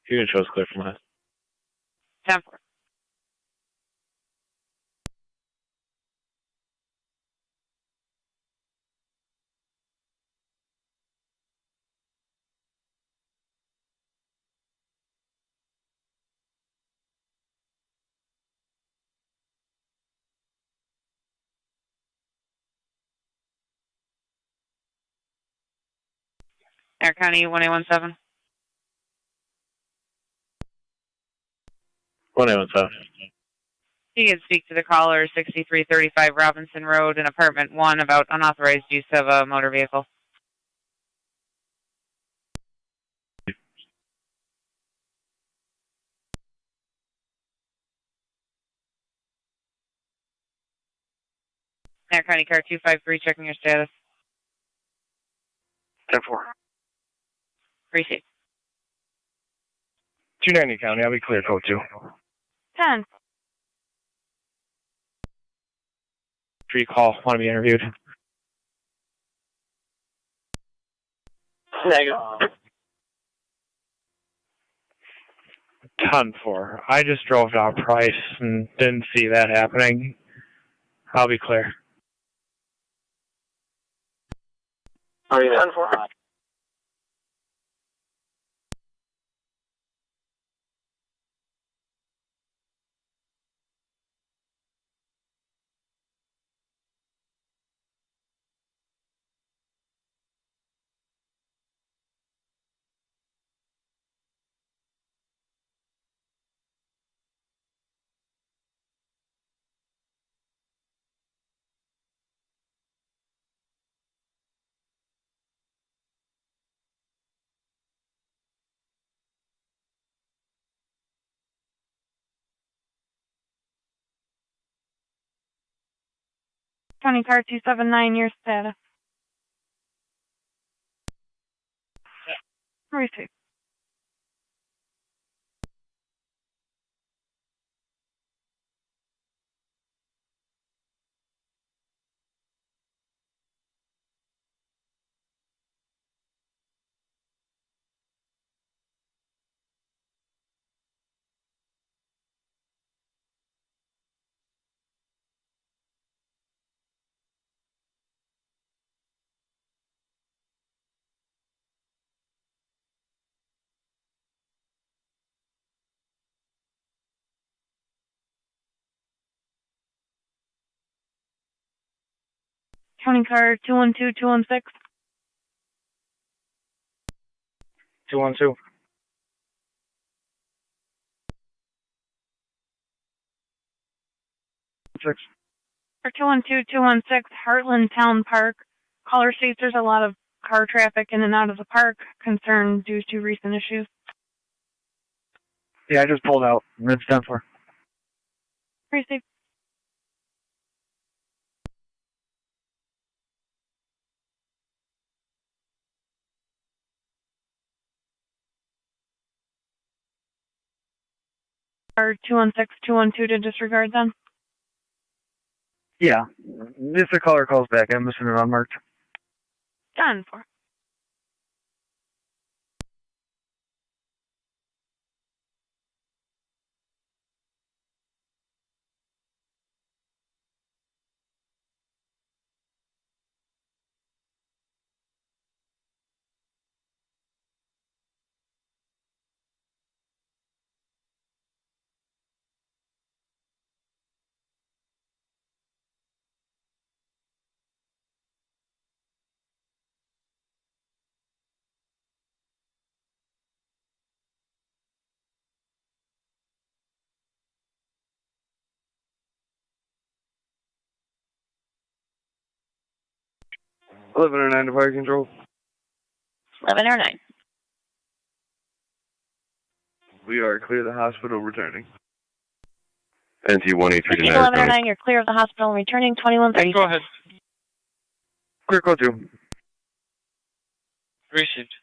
You can show us clear from that. 10-4. Air County 1817. 1917. You can speak to the caller 6335 Robinson Road in apartment 1 about unauthorized use of a motor vehicle. Air County car 253 checking your status. 10-4. Received. 290 County, I'll be clear, code 2. 10. Call, want to be interviewed. Negative. 10-4. I just drove down Price and didn't see that happening. I'll be clear. Are you 10-4? County car 279, your status. Receive. County car 212-216. 212. 6. For 212-216, Heartland Town Park. Caller states there's a lot of car traffic in and out of the park, concern due to recent issues. Yeah, I just pulled out. It's 10-4. Receive. Or 216-212 to disregard then? Yeah. If the caller calls back, I'm missing it unmarked. 10-4. Eleven or 9 to fire control. 11 or 9. We are clear of the hospital returning. NT 183 to 11 or 9, you're clear of the hospital and returning 2130. Go ahead. Clear code 2. Received.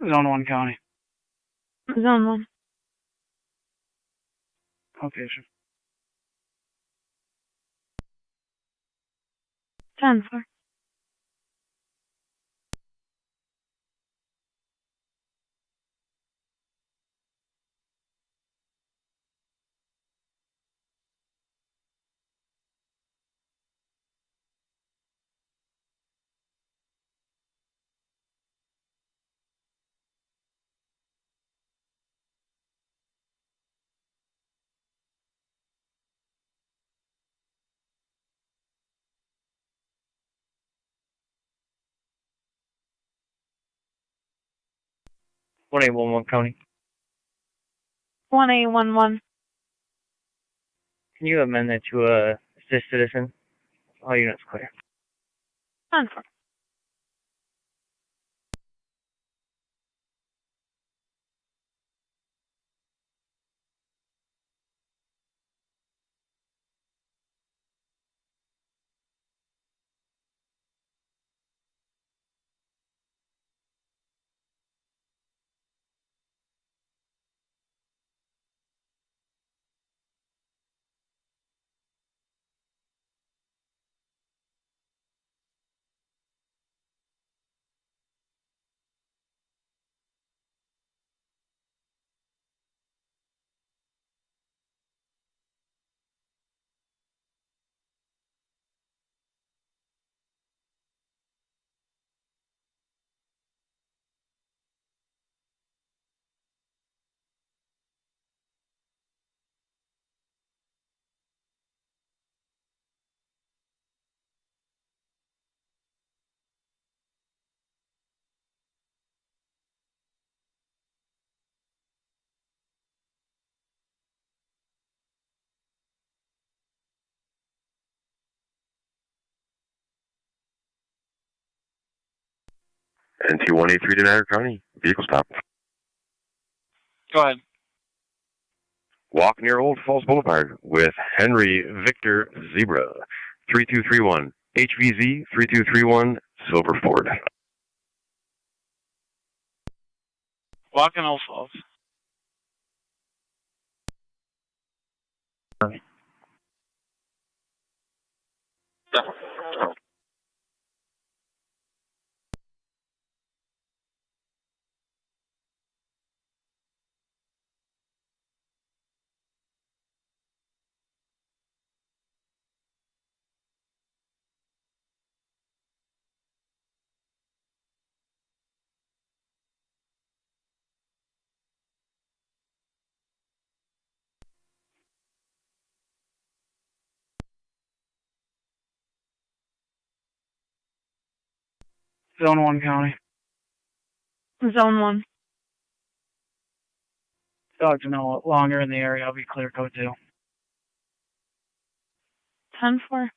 Zone 1 County. Zone 1. Location. 10-4. One 811 County. 1A11. Can you amend that to assist citizen? All units clear. 10-4. NT-183 to Niagara County. Vehicle stop. Go ahead. Walk near Old Falls Boulevard with Henry Victor Zebra. 3231. HVZ 3231 Silver Ford. Walk in Old Falls. Zone 1 County. Zone 1. Dogs are no longer in the area. I'll be clear code 2. 10-4.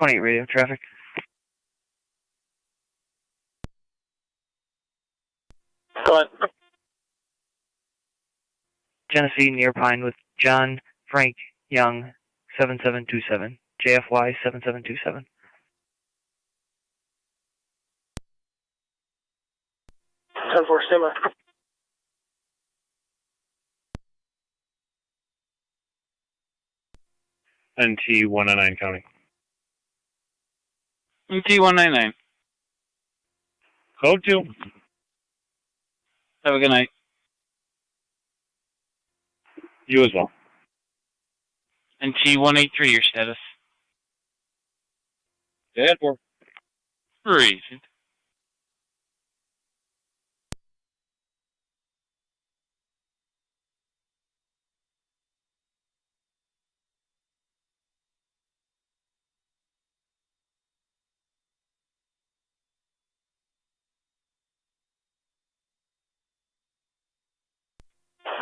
Radio traffic. Go ahead. Genesee near Pine with John Frank Young 7727. JFY 7727. 10-4, stand by. NT 109 County. MT-199. Code 2. Have a good night. You as well. NT-183, your status. Dead 4. Reason.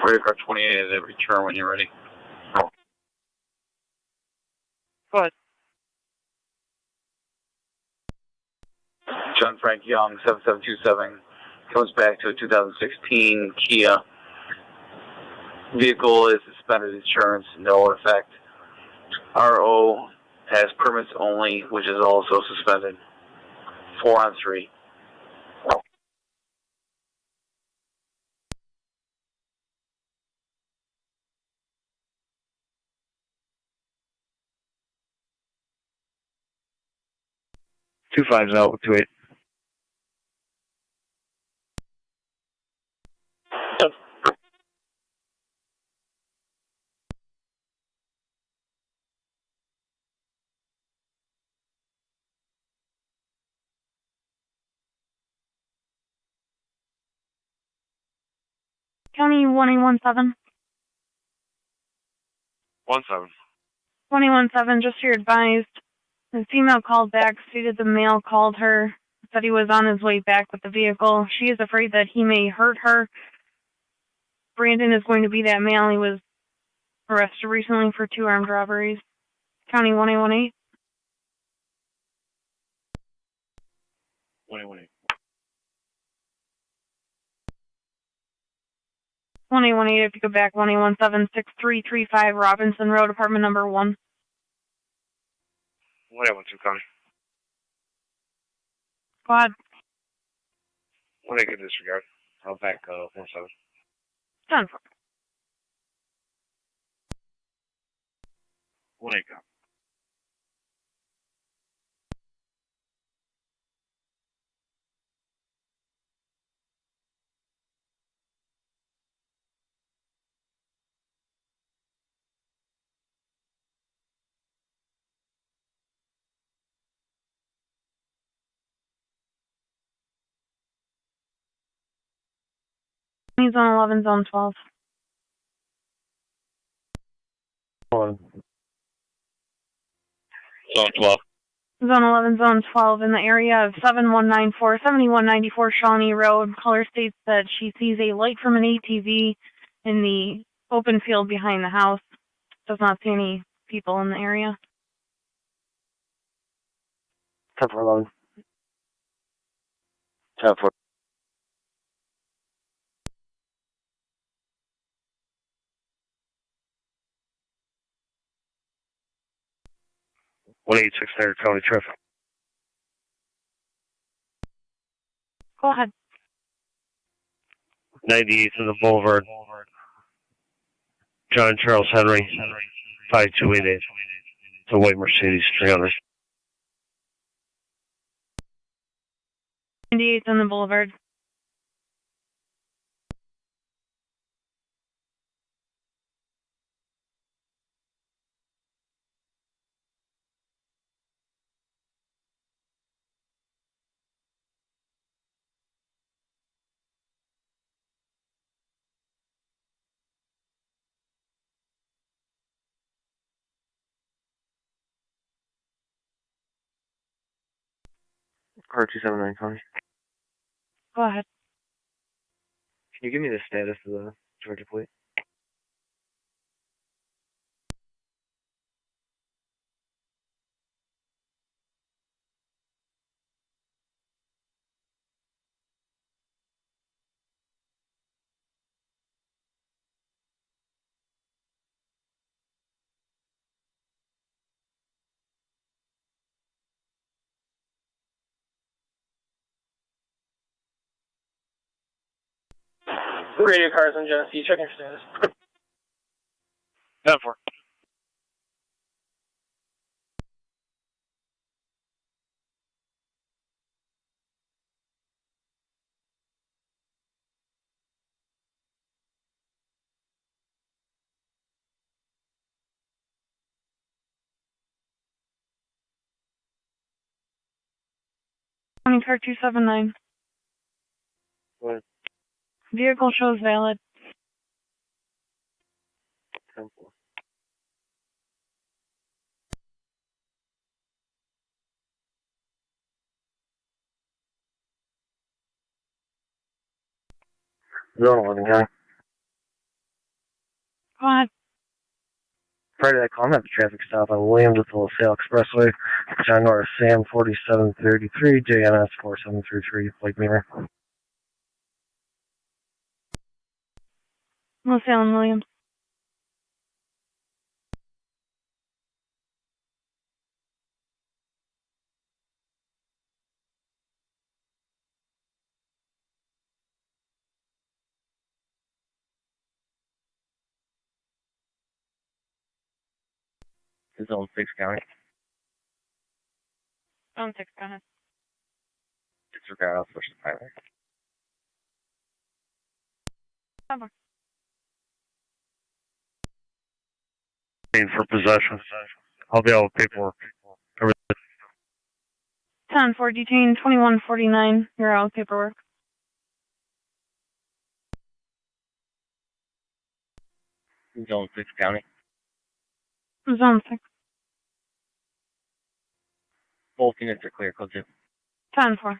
Radio car 28 is at return when you're ready. Go ahead. John Frank Young, 7727, comes back to a 2016 Kia. Vehicle is suspended insurance, no effect. RO has permits only, which is also suspended. 4 on 3. Two fives out, 2-8. County 1817. 17. 21-7, just here advised. The female called back, stated the male called her, said he was on his way back with the vehicle. She is afraid that he may hurt her. Brandon is going to be that male. He was arrested recently for 2 armed robberies. County 1818. 118. 1818, if you go back, 1817-6335 Robinson Road, apartment number 1. 112 County. Go ahead. 1-8 good disregard. I'll back 1-7. 10-4. 1-8 County. He's on 11, zone 12. Zone 12. Zone 11, zone 12, in the area of 7194 Shawnee Road. Caller states that she sees a light from an ATV in the open field behind the house. Does not see any people in the area. 10-4, 10-4. 186 County traffic. Go ahead. 98th in the Boulevard. John Charles Henry. 5288. It's a white Mercedes 300. 98th on the Boulevard. Car 279 County. Go ahead. Can you give me the status of the Georgia plate? Radio cars on Genesee, checking your status. 10-4. County car 279. What? Vehicle shows valid. 10-4. Zone 11, guy. Go ahead. Friday, I call. I'm at the traffic stop on Williams with the LaSalle Expressway. John North, Sam 4733, JNS 4733, Lake Beamer. LaSalle and Williams. Zone 6 County. Zone 6, go ahead. Disregard all social pilot. Cover. For possession. I'll be able to paperwork. 10-4, detain 2149. You're out of paperwork. Zone 6 County. Zone 6. Both units are clear, code 2. 10-4.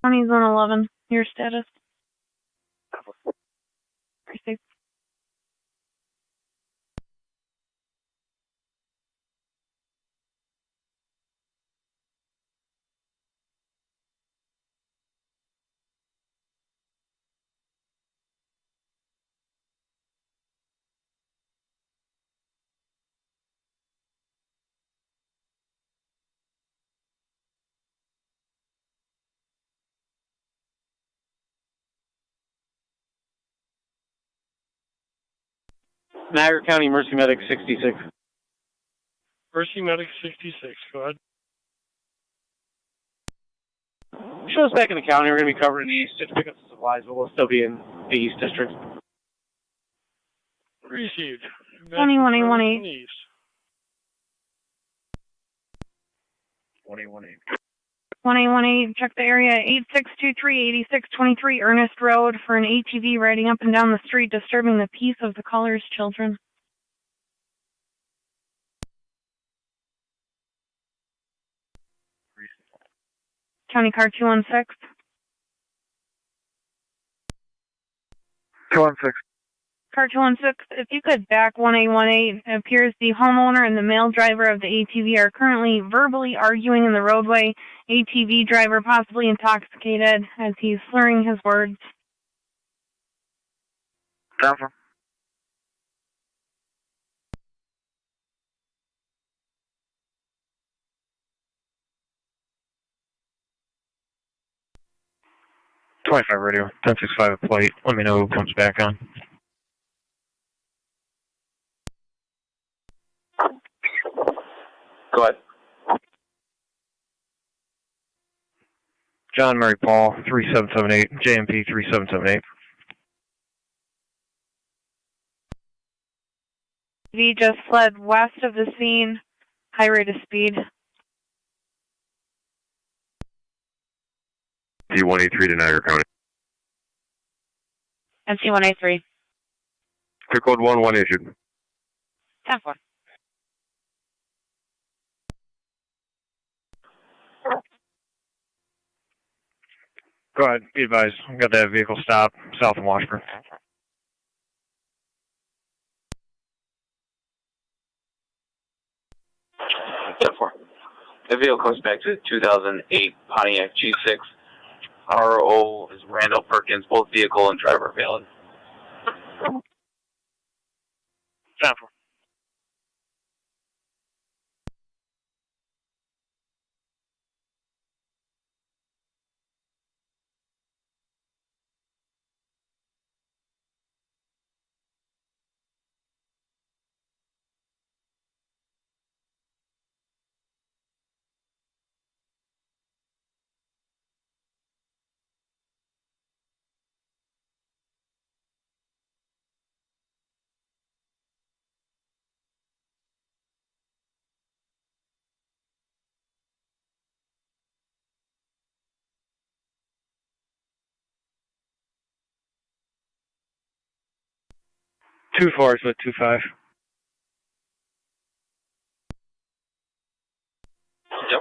County Zone 11. Your status. Precinct. Niagara County Mercy Medic 66. Mercy Medic 66, go ahead. Show us back in the county. We're going to be covering the east just to pick up some supplies, but we'll still be in the east district. Received. 21818. East. 1818. 1818, check the area 8623-8623 Ernest Road for an ATV riding up and down the street, disturbing the peace of the caller's children. County car 216. 216. Car 216, if you could back 1818, it appears the homeowner and the male driver of the ATV are currently verbally arguing in the roadway. ATV driver possibly intoxicated as he's slurring his words. Down for. .25 radio, 1065 at plate. Let me know who comes back on. Go ahead. John Mary Paul, 3778, JMP 3778. V just fled west of the scene, high rate of speed. D183 to Niagara County. MC-183. Clear code 1 issued. 10-4. Go ahead, be advised. I've got that vehicle stopped south of Washburn. The vehicle comes back to 2008 Pontiac G6. RO is Randall Perkins, both vehicle and driver valid. 10-4. Two 4s with 2-5. Yep.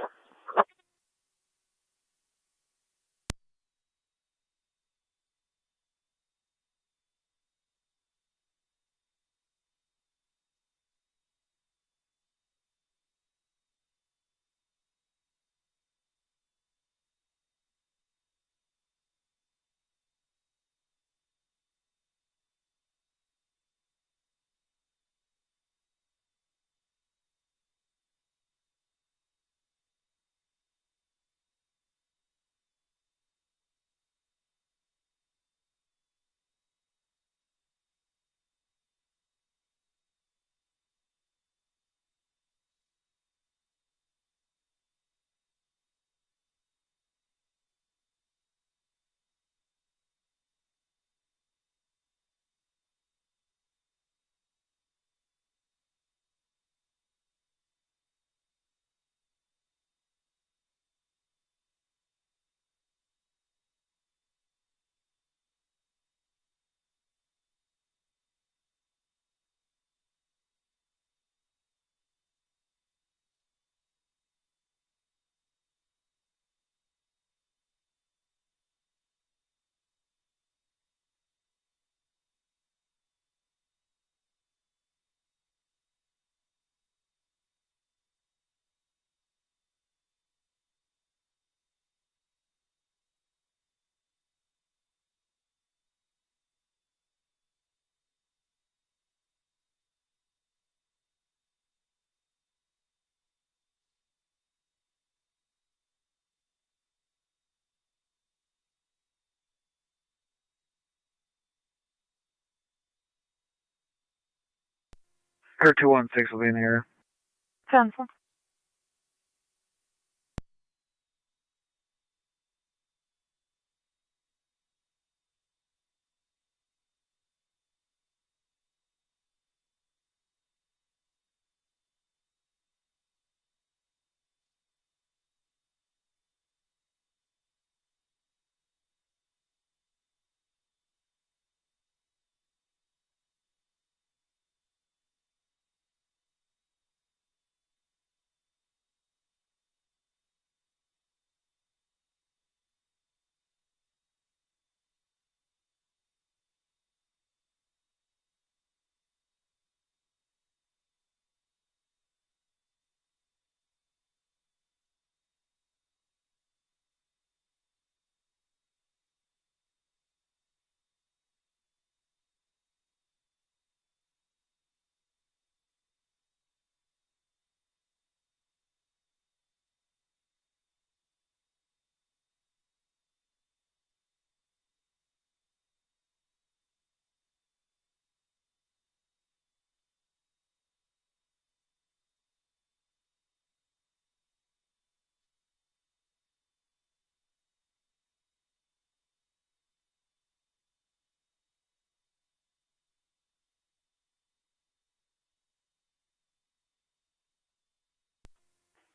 Her 216 will be in the area. 10-4.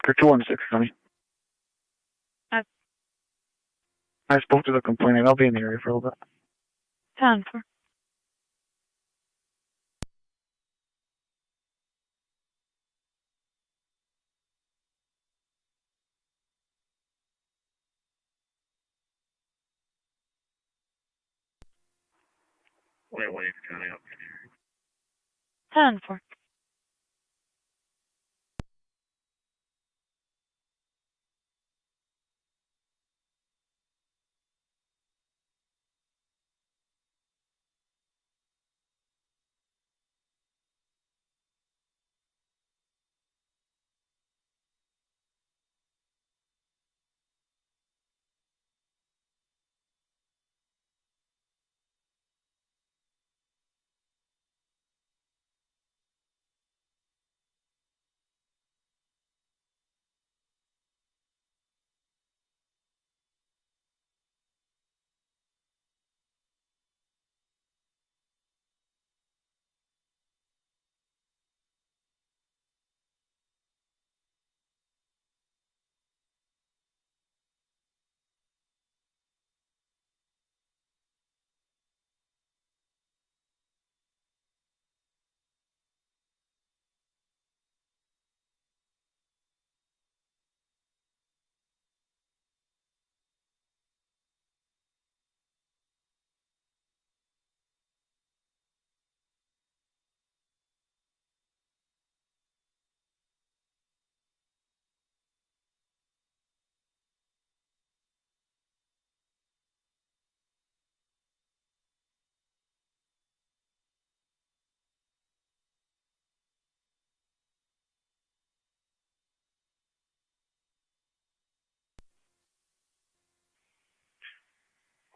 Her 216 coming. I spoke to the complainant. I'll be in the area for a little bit. 10-4. Wayne County up. 10-4.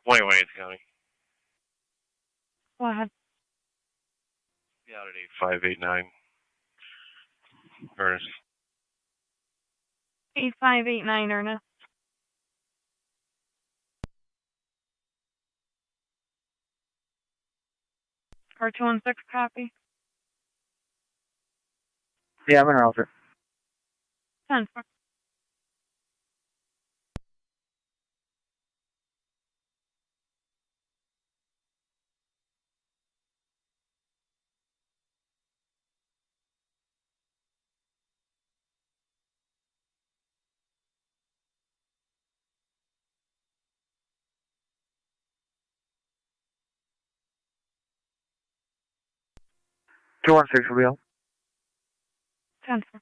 Wayne County. Go ahead. Yeah, out at 8589. Ernest. 8589, Ernest. Car 216 copy. Yeah, I'm in Alfred. 10-4. Two one six will be out. 10-4.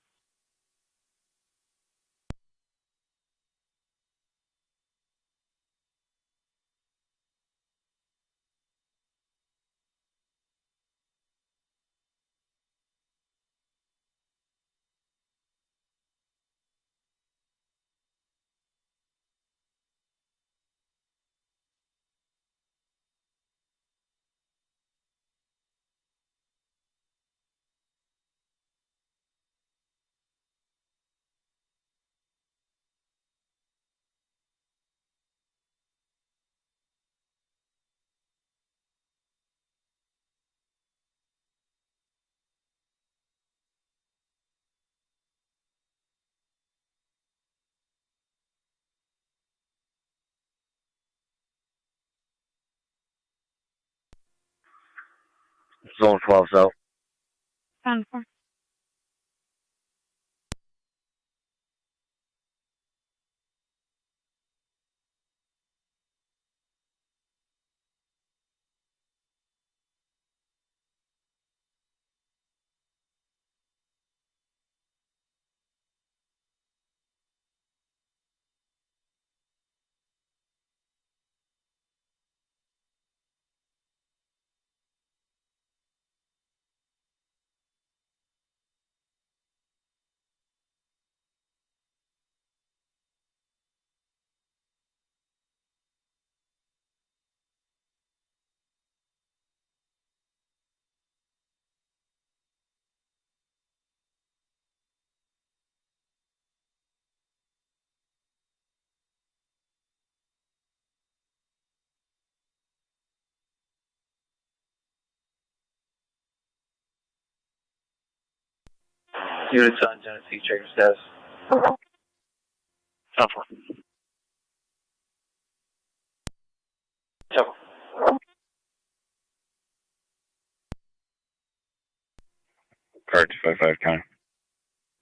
Zone 12's out. 10-4. Units on Tennessee, check your status. 10-4. Check. Car 255 County.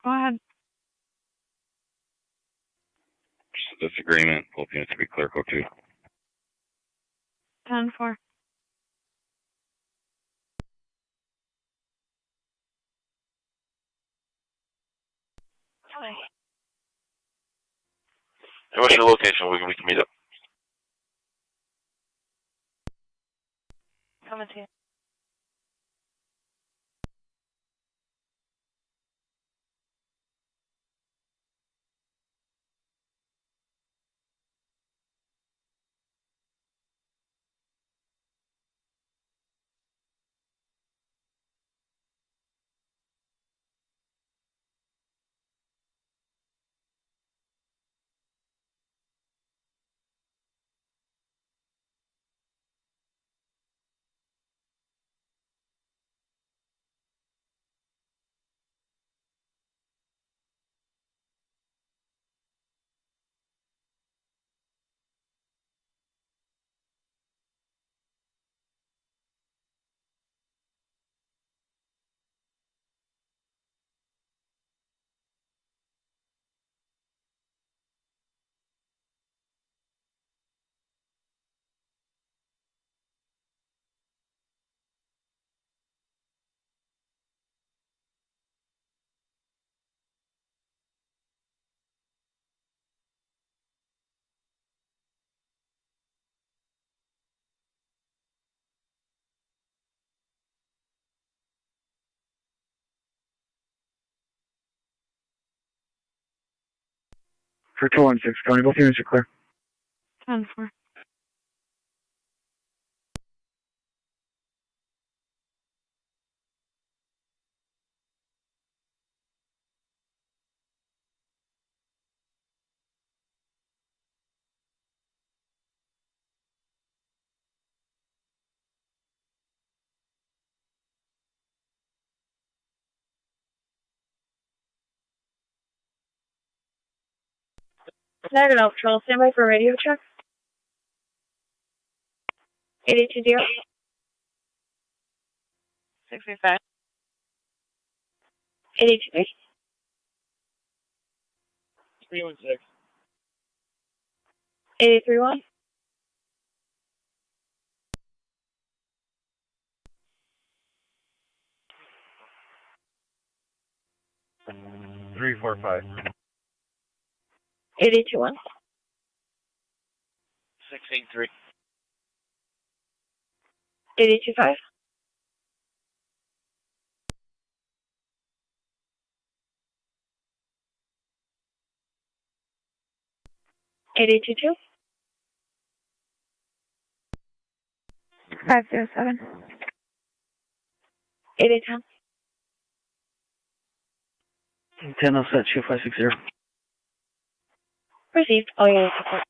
Go ahead. Just disagreement. Both units to be clear, code 2. 10-4. And what's your location? We can meet up. Coming to you. For 216, County, both units are clear. 10-4. Niagara Patrol, standby for radio check. 820. 65. 823. 316. 831. 345. 821. 683. 825. 822. 507. 810. 10 offset, 2560. Received. All units report.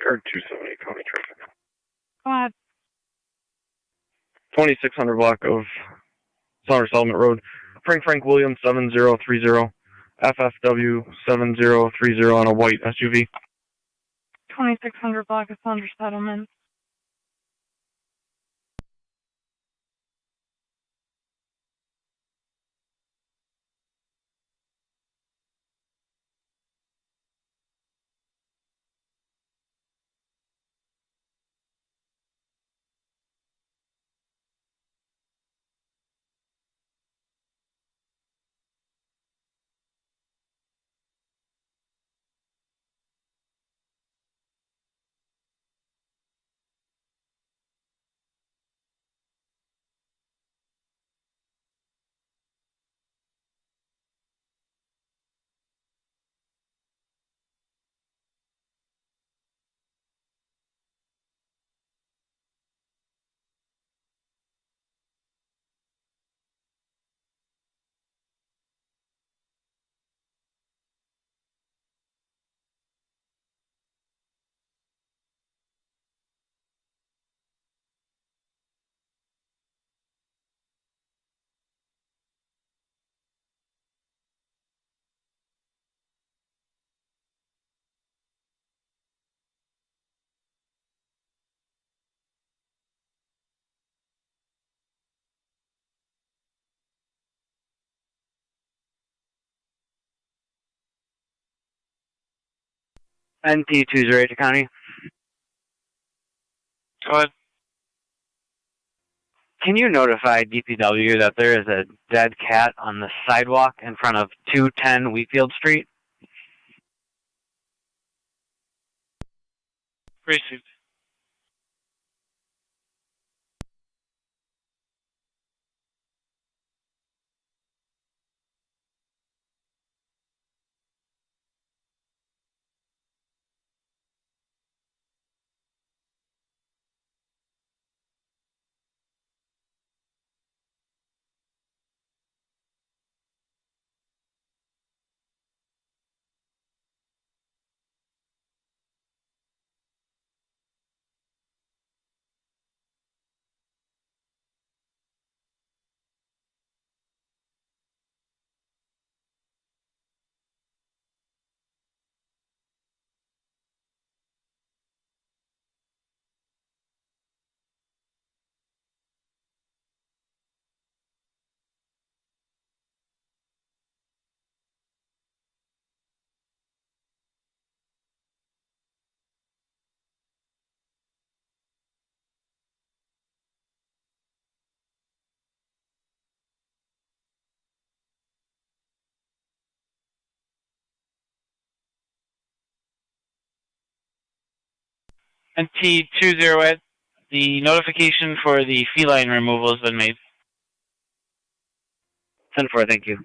Or 278 County Traffic. Go ahead. 2600 block of Saunders Settlement Road. Frank Williams 7030. FFW 7030 on a white SUV. 2600 block of Saunders Settlement. NT208 County. Go ahead. Can you notify DPW that there is a dead cat on the sidewalk in front of 210 Wheatfield Street? Received. NT208, the notification for the feline removal has been made. 10-4, thank you.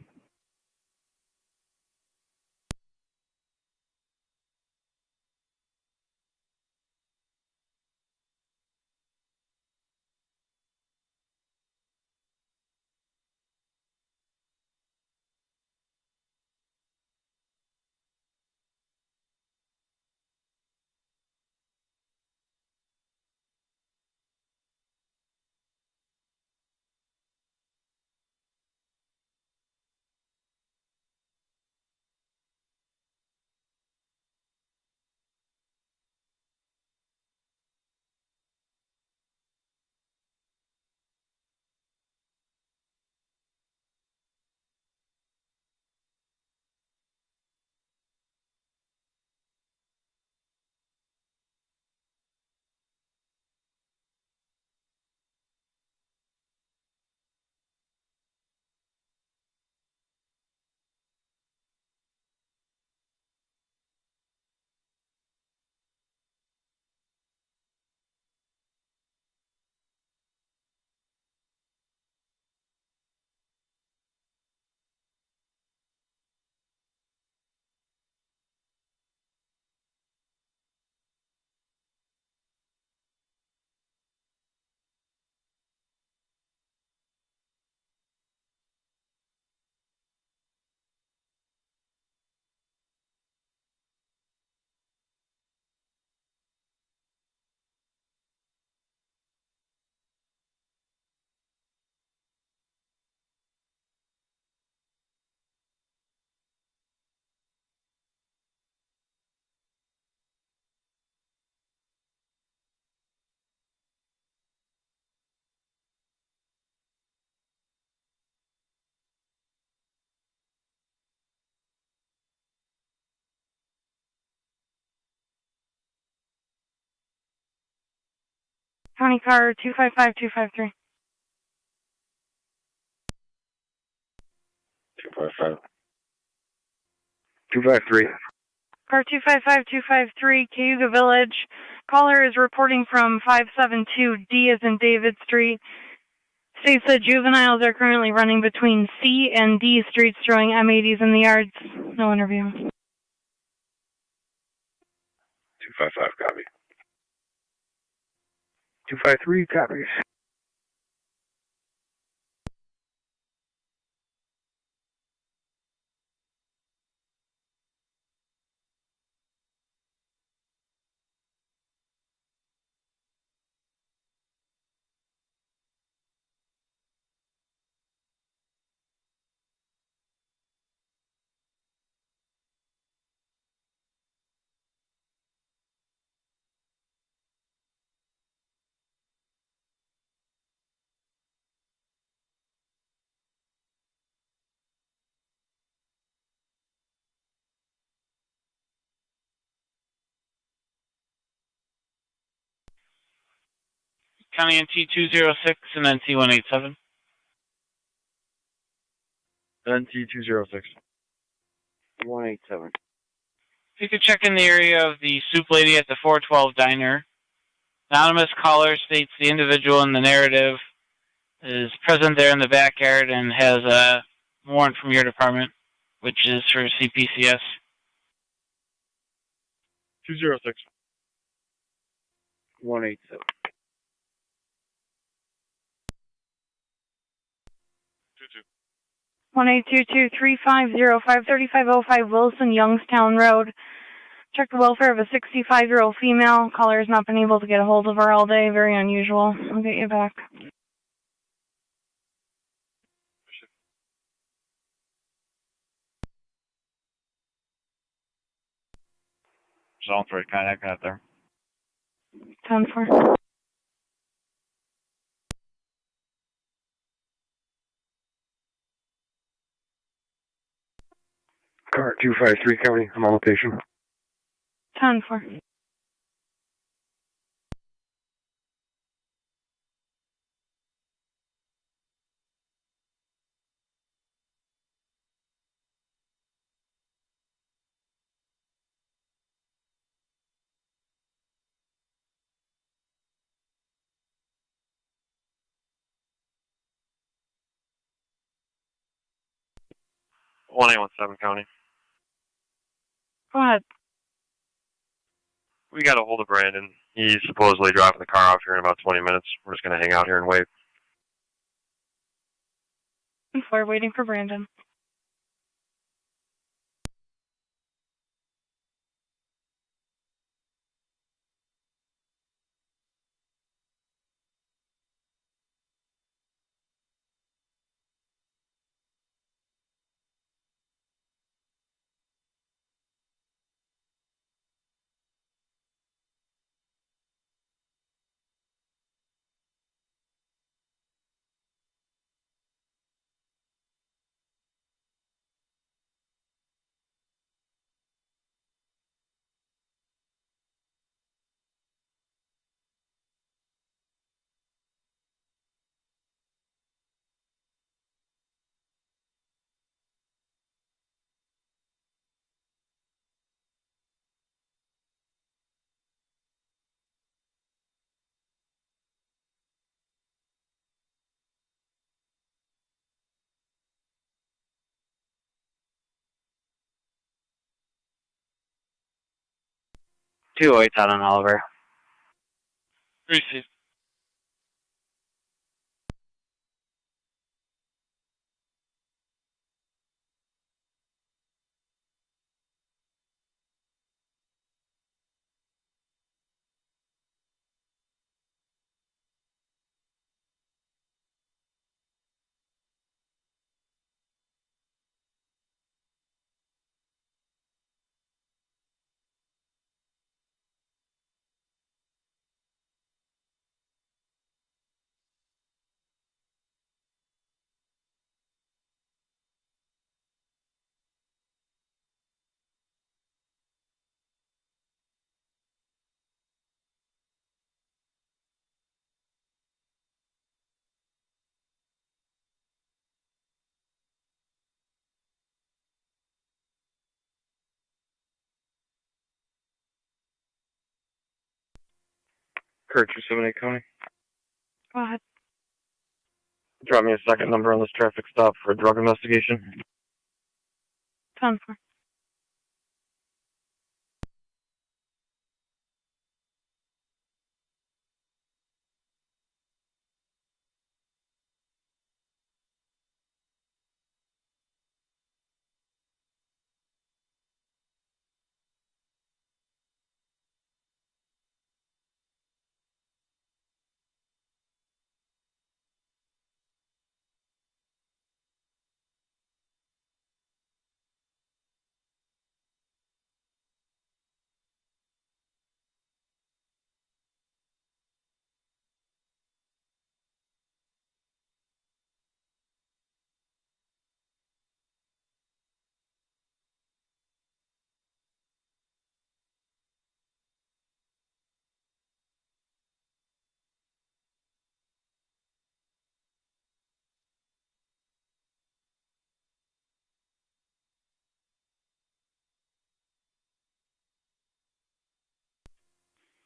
County car 255253. 255. 253. Car 255253, Cayuga Village. Caller is reporting from 572D as in David Street. States that juveniles are currently running between C and D streets throwing M80s in the yards. No interview. 255, copy. 253, copies. County NT206 and NT187. NT206. 187. If you could check in the area of the soup lady at the 412 diner. Anonymous caller states the individual in the narrative is present there in the backyard and has a warrant from your department, which is for CPCS. 206. 187. 1-822-350-53505 Wilson, Youngstown Road. Check the welfare of a 65-year-old female. Caller has not been able to get a hold of her all day. Very unusual. I'll get you back. Zone 3, contact out there. 10-4. Car 253 County, I'm on location. 10-4. One 817 County. Go ahead. We got a hold of Brandon. He's supposedly dropping the car off here in about 20 minutes. We're just going to hang out here and wait. 4, waiting for Brandon. Two 08 out on Oliver. Receive. Kurt 278 County. Go ahead. Drop me a second number on this traffic stop for a drug investigation. 10-4.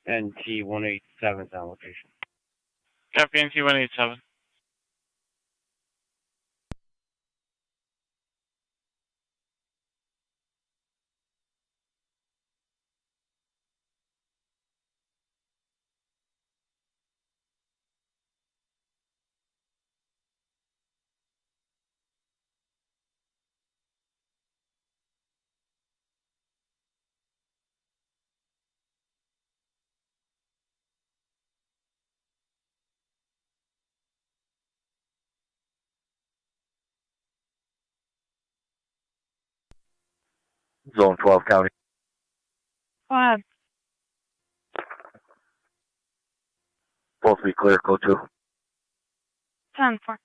NT 187 on location. Copy NT 187. Zone 12 County. Go ahead. Both be clear, code 2. 10-4.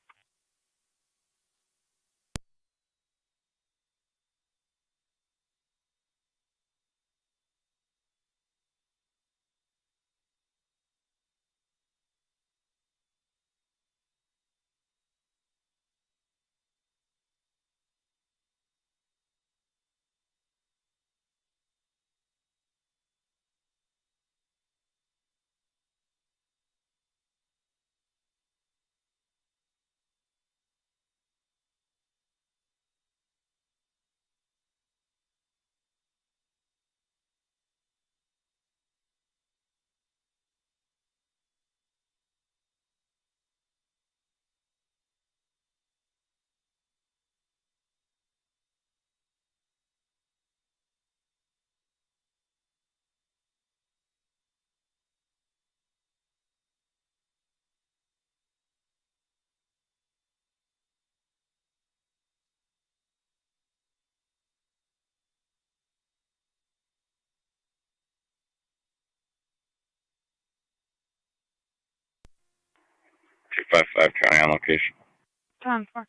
$255 County on location. 10-4.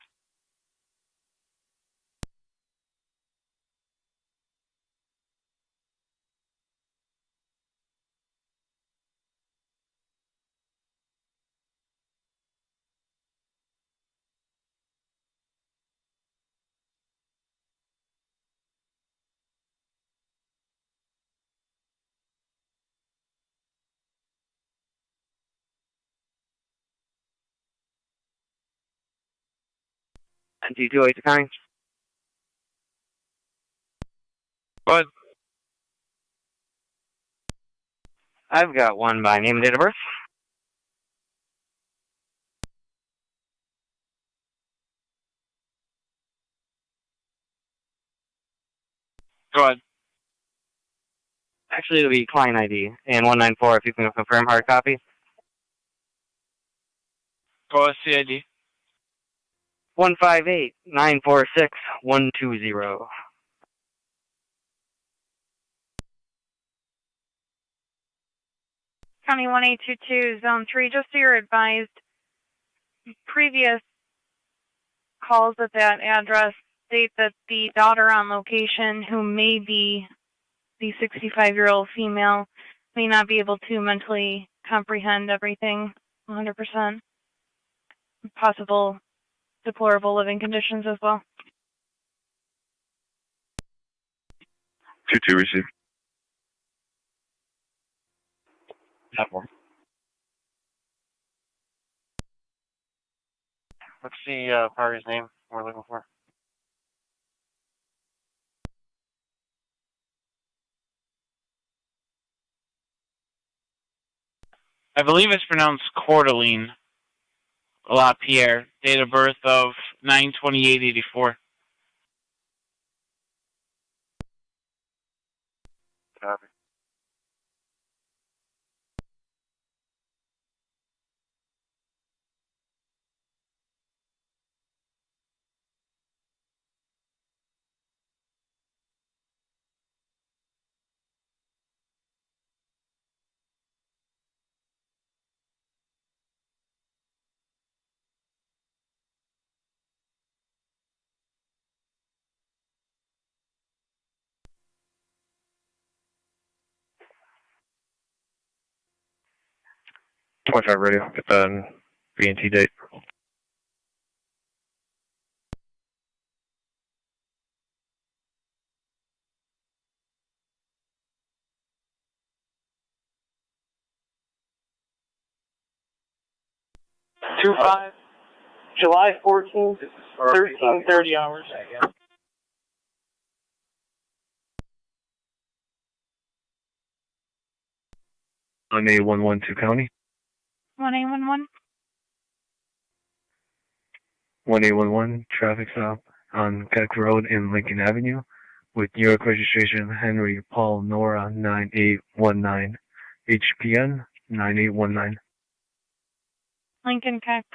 NT 280 County. What? I've got one by name and date of birth. Go ahead. Actually, it'll be client ID and 194 if you can confirm hard copy. Go ahead, CID. 158-946-120. County 1822, Zone 3, just so you're advised, previous calls at that address state that the daughter on location, who may be the 65-year-old female, may not be able to mentally comprehend everything 100%. Possible deplorable living conditions as well. 2-2 receive. What's the party's name we're looking for? I believe it's pronounced Courtaline LaPierre. Date of birth of 9/28/84. Copy. .5 radio. Get the VNT date. 25, July 14th, 13:30 hours. On A112 County. 1A11. 1A11 traffic stop on Keck Road in Lincoln Avenue with New York registration Henry Paul Nora 9819 HPN 9819. Lincoln Keck.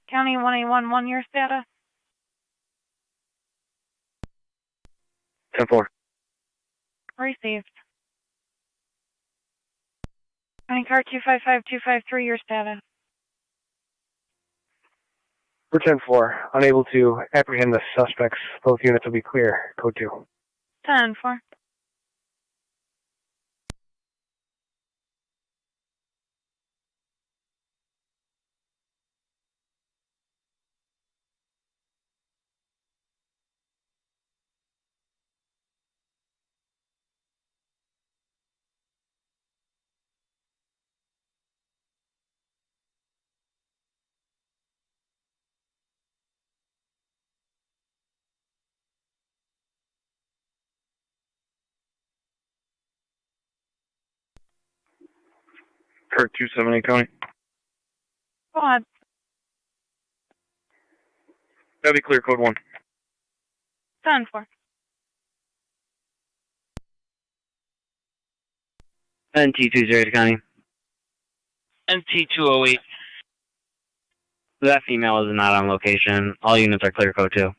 County 1A11, your status? 10-4. Received. County car 255253, your status? For 10-4, unable to apprehend the suspects. Both units will be clear. Code 2. 10-4. Kirk 278 County. Go ahead. That'll be clear, code 1. 10-4. NT208 County. NT208. That female is not on location. All units are clear, code 2.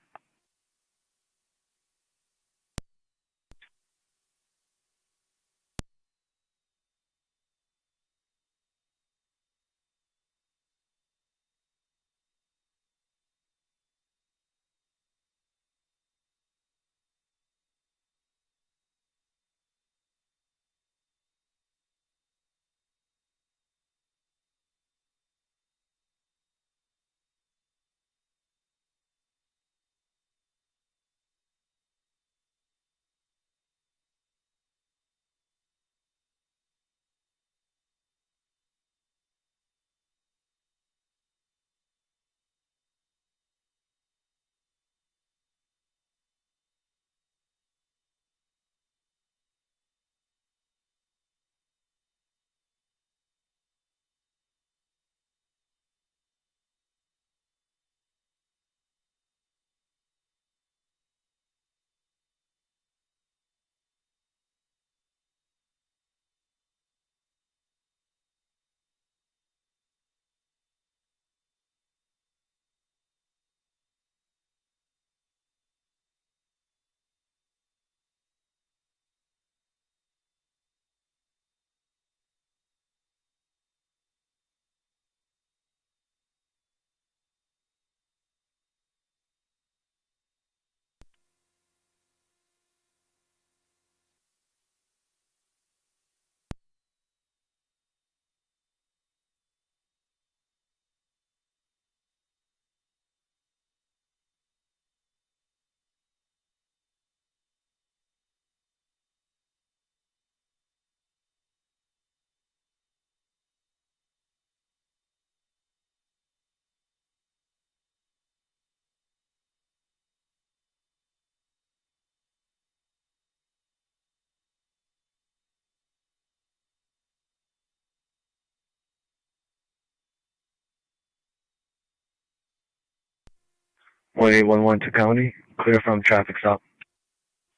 1811 to County, clear from traffic stop.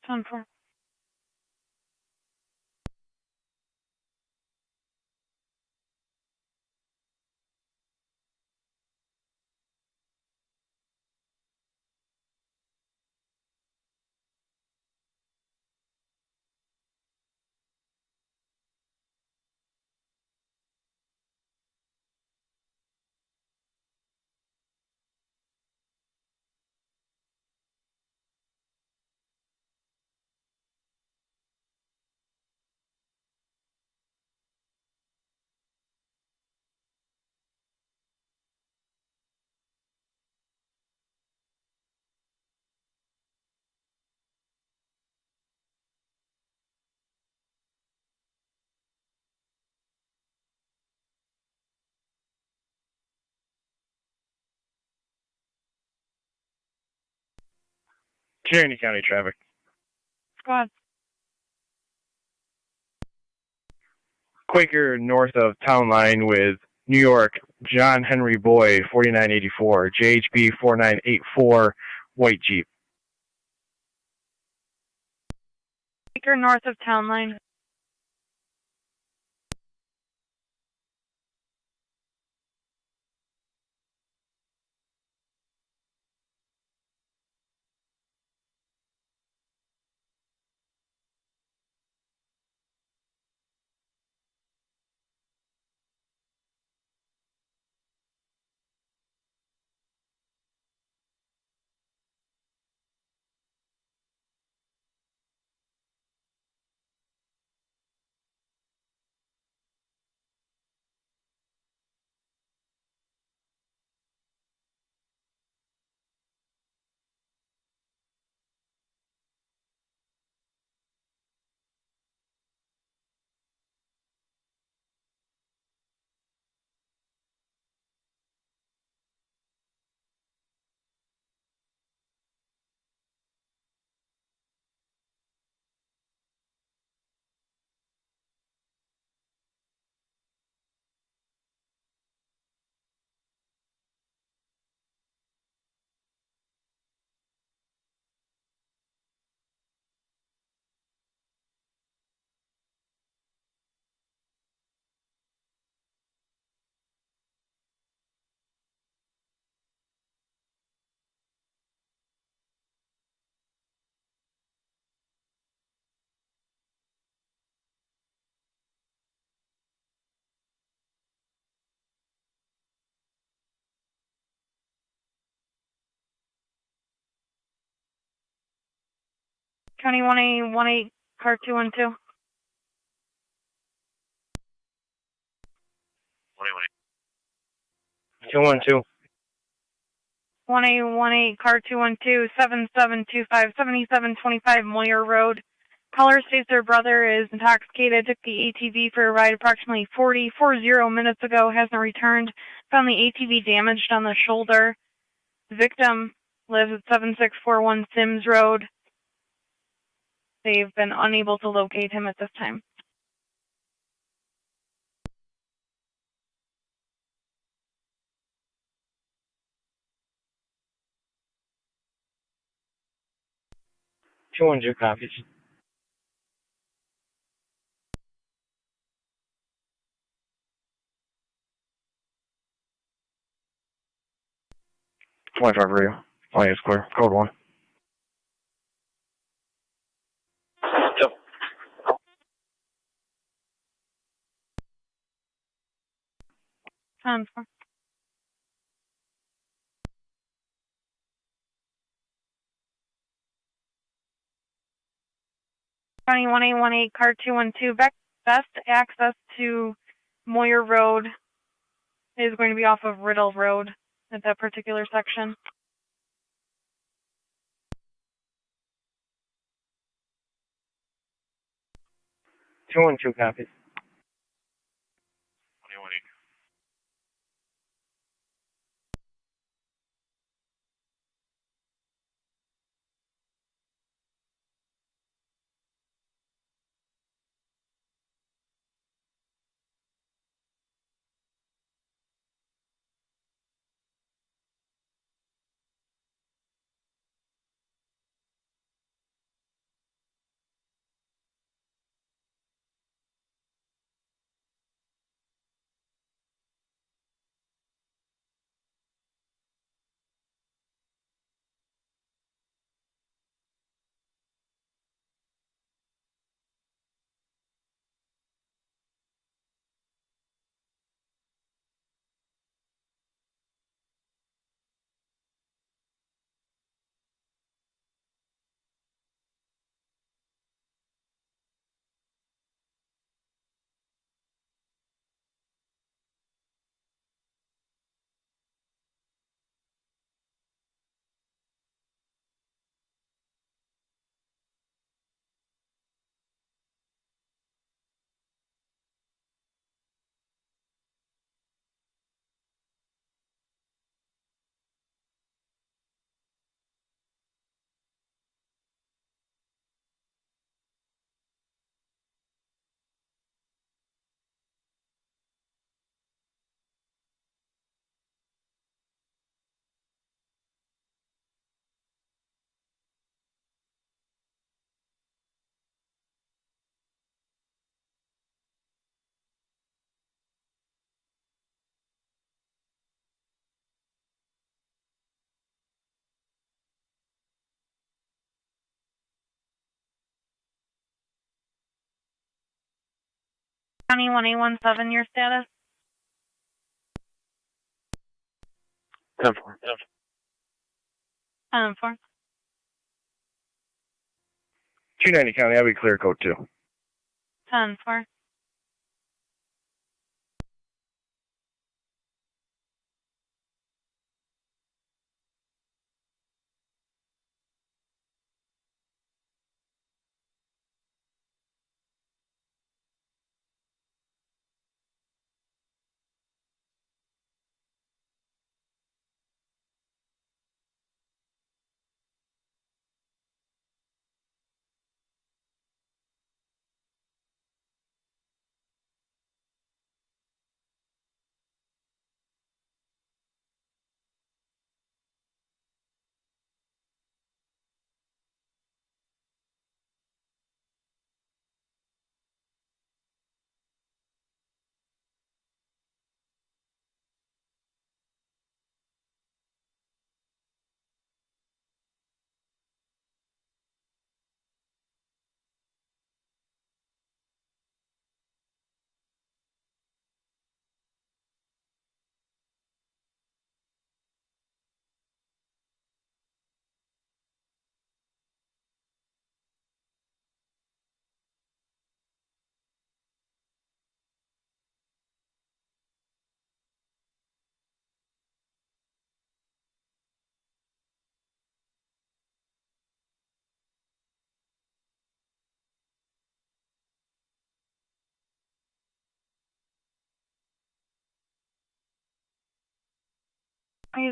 10-4. Kearney County traffic. Squad. Quaker north of Town Line with New York, John Henry Boy, 4984, JHB 4984, white Jeep. Baker north of Town Line. County 1818, car 212. 212. 1818, car 212, 7725, 7725 Moyer Road. Caller states their brother is intoxicated, took the ATV for a ride approximately 40 minutes ago, hasn't returned. Found the ATV damaged on the shoulder. Victim lives at 7641 Sims Road. They've been unable to locate him at this time. Two 212 copies. .5 radio. Flying is clear. Code 1. Yep. County 1818, car 212. Best access to Moyer Road is going to be off of Riddle Road at that particular section. Two 212 copies. County 1817, your status? 10-4. 10-4. 290 County, I'll be clear code 2. 10-4.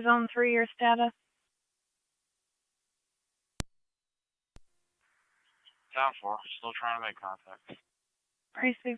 Zone 3, your status? Down 4. Still trying to make contact. Receive.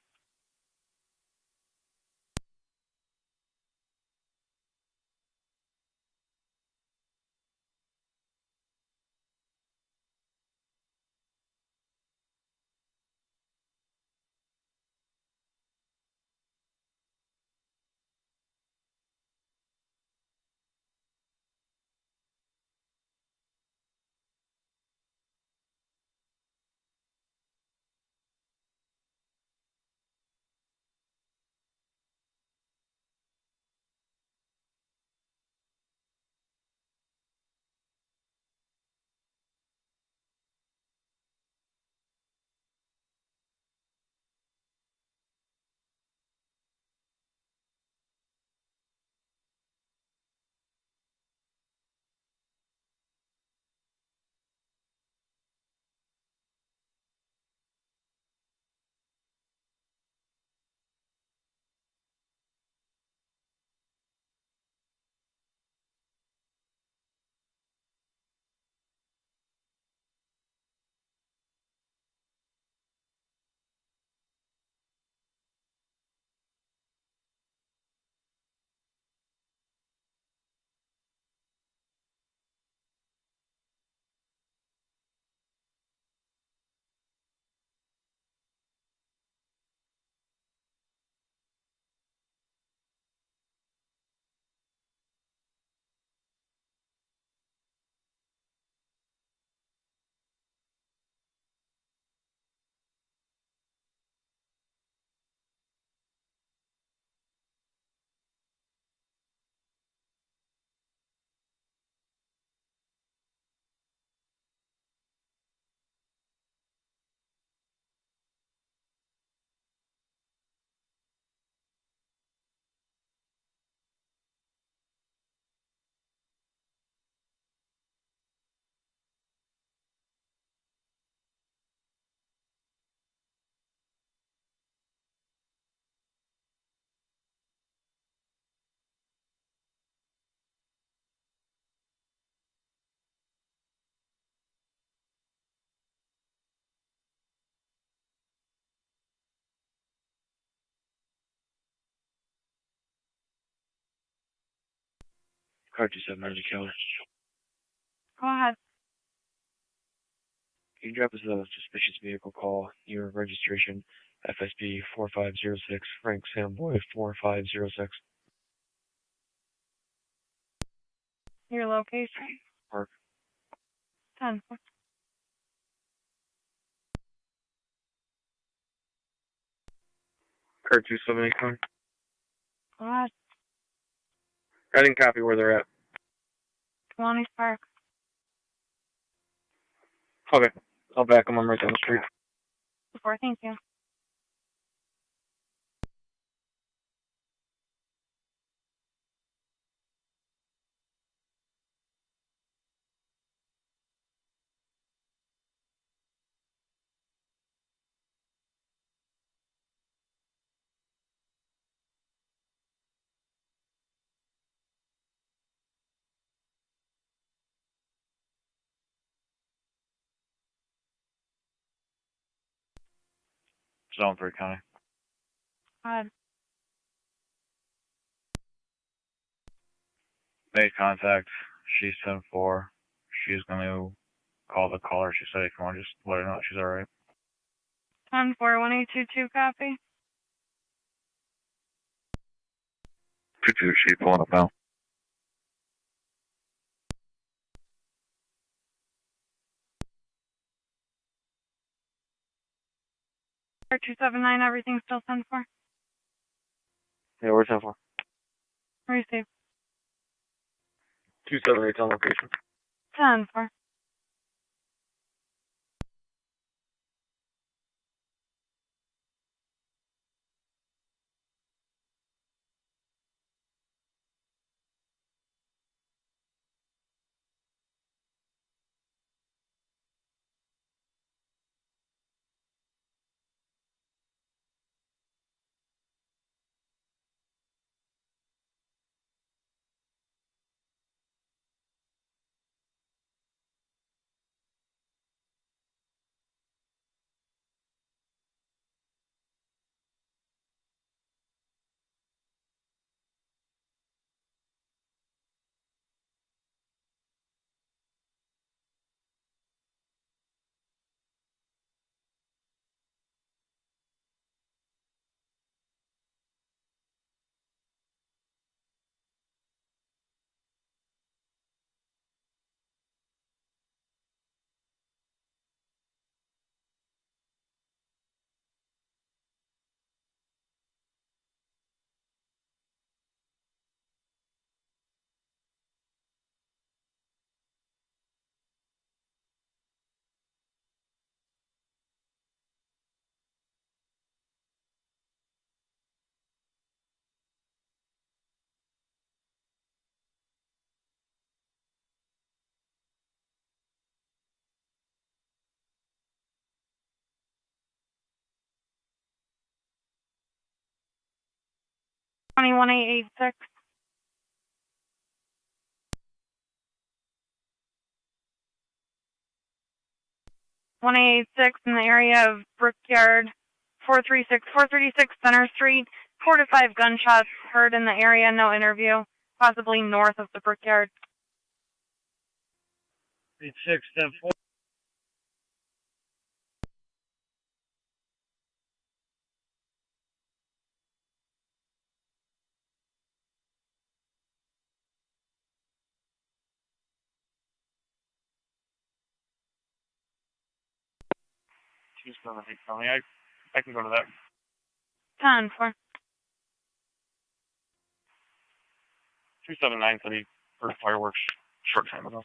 Car 2790 Keller. Go ahead. Can you drop us a suspicious vehicle call? Your registration, FSB 4506, Frank Samboy 4506. Your location? Park. 10-4. Car 278 County. What? I didn't copy where they're at. Lonnie's Park. Okay. I'll back them. I'm right down the street. Before, thank you. Zone 3 County. Made contact. She's 10-4. She's going to call the caller. She said if you want to just let her know she's alright. 10-4-1822, copy. 2-2, she's pulling up now. Car 279, everything's still 10-4. Yeah, we're 10-4. Receive. 278 on location. 10-4. Twenty-one 886. One 886 in the area of Brickyard. 436 Center Street. 4 to 5 gunshots heard in the area. No interview. Possibly north of the Brickyard. 86 10-4. I can go to that. 10-4. 279 said he heard fireworks short time ago.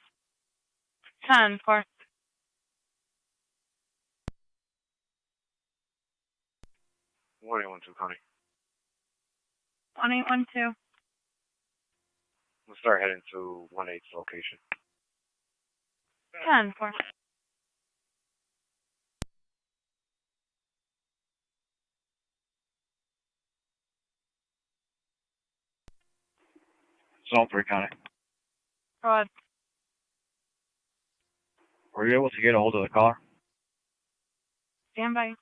10-4. 1812 County. 1812. We'll start heading to 18's location. 10-4. 3 County. Go ahead. Were you able to get a hold of the caller? Stand by.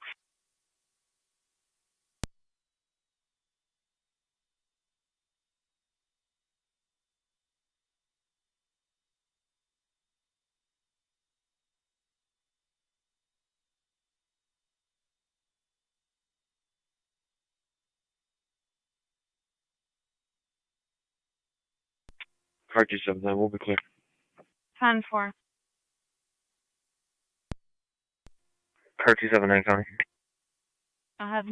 Car 279, we'll be clear. 10-4. Car 279 County. Go ahead.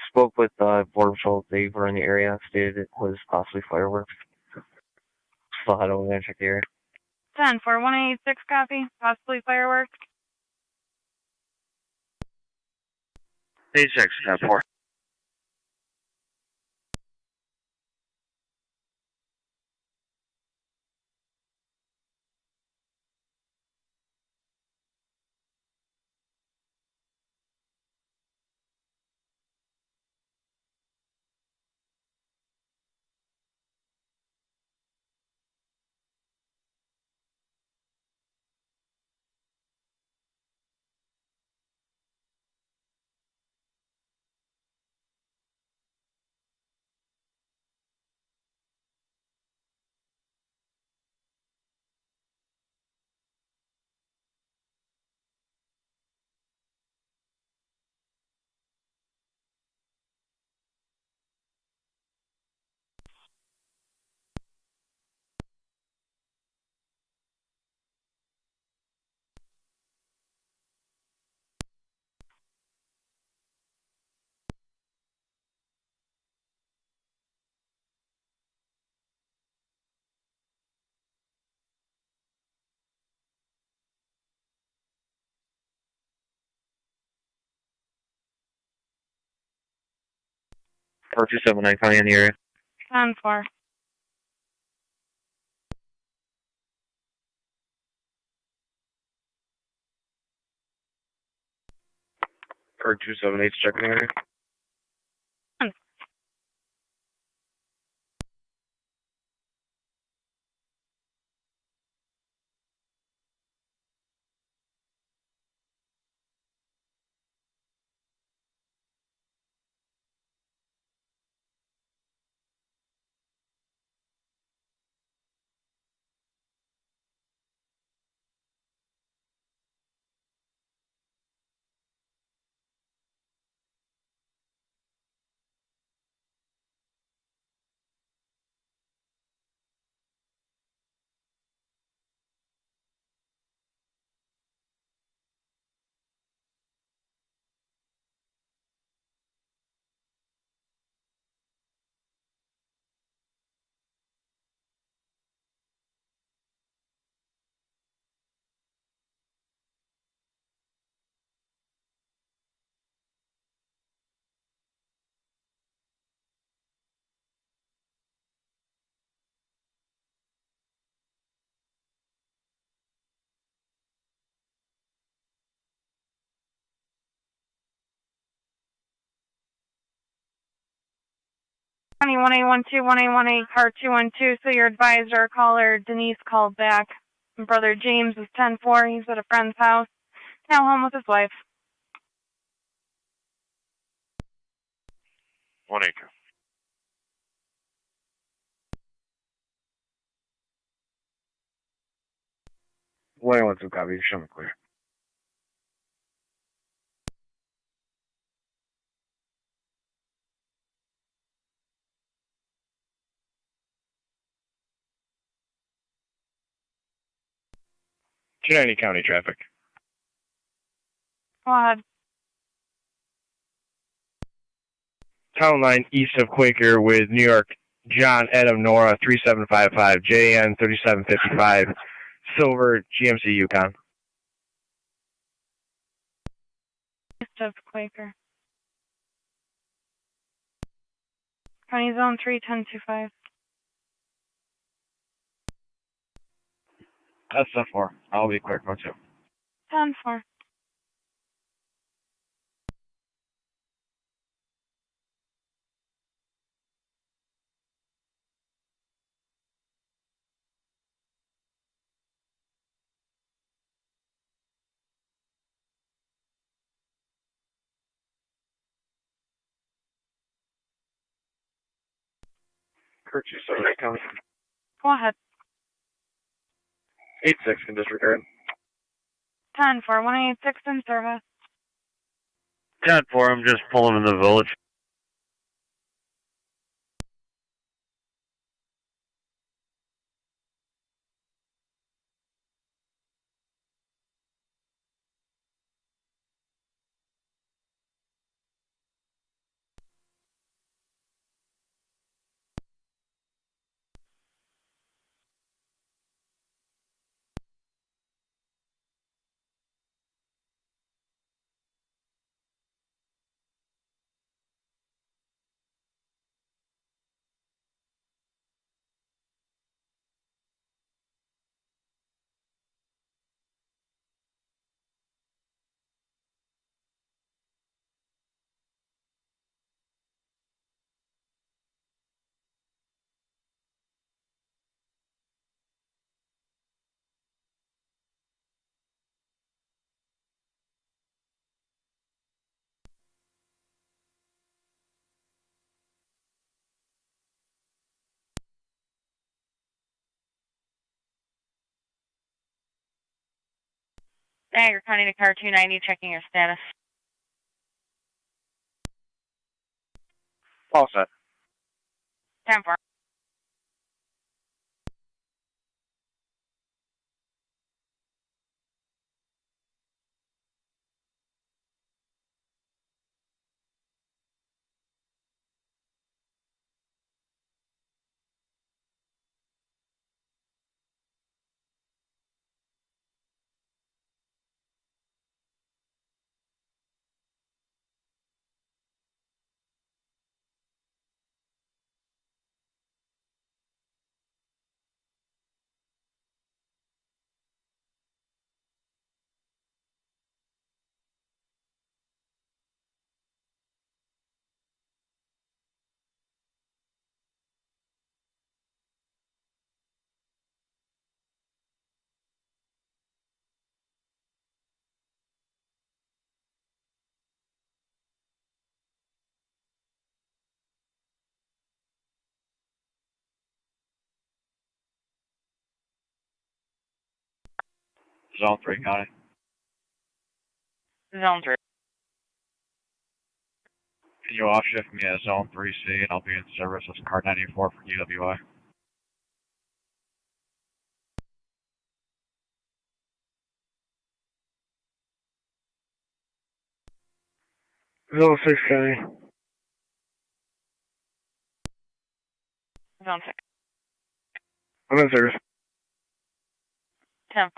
Spoke with Border Patrol. They were in the area. Stated it was possibly fireworks. Still had over there and check the area. 10-4-186, copy. Possibly fireworks. 86, 10-4. Car 279 coming in the area. 10-4. Car 278 checking the area. County 1812, 1818, car 212, so your advisor, caller Denise called back. Brother James is 10-4, he's at a friend's house. Now home with his wife. 1 acre. 112 copy, show me clear. Two county traffic. Go ahead. Town line east of Quaker with New York John Adam Nora 3755 JN 3755 Silver GMC Yukon. East of Quaker. County Zone 31025. That's the 4. I'll be quick, go to. 10-4. Purchase of the county. Go ahead. 86 in disregard. 10-4, 186 in service. 10-4, I'm just pulling in the village. Niagara County to car 290, checking your status. All set. 10-4. Zone 3, County. Zone 3. Can you off shift me at Zone 3C and I'll be in service as car 94 for UWI? Zone 6 County. Zone 6. I'm in service. 10-4.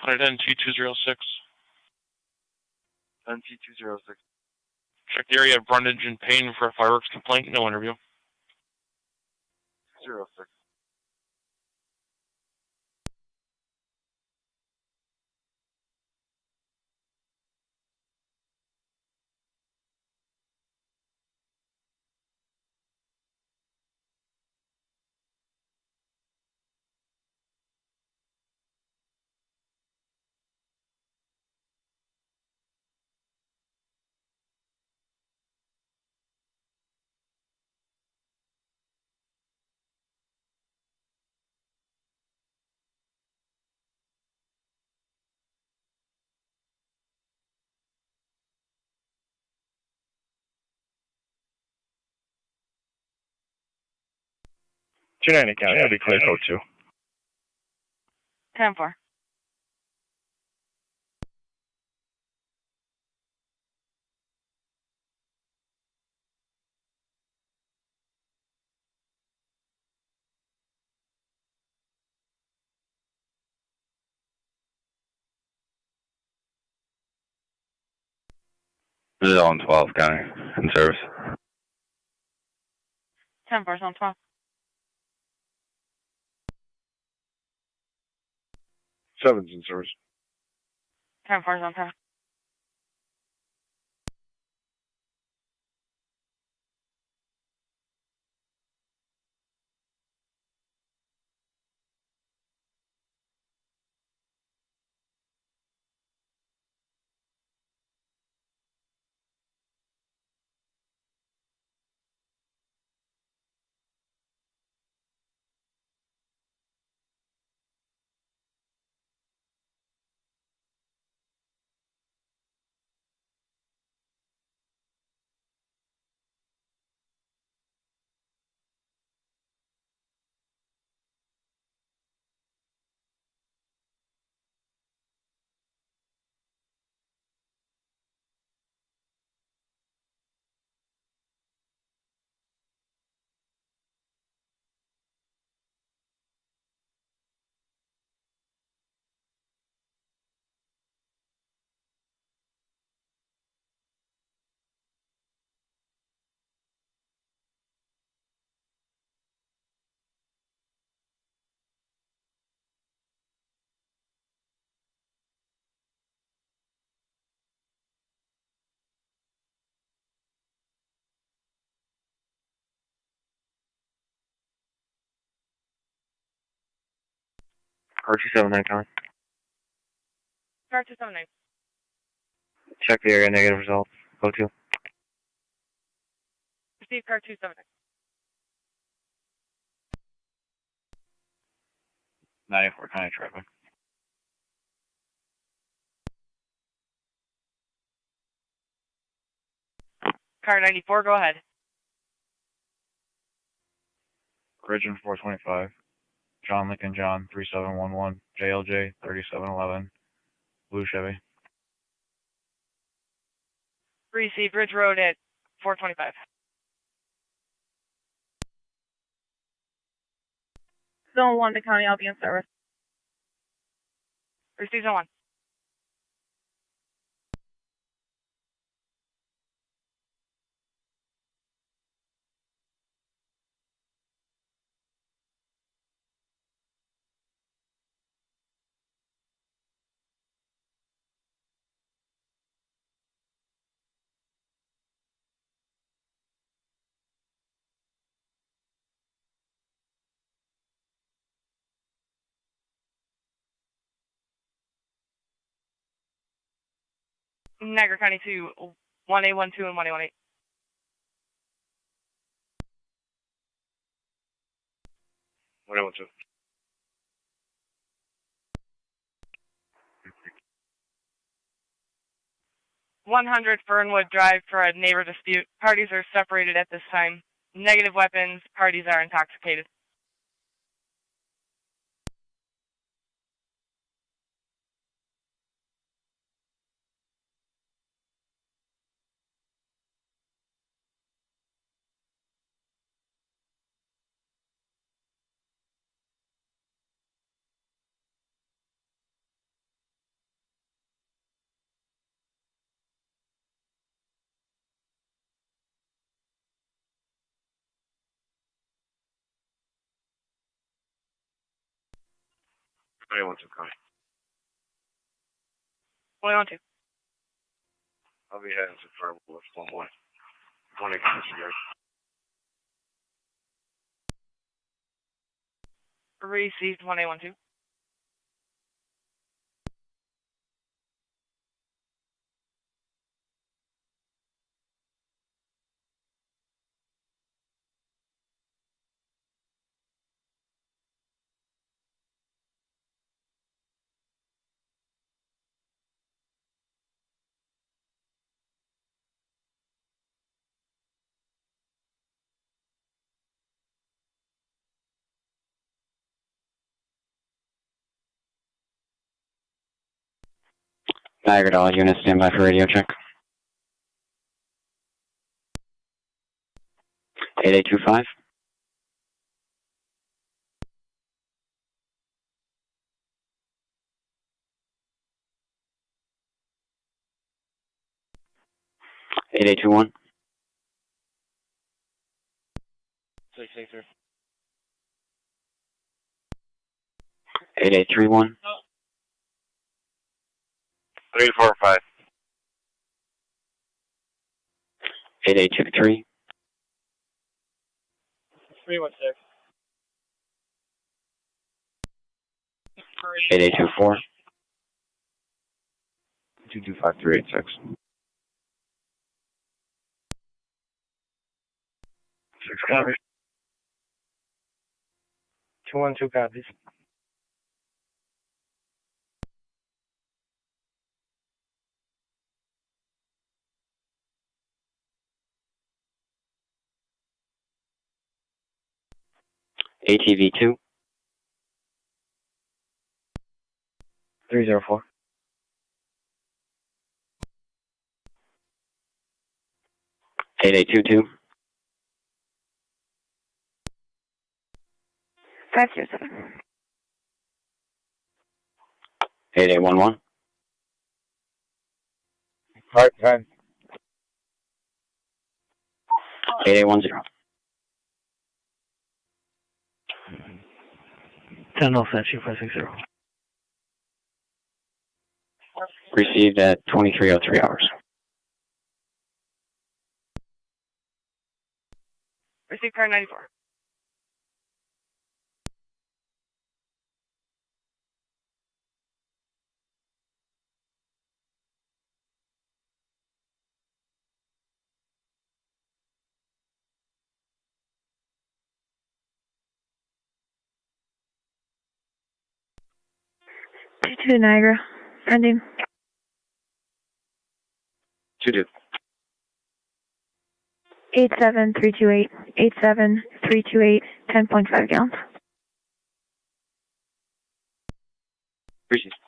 County 10-206. 10-206. Check the area of Brundage and Payne for a fireworks complaint. No interview. 06. County, that'll be clear code 2. 10-4. Zone 12 County in service. 10-4, Zone 12. 7's in service. 10-4, Zone 10. Car 279 calling. Car 279. Check the area, negative results. Go to. Receive car 279. 94 County traffic. Car 94, go ahead. Region 425. John Lincoln John 3711. JLJ 3711. Blue Chevy. Receive Ridge Road at 425. Zone 1 to County, I'll be in service. Receive Zone 1. Niagara County to 1A12 and 1A18. What I want to. 100 Fernwood Drive for a neighbor dispute. Parties are separated at this time. Negative weapons. Parties are intoxicated. What I want to call. 112. I'll be heading to Fernwood with 1 1. 1 against Received 1A12. Niagara, all units stand by for radio check. 8825. Eight eight two one. 683. 8831. 345. 8823. 316. 8824. 225-386. 6 copies. 212 copies. ATV 2. 304. 8822. 507. 8811. 510. 8810. 10 offset, 2560. Received at 2303 hours. Receive car 94. 22 Niagara. Ending. 2-2. 87328. 87328. 10.5 gallons. Appreciate it.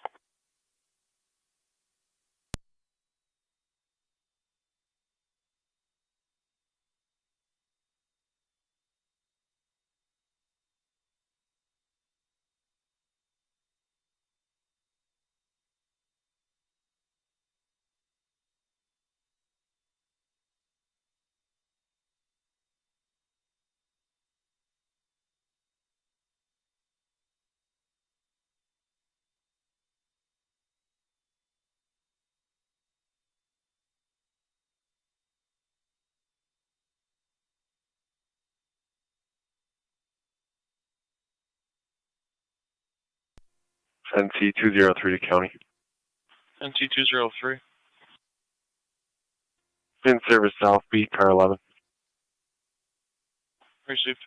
NC203 to county. NC203. In service south, beat car 11. Received.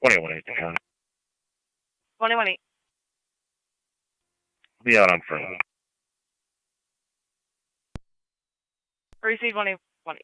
Twenty-one to county. 2018. Be out on front. Receive 2020.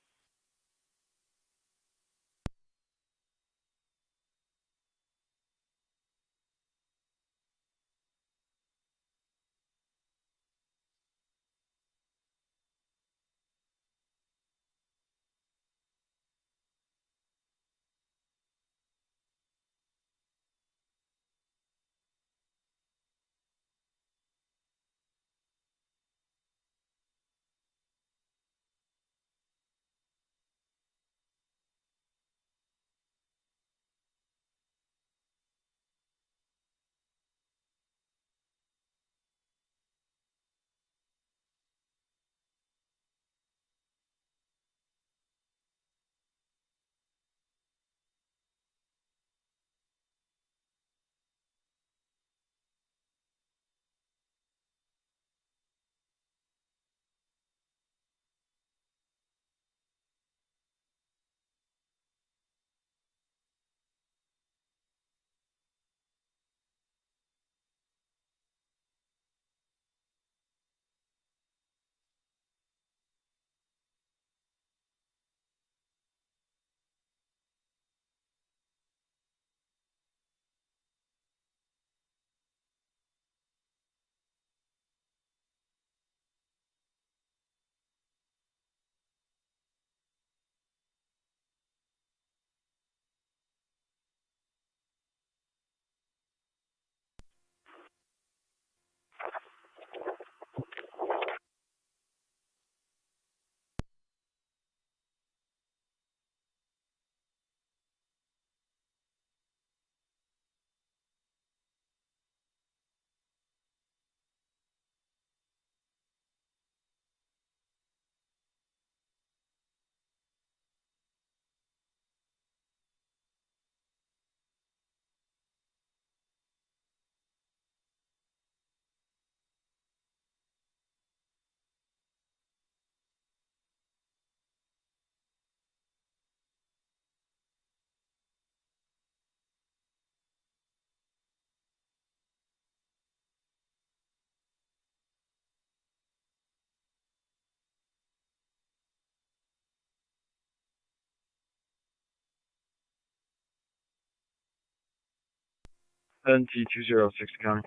NT206 to county.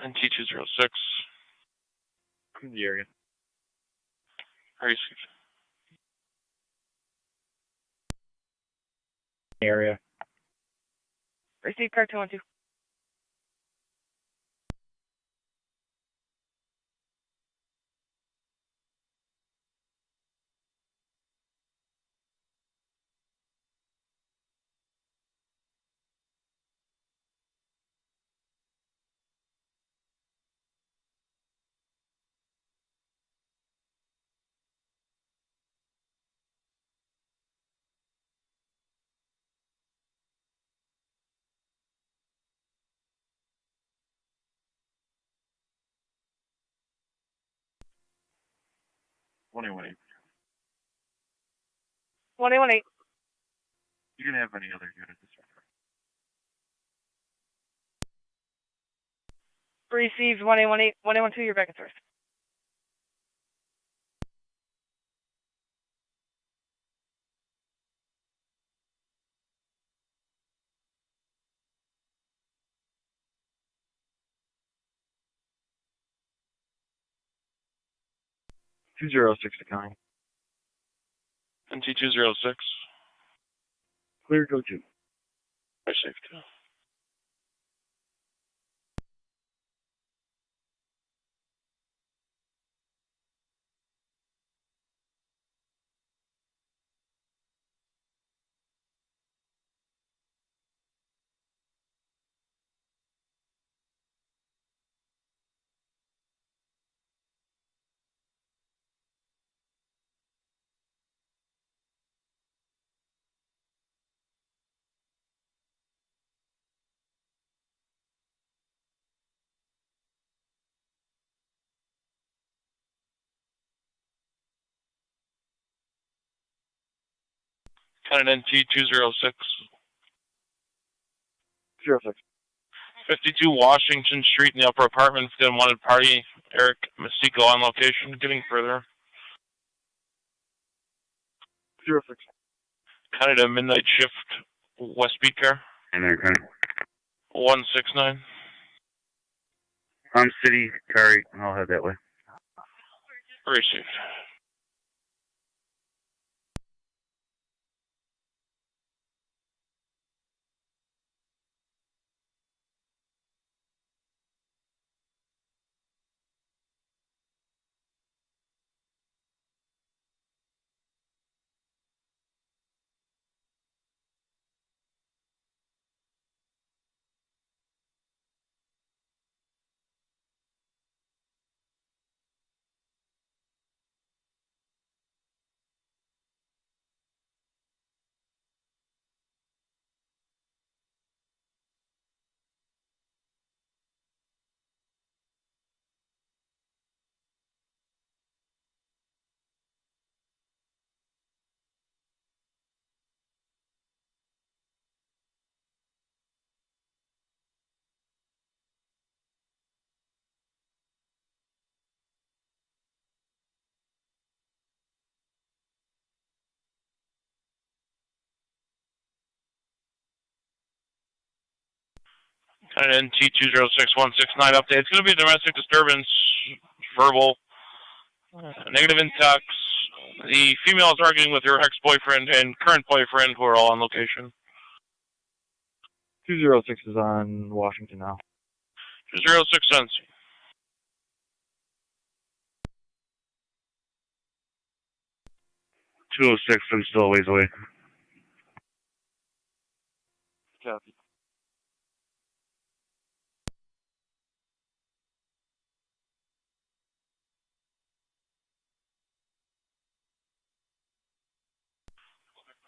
NT206. In the area. Received. Area. Receive car 212. 118. 1818. You can have any other unit. Received 1818. 1812, you're back in source. $206 to County. NT206. Clear, go to. I saved too. County NT206. 06. 52 Washington Street in the upper apartment for the unwanted party. Eric Masico on location. Getting further. 06. County to midnight shift. West Beat car. And there, County. 169. City, car, I'll head that way. Received. And NT206169 update. It's going to be a domestic disturbance, verbal, negative intox. The female is arguing with her ex-boyfriend and current boyfriend, who are all on location. 206 is on Washington now. 206 on scene. $206, I'm still a ways away. Copy.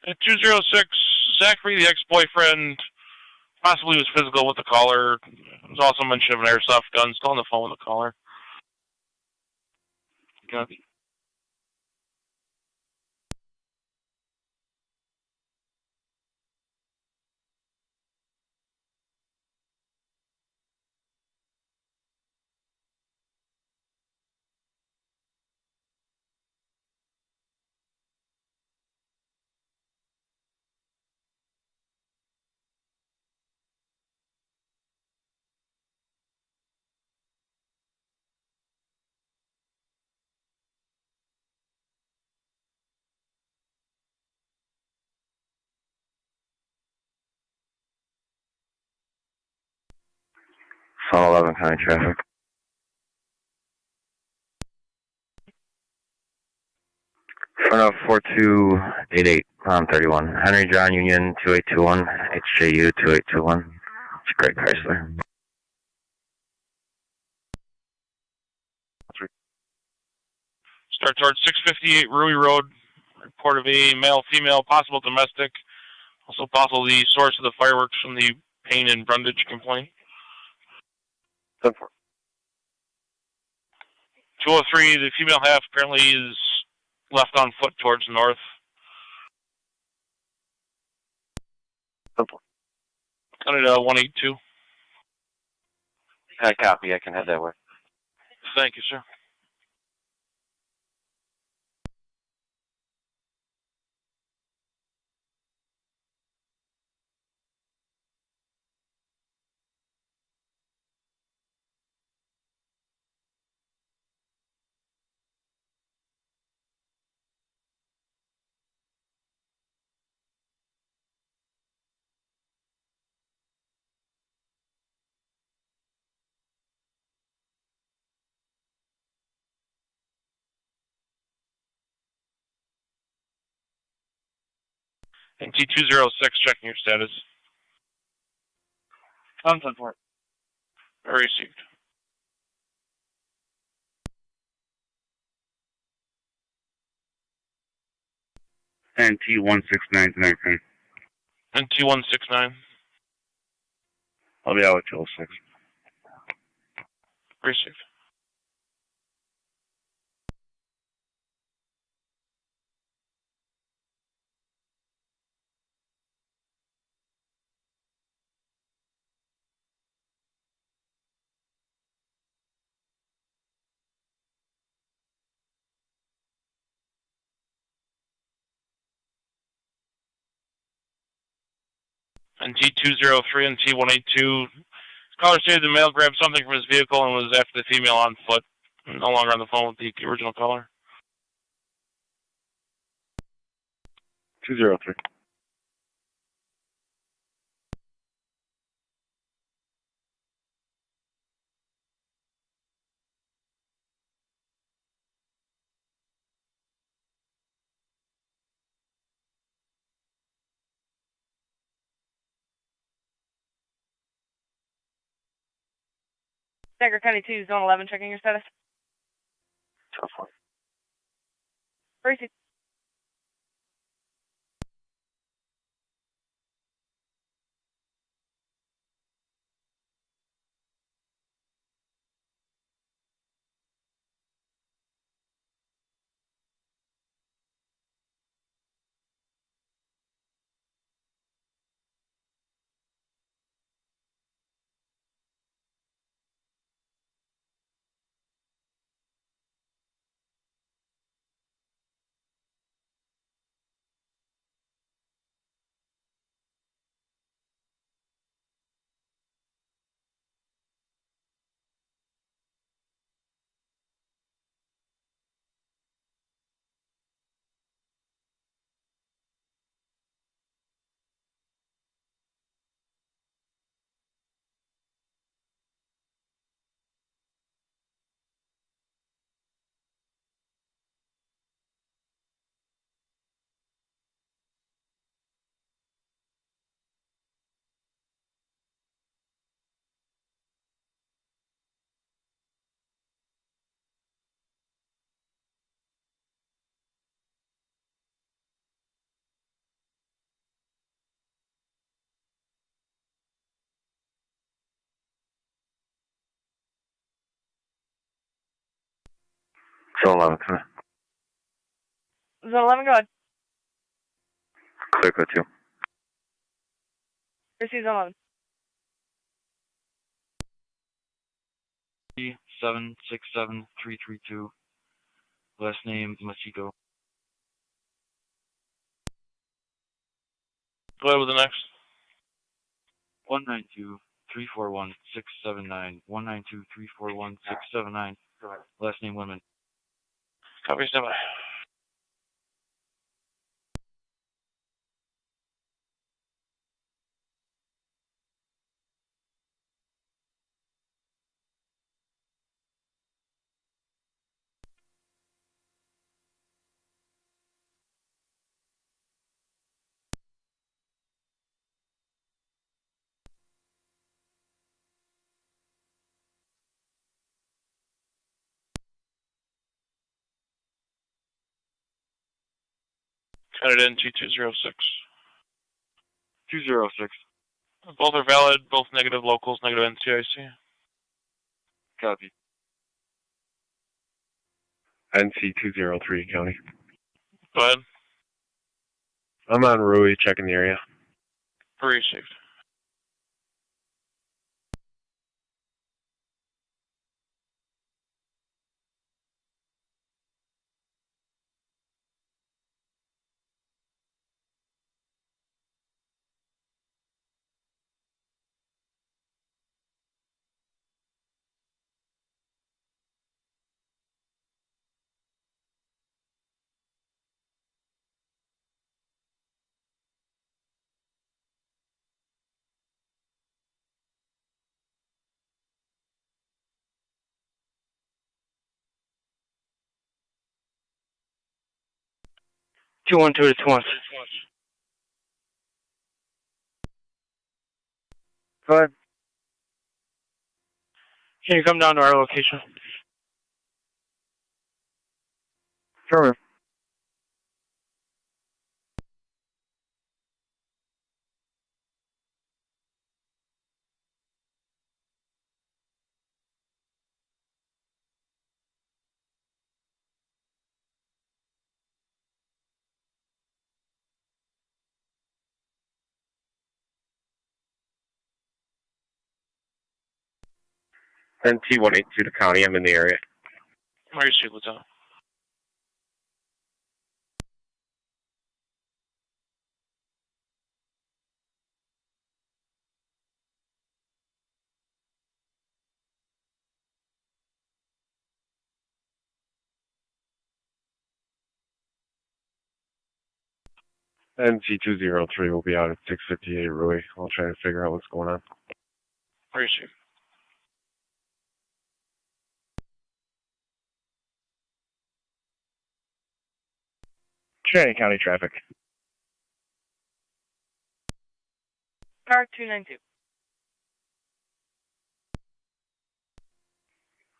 At 206, Zachary, the ex-boyfriend, possibly was physical with the caller. There's also mention of an airsoft gun. Still on the phone with the caller. Copy. Sun 11 County traffic. Front of 4288 on 31. Henry John Union 2821. HJU 2821. It's Greg Chrysler. Start towards 658 Rui Road. Report of a male, female, possible domestic. Also possible the source of the fireworks from the Payne and Brundage complaint. 203, the female half apparently is left on foot towards north. Headed 182. I copy. I can head that way. Thank you, sir. And T206, checking your status. On 10-4. Received. And T169 to 19. And T169. I'll be out with 206. Received. And T203 and T182. Caller stated the male grabbed something from his vehicle and was after the female on foot. No longer on the phone with the original caller. 203. Niagara County 2, Zone 11, checking your status. Received. Zone 11, Zone 11, go ahead. clear code 2. Receive Zone 11. 767332. Last name Machiko. Go ahead with the next. 192-341-679. 192-341-679. Last name Women. Copy, stand by. Headed in T206. 206. Both are valid, both negative locals, negative NCIC. Copy. NC203, County. Go ahead. I'm on Rui, checking the area. Received. Two one two to 2-1. Go ahead. Can you come down to our location? Sure. NT-182 to County, I'm in the area. Received, Lieutenant. NT-203 will be out at 658 Rui. I'll try to figure out what's going on. Received. Trinity County traffic. Car 292.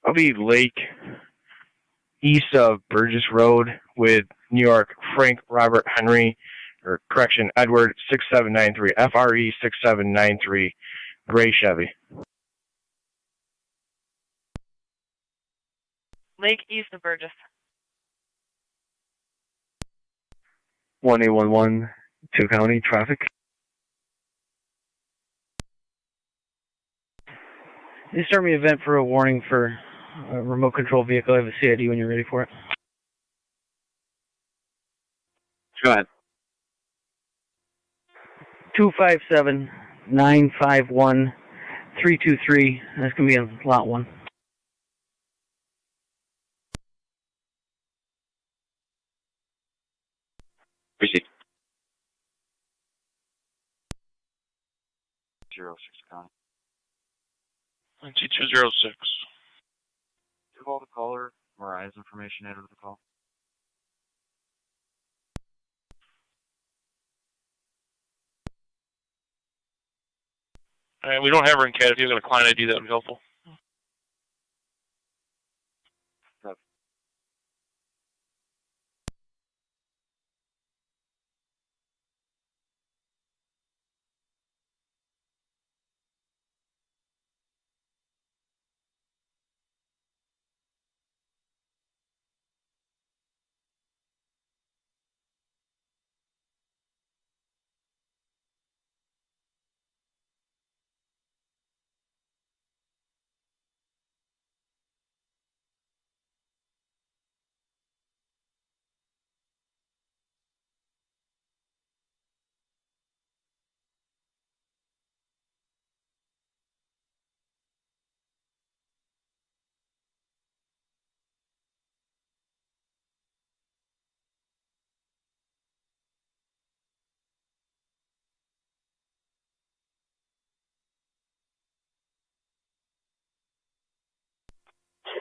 I'll be Lake, east of Burgess Road with New York Frank Robert Henry, or correction, Edward 6793, FRE 6793, gray Chevy. Lake east of Burgess. 1811 to County traffic. You start me an event for a warning for a remote control vehicle. I have a CID when you're ready for it. Go ahead. 257-951-323. That's going to be in lot 1. Proceed. 06 County. NT-206. To call the caller, Mariah's information added to the call. Alright, we don't have her in CAD. If you've got a client ID, that would be helpful.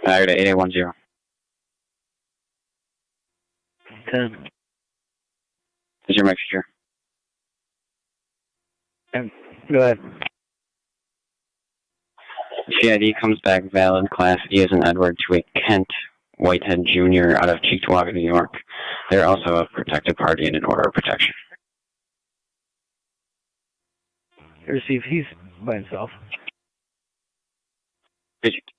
Niagara 8810. 10. Is your mic secure? Go ahead. CID comes back valid. Class E as in Edward to a Kent Whitehead Jr. out of Cheektowaga, New York. They're also a protected party in an order of protection. Receive. He's by himself. Received.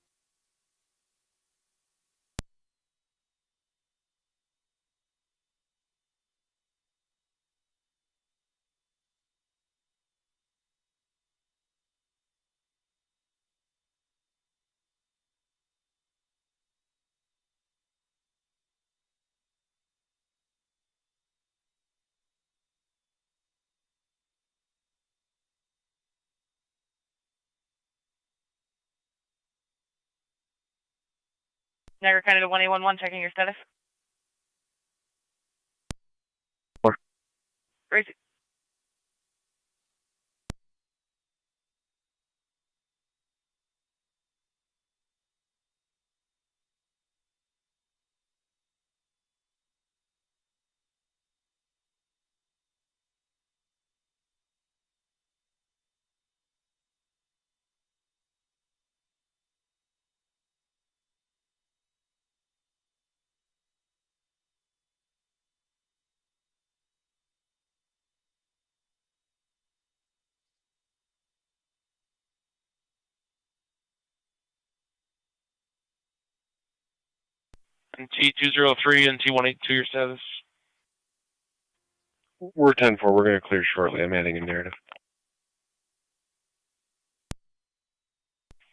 Niagara Canada 1811, checking your status. Gracie. And T203 and T182, your status. We're 10-4. We're going to clear shortly. I'm adding a narrative.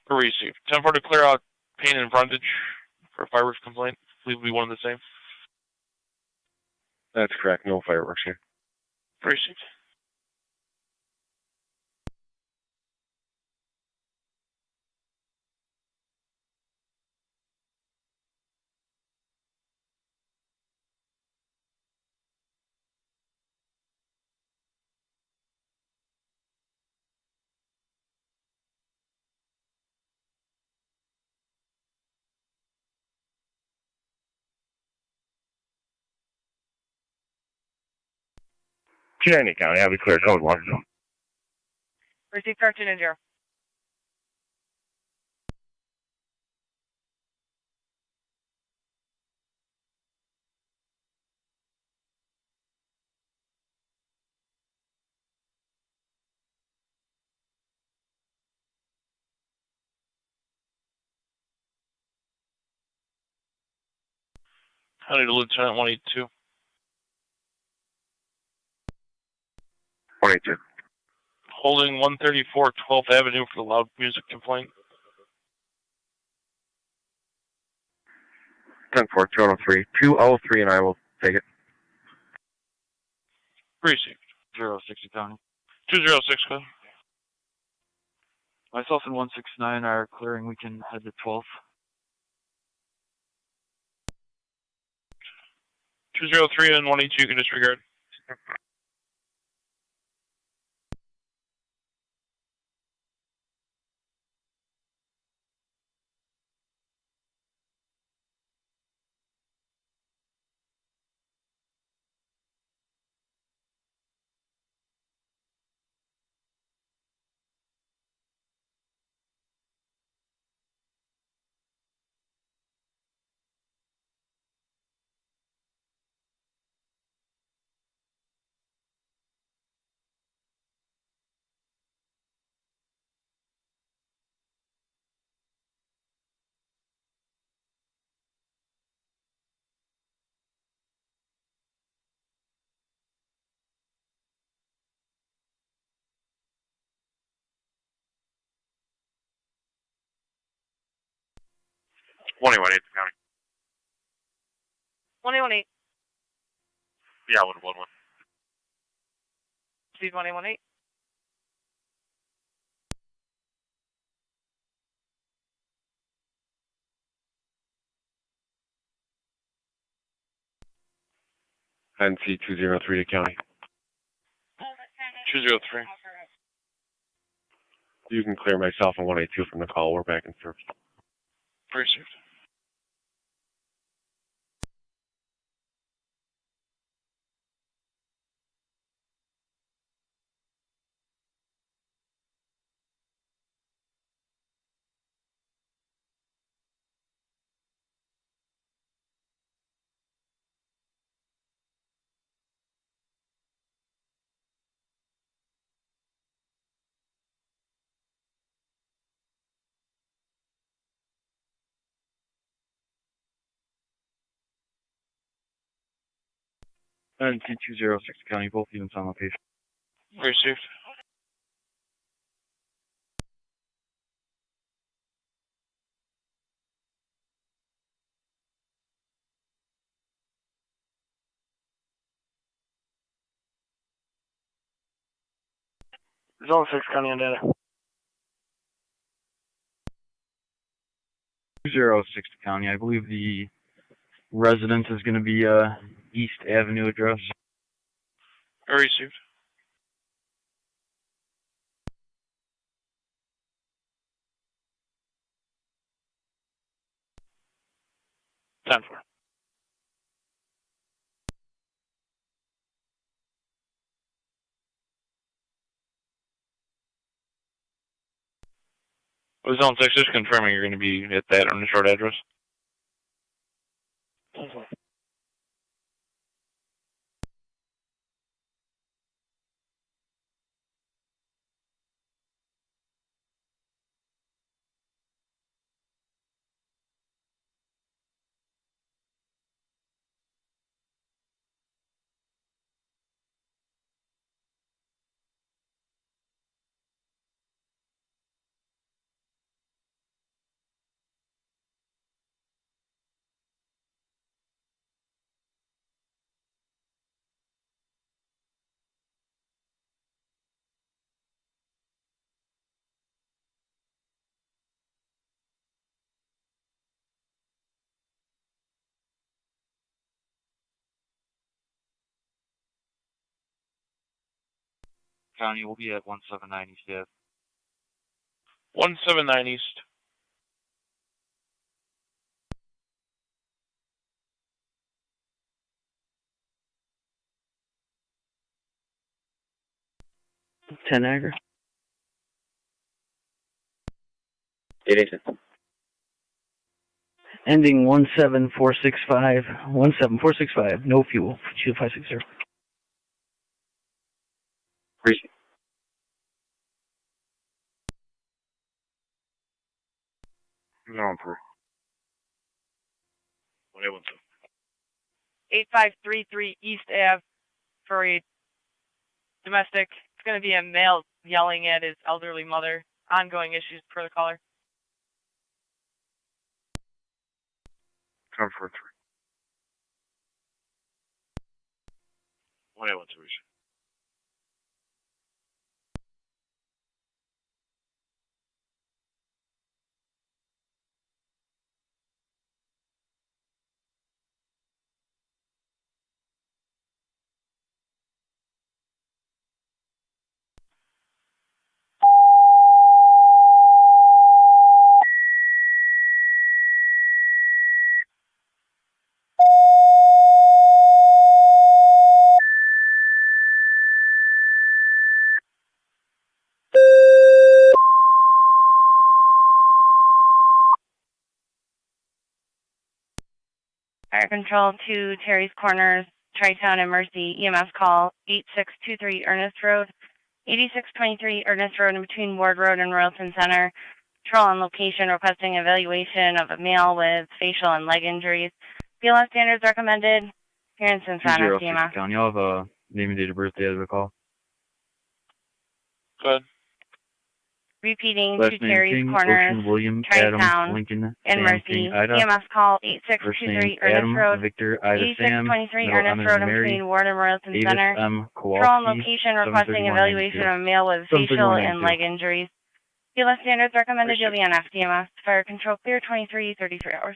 Received. 10-4 to clear out pain and frontage for a fireworks complaint. I believe we one and the same. That's correct. No fireworks here. Received. County, I'll be clear. Code 1. Received, correction in 0. County to Lieutenant 182. 182. Holding 134 12th Avenue for the loud music complaint. 10-4, 203. 203, and I will take it. Received. 060 County. 206, go ahead. Myself and 169 are clearing. We can head to 12th. 203 and 182, you can disregard. County. 118. Yeah, 111. Received 118. NC 203 to county. 203. You can clear myself and 182 from the call. We're back in service. Received. And T206 County, both units on location. Received. Zone 6 County on data. 206 County. I believe the residence is going to be East Avenue address. Received. Time for. Zone 6 is confirming you're going to be at that on the short address. County will be at 179 East Ave. 179 East. Niagara. 887. Ending 17465. 17465. No fuel. 2560. Appreciate. Zone 3. 1812. 8533 East Ave for a domestic. It's going to be a male yelling at his elderly mother. Ongoing issues per the caller. Time for 3. 1812. Fire Control to Terry's Corners, Tri-Town and Mercy, EMS call 8623 Ernest Road, 8623 Ernest Road in between Ward Road and Royalton Center. Patrol on location requesting evaluation of a male with facial and leg injuries. BLS standards recommended. Here in Cincinnati, EMS. County. Y'all have a name and date of birth day of the call. Good. Repeating Last to name Terry's King, Corners, Ocean, William, Tri-Town, Adam, Lincoln, and Sam, Mercy. King, Ida. EMS call First name 8623 Ernest Adam, Road, Victor, Ida, Sam, 8623 middle Ernest M Road as in Mary, between Ward and Royalton Davis Center. M. Patrol on Kowalski, location requesting 73192. evaluation of a male with facial and 73192. leg injuries. BLS standards recommended. You'll be on FDMS. Fire Control clear 33 hours.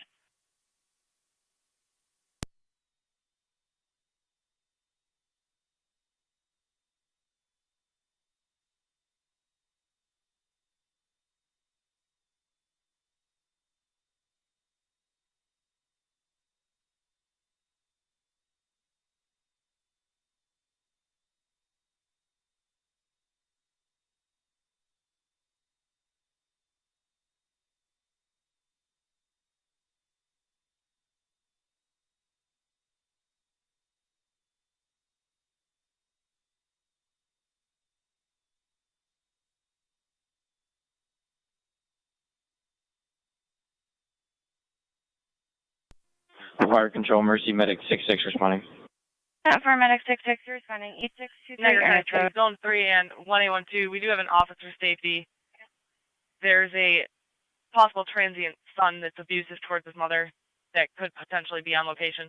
Fire Control, Mercy Medic 66 responding. For Medic 66 responding 8623 Ernest Road. Zone 3 and 1812. We do have an officer safety. There's a possible transient son that's abusive towards his mother that could potentially be on location.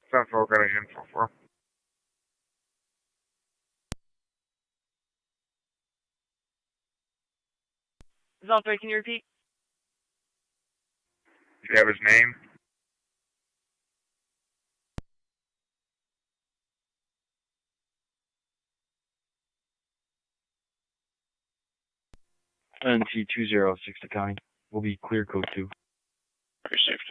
Central getting info for. all 3, can you repeat? Do you have his name? NT206 to county. Will be clear code 2. Received.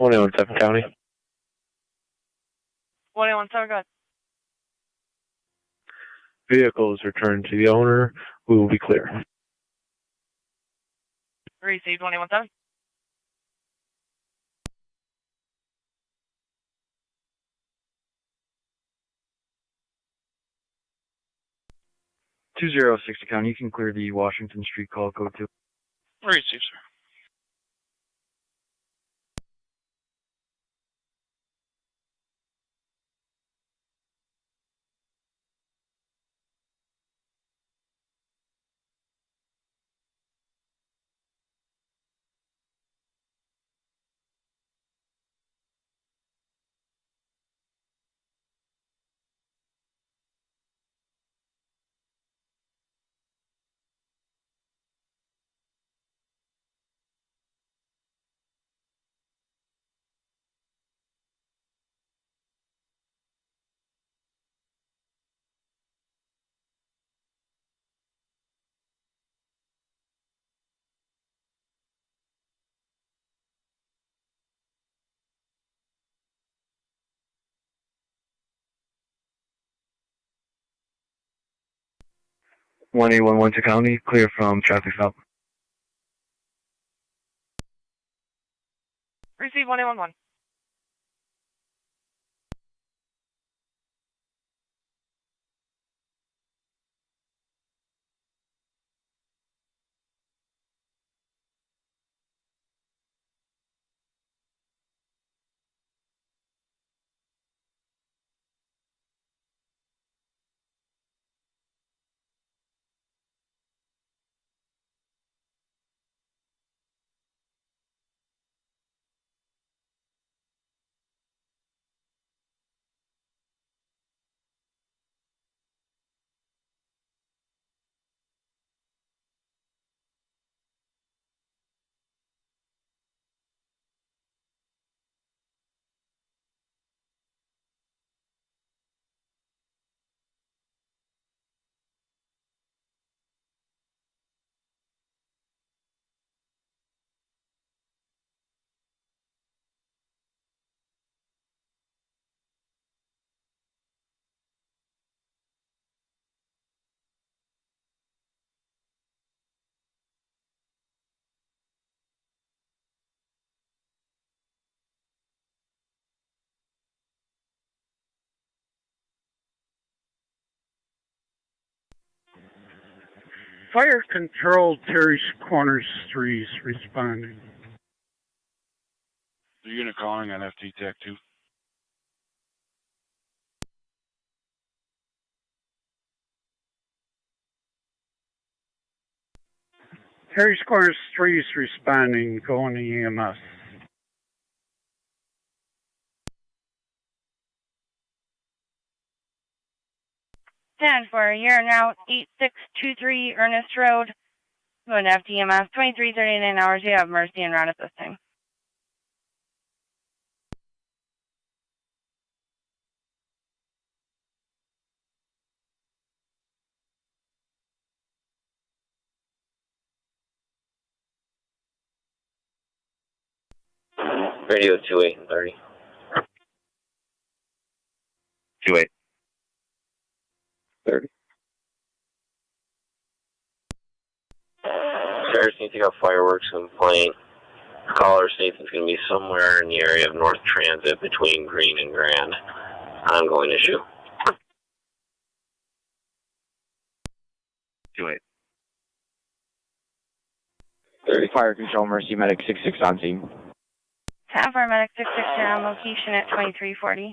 One in Seven County. 117, go ahead. Vehicles returned to the owner. We will be clear. Received 117. .206 to county. You can clear the Washington Street call code 2. Received, sir. One 111 to county. Clear from traffic stop. Receive 111. Fire control, Terry's Corners 3 responding. The unit calling on FT TAC 2. Terry Squires 3 is responding, going to EMS. Stand for, you're now 8623 Ernest Road. Going to FDMS, 2339 hours. You have Mercy and route at this time. Radio 2830. 28. 30. Stairs need to go fireworks complaint. Caller states it's going to be somewhere in the area of North Transit between Green and Grand. Ongoing issue. 28. 30. Fire Control, Mercy Medic 66 on scene. Stand for medic 66, you're on location at 2340.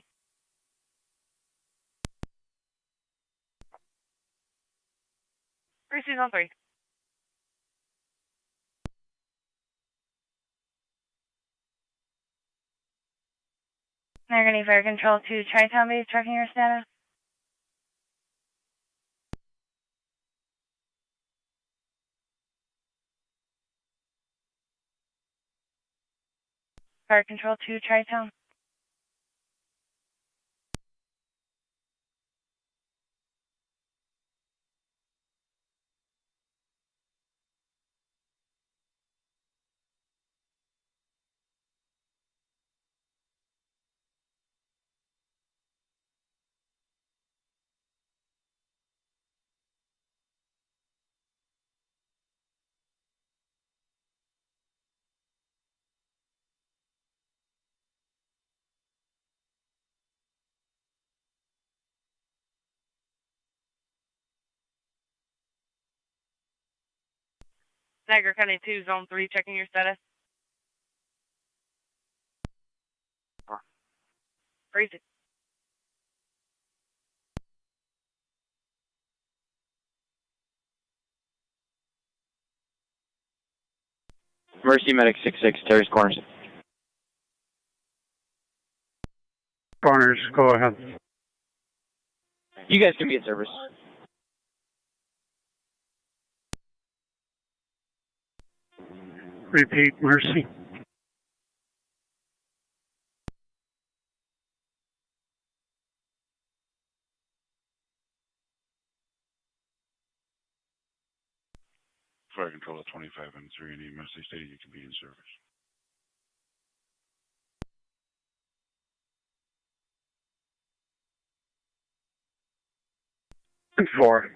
Mercy's on 3. Niagara Fire Control to Tri-Town Base, checking your status. Fire Control to Tri-Town. Niagara County 2, Zone 3, checking your status. Crazy. Mercy Medic 66, Terry's Corners. Corners, go ahead. You guys can be in service. Repeat, Mercy. Fire Control at 25 and 3 and EMS, they stated you can be in service. And 4.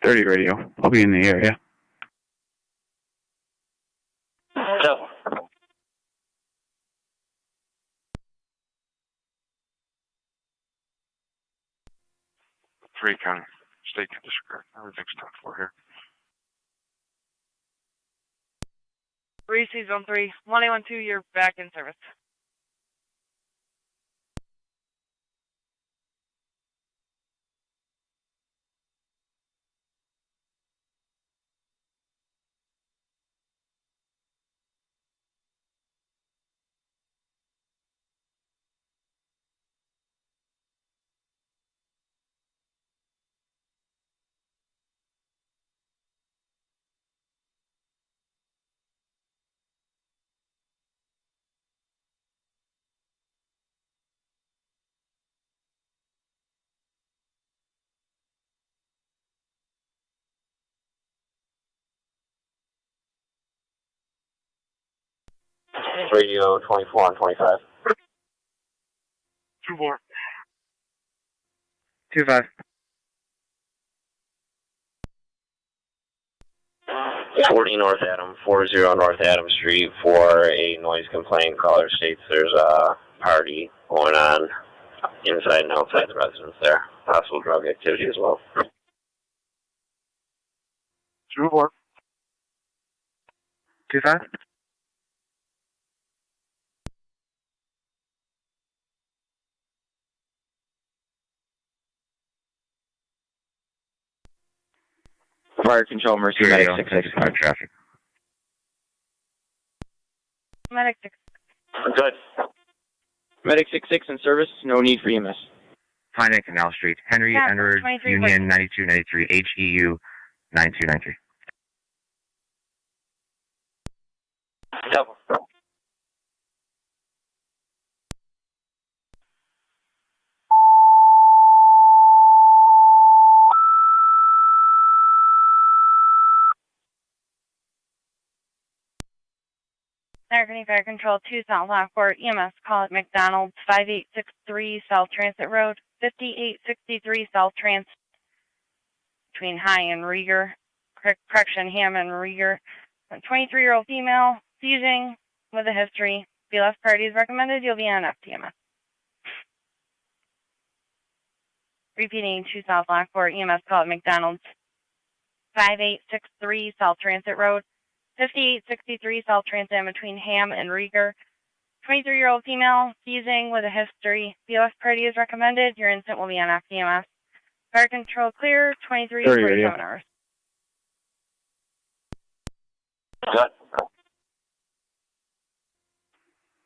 Radio. I'll be in the area. So. Three County. State can disregard. Everything's done for here. 3 C, Zone 3. 1812, you're back in service. Radio 24 on 25. 2-4. 2-5. 40 North Adam, 40 North Adam Street for a noise complaint. Caller states there's a party going on inside and outside the residence there. Possible drug activity as well. 2-4. 2-5. Fire control, Mercy Medic 665 traffic. Medic 6. Good. Medic 66 in service, no need for EMS. Fine at Canal Street. Henry Yeah, Edward 23 Union 9293 HEU 9293. Double. Niagara Fire Control 2 South Lockport, EMS call at McDonald's, 5863 South Transit Road, 5863 South Transit, between High and Rieger, correction, Ham and Rieger. A 23-year-old female, seizing with a history. BLS party is recommended, you'll be on FTMS. Repeating 2 South Lockport, EMS call at McDonald's, 5863 South Transit Road, 5863 South Transit between Ham and Rieger. 23-year-old female, seizing with a history. BLS party is recommended. Your incident will be on FDMS. Fire control clear, 23 to 47 hours. Good.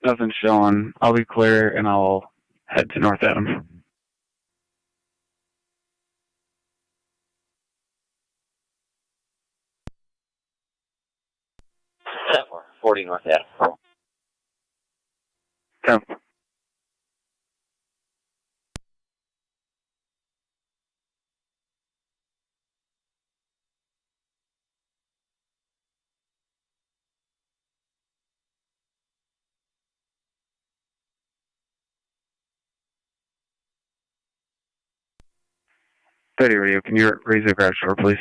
Nothing showing. I'll be clear and I'll head to North Adam. 40 North Adam. 10. Radio, can you raise the crash door, please?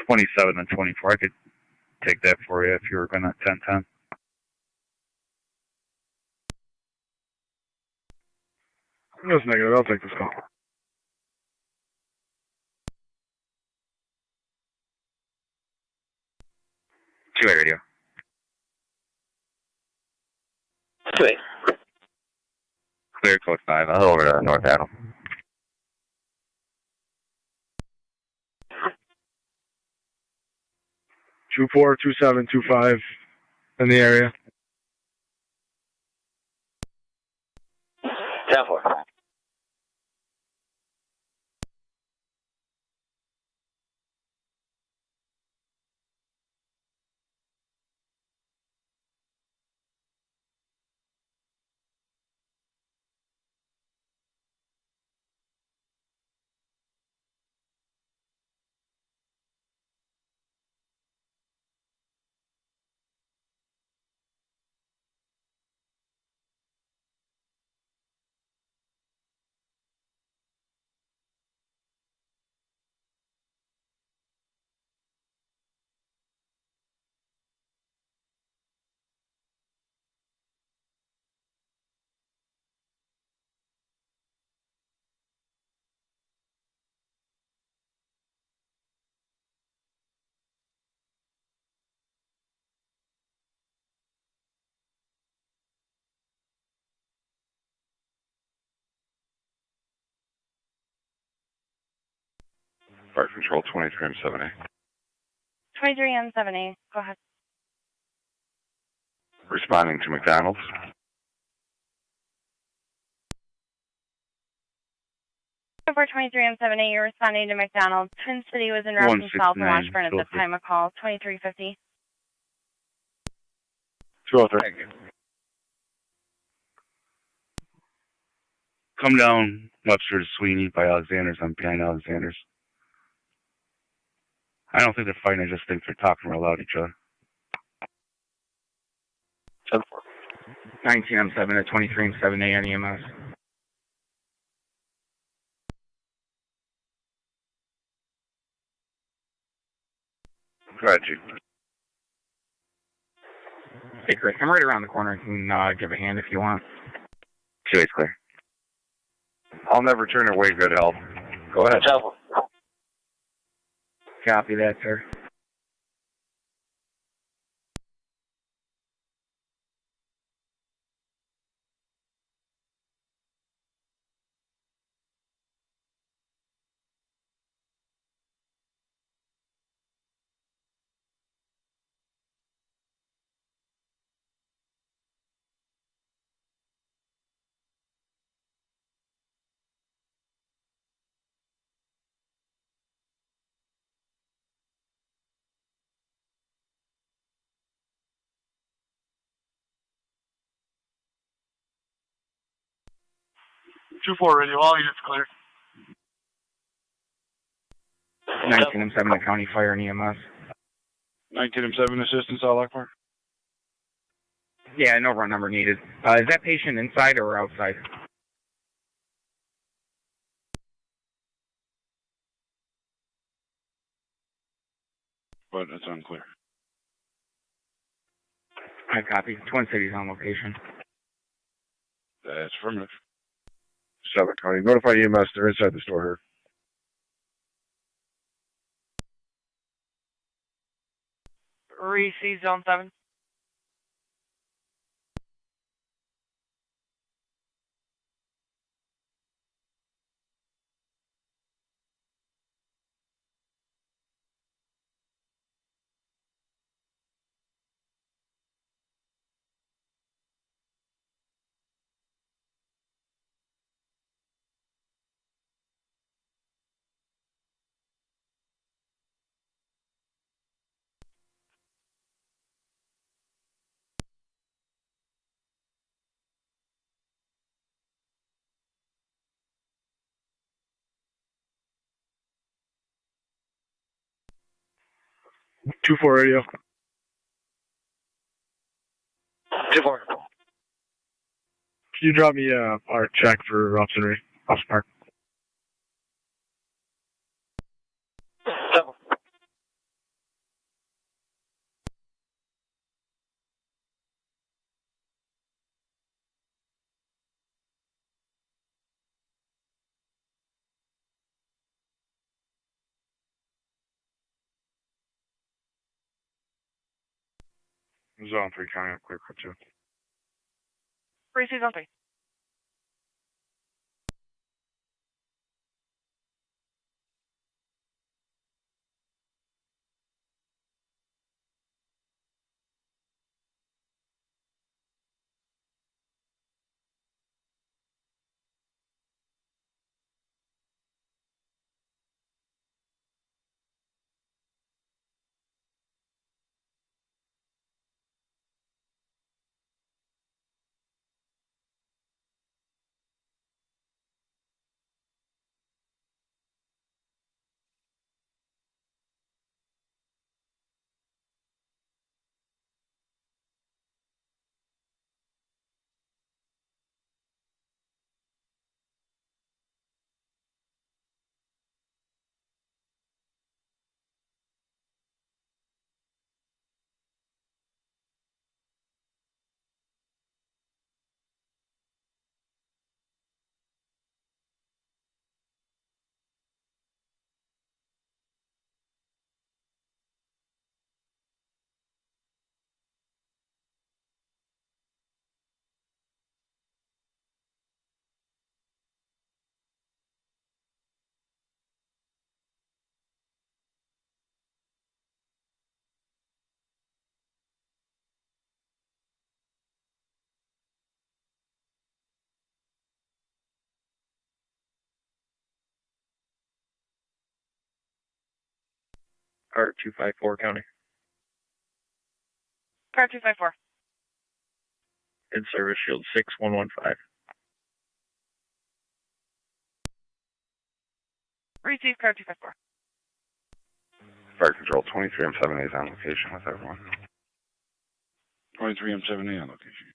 $27 and 24. I could take that for you if you were going to 10-10. That's negative. I'll take this call. 2-8 radio. 2-8. Clear code 5. I'll head over to North Adam. 2-4, 2-7, 2-5 in the area. 10-4. Fire Control 23 and 7A. 23 and 7A. Go ahead. Responding to McDonald's. For 23 and 7A, you're responding to McDonald's. Twin City was in route from South and Washburn at the time of call. 2350. 203. Come down Webster to Sweeney by Alexander's. I'm behind Alexander's. I don't think they're fighting. I just think they're talking real loud at each other. 19 M7 at 23 and 7A on EMS. Go ahead, Chief. Hey, Chris, I'm right around the corner. You can give a hand if you want. 2-8's clear. I'll never turn away good help. Go ahead. Copy that, sir. Two four radio, all units clear. 19 M7 at County Fire and EMS. 19 M7 assistance, all Lockport. Yeah, no run number needed. Is that patient inside or outside? But it's unclear. I copy. Twin Cities on location. That's affirmative. 7 County. Notify EMS. They're inside the store here. Reese, Zone 7. Two four radio. 2-4. Can you drop me our check for Robson Park? Zone 3 County. I'm clear for 2. Reese, Zone 3. Car 254 County. Car 254. In service, shield 6115. Receive car 254. Fire Control 23M7A is on location with everyone. 23M7A on location.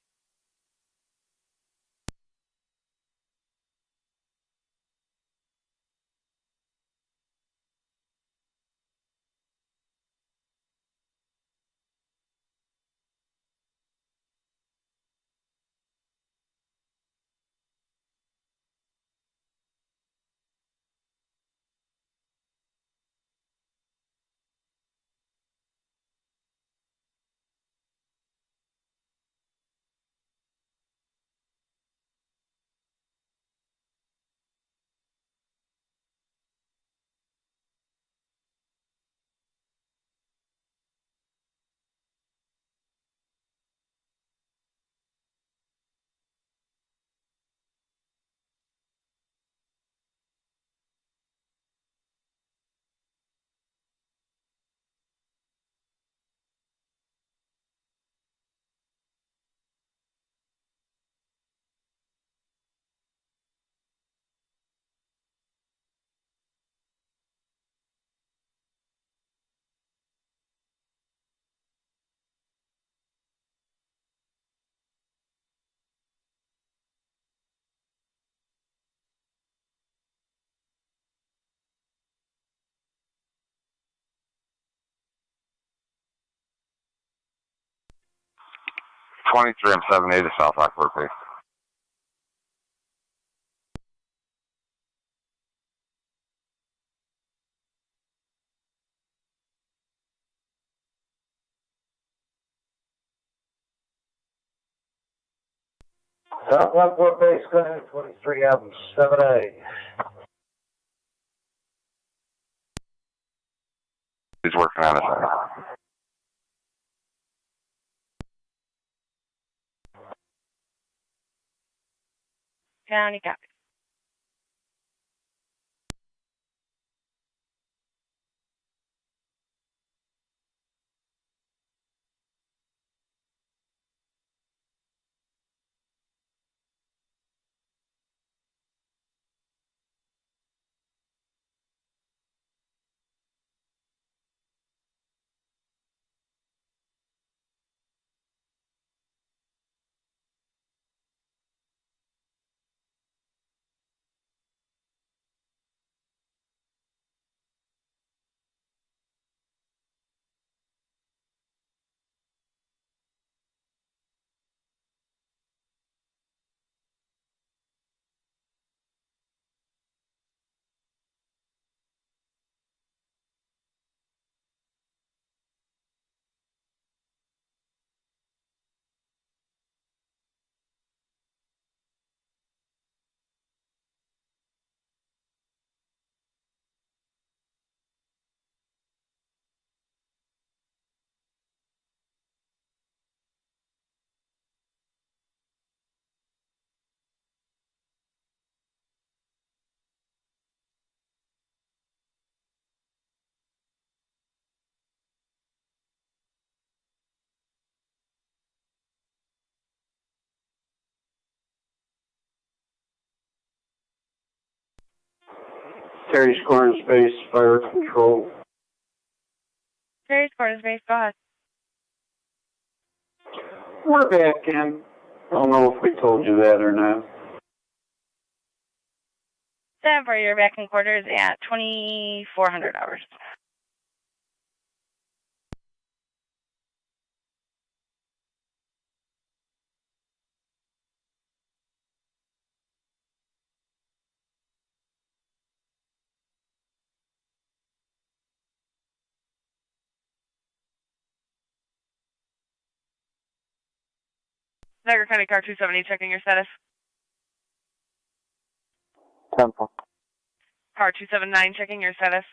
Twenty-three M7A to South Lockport base. South Lockport base, go ahead, 23M7A. He's working on it. County copy. Terry's Corner Space, Fire Control. Terry's Corner Space, go ahead. We're back in. I don't know if we told you that or not. Stand for your back in quarters at 2,400 hours. Niagara County Car 270 checking your status. 10-4. Car 279 checking your status.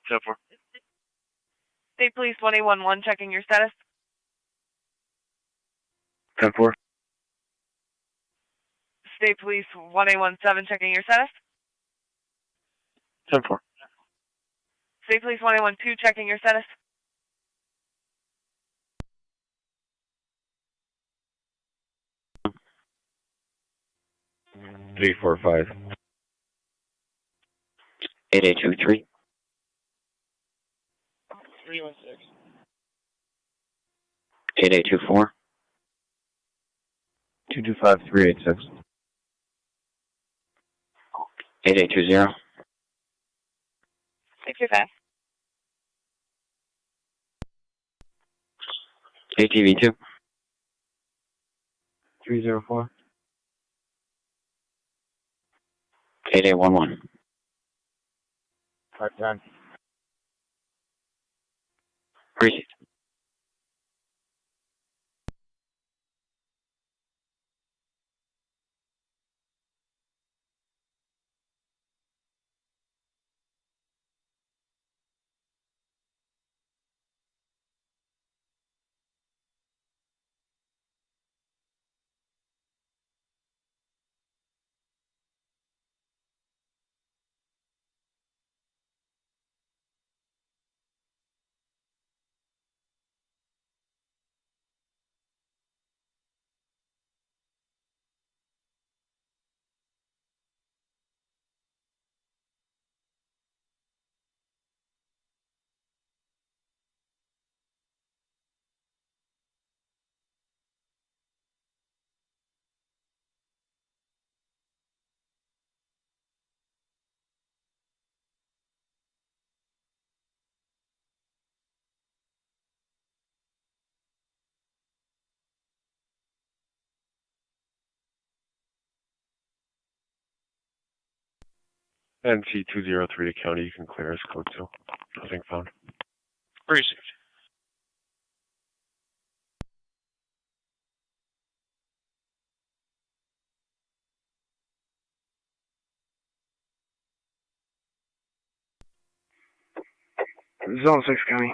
10-4. State Police 1811 checking your status. 10-4. State Police 1817 checking your status. 10-4. State Police 112, checking your status. Three, four, five. 8823. 316. 8824. 225, 386. 8820. 625. ATV2. 304. 8811. 510. Received. NC203 to county, you can clear as code 2. Nothing found. Received. Zone 6 County.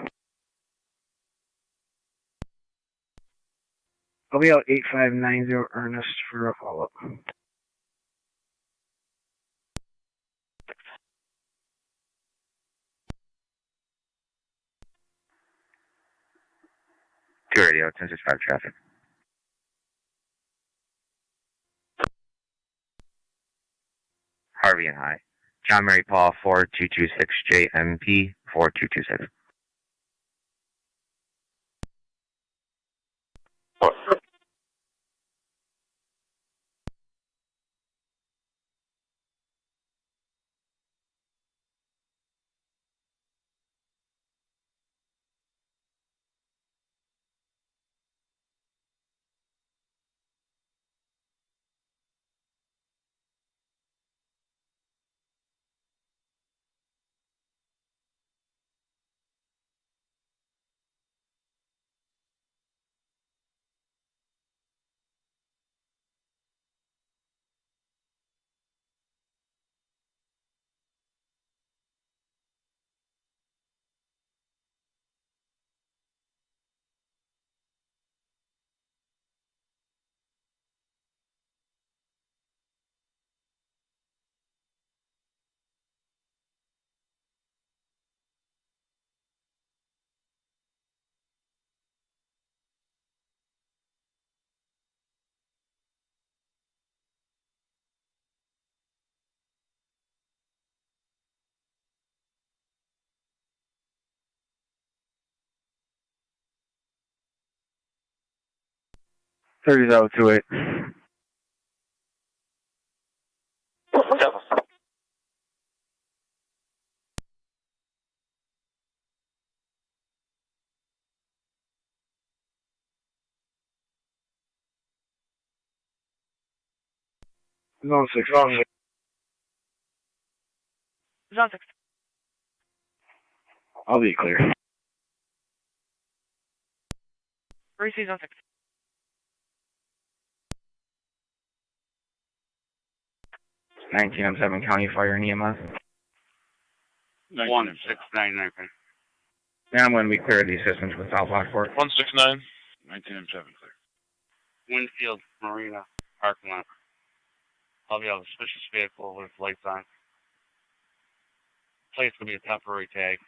I'll be out 8590 Ernest for a follow-up. Two radio, 1065 traffic. Harvey and High. John Mary Paul 4226 JMP 4226. Thirty out to it. Zone 6. Zone 6. Zone 6. I'll be clear. Receive Zone 6. I'm 7 County Fire and EMS. 1699. And I'm going to be clear of the assistance with South Lockport. 169. 19M7 clear. Winfield Marina parking lot. I'll be on a suspicious vehicle with lights on. Place will be a temporary tag.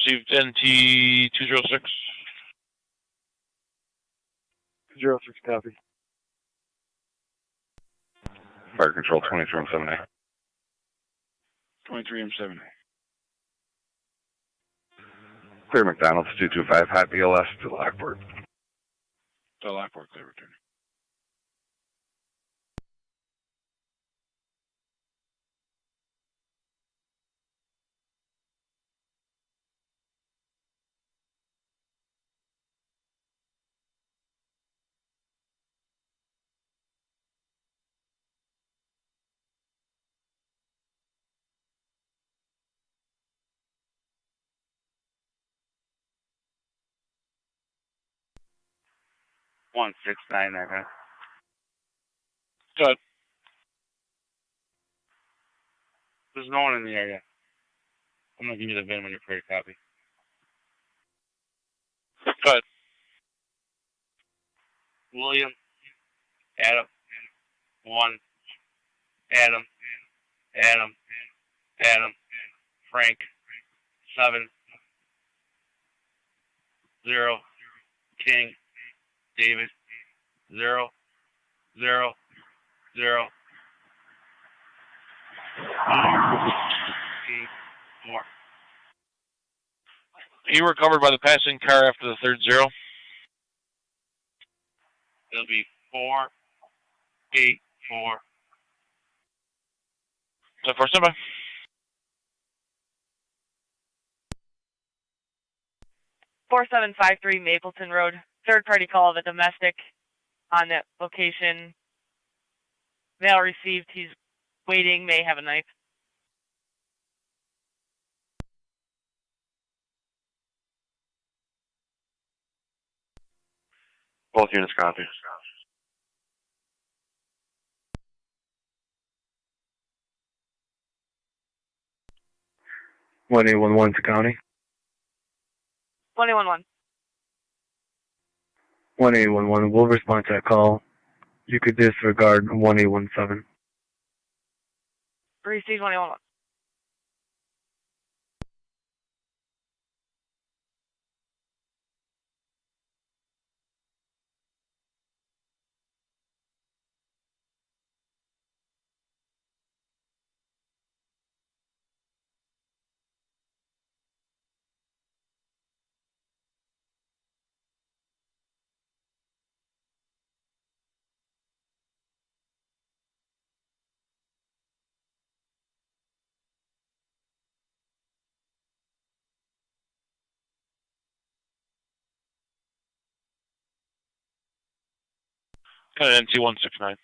Received NT 206. 206 copy. Fire control 23M7A. 23M7. Clear McDonald's 225 hot BLS to Lockport. To Lockport, clear return. Niagara. Good. There's no one in the area. I'm gonna give you the VIN when you're ready to copy. Good. William, Adam, 1, Adam, Adam, Adam, Frank, 7, 0, King, David, 0, 0, 0. More. You were covered by the passing car after the third 0. It'll be 4, 8, 4. So for standby. $4753 Mapleton Road. Third party call of a domestic on that location. Mail received. He's waiting. May have a knife. Both units copy. One 811 to county. 111. 1811 will respond to that call. You could disregard 1817. Received 111. Got an NT 169.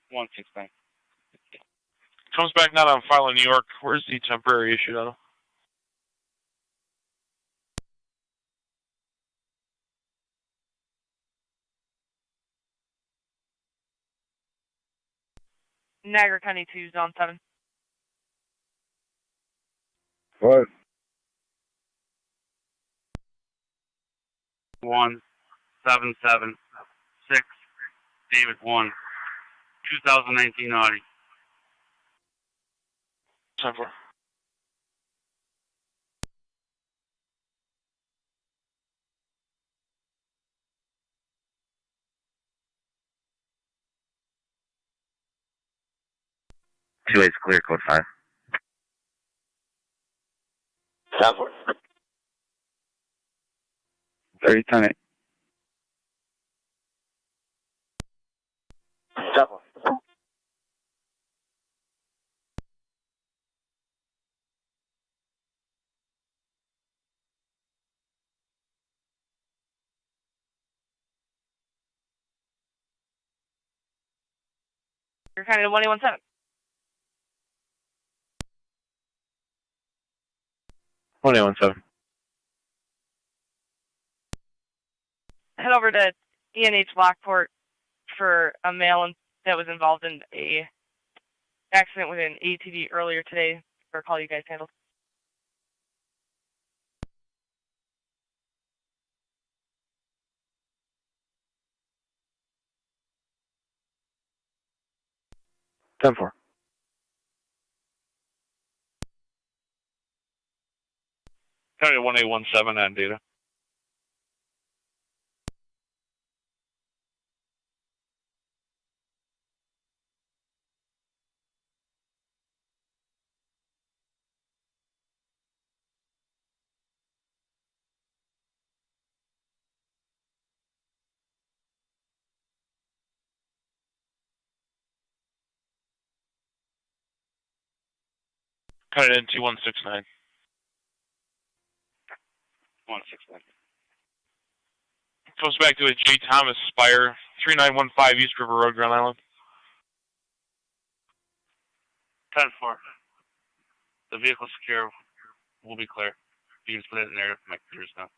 169. Comes back not on file in New York. Where's the temporary issued out of? Niagara County 2, Zone 7. What? 1, 7, 7, 6, David 1, 2019 Audi. Time for. Two ways clear, code 5. Stop for 3010. Stop for. You're kind of 117. 1817. Head over to ENH Lockport for a male that was involved in a accident with an ATV earlier today, for a call you guys handled. Ten four. Carry 1817 on data. Cut it in 2169. 169. Goes back to a J. Thomas Spire, 3915 East River Road, Grand Island. 10-4. The vehicle secure will be clear. You can put it in there if my computer's not.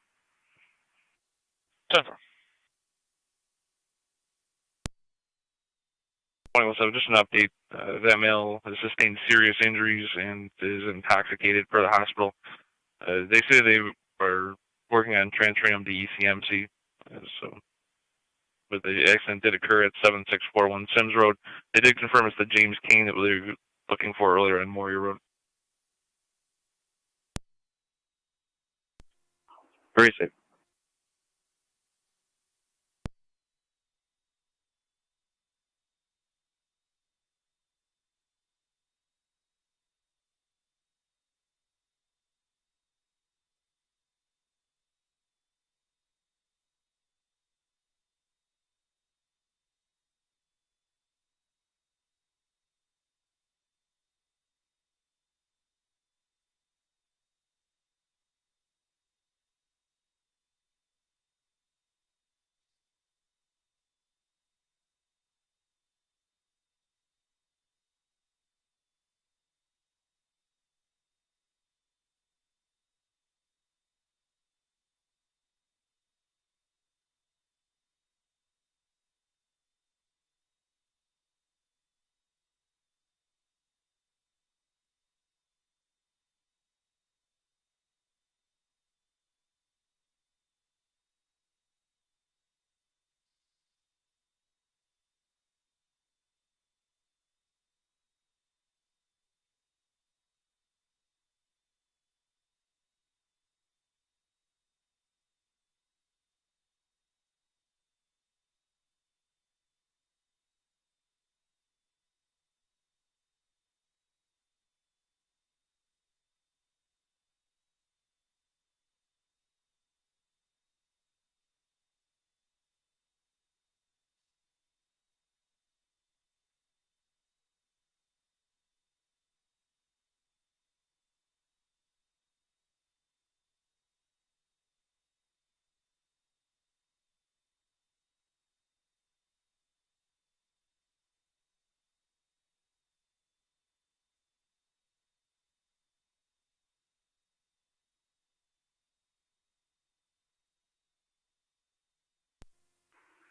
10-4. 21-7, just an update. That male has sustained serious injuries and is intoxicated per the hospital. They say they are working on transferring him to ECMC. But the accident did occur at 7641 Sims Road. They did confirm it's the James King that they were looking for earlier on Moria Road. Very safe.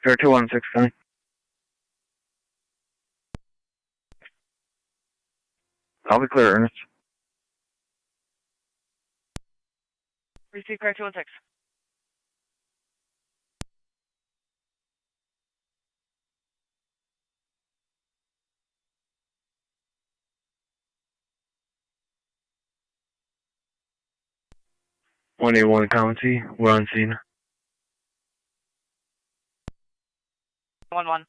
Sure, 2169. I'll be clear, Ernest. Receive car 216. One County, we're on scene. 1-1.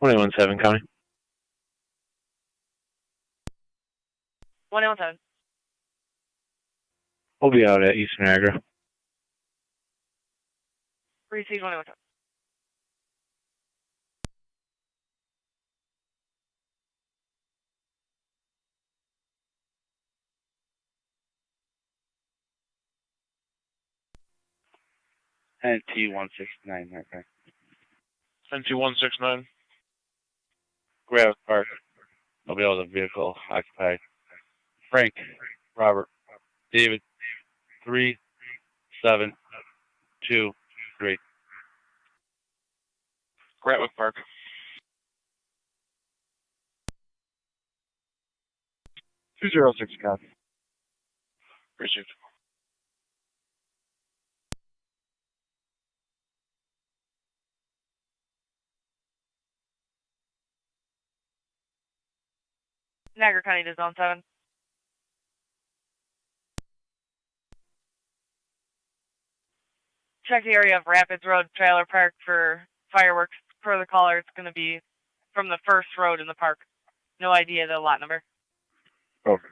21-7 County. 117. We'll be out at East Niagara. Receive 117. NT-169 right there. NT-169. Grab Park. I'll be able to vehicle occupied. Frank, Robert, David, 3, 7, 2, 3. Gratwick Park. 206 copy. Received. Niagara County to Zone 7. Check the area of Rapids Road Trailer Park for fireworks. Per the caller, it's going to be from the first road in the park. No idea the lot number. Okay.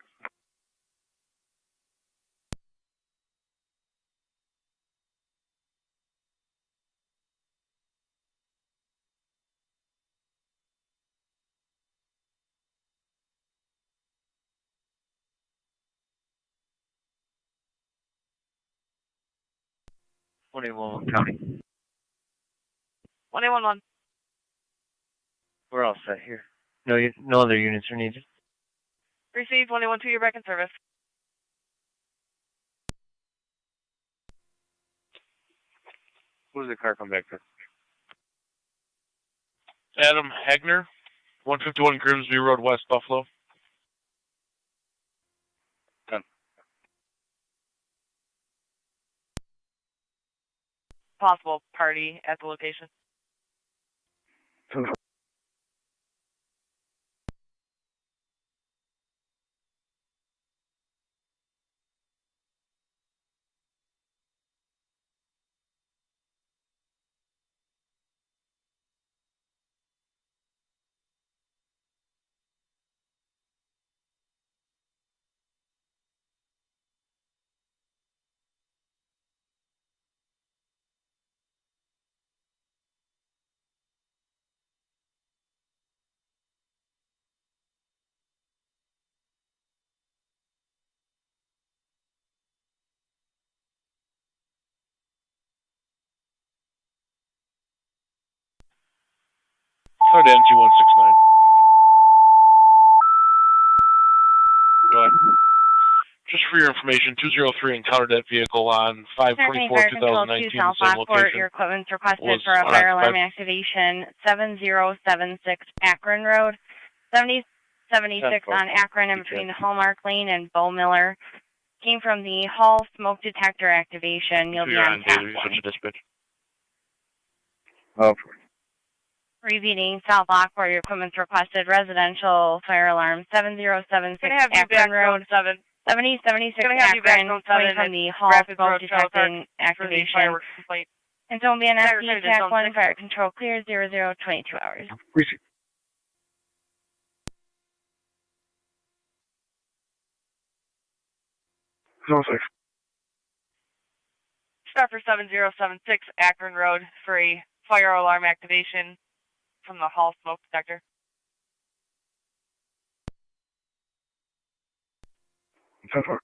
County. 111. We're all set here. No other units are needed. Received 112, you're back in service. Who's the car come back to? Adam Hagner, 151 Grimsby Road, West Buffalo. Done. Possible party at the location. Sorry to NT-169. Go ahead. Just for your information, 203 encountered that vehicle on 5/24/2019. South Lockport, your equipment's requested for a fire alarm activation. 7076 Akron Road. 7076 on Akron in between Hallmark Lane and Bo Miller. Came from the Hall smoke detector activation. You'll be on task 1. Repeating, South Lockport, your equipment's requested. Residential fire alarm. 7076 Akron Road. 7076 Akron, coming from the Hall smoke detecting activation. And don't be an FD, TAC 1, fire control clear, 0022 hours. Receive. Zone 6. Start for 7076 Akron Road for a fire alarm activation from the Hall smoke detector. So far.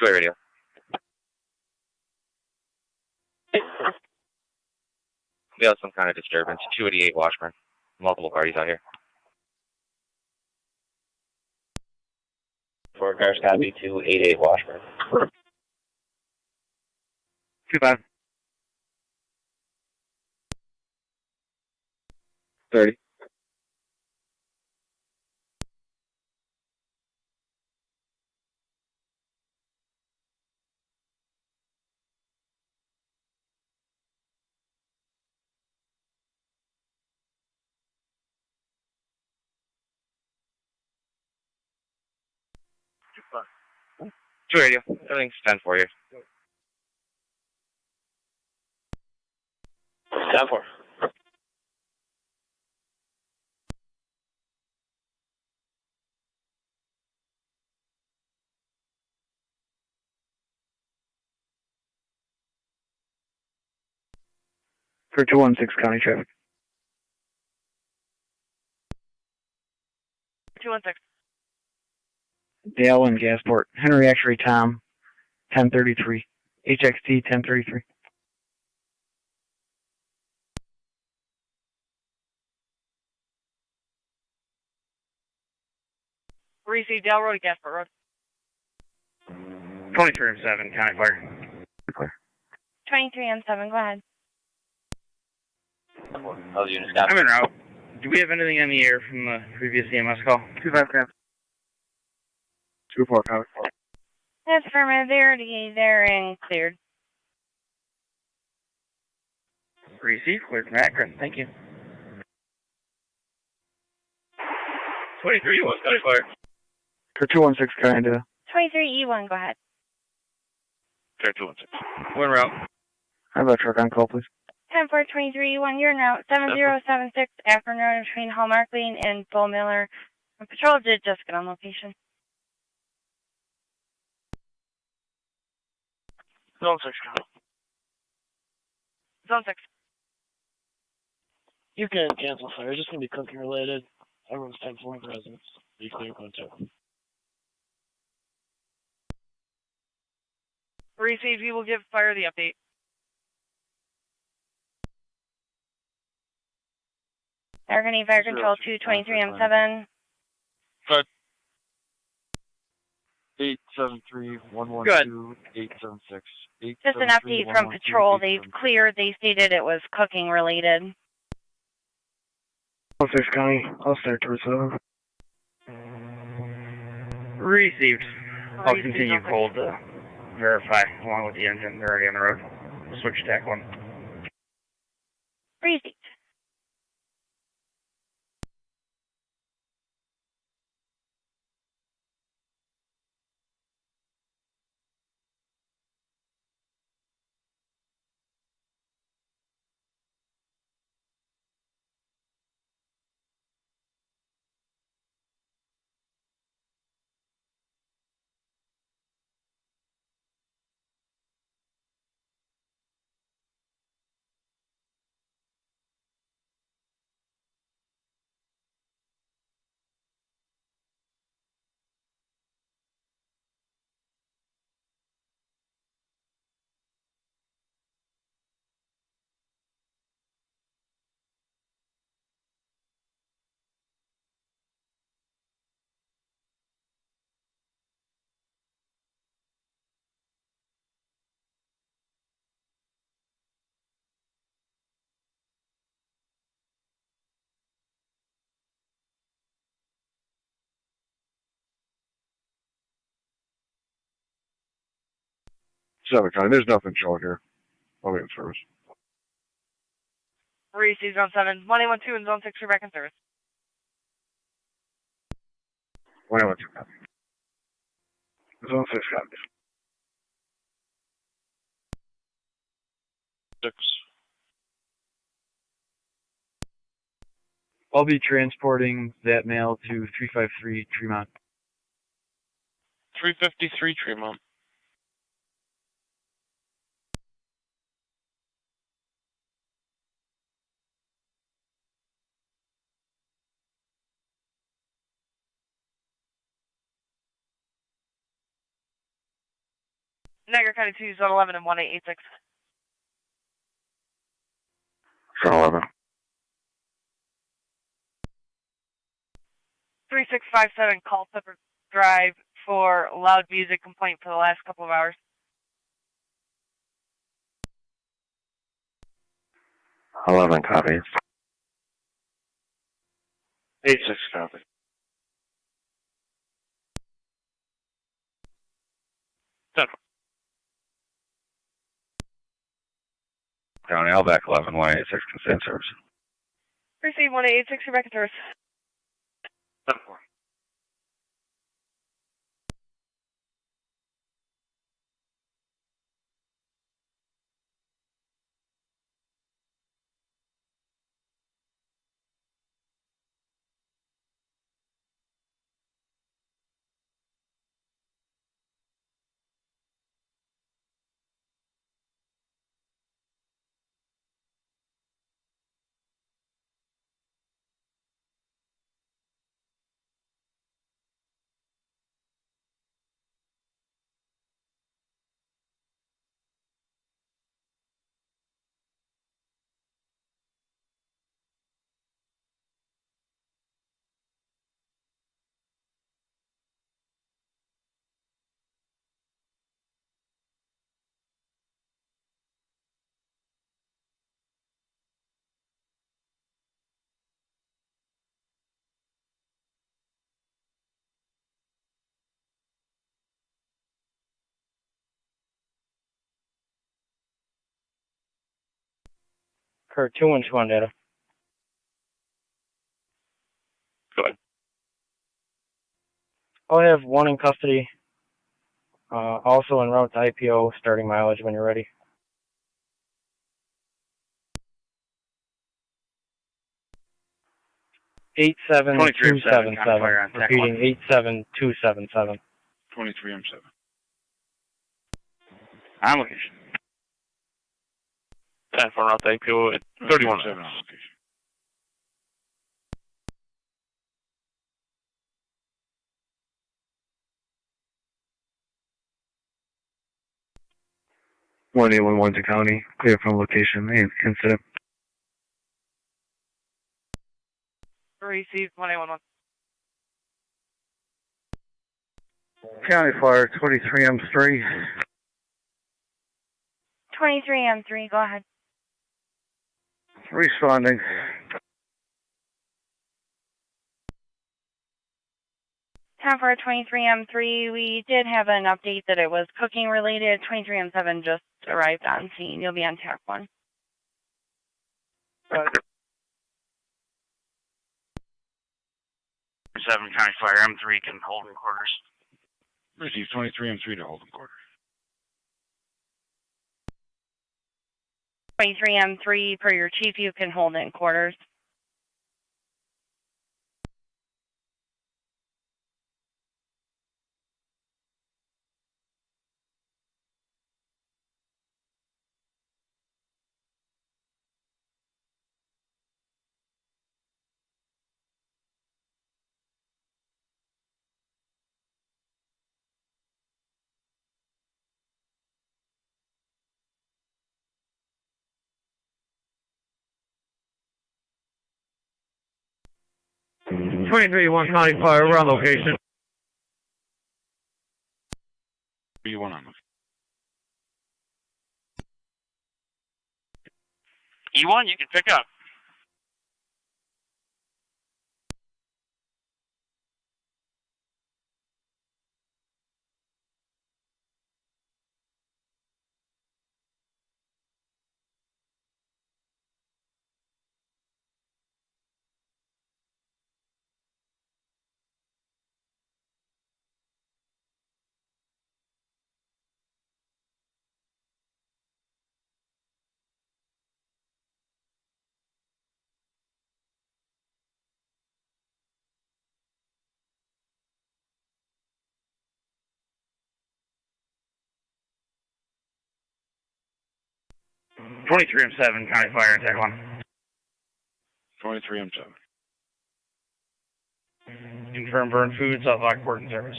2-way radio. We have some kind of disturbance. 288 Washburn. Multiple parties out here. 4 cars copy 288 Washburn. 25. 30. Two radio. Everything's 10 for you. 10 4. For 216 county traffic. 216. Dale and Gasport. Henry X-ray Tom, 1033. HXT 1033. Receive Dale Road, Gasport Road. 23 and 7, county fire. 23 and 7, go ahead. How's the unit stop? I'm en route. Do we have anything in the air from the previous EMS call? 25 grams. 24 county. That's affirmative. They're already there and cleared. Receive, cleared from Akron. Thank you. 23 was county fire. For 216 county. 23 E1, go ahead. Fair 216. We're en route. I have a truck on call, please. 10-4-23 E1, you're in route 7076 Akron Road between Hallmark Lane and Bull Miller. The patrol did just get on location. Zone 6, Colonel. Zone 6. You can cancel fire. It's just going to be cooking related. Everyone's 10-4 residents. Be clear, code 2. Receive, you will give fire the update. Argonne Fire Control 223 M7. Good. 873-112-876. Just an update from patrol. They've cleared. They stated it was cooking related. 6 county. I'll start towards 7. Received. I'll continue cold to verify along with the engine. They're already on the road. Switch TAC 1. Received. Seven county. There's nothing showing here. I'll be in service. Receive Zone 7. 112 and Zone 6 are back in service. 112 copy. Zone 6 copy. 6. I'll be transporting that mail to 353 Tremont. 353 Tremont. Niagara County 2, Zone 11 and 1886. Zone 11. 3657 Culpeper Drive for loud music complaint for the last couple of hours. 11 copy. 86 copy. County Outback 11, 186 consent service. Receive 1886, you're back in service. 10-4. Kurt, 2 and 2 on data. Go ahead. I'll have 1 in custody. Also en route to IPO, starting mileage when you're ready. Eight seven 277. Repeating 87277. 23M7. On location. 10 for route to IPO at 31 7 minutes. on location. One 811 to county, clear from location and incident. Receive 1811. County Fire 23M3. 23M3, go ahead. Responding. Time for 23M3. We did have an update that it was cooking related. 23M7 just arrived on scene. You'll be on TAC 1. 7 County Fire M3 can hold in quarters. Receive 23M3 to hold in quarters. 23M3, per your chief, you can hold in quarters. One County Fire, we're on location. 3-1 on location. E1, you can pick up. M7 County Fire, Tech 1. 23M7. Confirm burn food, South Lockport in service.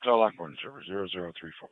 Call Lockport server 0034.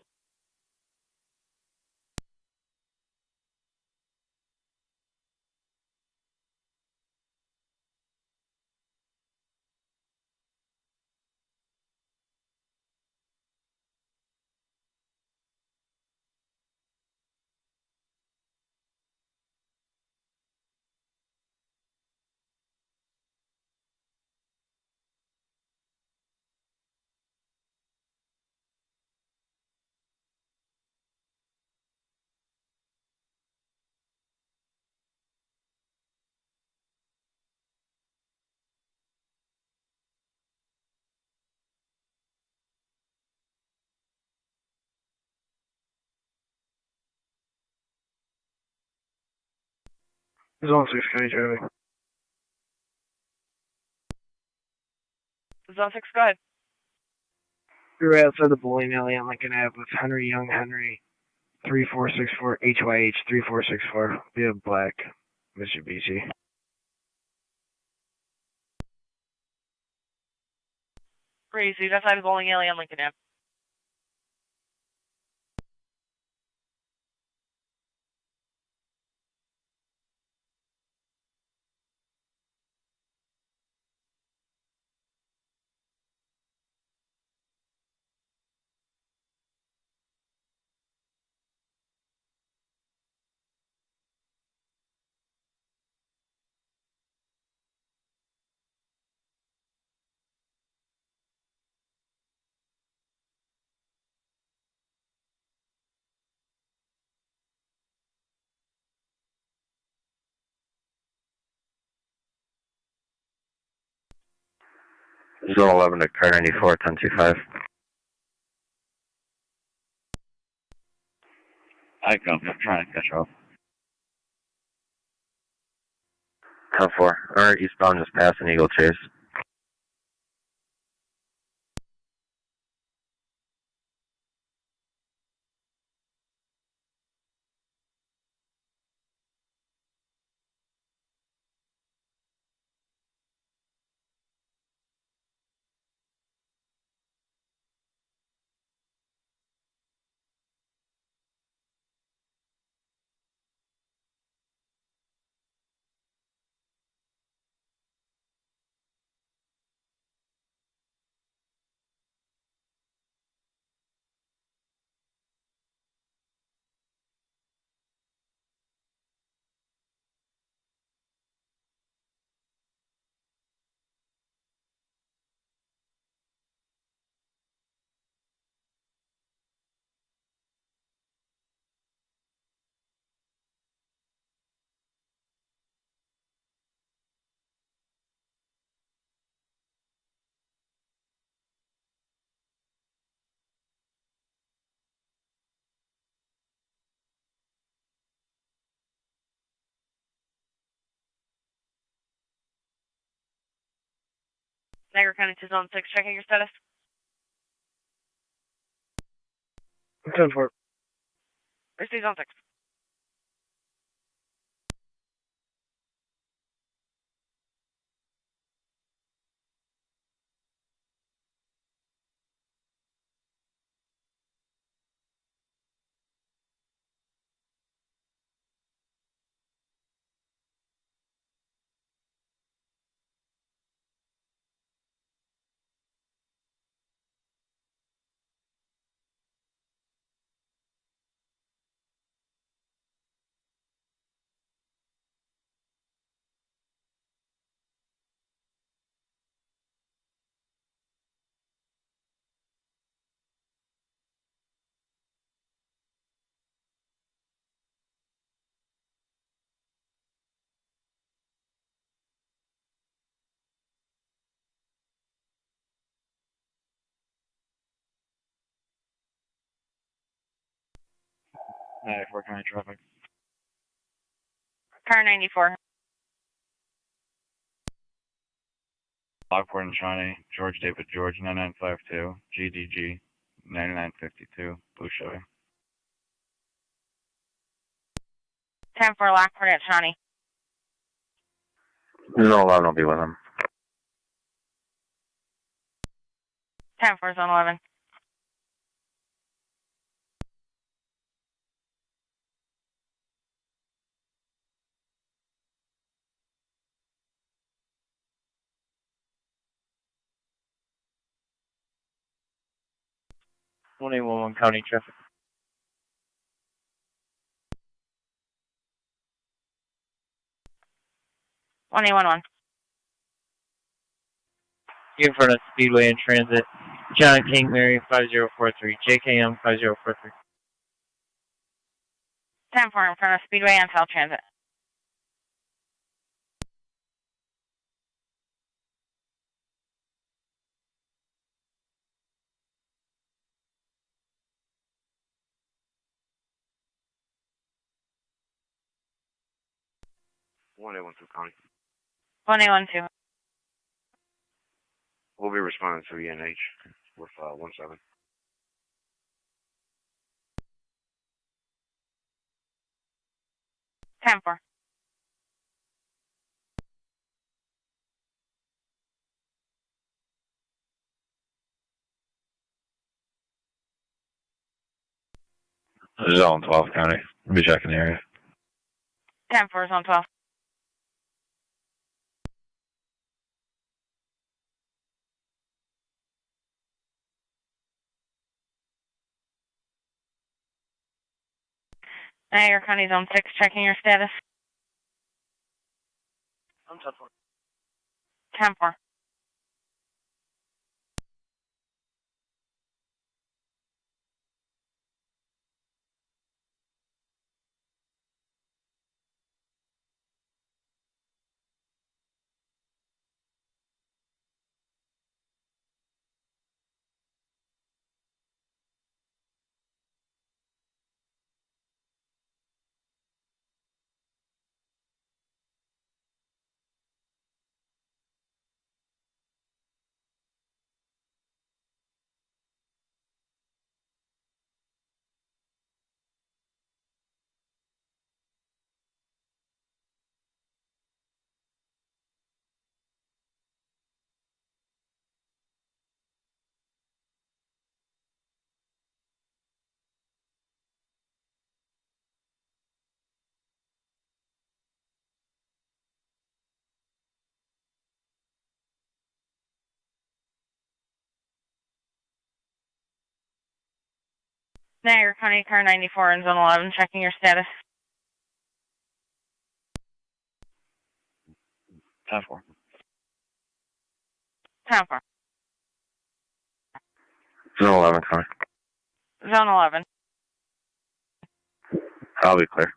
Zone 6 County traffic. Zone 6, go ahead. You're right outside the bowling alley on Lincoln Ave with Henry Young Henry 3464 HYH 3464 via black Mitsubishi. Crazy, that's outside the bowling alley on Lincoln Ave. Zone 11 to car 94, 1025. I come, I'm trying to catch up. 10-4. Alright, eastbound just past an Eagle Chase. Niagara County to Zone 6, checking your status. 10-4. Receive Zone 6. Alright, 4 County traffic. Car 94. Lockport and Shawnee, George David George 9952, GDG 9952, Blue Chevy. 10-4 Lockport at Shawnee. Zone 11 will be with him. 10-4 Zone 11. 1811 County Traffic. One 811. In front of Speedway and Transit. John King Mary 5043. JKM 5043. 10-4 in front of Speedway and South Transit. One 812 County. 1812. We'll be responding to ENH with 17. 10-4. Zone 12 County. We'll be checking the area. 10-4 Zone 12. Niagara County Zone 6, checking your status. I'm 10-4. 10-4. Niagara County Car 94 in Zone 11, checking your status. 10-4. 10-4. Zone 11 County. Zone 11. I'll be clear.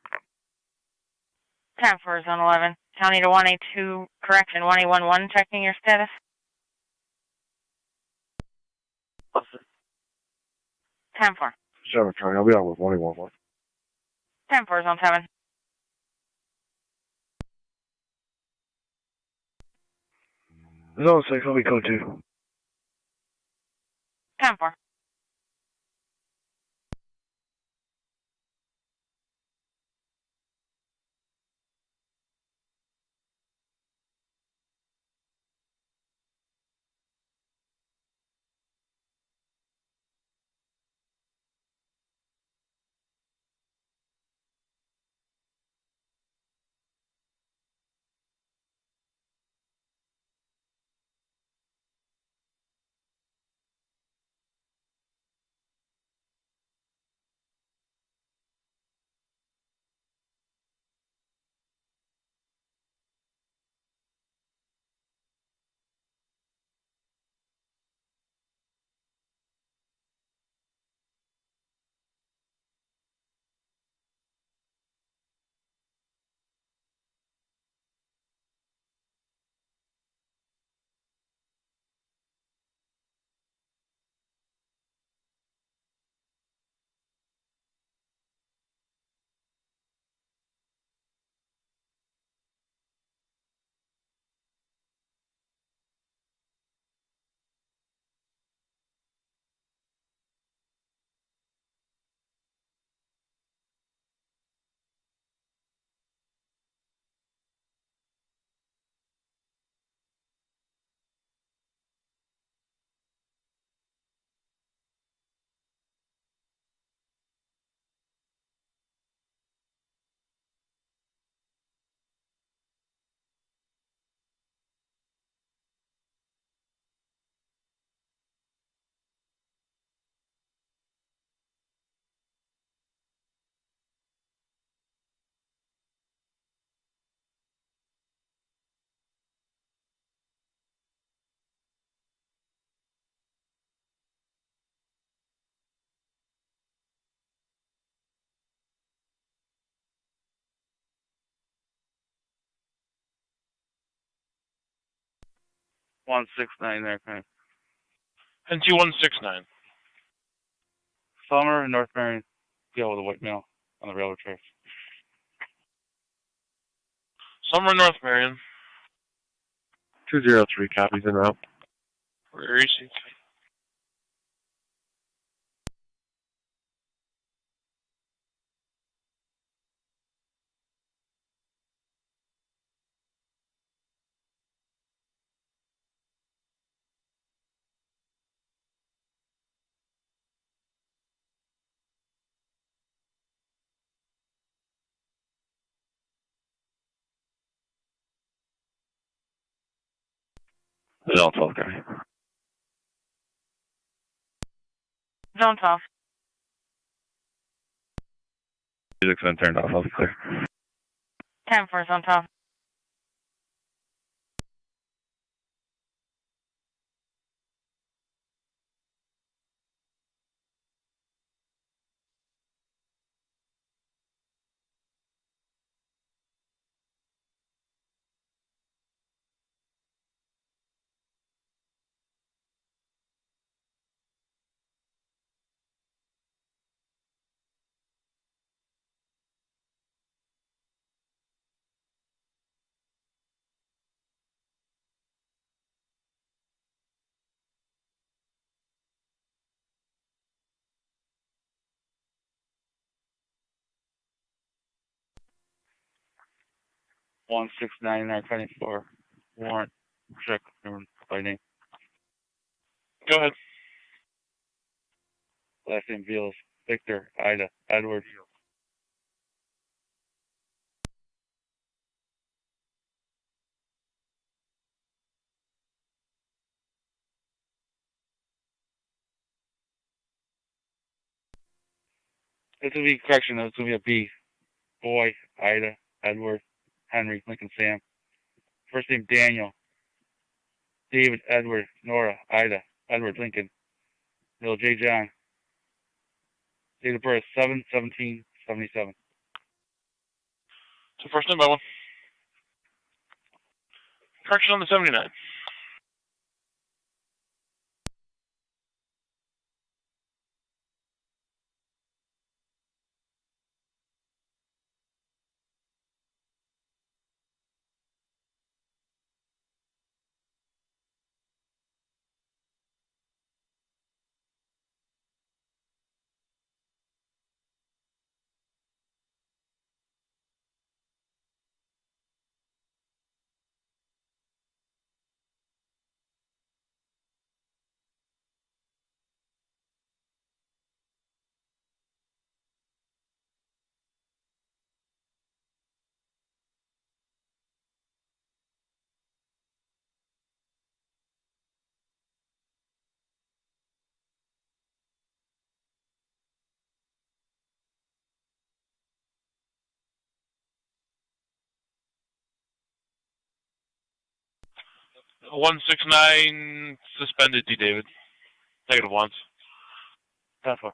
10-4 Zone 11. County to 182, correction, 1811, checking your status. 10-4. 7 County. I'll be out with 1811. 10-4 Zone 7. Zone 6. I'll be code 2. 10-4. 169 there, kind of. And 2169. Summer, North Marion, deal with a white male on the railroad tracks. Summer, North Marion. 203 copies en route. Where is he? Zone 12, guy. Zone 12. Music's been turned off. I'll be clear. 10 for Zone 12. One 699 R24 warrant check by name. Go ahead. Last name Veals, Victor, Ida, Edward. This will be correction. This will be a B. Boy, Ida, Edward, Henry, Lincoln, Sam. First name Daniel, David, Edward, Nora, Ida, Edward, Lincoln. Middle J. John. Date of birth 7/17/77. So first name by one. Correction on the 79. A 169 suspended D. David. Negative once. 10-4.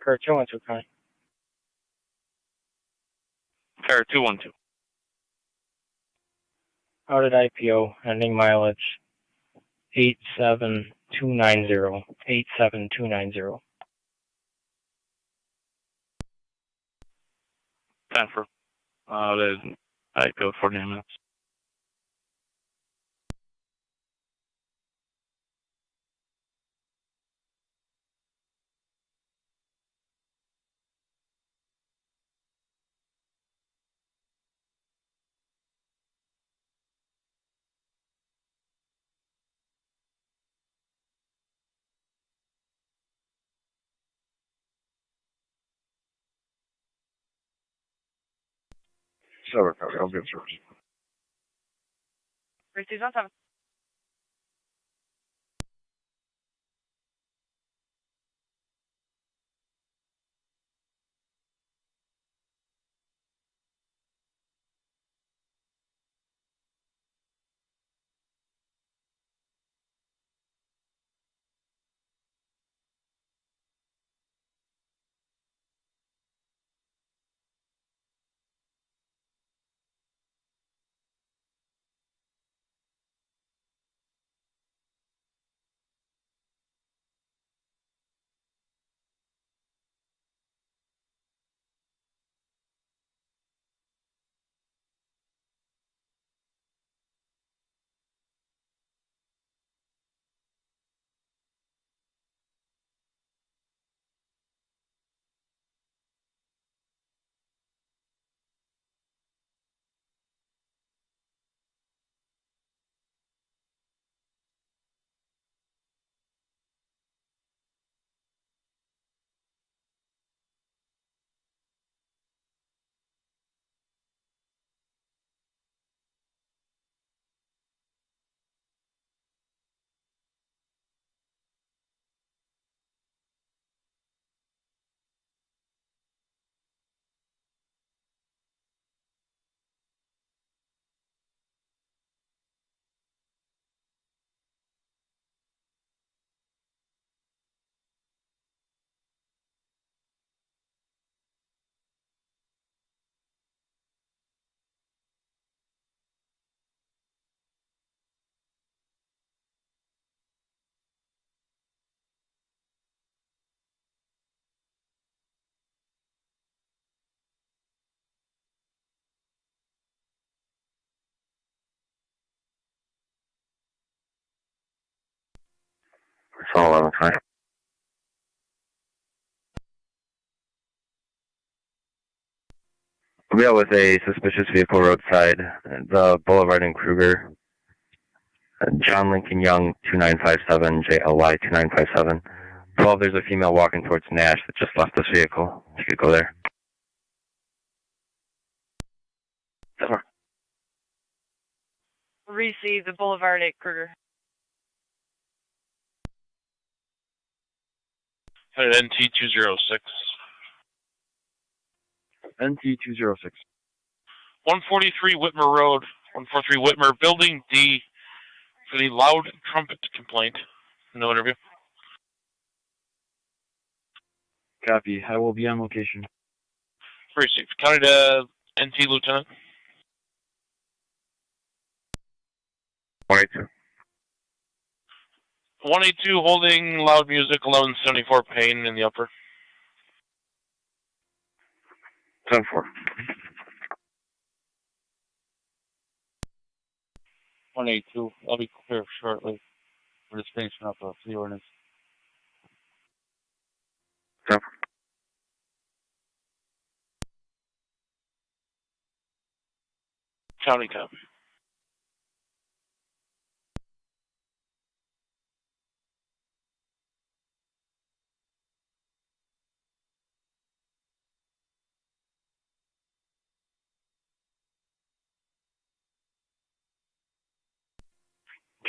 Kurt 212, Connie. Or 212. Out at IPO, ending mileage 87290. 87290. 10 for. I go 49 minutes. Silver copy. I'll give service. Receive Zone 7. Call 11, fine. We'll be out with a suspicious vehicle roadside, the Boulevard in Kruger. John Lincoln Young, 2957, JLY 2957. 12, there's a female walking towards Nash that just left this vehicle. If you could go there. Receive the Boulevard at Kruger. Headed NT 206. NT 206. 143 Whitmer Road, 143 Whitmer, Building D, for the loud trumpet complaint. No interview. Copy. I will be on location. Received. County to NT Lieutenant. 182. 182 holding loud music, 1174 Payne in the upper. 10-4. I'll be clear shortly. We're just finishing up the ordinance. 10-4. County copy.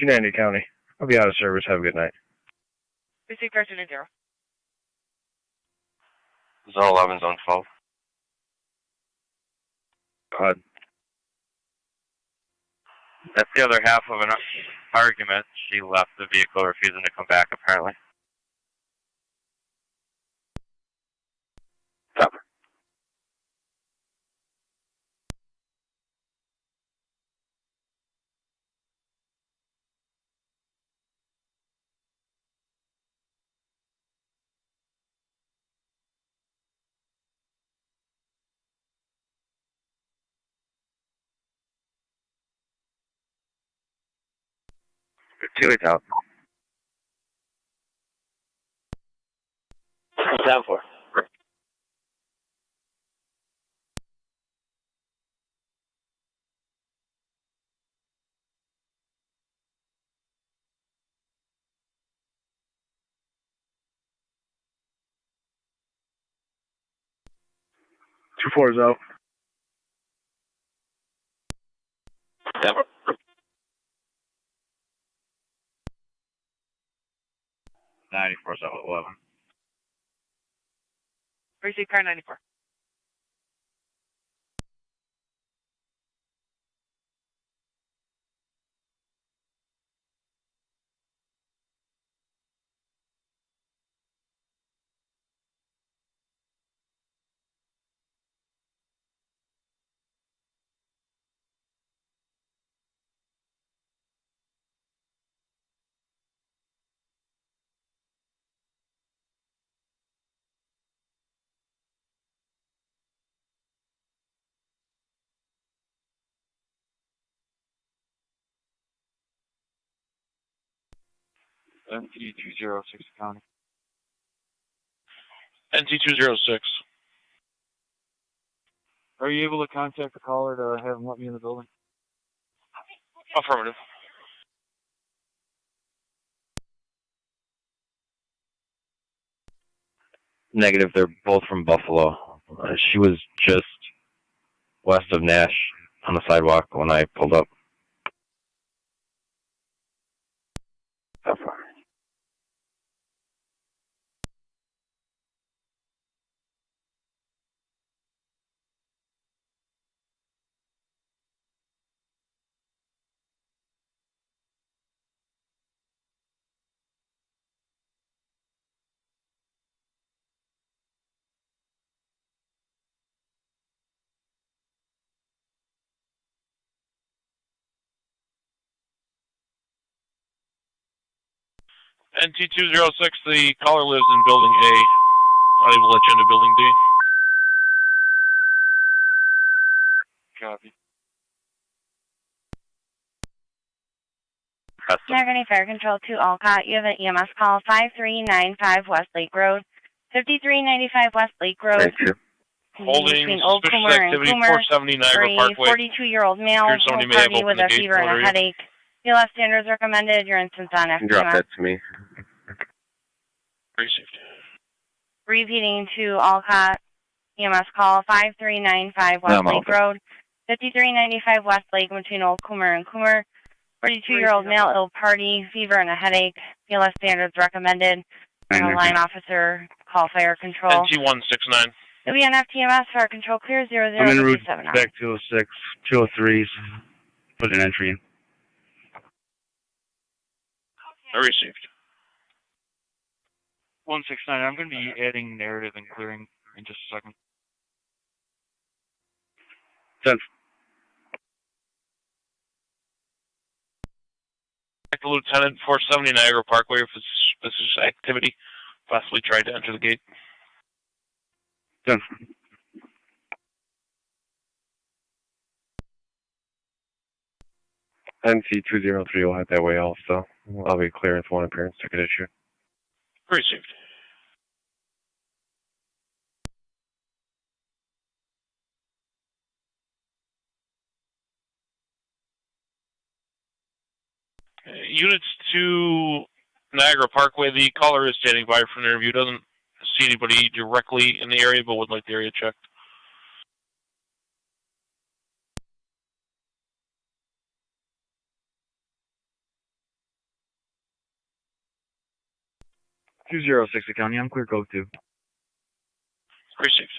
Tonawanda County. I'll be out of service. Have a good night. Receive car 290. 011, zone 12. Go ahead. That's the other half of an argument. She left the vehicle, refusing to come back, apparently. Stop. Two is out. 10-4. Two 4 is out. 10-4. 94 is out with 11. Receive car 94. NT 206 County. NT 206. Are you able to contact the caller to have him let me in the building? Affirmative. Negative, they're both from Buffalo. She was just west of Nash on the sidewalk when I pulled up. How far? NT 206, the caller lives in building A. I will let you into building D. Copy. Niagara Fire Control to Alcott. You have an EMS call 5395 West Lake Road. 5395 West Lake Road. Thank you. Holding Between Old suspicious Coomer and activity, Coomer 470 Niagara for a Parkway. 42-year-old male Here's somebody whole may have party with opened a the gate fever and for a you. headache. BLS standards recommended. Your instance on Drop FTMS. that to me. Received. Repeating to Alcott. EMS call 5395 West Lake Road. 5395 West Lake between Old Coomer and Coomer. 42-year-old male ill party, fever and a headache. BLS standards recommended. And a line officer, call fire control. NT169. You'll be on FTMS, fire control clear 00 I'm en route 279. back 206, 203s. Put an entry in. I received. 169, I'm going to be adding narrative and clearing in just a second. 10. Back to Lieutenant 470 Niagara Parkway for suspicious activity. Possibly tried to enter the gate. 10. NC203 will head that way also. I'll be clearance 1 appearance ticket issue. Received. Units to Niagara Parkway, the caller is standing by for an interview. Doesn't see anybody directly in the area, but would like the area checked. .206 County, I'm clear code 2. Received.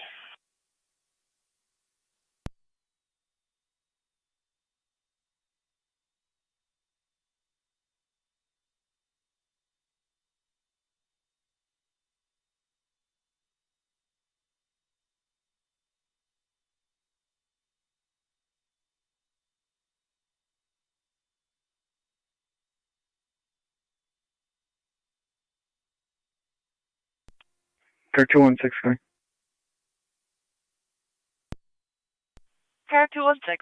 Car 216. Car 216.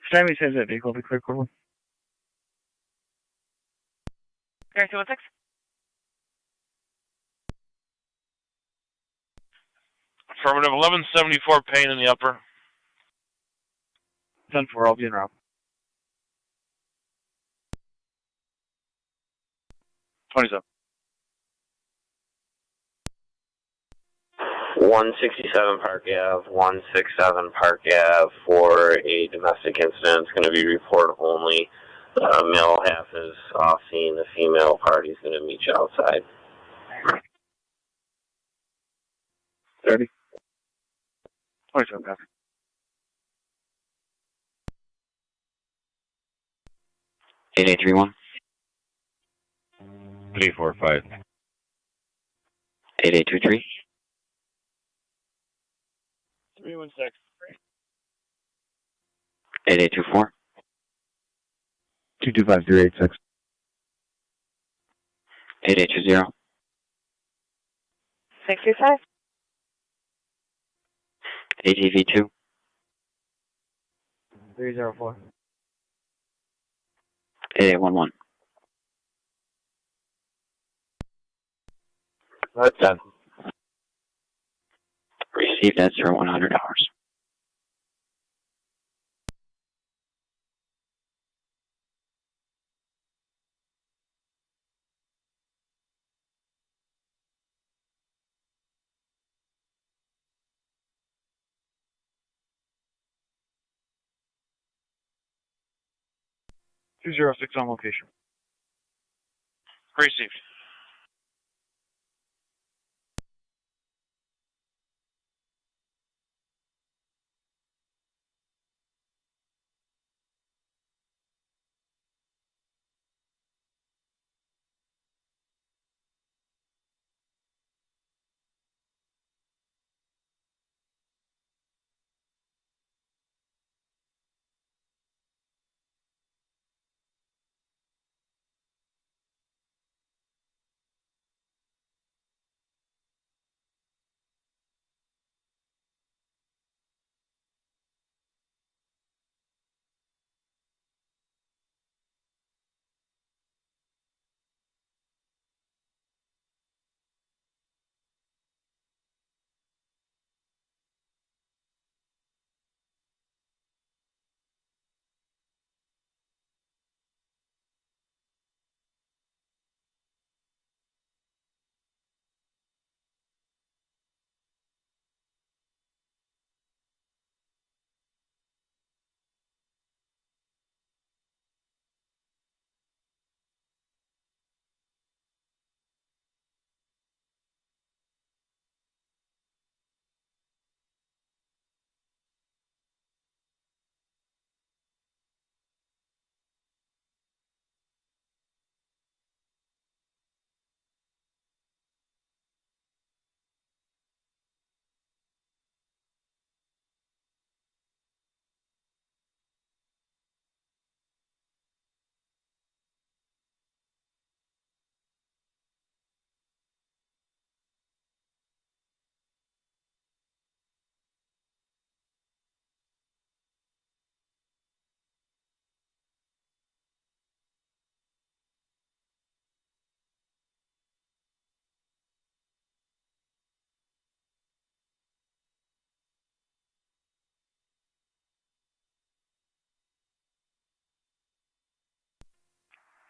Stanley says that vehicle be clear code. Car 216. Affirmative 1174, pain in the upper. 10-4, I'll be en route. 27. 167 Park Ave, 167 Park Ave for a domestic incident. It's going to be report only. Male half is off scene. The female party is going to meet you outside. 30. 27 pass. 8831. 345. 8823. 316. 8824. 225 386. 8820. 625. ATV2. 304. 8811. That's done. Received at $100. .206 on location. Received.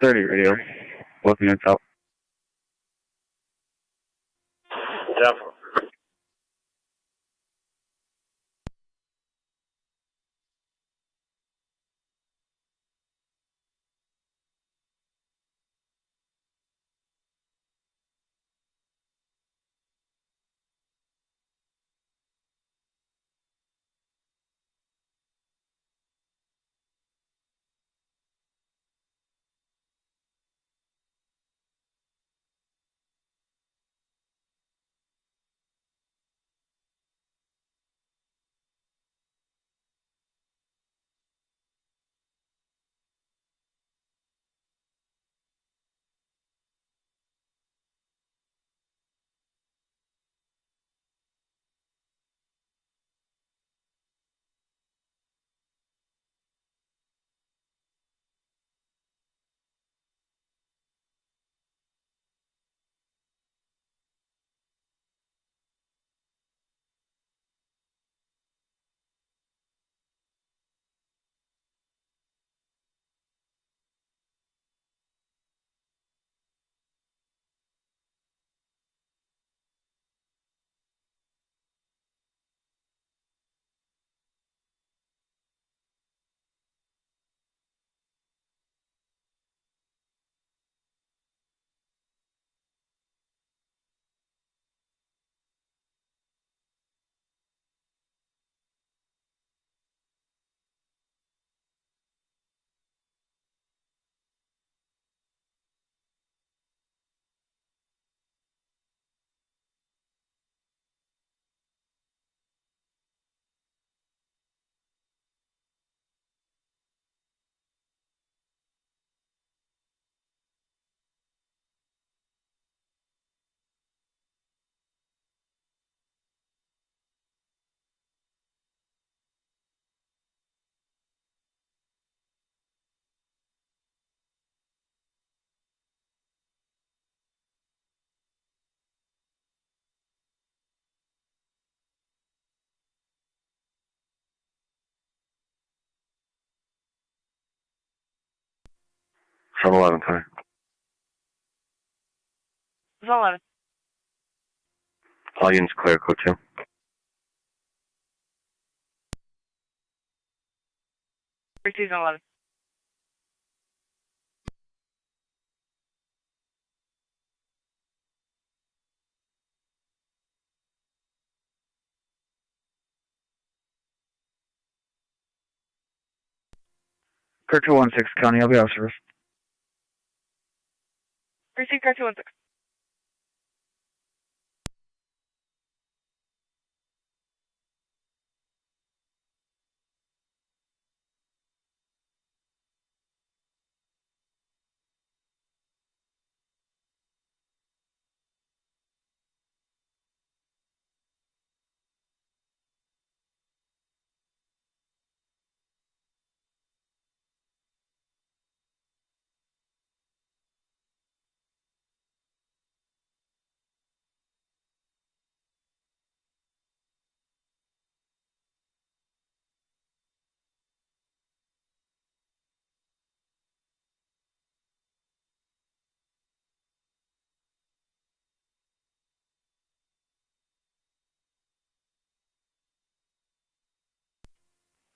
30 radio. Both units out. Jeff. From 11, Tony. It's 11. All units clear, code 2. Season 11. Car 216, County, I'll be out of service. Receive car 216.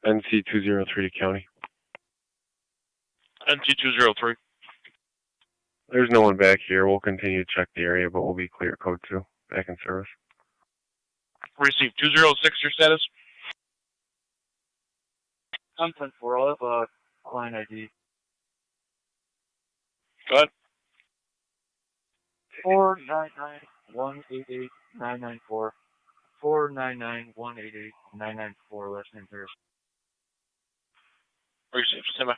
NC203 to County. NC203. There's no one back here. We'll continue to check the area, but we'll be clear, code 2. Back in service. Receive 206, your status? I'm 10-4. I'll have a client ID. Go ahead. 499-188-994. 499-188-994. Last name Harris. Receive. Stand by.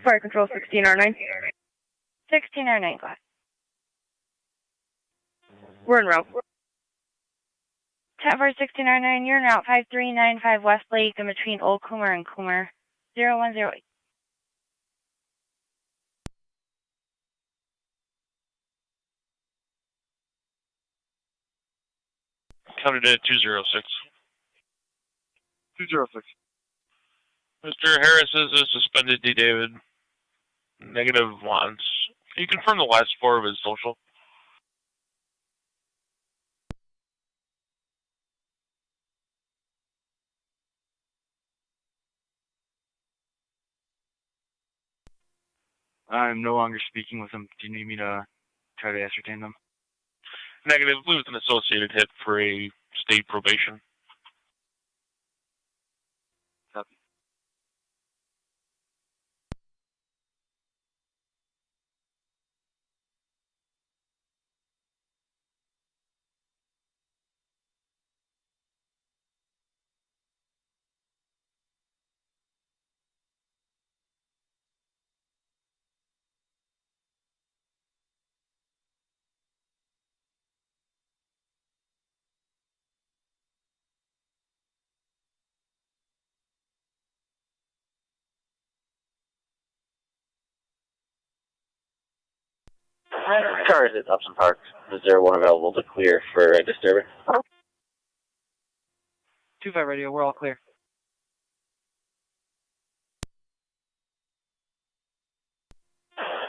Fire Control 16R9. 16R9, go ahead. We're en route. Tab for 16R9, you're in route 5395 Westlake in between Old Coomer and Coomer. 0108. Counted at 206. 206. Mr. Harris is a suspended D. David. Negative once. Can you confirm the last four of his social? I'm no longer speaking with him. Do you need me to try to ascertain them? Negative. It was an associated hit for a state probation. Copy. Car is at Upson Park. Is there one available to clear for a disturbance? 25 radio, we're all clear.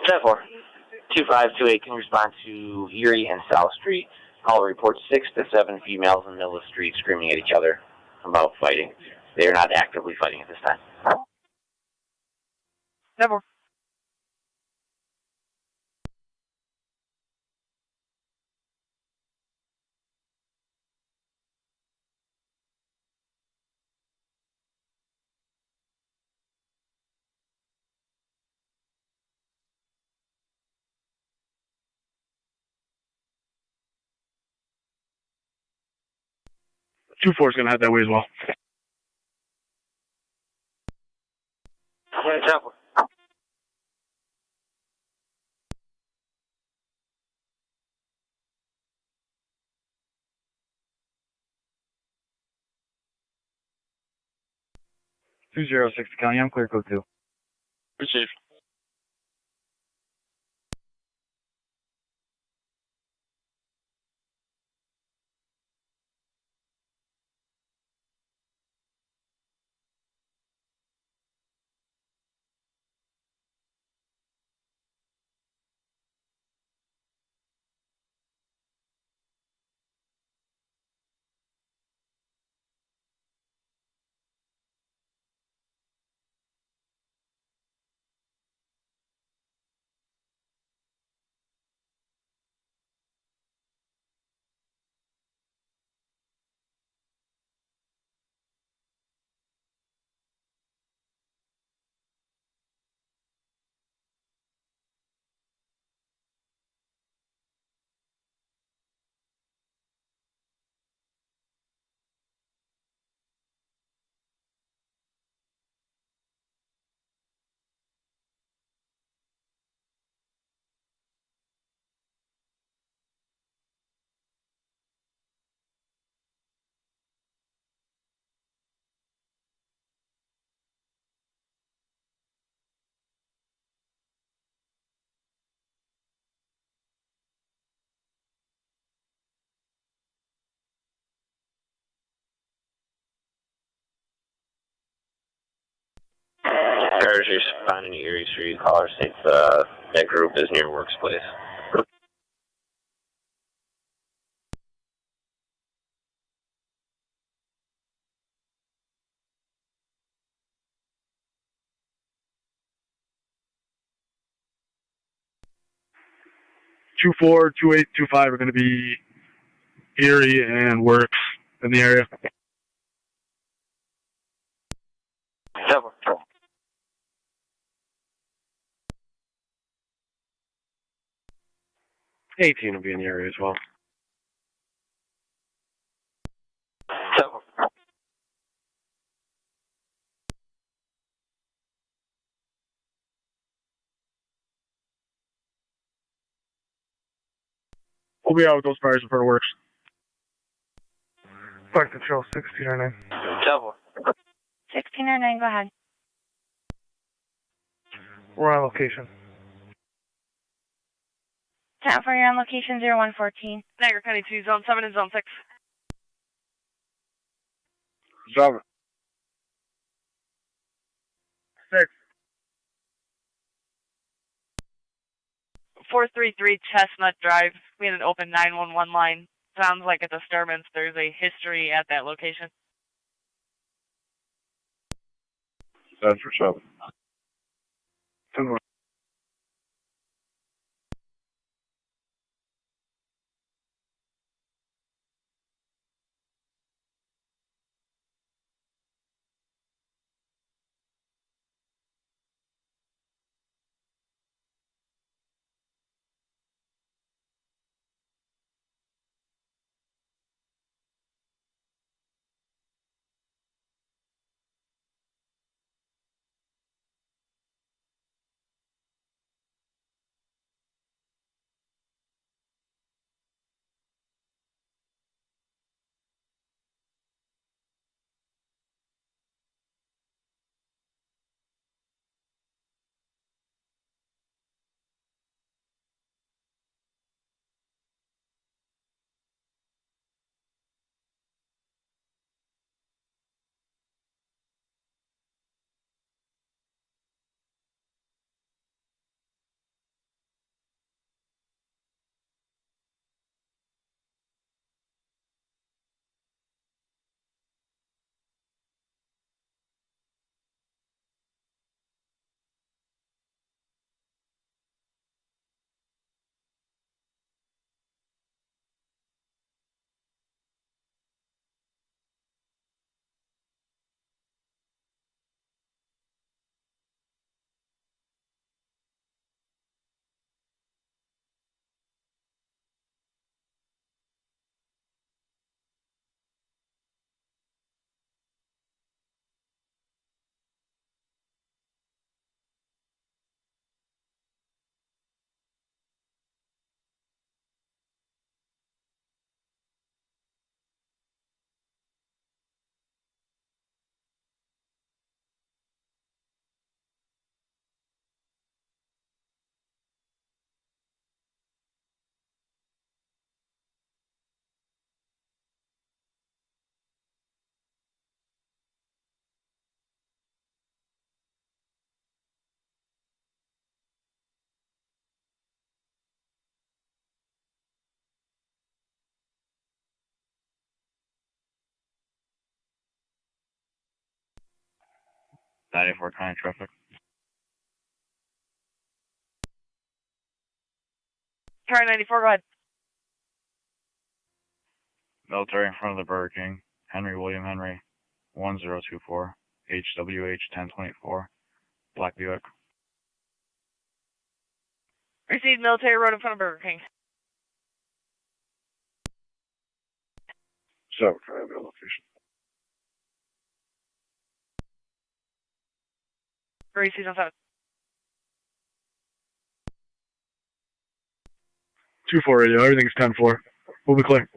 Ten 4. 2528 can respond to Erie and South Street. All reports 6 to 7 females in the middle of the street screaming at each other about fighting. They are not actively fighting at this time. Never. Two 4 is going to head that way as well. Temple. Two 206 County, I'm clear code 2. Receive. Cars responding to Erie Street. Caller states that group is near Works Place. Two 4, 28, 25 are going to be Erie and Works in the area. Temple. 18 will be in the area as well. Temple. We'll be out with those fires before it works. Flight Control 1609. Double. 1609, go ahead. We're on location. 10 for you're on location 0114. Niagara County 2, Zone 7 and Zone 6. Zone 6. 433 Chestnut Drive. We had an open 911 line. Sounds like a disturbance. There's a history at that location. 7 for 7. 10-1. .94 County traffic. Car 94, go ahead. Military in front of the Burger King. Henry William Henry. 1024. HWH 1024. Black Buick. Received military road in front of Burger King. 7 for your location. Received on 7. 2-4 radio, everything's 10-4. We'll be clear.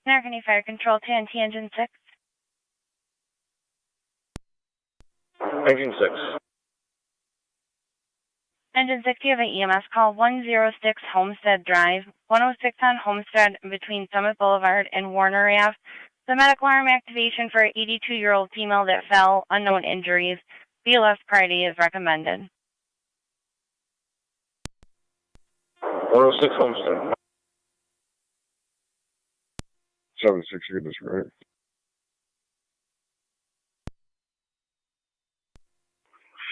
American Fire Control, TNT Engine 6. Engine 6. Engine 6, you have an EMS call, 106 Homestead Drive, 106 on Homestead between Summit Boulevard and Warner Ave. The medical arm activation for an 82-year-old female that fell, unknown injuries. BLS priority is recommended. 106 Homestead. 76 units, right?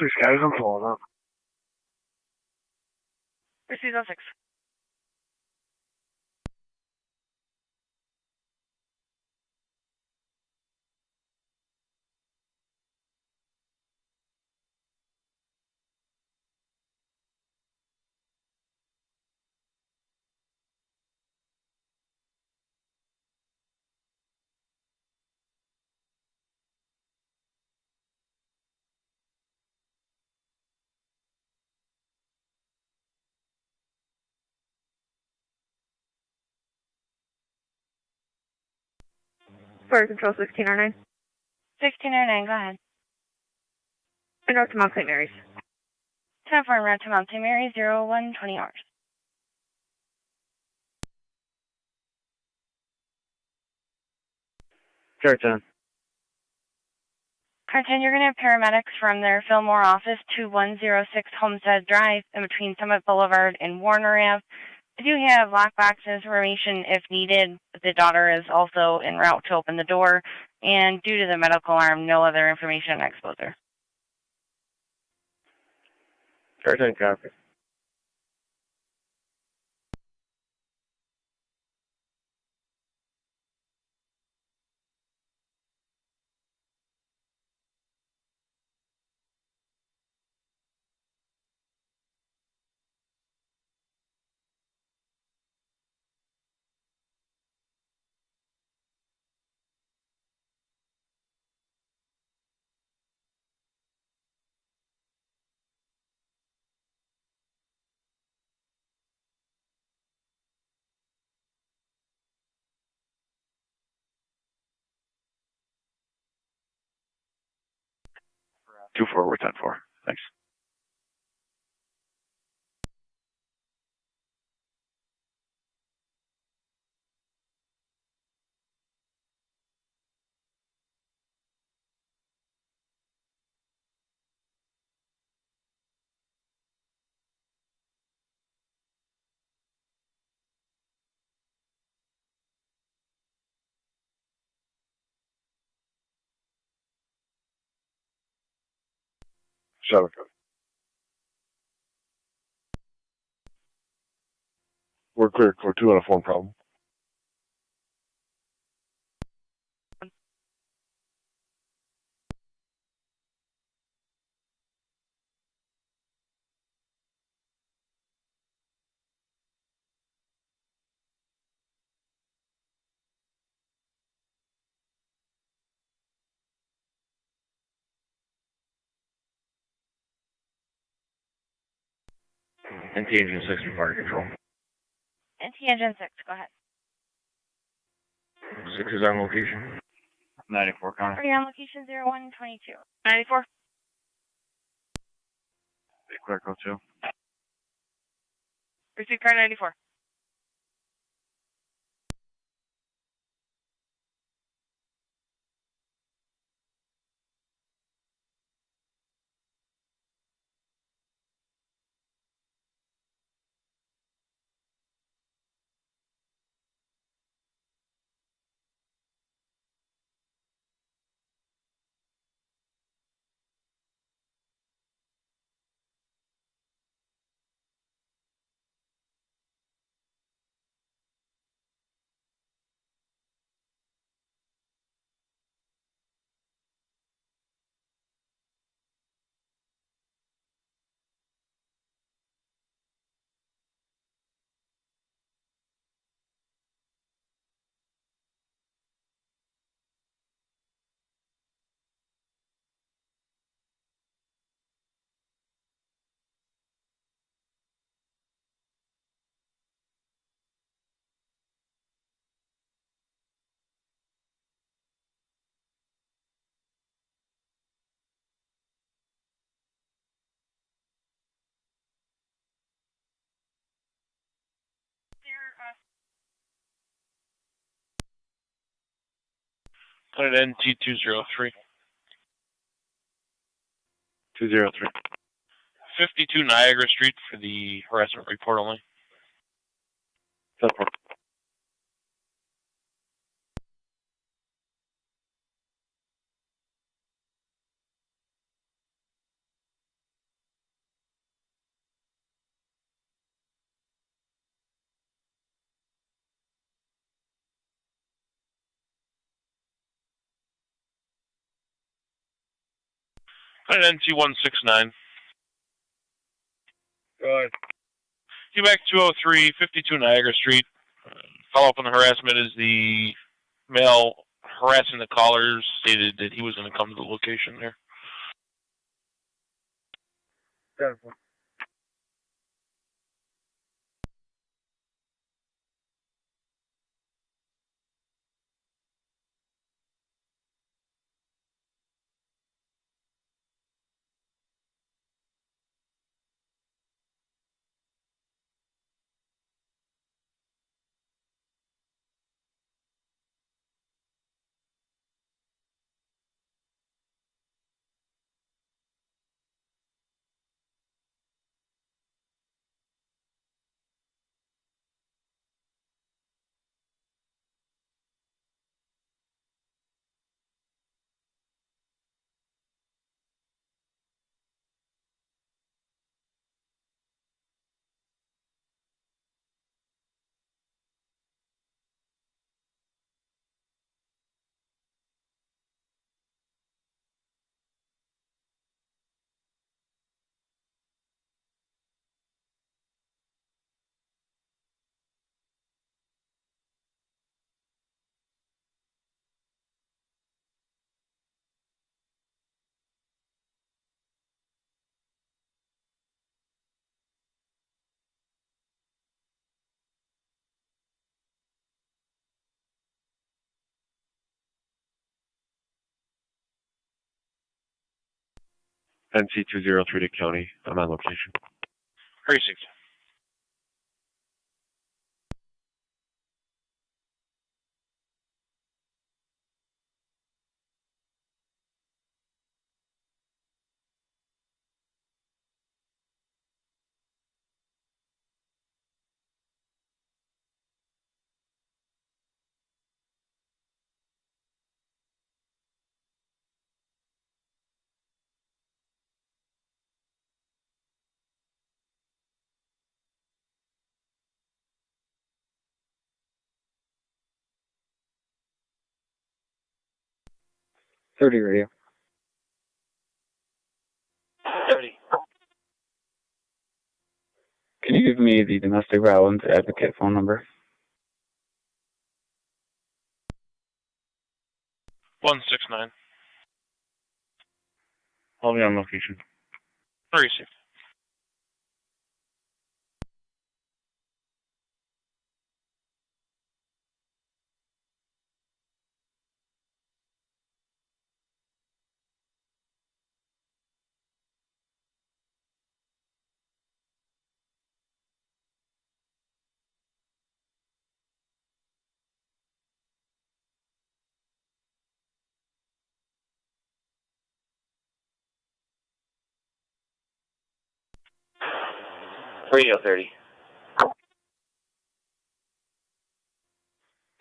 6 guys, I'm pulling up. Receive 06. Fire Control 1609. 1609, go ahead. And North to Mount St. Mary's. 10-4 route to Mount St. Mary's, 0120 hours. Car 10. Car 10, you're going to have paramedics from their Fillmore office to 106 Homestead Drive in between Summit Boulevard and Warner Ave. I do have lockbox information if needed. The daughter is also en route to open the door. And due to the medical arm, no other information on exposure. Car 10 copy. Two four, we're 10-4. Thanks. Shadow code. We're clear. Code 2 on a phone problem. NT Engine 6 for fire control. NT Engine 6, go ahead. 6 is on location. 94, Connor. Are you on location 0122? 94. Clear code 2. Receive car 94. NT203. 203. 52 Niagara Street for the harassment report only. 10-4. NT169. Go ahead. QBAC 203, 52 Niagara Street. Follow up on the harassment is the male harassing the callers stated that he was going to come to the location there. 10-4. NC203 to county. I'm on location. Precinct. Radio. 30. Can you give me the domestic violence advocate phone number? 169. I'll be on location. Precinct. Radio 30.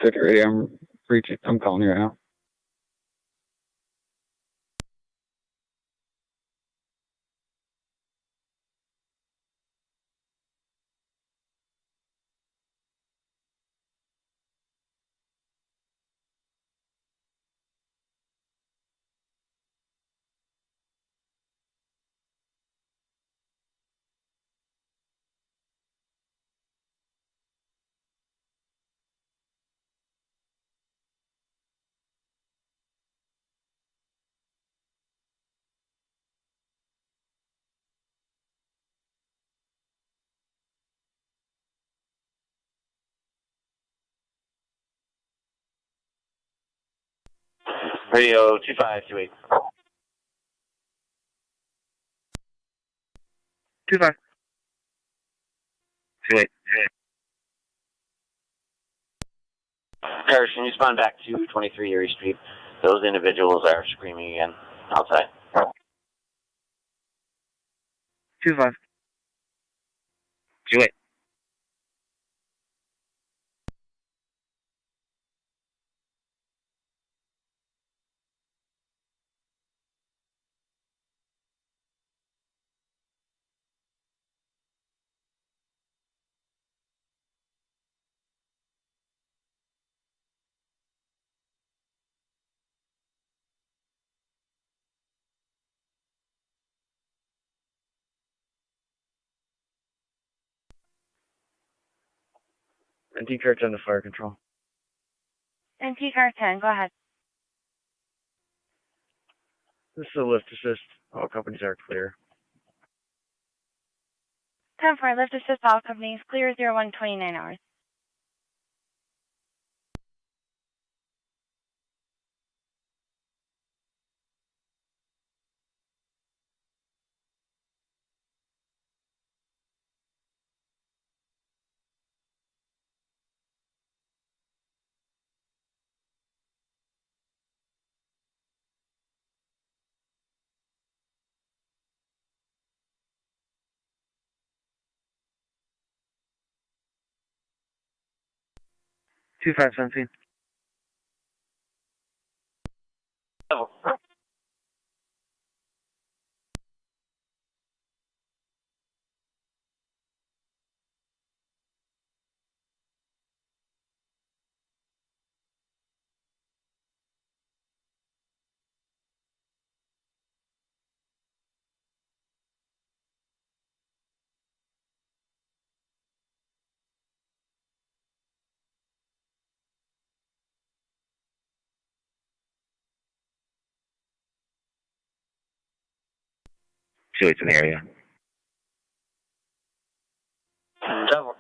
30 radio, I'm calling you right now. Radio 2528. 25. 28. Harrison, respond back to 23 Erie Street. Those individuals are screaming again outside. 2-5. 2-8. NT car 10 to fire control. NT car 10, go ahead. This is a lift assist. All companies are clear. 10-4, lift assist all companies, clear 0129 hours. Two 517. Two eights in the area. Double.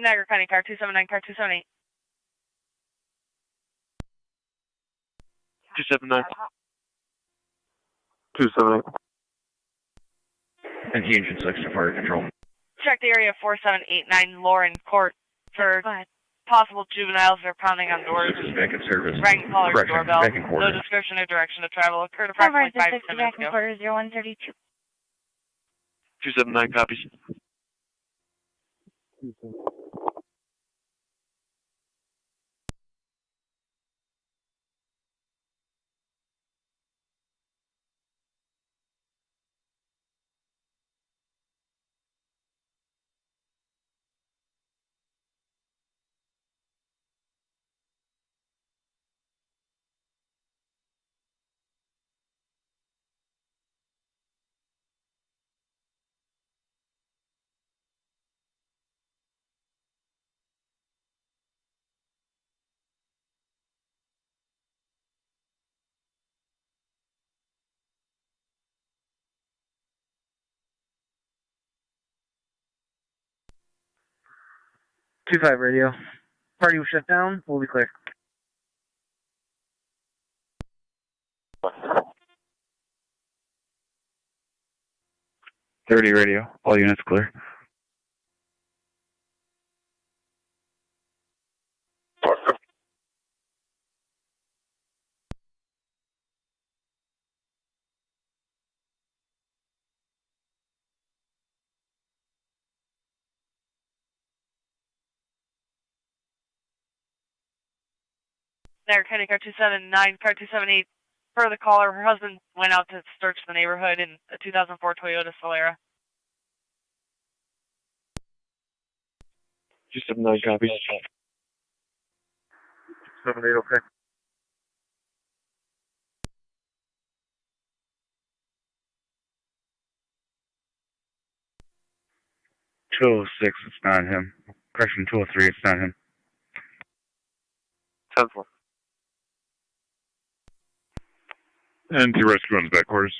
Niagara County car 279, car 278. 279. 278. NT engine 6 to fire control. Check the area 4789 Lauren Court for possible juveniles that are pounding on doors. Back in service. Rang caller's Correction, doorbell. back in quarter. No description or direction of travel occurred approximately 5 to 10 minutes ago. Quarter 0132. 279 copies. Two 5 radio. Party will shut down. We'll be clear. .30 radio. All units clear. Niagara County car 279, car 278. Per the caller, her husband went out to search the neighborhood in a 2004 Toyota Solera. 279 copies. 78, okay. 206, it's not him. Correction, 203, it's not him. 10-4. And to rescue on the back quarters.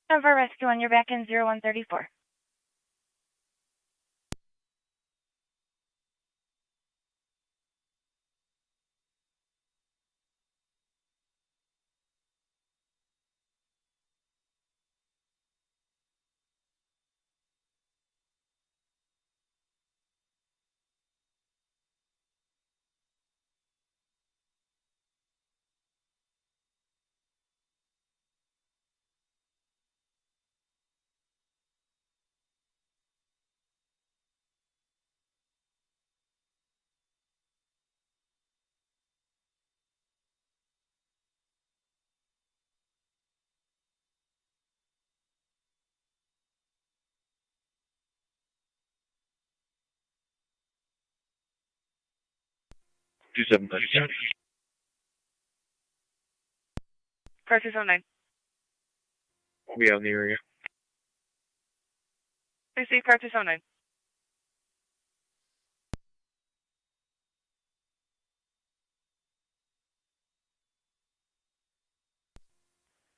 For rescue on your back in 0134. Car 279. We'll be out in the area. Receive car 279.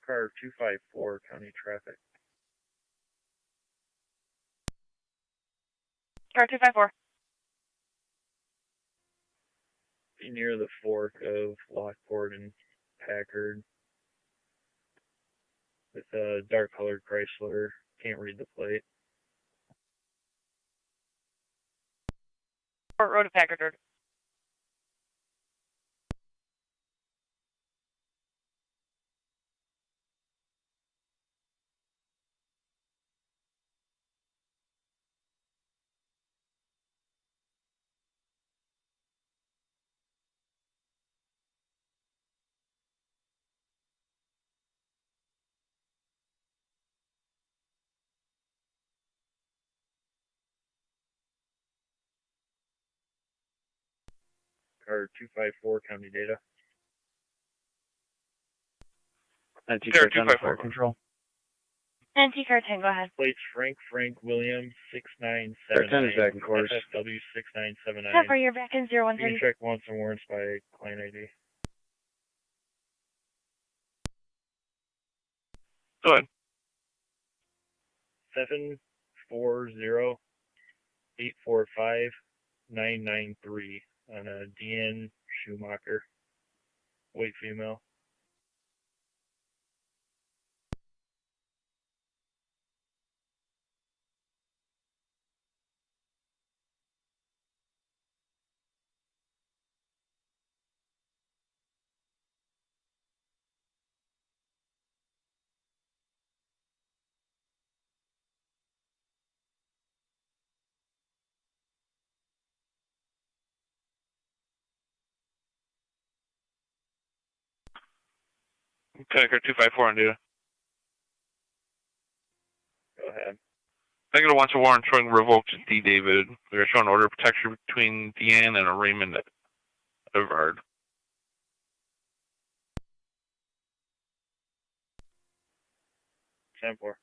Car 254, county traffic. Car 254. Be near the fork of Lockport and Packard. With a dark colored Chrysler. Can't read the plate. Port Road to Packard Road. Car 254, county data. Car 254. Control. NT car 10, go ahead. Plates Frank William 6979. Car 10 is back in course. FSW 6979. Cover your back in You 0130. can check wants and warrants by client ID. Go ahead. 740-845-993 on a DN Schumacher. White female. Okay, car 254 on data. Go ahead. Negative wants a warrant showing revoked D. David. We are showing order of protection between Deanne and a Raymond Everard. Ten four.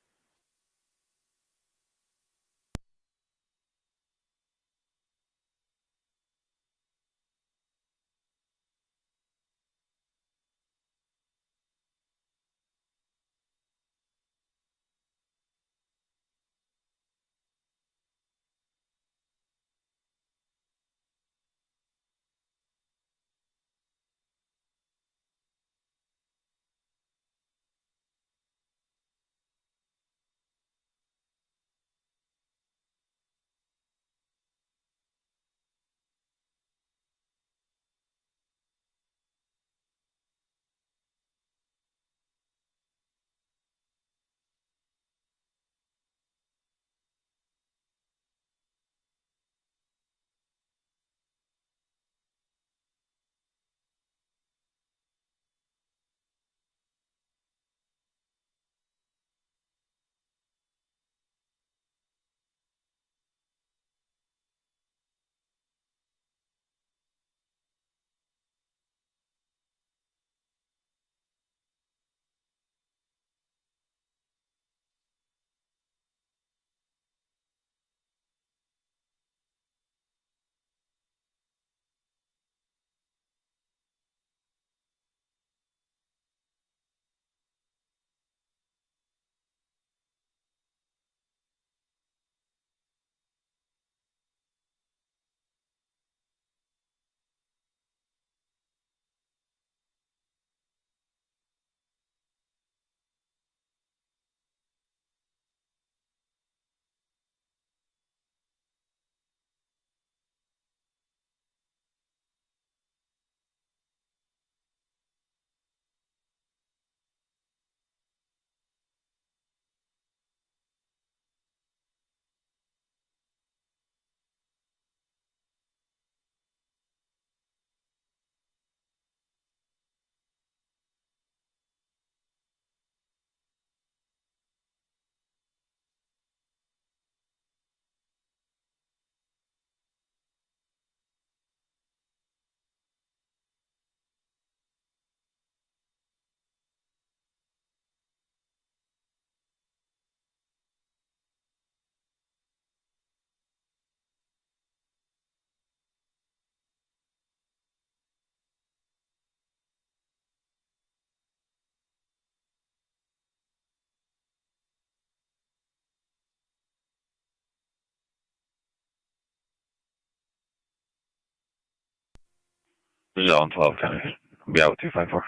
This is on 12, County. Be out with 254.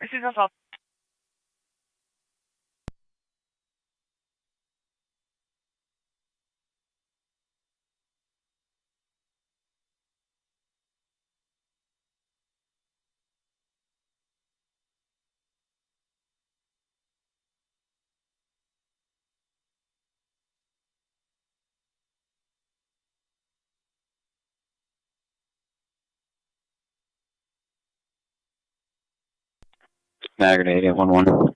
Received on 12. Niagara to 8811.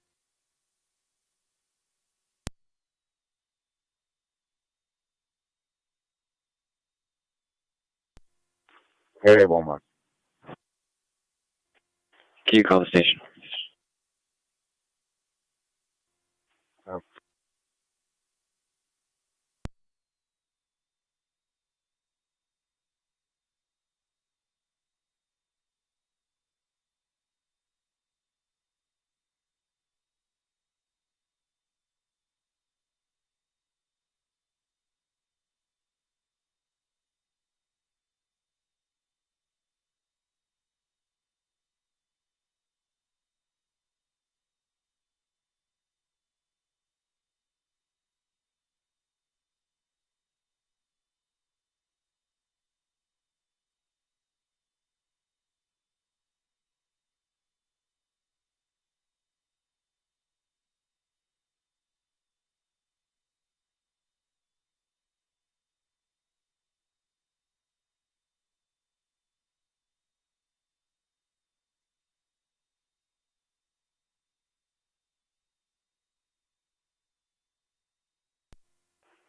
Area 11. Can you call the station?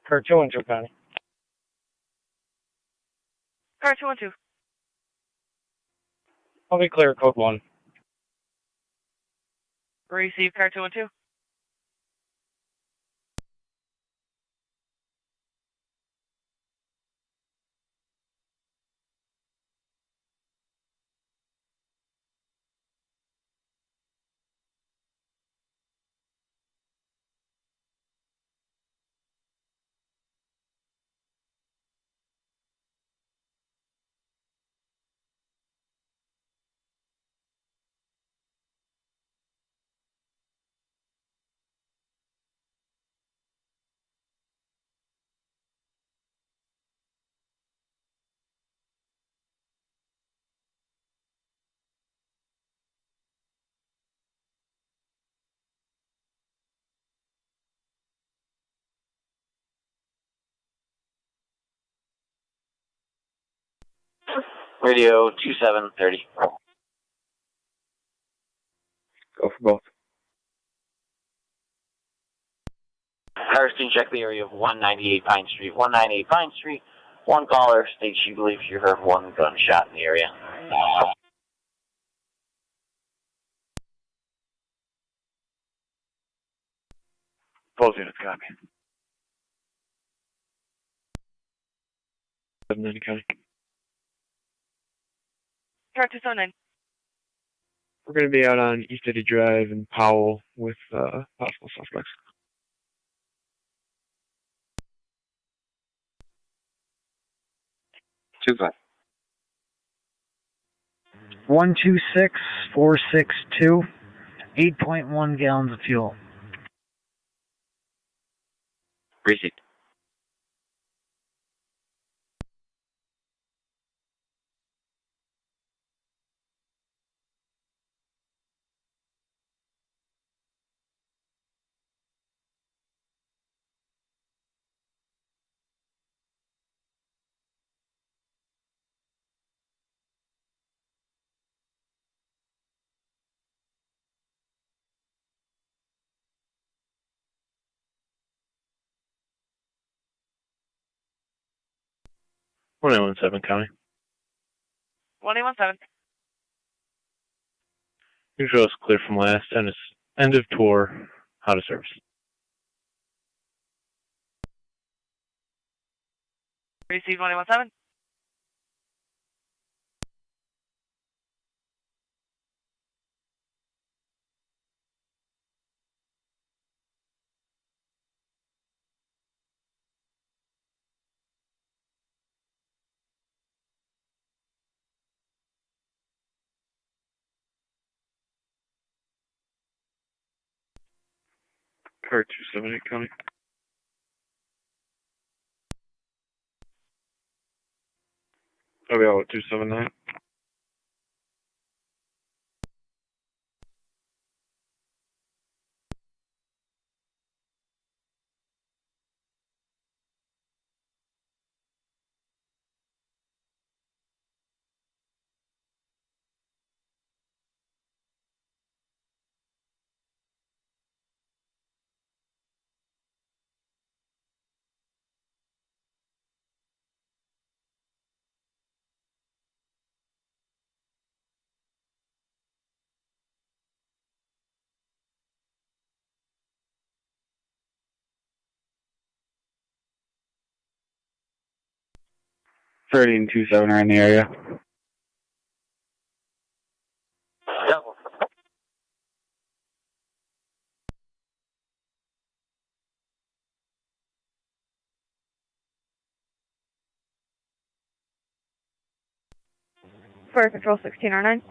Car 212, County. Car 212. I'll be clear, code 1. Receive car 212. Radio 2730. Go for both. Cars can check the area of 198 Pine Street. 198 Pine Street. One caller states she believes she heard one gunshot in the area. Both units, copy. 790 County. Car 279. We're going to be out on East Eddy Drive in Powell with possible suspects. Two five. 126462, 8.1 gallons of fuel. Received. One 117 County. 1817. You show us clear from last, and it's end of tour, out of service. Receive 1817. Car 278 County. I'll be out with 279. Thirty and 27 are in the area. Fire Control 16R9.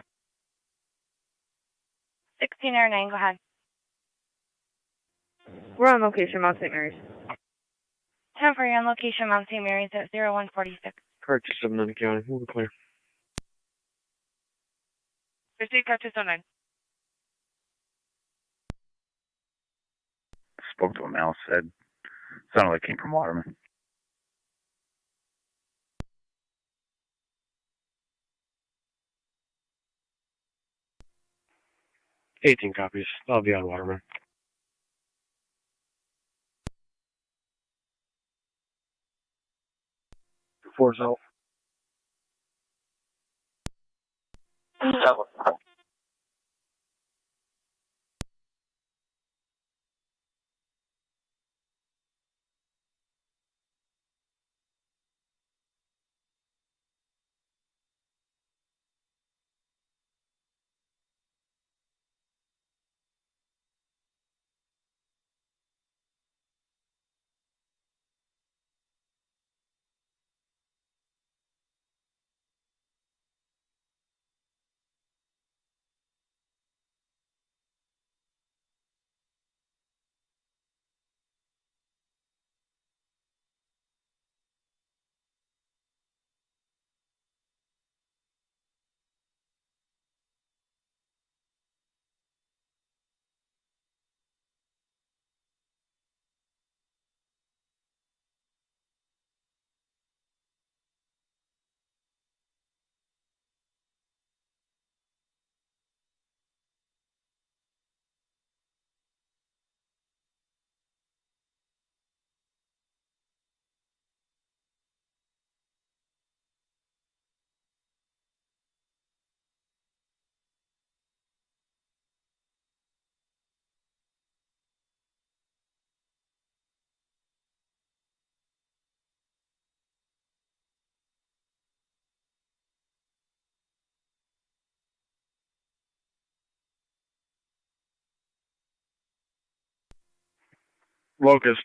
16R9, go ahead. We're on location, Mount St. Mary's. 10 for you on location, Mount St. Mary's at 0146. Car 279 County, moving clear. Proceed, car 209. Spoke to a male, said sounded like it came from Waterman. $18 copies. I'll be on Waterman. Force out. Locust.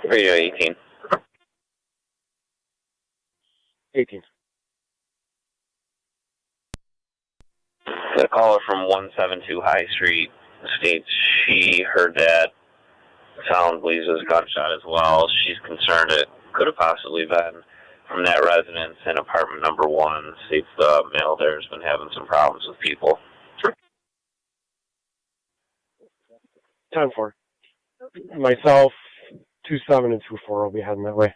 Radio 18. 18. The caller from 172 High Street states she heard that sound, believes it was a gunshot as well. She's concerned it could have possibly been from that residence in apartment number 1. States the male there has been having some problems with people. 10-4. Myself, 27 and 24 will be heading that way.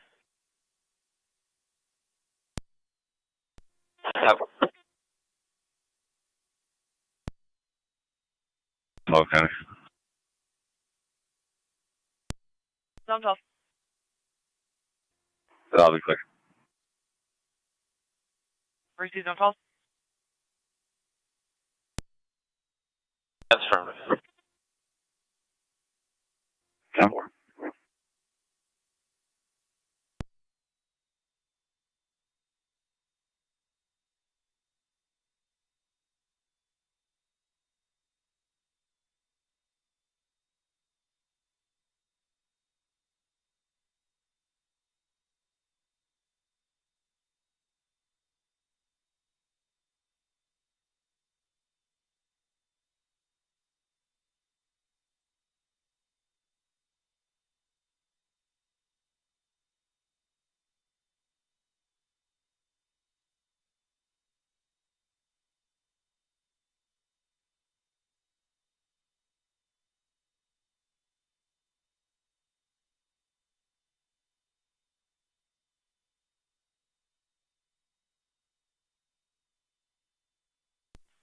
Okay. Zone 12. That'll be clear. Receive zone 12. That's affirmative. 10-4.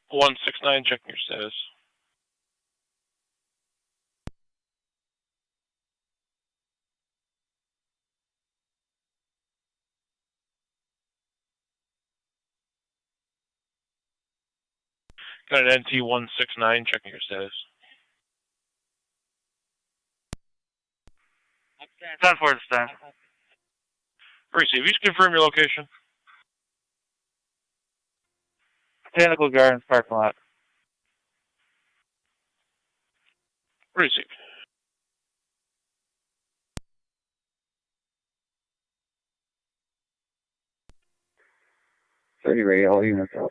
One 69, checking your status. Got an NT 169, checking your status. 10-4 this time. Receive. You just confirm your location. Botanical Gardens parking lot. Receive. Radio, all units up.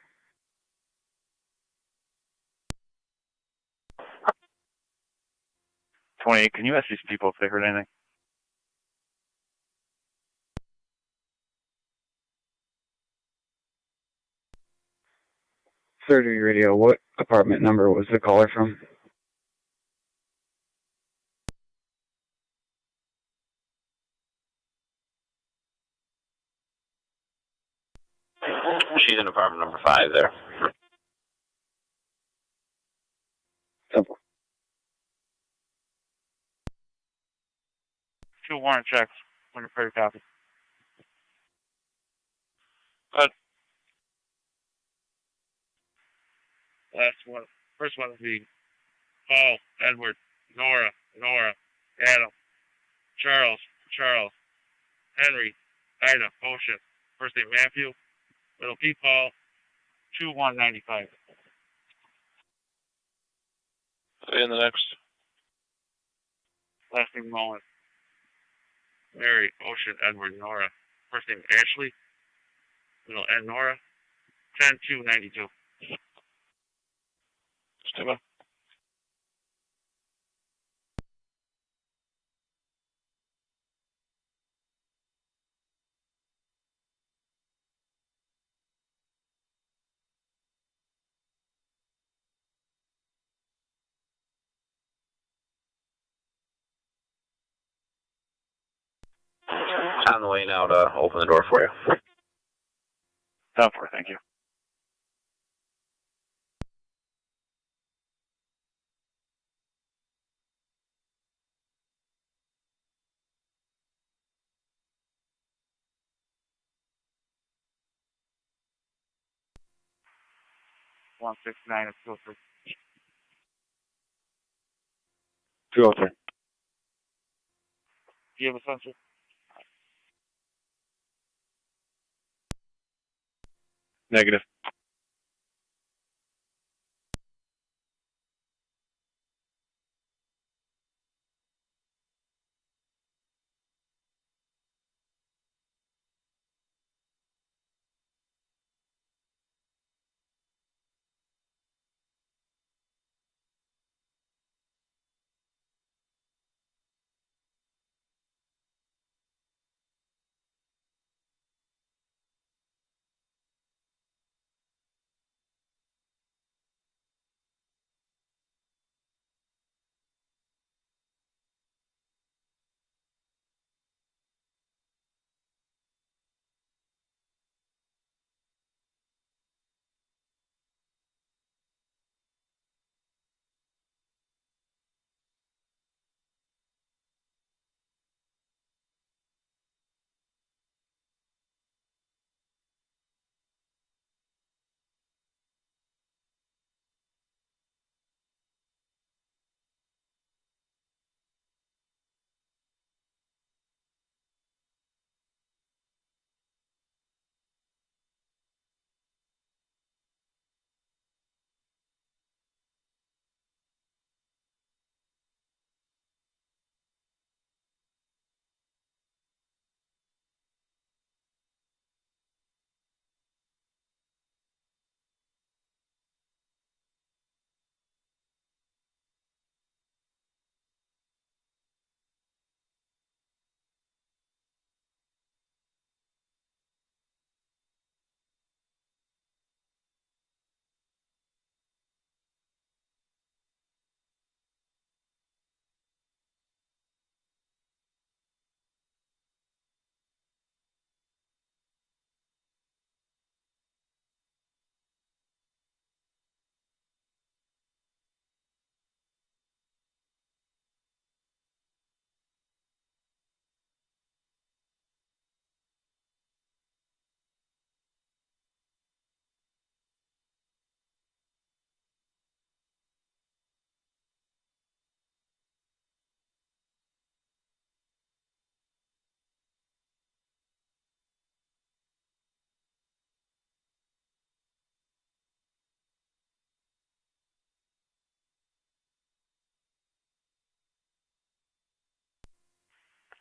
28, can you ask these people if they heard anything? Surgery radio, what apartment number was the caller from? She's in apartment number 5 there. Simple. 2 warrant checks when you're prepared to copy. Last one. First one will be Paul, Edward, Nora, Adam, Charles, Henry, Ida, Ocean. First name Matthew, middle P. Paul, 2195. And the next. Last name Mullen. Mary, Ocean, Edward, Nora. First name Ashley, middle N. Nora, 10292. Stand by. On the way now to open the door for you. 10-4, thank you. One 169 at 203. 203. Do you have a sensor? Negative.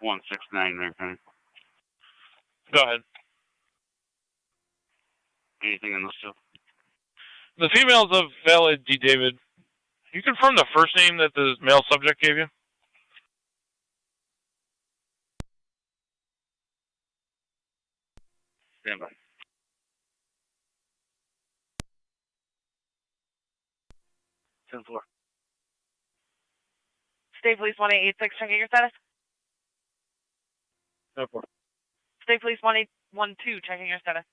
169 there, Penny. Go ahead. Anything in those two? The female's a valid D. David. You confirm the first name that the male subject gave you? Stand by. 10-4. State Police 1886, checking your status. 10-4. State Police 1812, checking your status.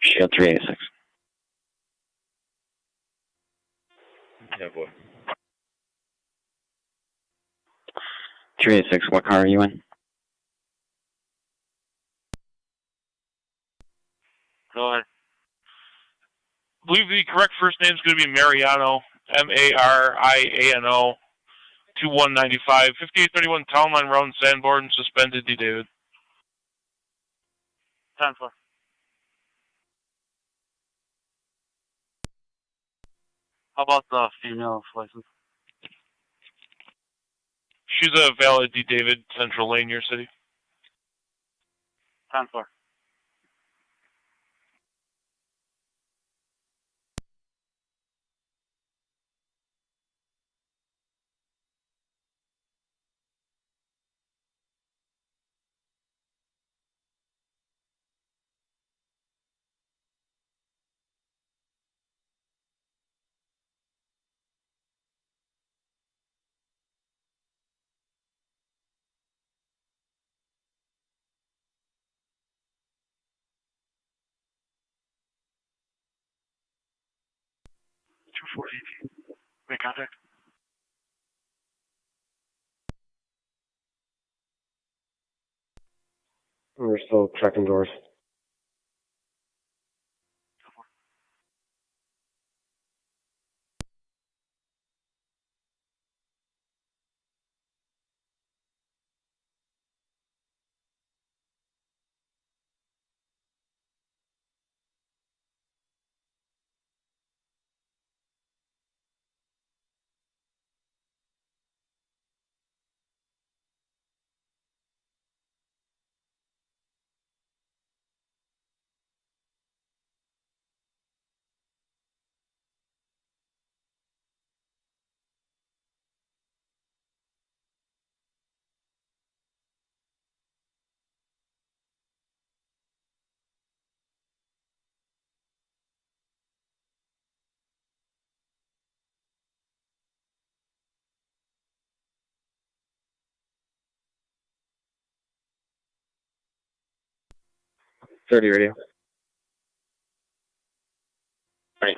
Shield 386. 10-4. 386, what car are you in? Go ahead. I believe the correct first name is going to be Mariano, Mariano, 2195, 5831 Town Line Road, Sanborn, suspended D. David. 10-4. How about the female's license? She's a valid D. David, Central Lane, your city. 10-4. Make contact. We're still checking doors. .30 radio. Right.